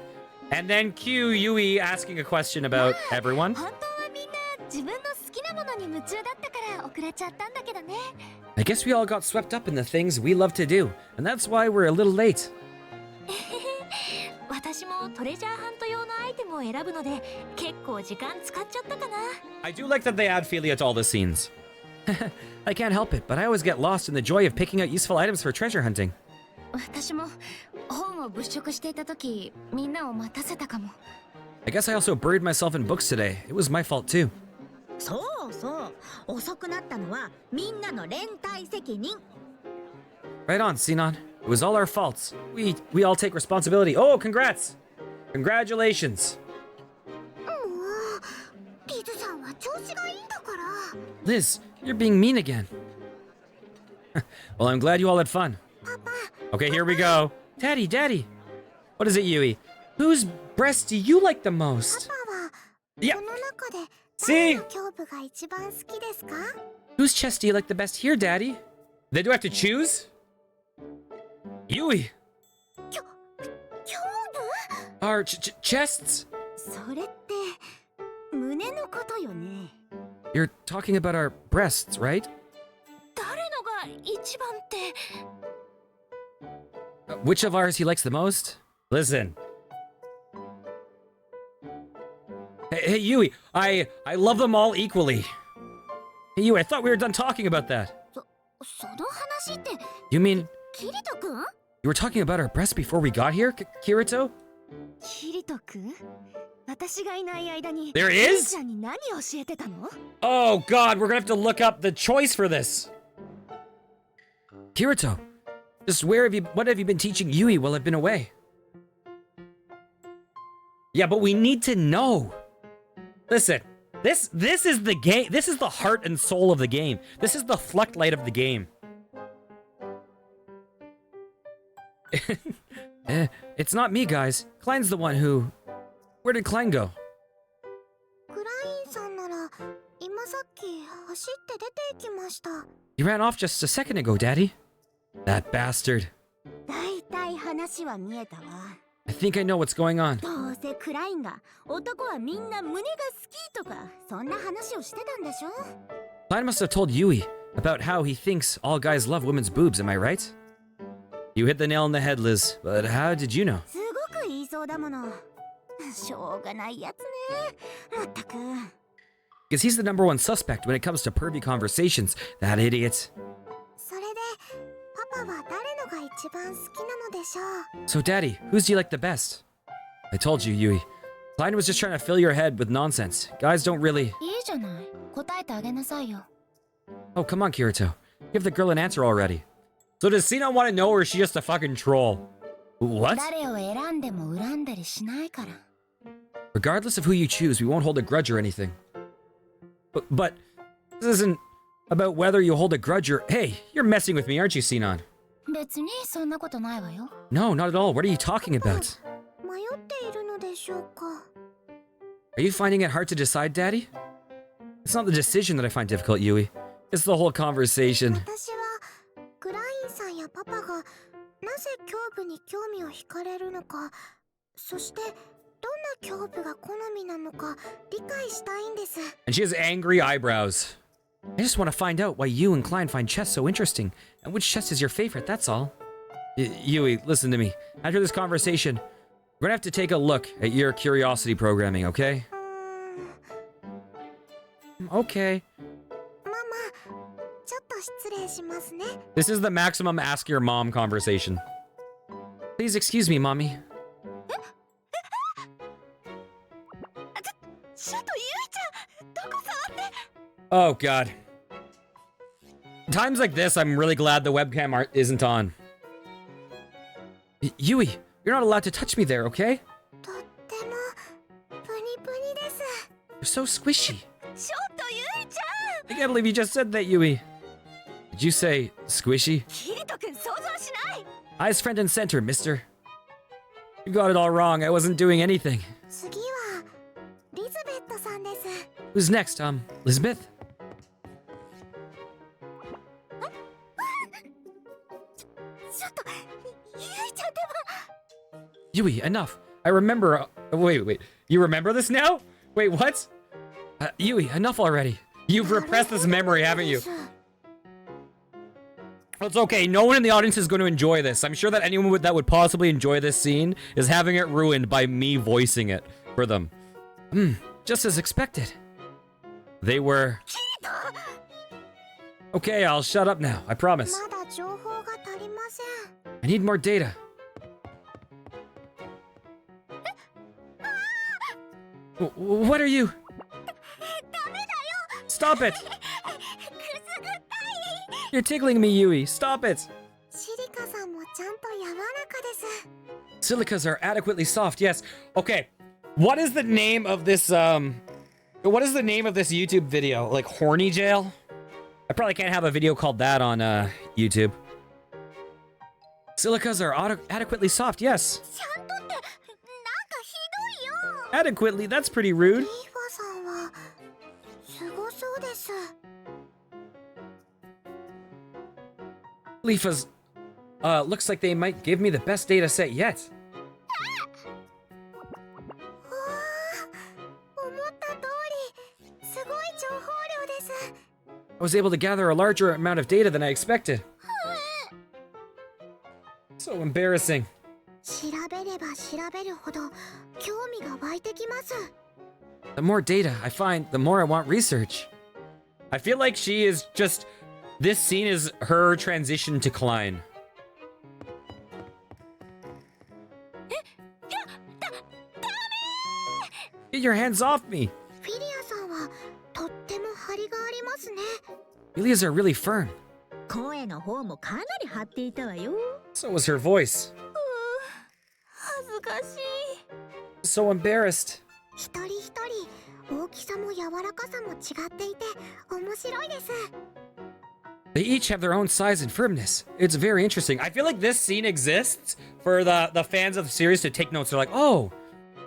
And then cue Yui asking a question about everyone. 本当はみんな自分の好きなものに夢中だったから遅れちゃったんだけどね。 I guess we all got swept up in the things we love to do, and that's why we're a little late. 私もトレジャーハント用のアイテムを選ぶので結構時間使っちゃったかな。 I do like that they add Philia to all the scenes. I can't help it, but I always get lost in the joy of picking out useful items for treasure hunting. 私も本を物色していた時みんなを待たせたかも。 I guess I also buried myself in books today. It was my fault too. そうそう。遅くなったのはみんなの連帯責任。 Right on, Sinon. It was all our faults. We all take responsibility. Oh, congrats! Congratulations! もう、リズさんは調子がいいんだから。 Liz, you're being mean again. Well, I'm glad you all had fun. Okay, here we go. Daddy, Daddy. What is it, Yui? Whose breast do you like the パ most? パは Yeah. この中で See? 誰の胸部が一番好きですか？ Whose chest do you like the best here, Daddy? They do have to choose? Yui! 胸部 Our chests? それって胸のことよね。 You're talking about our breasts, right? 誰のが一番って Which of ours he likes the most? Listen. Hey, Yui, I love them all equally. Hey, Yui, I thought we were done talking about that. その話って You mean キリトくん？ you were talking about our breasts before we got here, Kirito? キリトくん私がいない間に There ゆい is? ちゃんに何教えてたの Oh god, we're gonna have to look up the choice for this. Kirito, just what have you been teaching Yui while I've been away? Yeah, but we need to know. Listen, this is the game. This is the heart and soul of the game. This is the light of the game. It's not me, guys. Klein's the one who... Where did Klein go? クラインさんなら今さっき走って出て行きました。 He ran off just a second ago, Daddy. That bastard. だいたい話は見えたわ。 I think I know what's going on. どうせクラインが男はみんな胸が好きとかそんな話をしてたんでしょ？ Klein must have told Yui about how he thinks all guys love women's boobs, am I right? You hit the nail on the head, Liz. But how did you know? すごく言いそうだもの。しょうがないやつね。まったく。 Because he's the number one suspect when it comes to pervy conversations. That idiot. それでパパは誰のが一番好きなのでしょう？ So, Daddy, whose do you like the best? I told you, Yui. Klein was just trying to fill your head with nonsense. Guys don't really... いいじゃない答えてあげなさいよ Oh, come on, Kirito. Give the girl an answer already. So does Sina want to know, or is she just a fucking troll? What? 誰を選んでも恨んだりしないから Regardless of who you choose, we won't hold a grudge or anything. But this isn't about whether you hold a grudge or... Hey, you're messing with me, aren't you, Sinon? 別にそんなことないわよ No, not at all. What are you talking about? 迷っているのでしょうか？ Are you finding it hard to decide, Daddy? It's not the decision that I find difficult, Yui. It's the whole conversation. 私はクラインさんやパパがなぜ胸部に興味を惹かれるのか、そしてどんな胸部が好みなのか理解したいんです。 And she has angry eyebrows. I just want to find out why you and Klein find chess so interesting, and which chess is your favorite, that's all. Yui, listen to me. After this conversation, we're gonna have to take a look at your curiosity programming, okay? Okay. ママ、ちょっと失礼しますね。 This is the maximum ask your mom conversation. Please excuse me, mommy. ちょっとゆいちゃん、どこ触って。 Oh, God. Times like this, I'm really glad the webcam art isn't on. Yui, you're not allowed to touch me there, okay? とってもプニプニです。 You're so squishy. ちょっとゆいちゃん。 I can't believe you just said that, Yui. Did you say squishy? キリト君想像しない。 Eyes front and center, mister. You got it all wrong. I wasn't doing anything. 次はリズベットさんです。 Who's next, Elizabeth? ちょっとゆいちゃんでは。 Yui, enough. I remember. Wait. You remember this now? Wait, what? Yui, enough already. You've repressed this memory, haven't you? It's okay. No one in the audience is going to enjoy this. I'm sure that anyone that would possibly enjoy this scene is having it ruined by me voicing it for them. Just as expected. They were... Okay, I'll shut up now. I promise. まだ情報が足りません。 I need more data. What are you? Stop it! You're tickling me, Yui. Stop it! シリカさんもちゃんと柔らかです。 Silicas are adequately soft, yes. Okay, what is the name of this, what is the name of this YouTube video? Like, Horny Jail? I probably can't have a video called that on, YouTube. Silicas are adequately soft, yes. ちゃんとってなんかひどいよ。 Adequately, that's pretty rude. リーファさんはすごそうです。 Leafa's Looks like they might give me the best data set yet. わあ、思った通りすごい情報量です。 I was able to gather a larger amount of data than I expected. So embarrassing. 調べれば調べるほど興味が湧いてきます。 The more data I find, the more I want research. I feel like she is just... This scene is her transition to Klein. Get your hands off me! フィリアさんはとっても張りがありますね。 Elias are really firm. 声の方もかなり張っていたわよ。 So was her voice. 恥ずかしい。 So embarrassed. 一人一人大きさも柔らかさも違っていて面白いです。 They each have their own size and firmness. It's very interesting. I feel like this scene exists for the fans of the series to take notes. They're like, oh,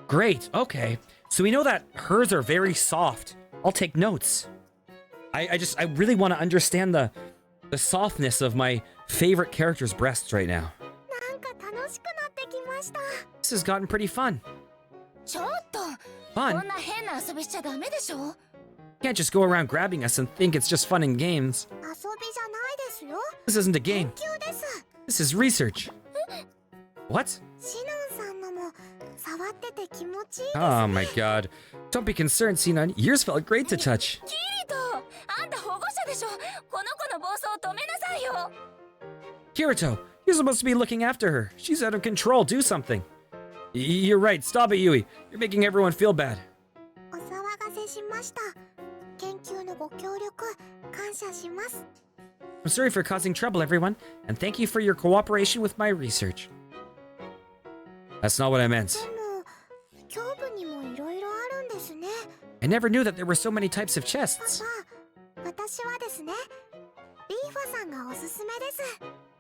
great, okay. So we know that hers are very soft. I'll take notes. I really want to understand the softness of my favorite character's breasts right now. なんか楽しくなってきました。 This has gotten pretty fun. ちょっと Fun? こんな変な遊びしちゃダメでしょ。 Can't just go around grabbing us and think it's just fun and games. 遊びじゃないですよ。 This isn't a game. 研究です。 This is research. What? シノンさんのも触ってて気持ちいいです。 Oh my god. Don't be concerned, Sinan. Yours felt great to touch. キリト、あんた保護者でしょ。この子の暴走を止めなさいよ。 Kirito, you're supposed to be looking after her. She's out of control. Do something. You're right. Stop it, Yui. You're making everyone feel bad. お騒がせしました。研究のご協力感謝します。 I'm sorry for causing trouble, everyone, and thank you for your cooperation with my research. That's not what I meant. でも胸部にもいろいろあるんですね。 I never knew that there were so many types of パ chests. パ、私はですね、リーファさんがおすすめです。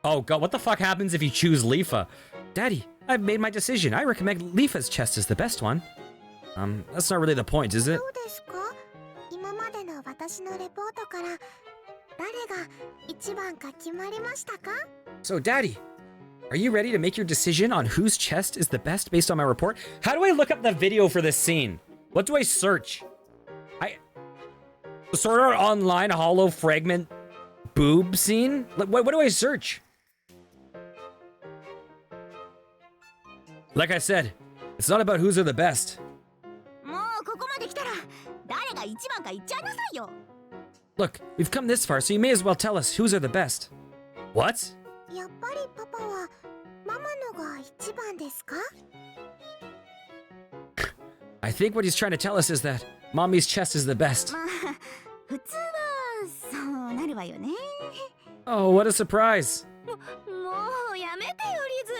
Oh god, what the fuck happens if you choose Lifa? Daddy, I've made my decision. I recommend Lifa's chest as the best one. That's not really the point, is it? どうですか？今までの私のレポートから誰が一番か決まりましたか？ So, Daddy, are you ready to make your decision on whose chest is the best based on my report? How do I look up the video for this scene? What do I search? Sword Art Online hollow fragment boob scene? What do I search? Like I said, it's not about whose are the best. もうここまで来たら誰が一番か言っちゃいなさいよ。 Look, we've come this far, so you may as well tell us whose are the best. What? やっぱりパパはママのが一番ですか？ I think what he's trying to tell us is that Mommy's chest is the best. まあ普通はそうなるわよね。 Oh, what a surprise. もうやめてよリズ。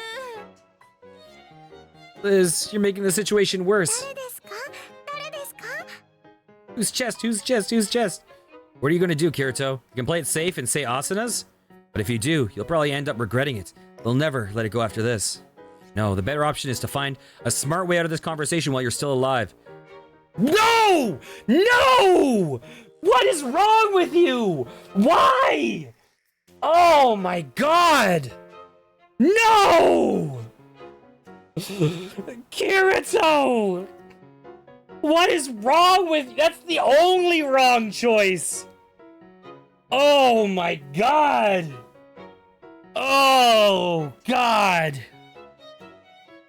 Liz, you're making the situation worse. 誰ですか？誰ですか？ Whose chest? Whose chest? Whose chest? What are you going to do, Kirito? You can play it safe and say Asana's? But if you do, you'll probably end up regretting it. They'll never let it go after this. No, the better option is to find a smart way out of this conversation while you're still alive. No! No! What is wrong with you? Why? Oh my god! No! Kirito! What is wrong with you? That's the only wrong choice. Oh my god. Oh god.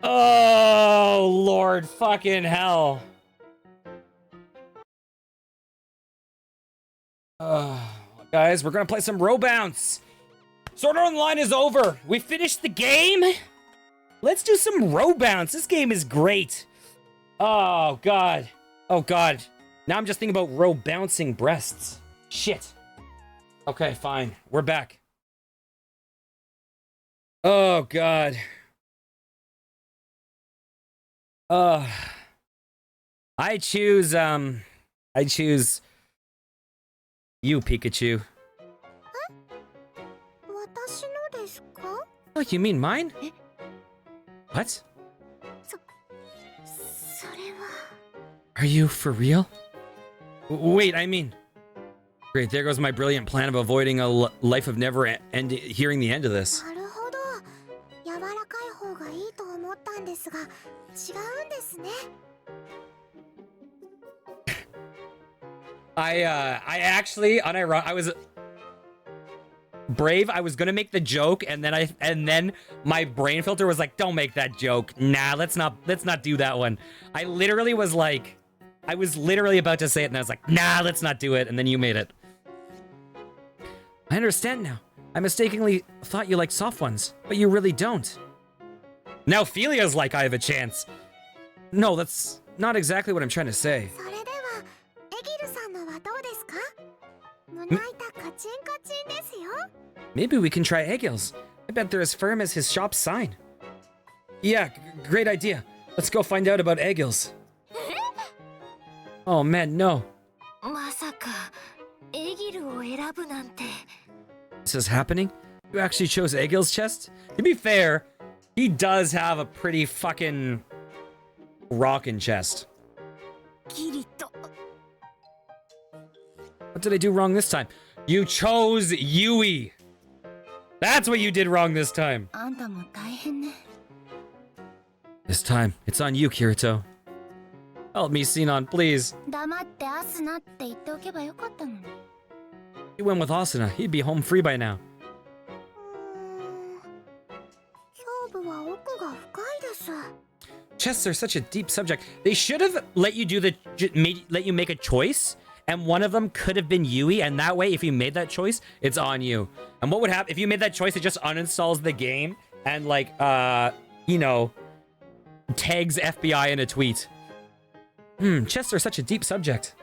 Oh Lord fucking hell. Guys, we're gonna play some row bounce. Sword Art Online is over. We finished the game. Let's do some row bounce. This game is great. Oh god. Oh god. Now I'm just thinking about row bouncing breasts. Shit. Okay, fine. We're back. Oh god. I choose you, Pikachu. 私のですか？ Oh, you mean mine? What? それは Are you for real? Wait, I mean... Great, there goes my brilliant plan of avoiding a life of never hearing the end of this. なるほど。らかい方がいいと思ったんですが、違うんですね。I actually, I was brave. I was gonna make the joke, and then my brain filter was like, "Don't make that joke. Nah, let's not do that one." I literally was like, I was literally about to say it, and I was like, "Nah, let's not do it." And then you made it. I understand now. I mistakenly thought you liked soft ones, but you really don't. Now Philia's like I have a chance. No, that's not exactly what I'm trying to say. それでは、エギルさんのはどうですか？胸板カチンカチンですよ。Maybe we can try Eggils. I bet they're as firm as his shop's sign. Yeah, great idea. Let's go find out about Eggils. Oh man, no. まさかエギルを選ぶなんて。 This is happening? You actually chose Eggils' chest? To be fair, he does have a pretty fucking rockin' chest. キリト。 What did I do wrong this time? You chose Yui. That's what you did wrong this time. あんたも大変ね。 This time, it's on you, Kirito. Help me, Sinon, please. 黙ってアスナって言っておけばよかったのに。 He went with Asuna. He'd be home free by now. 勝負は奥が深いです。 Chests are such a deep subject. They should have let you let you make a choice, and one of them could have been Yui, and that way, if you made that choice, it's on you. And what would happen if you made that choice? It just uninstalls the game and you know, tags FBI in a tweet. Chests are such a deep subject.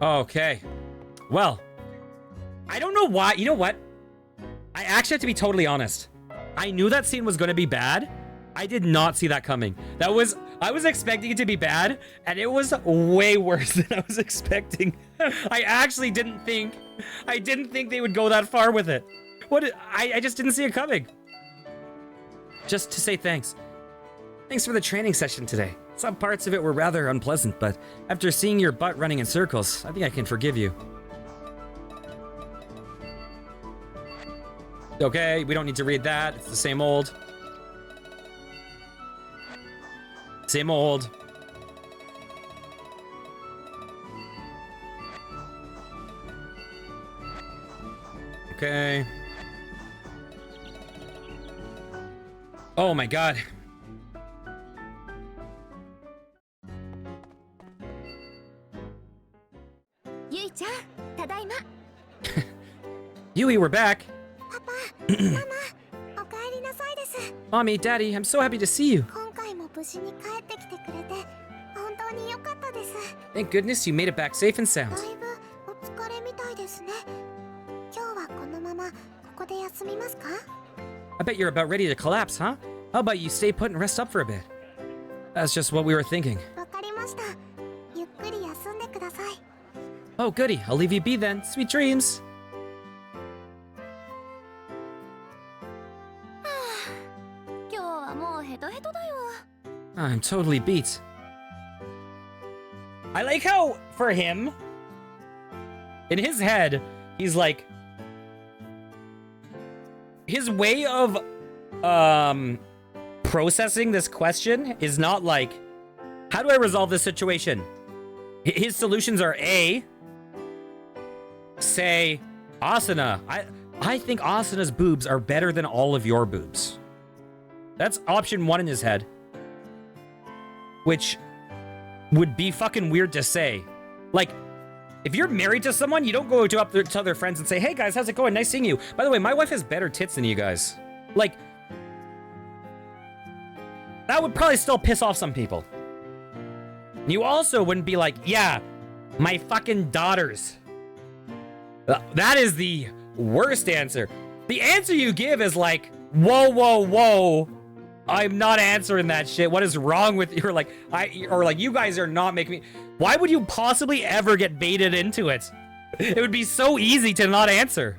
Okay. Well, I don't know why. You know what? I actually have to be totally honest. I knew that scene was going to be bad. I did not see that coming. I was expecting it to be bad, and it was way worse than I was expecting. I actually didn't think they would go that far with it. I just didn't see it coming. Just to say thanks. Thanks for the training session today. Some parts of it were rather unpleasant, but after seeing your butt running in circles, I think I can forgive you. Okay, we don't need to read that. It's the same old. Same old. Okay. Oh my god. Yui ちゃん、ただいま。 Yui, we're back. パパ、ママ、おかえりなさいです。 Mommy, Daddy, I'm so happy to see you. 今回も無事に帰ってきてくれて、本当に良かったです。 Thank goodness you made it back safe and sound. だいぶお疲れみたいですね。今日はこのままここで休みますか？ I bet you're about ready to collapse, huh? How about you stay put and rest up for a bit? That's just what we were thinking. わかりました。ゆっくり休んでください。 Oh, goody. I'll leave you be then. Sweet dreams. 今日はもうヘトヘトだよ。 I'm totally beat. I like how, for him, in his head, he's like, his way of processing this question is not like, how do I resolve this situation? His solutions are A, say, Asuna. I think Asuna's boobs are better than all of your boobs. That's option one in his head. Which would be fucking weird to say. Like, if you're married to someone, you don't go to tell their friends and say, hey guys, how's it going? Nice seeing you. By the way, my wife has better tits than you guys. Like, that would probably still piss off some people. You also wouldn't be like, yeah, my fucking daughters. That is the worst answer. The answer you give is like, whoa, whoa, whoa. I'm not answering that shit. What is wrong with you? Or like, you guys are not making me. Why would you possibly ever get baited into it? It would be so easy to not answer.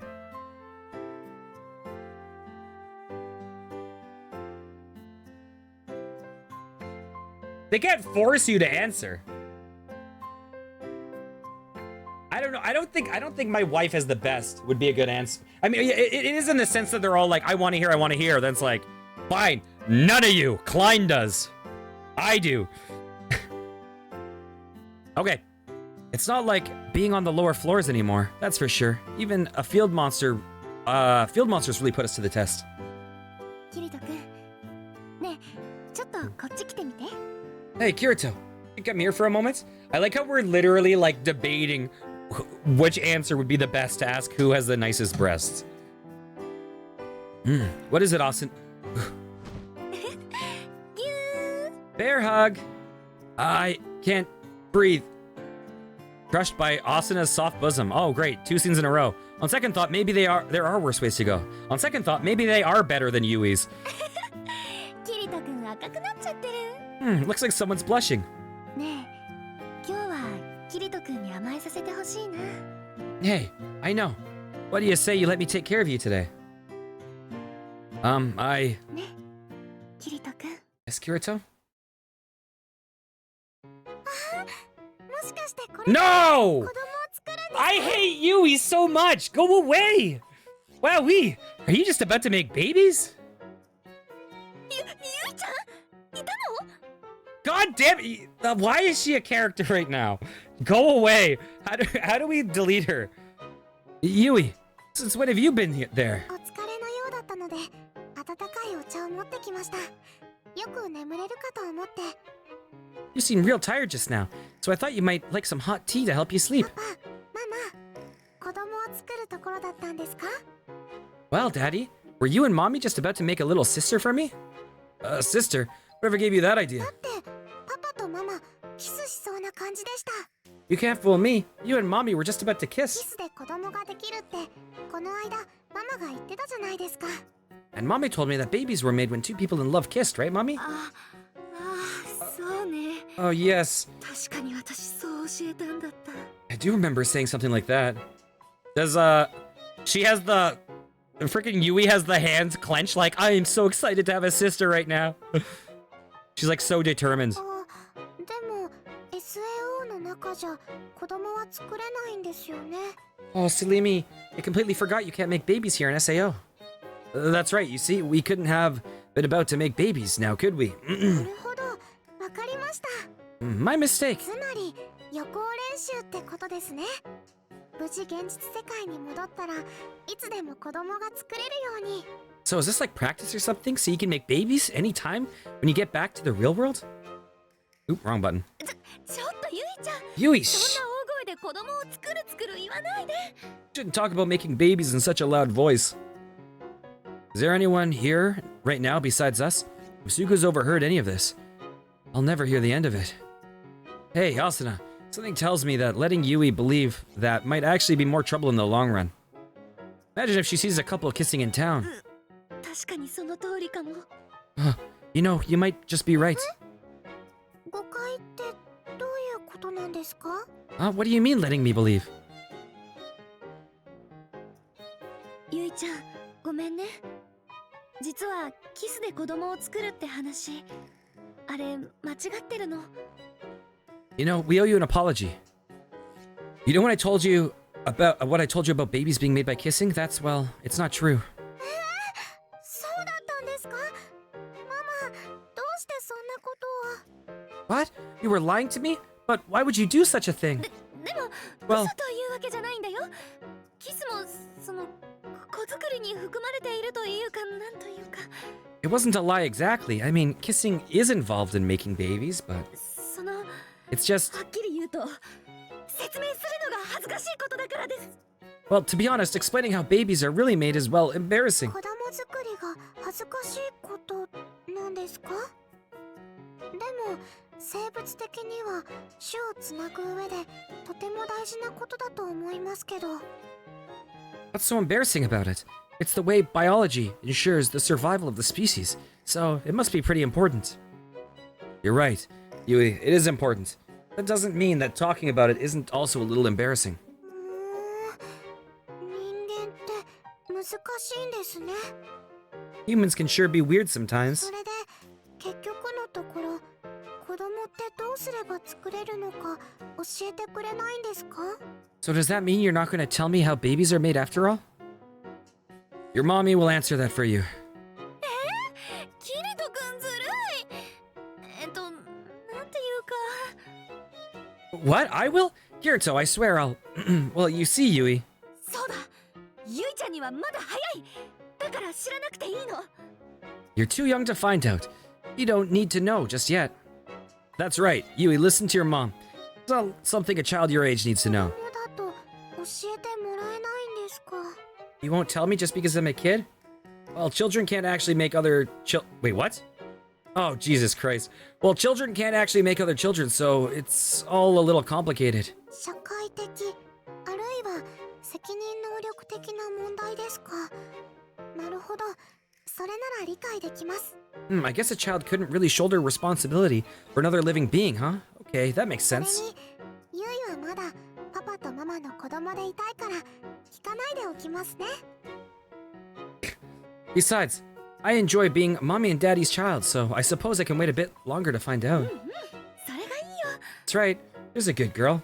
They can't force you to answer. I don't know. I don't think my wife has the best would be a good answer. I mean, it is in the sense that they're all like, I want to hear. Then it's like, fine, none of you. Klein does. I do. Okay. It's not like being on the lower floors anymore. That's for sure. Even a field monsters really put us to the test. キリト君ねえちょっとこっち来てみて Hey, Kirito, you come here for a moment? I like how we're literally like debating which answer would be the best to ask who has the nicest breasts. What is it, Austin? Bear hug. I can't breathe. Crushed by Asana's soft bosom. Oh, great. 2 scenes in a row. On second thought, maybe there are worse ways to go. On second thought, maybe they are better than Yui's. キリト君赤くなっちゃってる Looks like someone's blushing. ねえ今日はキリト君に甘えさせてほしいな Hey, I know. What do you say you let me take care of you today? I... ねキリト君 Yes, Kirito? もしかしてこれ No! 子供を作るんです I hate Yui so much! Go away! Wowee! Are you just about to make babies? ゆいちゃんいたの God damn it! Why is she a character right now? Go away! How do we delete her? Yui, since when have you been there? お疲れのようだったので温かいお茶を持ってきましたよく眠れるかと思って You seem real tired just now, so I thought you might like some hot tea to help you sleep. パパママ子供を作るところだったんですか Well, Daddy, were you and Mommy just about to make a little sister for me? Sister? Whatever gave you that idea? だってパパとママキスしそうな感じでした You can't fool me. You and Mommy were just about to キ kiss. スで子供ができるってこの間ママが言ってたじゃないですか And Mommy told me that babies were made when 2 people in love kissed, right, Mommy? あそうね Oh, yes. 確かに私そう教えたんだった I do remember saying something like that. Does, she has the... Freaking Yui has the hands clenched like, I am so excited to have a sister right now. She's like so determined. あでも SAO の中じゃ子供は作れないんですよね Oh, silly me. I completely forgot you can't make babies here in SAO. That's right, you see, we couldn't have been about to make babies now, could we? なるほどわかりました My mistake. つまり予行練習ってことですね無事現実世界に戻ったらいつでも子供が作れるように So is this like practice or something so you can make babies anytime when you get back to the real world? Oop, wrong button. ちょっとゆいちゃん Yui, そ shh! んな大声で子供を作る言わないで Shouldn't talk about making babies in such a loud voice. Is there anyone here right now besides us? If Suku's overheard any of this, I'll never hear the end of it. Hey, Asuna, something tells me that letting Yui believe that might actually be more trouble in the long run. Imagine if she sees a couple kissing in town. 確かにその通りかも You know, you might just be right. 誤解ってどういうことなんですか What do you mean letting me believe? ゆいちゃんごめんね実はキスで子供を作るって話あれ間違ってるの You know, we owe you an apology. You know what I told you about babies being made by kissing? That's, well, it's not true. そうだったんですかママどうしてそんなことを What? You were lying to me? But why would you do such a thing? でも Well, 嘘というわけじゃないんだよキスもその子作りに含まれているというかなんというか it wasn't a lie exactly. I mean, kissing is involved in making babies, but そのは it's just... っきり言うと説明するのが恥ずかしいことだからです Well, to be honest, explaining how babies are really made is, well, embarrassing. 子供作りが恥ずかしいことなんですかでも生物的には種をつなぐ上でとても大事なことだと思いますけど What's so embarrassing about it? It's the way biology ensures the survival of the species, so it must be pretty important. You're right, Yui, it is important. That doesn't mean that talking about it isn't also a little embarrassing. 人間って難しいんですね Humans can sure be weird sometimes. それで結局のところ子供ってどううすれば作れるのか教えてくれないんですか？ So does that mean you're not going to tell me how babies are made after all? Your mommy will answer that for you. キリトくんずるい。なんていうか。 What? I will? Kirito, I swear I'll... Well, you see, Yui. そうだゆいちゃんにはまだ早いだから知らなくていいの You're too young to find out. You don't need to know just yet. That's right. Yui, listen to your mom. It's something a child your age needs to know. それだと教えてもらえないんですか？ You won't tell me just because I'm a kid? Well, children can't actually make other Wait, what? Oh, Jesus Christ. Well, children can't actually make other children, so it's all a little complicated. 社会的あるいは責任能力的な問題ですか？なるほど。それなら理解できます。I guess a child couldn't really shoulder responsibility for another living being, huh? Okay, that makes それ sense. にゆいはまだパパとママの子供でいたいから聞かないでおきますね。 Besides, I enjoy being mommy and daddy's child, so I suppose I can wait a bit longer to find out. それがいいよ That's right. There's a good girl.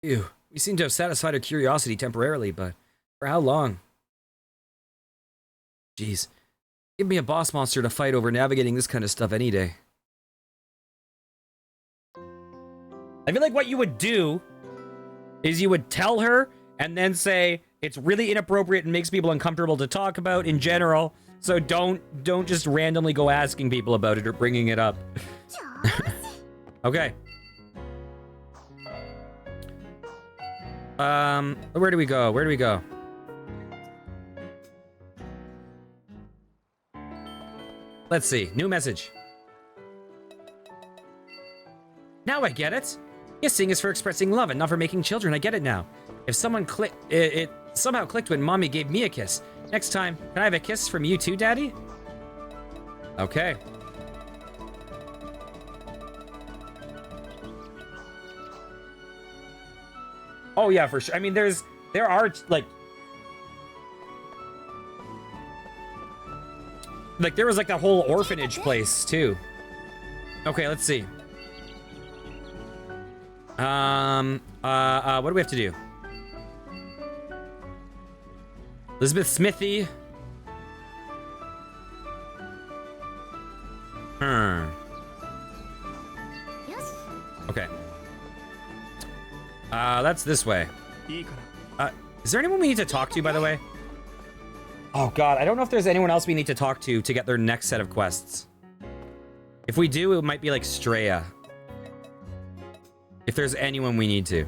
Phew. We seem to have satisfied her curiosity temporarily, but for how long? Jeez. Give me a boss monster to fight over navigating this kind of stuff any day. I feel like what you would do is you would tell her and then say it's really inappropriate and makes people uncomfortable to talk about in general. So don't just randomly go asking people about it or bringing it up. Okay. Where do we go? Where do we go? Let's see. New message. Now I get it. Kissing is for expressing love and not for making children. I get it now. If someone it somehow clicked when mommy gave me a kiss. Next time, can I have a kiss from you too, daddy? Okay. Oh yeah, for sure. I mean, there are like there was like that whole orphanage place too. Okay, let's see. What do we have to do? Elizabeth Smithy. Okay. That's this way. Is there anyone we need to talk to, by the way? Oh god, I don't know if there's anyone else we need to talk to get their next set of quests. If we do, it might be like Straya. If there's anyone we need to.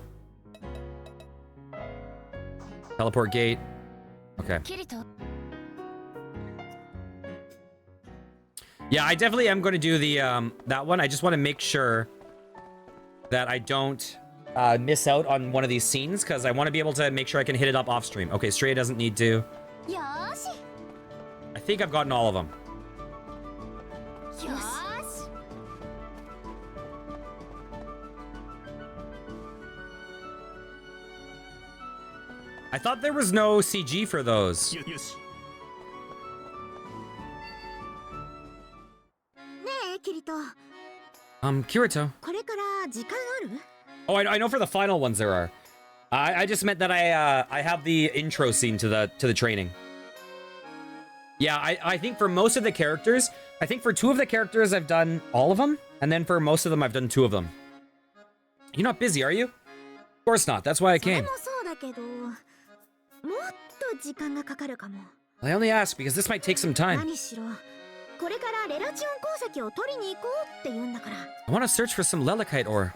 Teleport gate. Okay. Yeah, I definitely am going to do the that one. I just want to make sure that I don't miss out on one of these scenes because I want to be able to make sure I can hit it up off stream. Okay, Straya doesn't need to. I think I've gotten all of them. I thought there was no CG for those. Kirito. Oh, I know for the final ones there are. I just meant that I have the intro scene to the training. Yeah, I think for most of the characters, I think for 2 of the characters I've done all of them, and then for most of them I've done 2 of them. You're not busy, are you? Of course not. That's why I came. I only ask because this might take some time. I want to search for some Lelakite ore.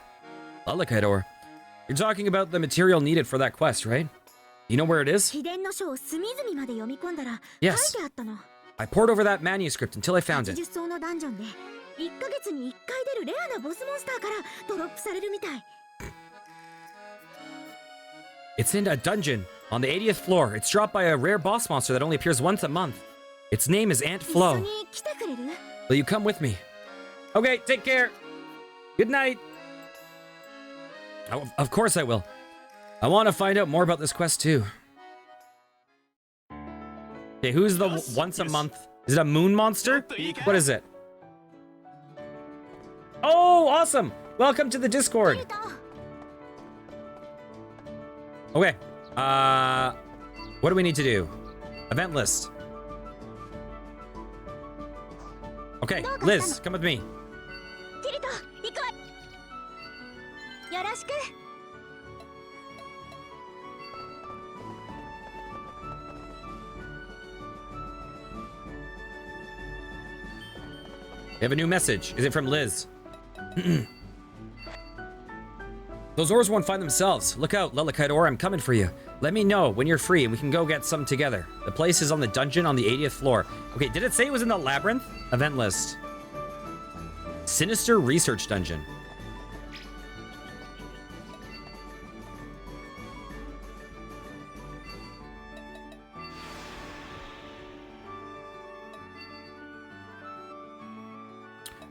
Lelakite ore? You're talking about the material needed for that quest, right? You know where it is? Yes. I pored over that manuscript until I found it. It's in a dungeon on the 80th floor. It's dropped by a rare boss monster that only appears once a month. Its name is Aunt Flo. Will you come with me? Okay, take care. Good night. Oh, of course I will. I want to find out more about this quest too. Okay, who's the once a month? Is it a moon monster? What is it? Oh, awesome. Welcome to the Discord. キリト Okay. What do we need to do? Event list. Okay, Liz, come with me. キリト行くわよろしく We have a new message. Is it from Liz? Those ores won't find themselves. Look out, Lelakite ore, I'm coming for you. Let me know when you're free and we can go get some together. The place is on the dungeon on the 80th floor. Okay, did it say it was in the labyrinth? Event list. Sinister Research Dungeon.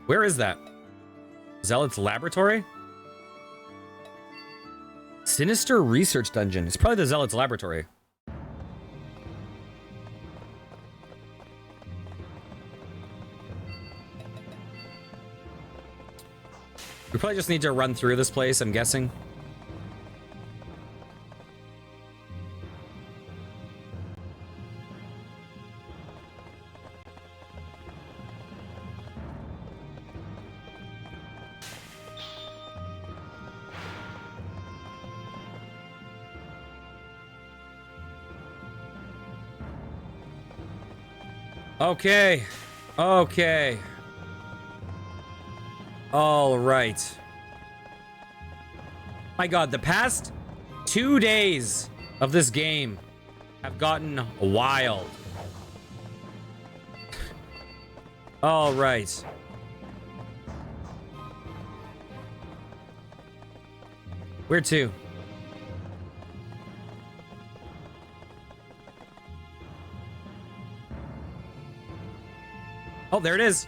Where is that? Zealot's Laboratory? Sinister Research Dungeon. It's probably the Zealot's Laboratory. We probably just need to run through this place, I'm guessing. Okay. Okay. All right. My God, the past 2 days of this game have gotten wild. All right. Where to? Oh, there it is.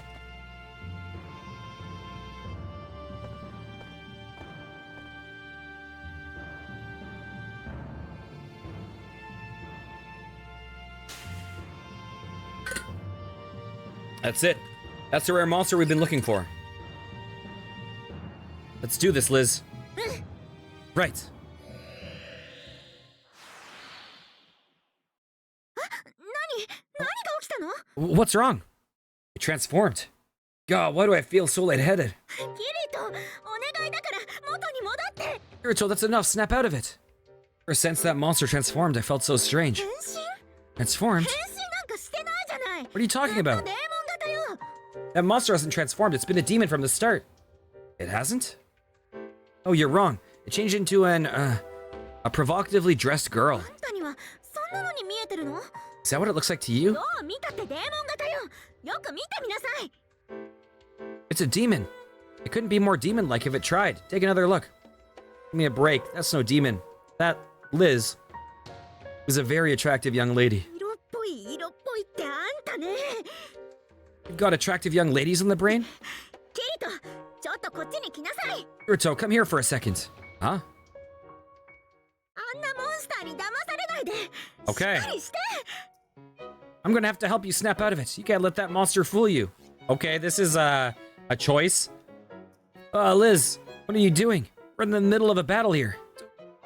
That's it. That's the rare monster we've been looking for. Let's do this, Liz. Right. 何が起きたの What's wrong? It transformed. God, why do I feel so lightheaded? キリトお願いだから元に戻って Kirito, that's enough. Snap out of it. Ever since that monster transformed, I felt so strange. 変身 Transformed? 変身なんかしてないじゃない What are you talking ずっと about? デーモン型よ That monster hasn't transformed. It's been a demon from the start. It hasn't? Oh, you're wrong. It changed into a provocatively dressed girl. あんたにはそんなのに見えてるの Is that what it looks like to you? どう見たってデーモン型よよく見てみなさい It's a demon. It couldn't be more demon-like if it tried. Take another look. Give me a break. That's no demon. That, Liz, is a very attractive young lady. 色っぽいってあんたね You've got attractive young ladies on the brain? キリトちょっとこっちに来なさい Kirito, come here for a second. Huh? あんなモンスターに騙されないで Okay. しっかりして I'm gonna have to help you snap out of it. You can't let that monster fool you. Okay, this is a choice. Liz, what are you doing? We're in the middle of a battle here.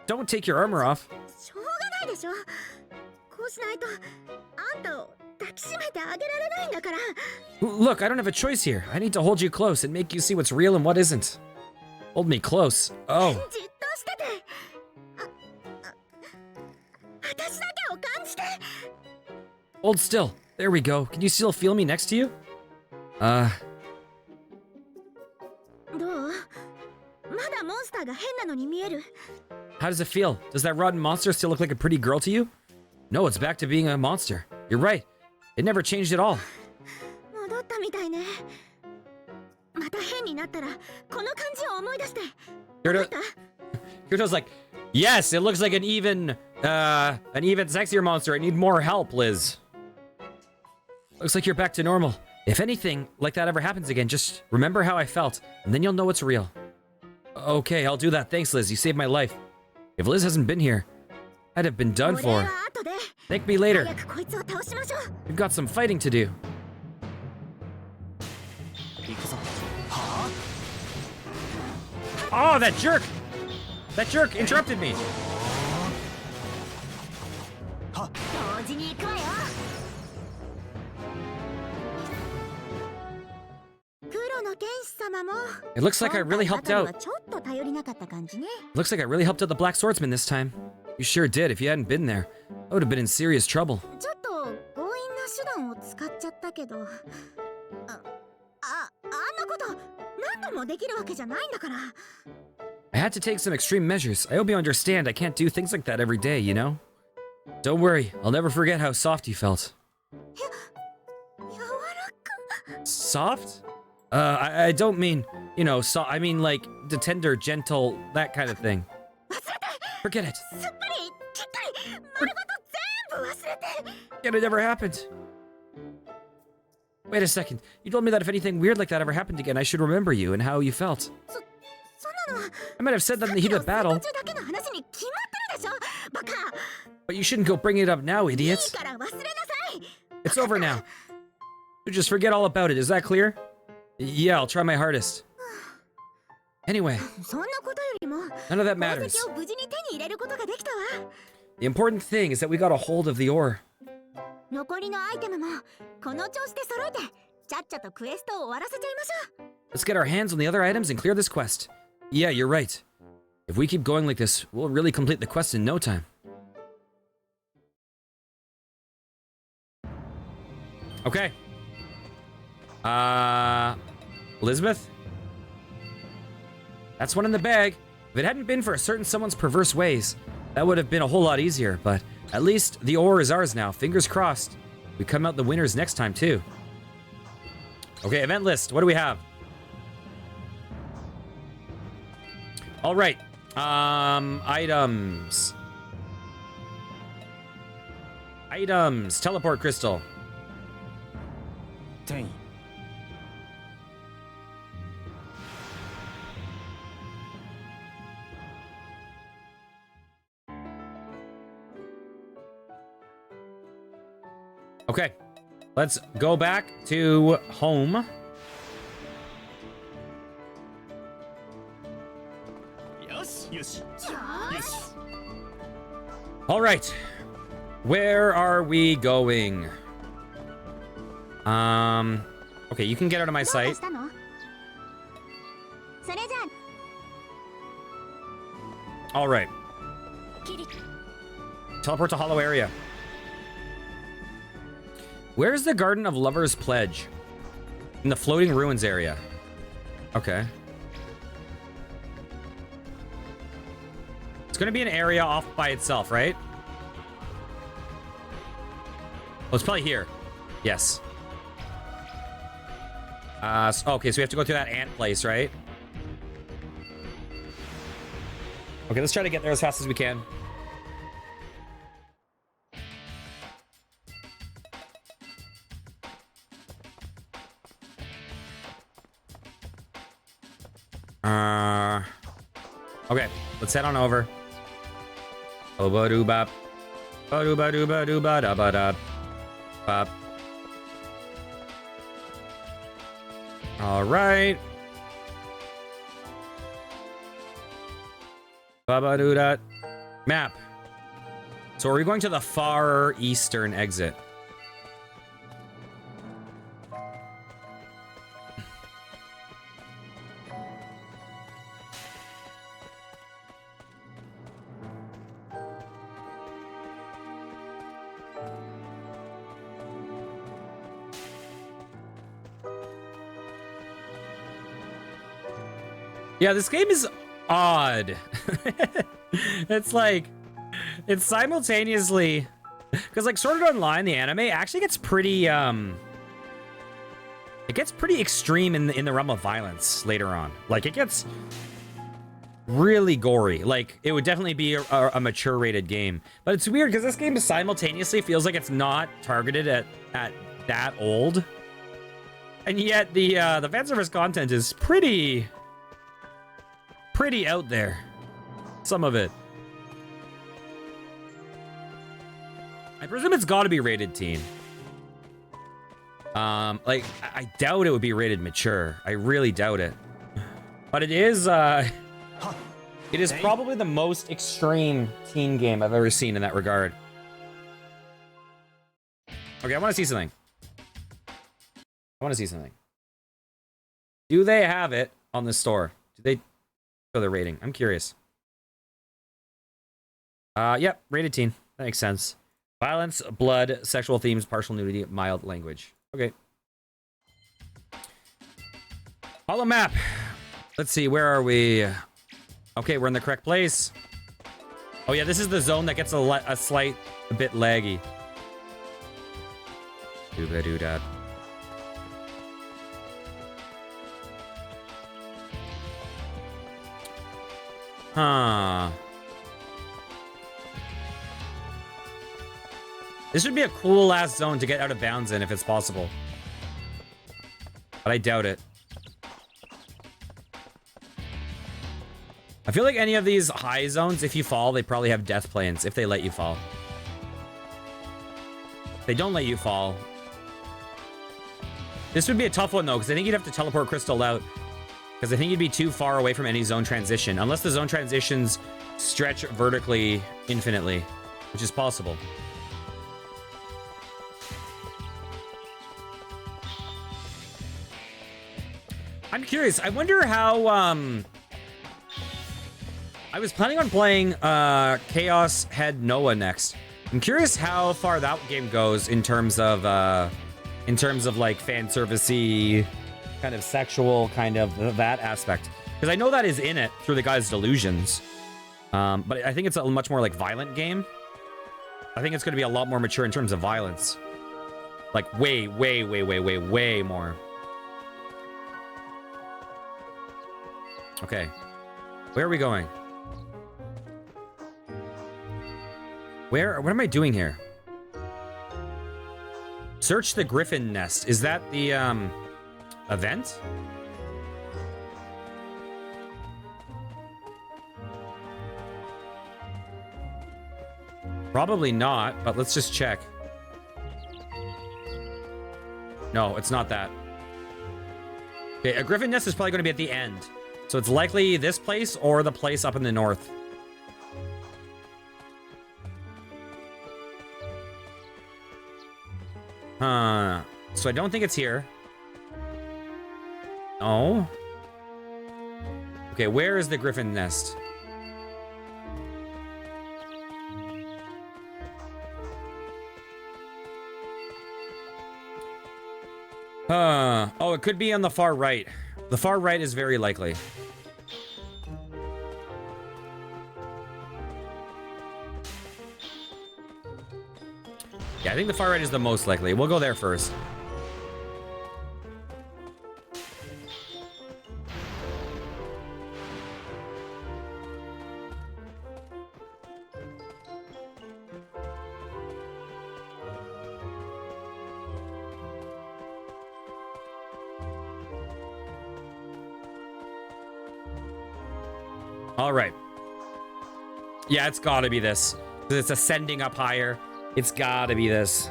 Don't take your armor off. しょうがないでしょこうしないとあんたを抱きしめてあげられないんだから Look, I don't have a choice here. I need to hold you close and make you see what's real and what isn't. Hold me close. Oh. じっとしてて私だけを感じて Hold still. There we go. Can you still feel me next to you? どうまだモンスターが変なのに見える How does it feel? Does that rotten monster still look like a pretty girl to you? No, it's back to being a monster. You're right. It never changed at all. 戻ったみたいねまた変になったらこの感じを思い出して Kirito's like, yes, it looks like an even sexier monster. I need more help, Liz. Looks like you're back to normal. If anything like that ever happens again, just remember how I felt, and then you'll know it's real. Okay, I'll do that. Thanks, Liz. You saved my life. If Liz hasn't been here, I'd have been done 俺 for. は後で Thank me later. 早くこいつを倒しましょう We've got some fighting to do. 行くぞはあ Oh, that jerk! That jerk interrupted me. はっ同時に行くわよ。黒の天使様も It looks like I really helped 今回 out. バトルはちょっと頼りなかった感じね。 Looks like I really helped out the Black Swordsman this time. You sure did. If you hadn't been there, I would have been in serious trouble. ちょっと強引な手段を使っちゃったけど、あんなこと何度もできるわけじゃないんだから。 I had to take some extreme measures. I hope you understand I can't do things like that every day, you know? Don't worry, I'll never forget how soft you felt. 柔らか。 Soft? I don't mean, you know, I mean like the tender, gentle, that kind of thing. 忘れて。 Forget it. すっぱりきっかり丸ごと全部忘れて。 Forget it ever happened. Wait a second. You told me that if anything weird like that ever happened again, I should remember you and how you felt. そんなのは I might have said that in the heat of battle, 途中だけの話に決まってるでしょ。バカ。 but you shouldn't go bringing it up now, いい idiots. から忘れなさい。 It's over now. You just forget all about it. Is that clear? Yeah, I'll try my hardest. Anyway, そんなことよりも none of that 宝 matters. 石を無事に手に入れることができたわ。 The important thing is that we got a hold of the ore. 残りのアイテムもこの調子で揃えてちゃっちゃとクエストを終わらせちゃいましょう。 Let's get our hands on the other items and clear this quest. Yeah, you're right. If we keep going like this, we'll really complete the quest in no time. Okay. Elizabeth? That's one in the bag. If it hadn't been for a certain someone's perverse ways, that would have been a whole lot easier, but at least the ore is ours now. Fingers crossed. We come out the winners next time, too. Okay, event list. What do we have? All right. Items. Items. Teleport crystal. 転移 Okay. Let's go back to home. Yes. Yes. All right. Where are we going? Okay, you can get out of my どうか sight. したの？それじゃ All right. あキリ Teleport to hollow area. Where's the Garden of Lovers Pledge? In the floating ruins area. Okay. It's gonna be an area off by itself, right? Oh, it's probably here. Yes. Okay, so we have to go through that ant place, right? Okay, let's try to get there as fast as we can. Okay, let's head on over. Ba-ba-doo-bop. Ba-doo-ba-doo-ba-doo-ba-da-ba-da. Bop. All right. Ba-ba-doo-da. Map. So are we going to the far eastern exit? Yeah, this game is odd. It's like, it's simultaneously, because like Sword Art Online, the anime actually gets pretty, it gets pretty extreme in the realm of violence later on. Like it gets really gory. Like it would definitely be a mature rated game. But it's weird because this game simultaneously feels like it's not targeted at that old. And yet the fan service content is pretty out there. Some of it. I presume it's got to be rated teen. Like I doubt it would be rated mature. I really doubt it. But it is It is probably the most extreme teen game I've ever seen in that regard. Okay, I want to see something. I want to see something. Do they have it on the store? Do they show the rating? I'm curious. Yep, rated teen. That makes sense. Violence, blood, sexual themes, partial nudity, mild language. Okay. Hollow map. Let's see, where are we? Okay, we're in the correct place. Oh yeah, this is the zone that gets a slight bit laggy. Doo-ba-doo-da. Huh. This would be a cool last zone to get out of bounds in if it's possible. But I doubt it. I feel like any of these high zones, if you fall, they probably have death planes if they let you fall. If they don't let you fall. This would be a tough one though, because I think you'd have to teleport Crystal out. Because I think you'd be too far away from any zone transition. Unless the zone transitions stretch vertically infinitely, which is possible. I'm curious. I wonder how, I was planning on playing Chaos Head Noah next. I'm curious how far that game goes in terms of like fan servicey, kind of sexual, kind of that aspect. Because I know that is in it through the guy's delusions. But I think it's a much more like violent game. I think it's going to be a lot more mature in terms of violence. Like way more. Okay. Where are we going? What am I doing here? Search the Griffin Nest. Is that the, event? Probably not, but let's just check. No, it's not that. Okay, a Griffin Nest is probably going to be at the end. So it's likely this place or the place up in the north. So I don't think it's here. No. Okay, where is the Griffin Nest? Oh, it could be on the far right. The far right is very likely. Yeah, I think the far right is the most likely. We'll go there first. All right. Yeah, it's gotta be this. It's ascending up higher. It's gotta be this.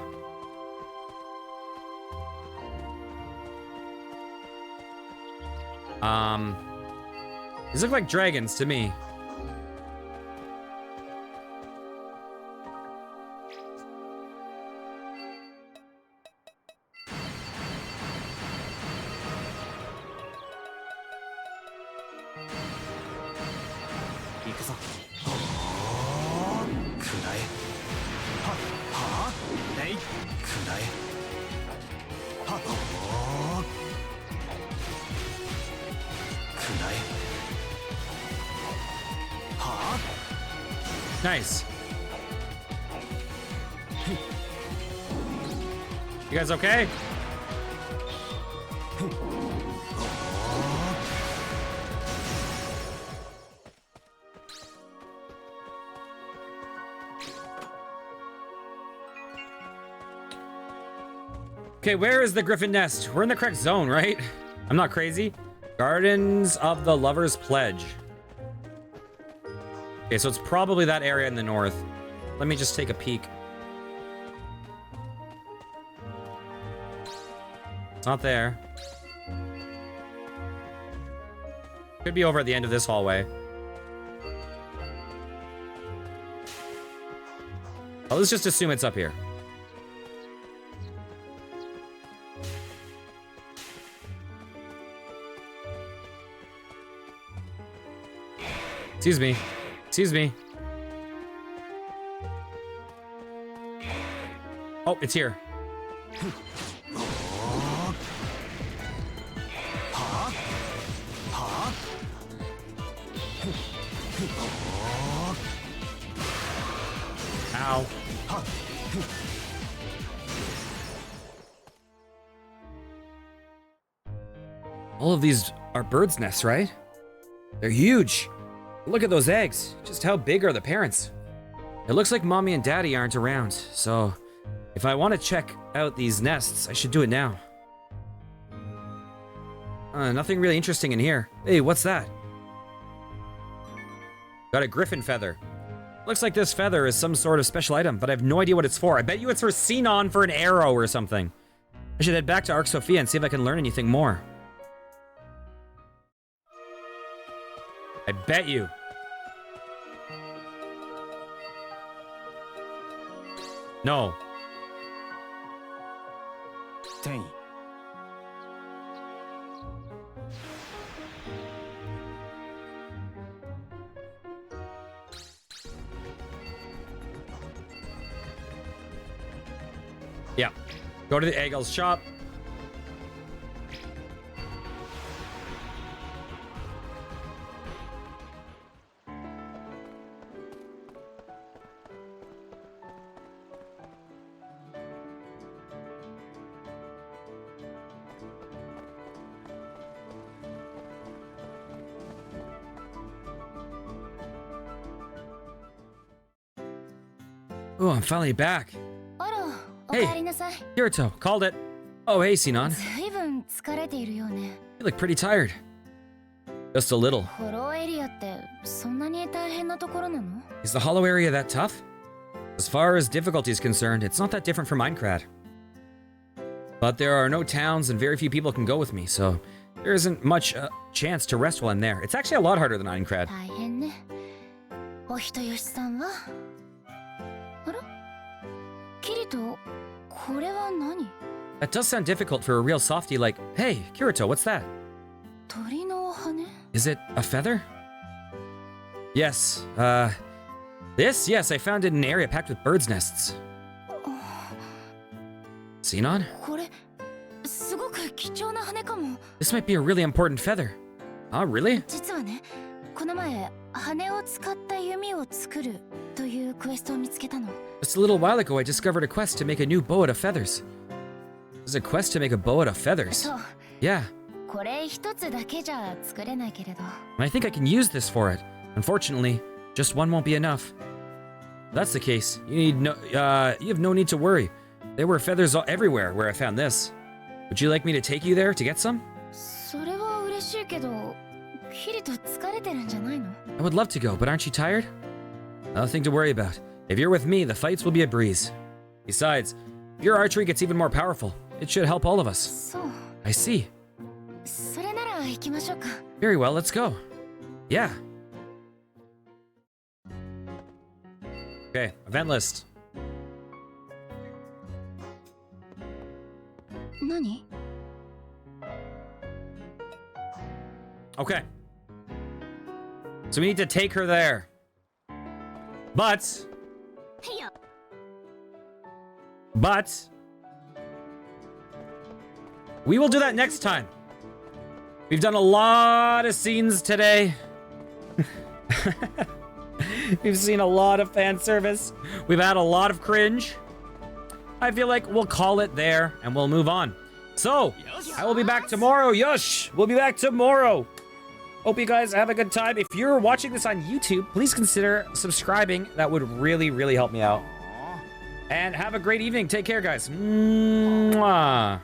These look like dragons to me. Nice. You guys okay? Okay, where is the Griffin Nest? We're in the correct zone, right? I'm not crazy. Gardens of the Lover's Pledge. Okay, so it's probably that area in the north. Let me just take a peek. It's not there. Could be over at the end of this hallway. Oh, let's just assume it's up here. Excuse me. Excuse me. Oh, it's here. Ow. All of these are birds' nests, right? They're huge. Look at those eggs. Just how big are the parents? It looks like mommy and daddy aren't around, so if I want to check out these nests, I should do it now. Nothing really interesting in here. Hey, what's that? Got a griffin feather. Looks like this feather is some sort of special item, but I have no idea what it's for. I bet you it's for Sinon for an arrow or something. I should head back to Arc Sophia and see if I can learn anything more. I bet you. No. Dang. Yeah. Go to the Eggel's shop. Oh, I'm finally back. あら、お Hey. かえりなさい。 Kirito, called it. Oh, hey, Sinon. ずいぶん疲れているよね。 You look pretty tired. Just a little. ホローエリアってそんなに大変なところなの？ Is the hollow area that tough? As far as difficulty is concerned, it's not that different from Minecraft. But there are no towns and very few people can go with me, so there isn't much chance to rest while I'm there. It's actually a lot harder than Minecraft. 大変ね。お人よしさんは？あら？キリト、これは何？ That does sound difficult for a real softie like, hey, Kirito, what's that? 鳥の羽？ Is it a feather? Yes, this? Yes, I found it in an area packed with birds' nests. Sinon? これ、すごく貴重な羽かも。 This might be a really important feather. Oh, really? 実はね、この前、羽を使った弓を作るというクエストを見つけたの。 Just a little while ago, I discovered a quest to make a new bow out of feathers. There's a quest to make a bow out of feathers. そう。 Yeah, これ一つだけじゃ作れないけれど。 and I think I can use this for it. Unfortunately, just one won't be enough. If that's the case. You have no need to worry. There were feathers everywhere where I found this. Would you like me to take you there to get some? それは嬉しいけど、キリト疲れてるんじゃないの？ I would love to go, but aren't you tired? Nothing to worry about. If you're with me, the fights will be a breeze. Besides, if your archery gets even more powerful, it should help all of us. そう。 I see. それなら行きましょうか。 Very well, let's go. Yeah. Okay, event list. 何？ Okay. So we need to take her there. But, へいよ。 we will do that next time. We've done a lot of scenes today. We've seen a lot of fan service. We've had a lot of cringe. I feel like we'll call it there and we'll move on. So, I will be back tomorrow. Yush! We'll be back tomorrow. Hope you guys have a good time. If you're watching this on YouTube, please consider subscribing. That would really, really help me out. And have a great evening. Take care, guys. Mwah.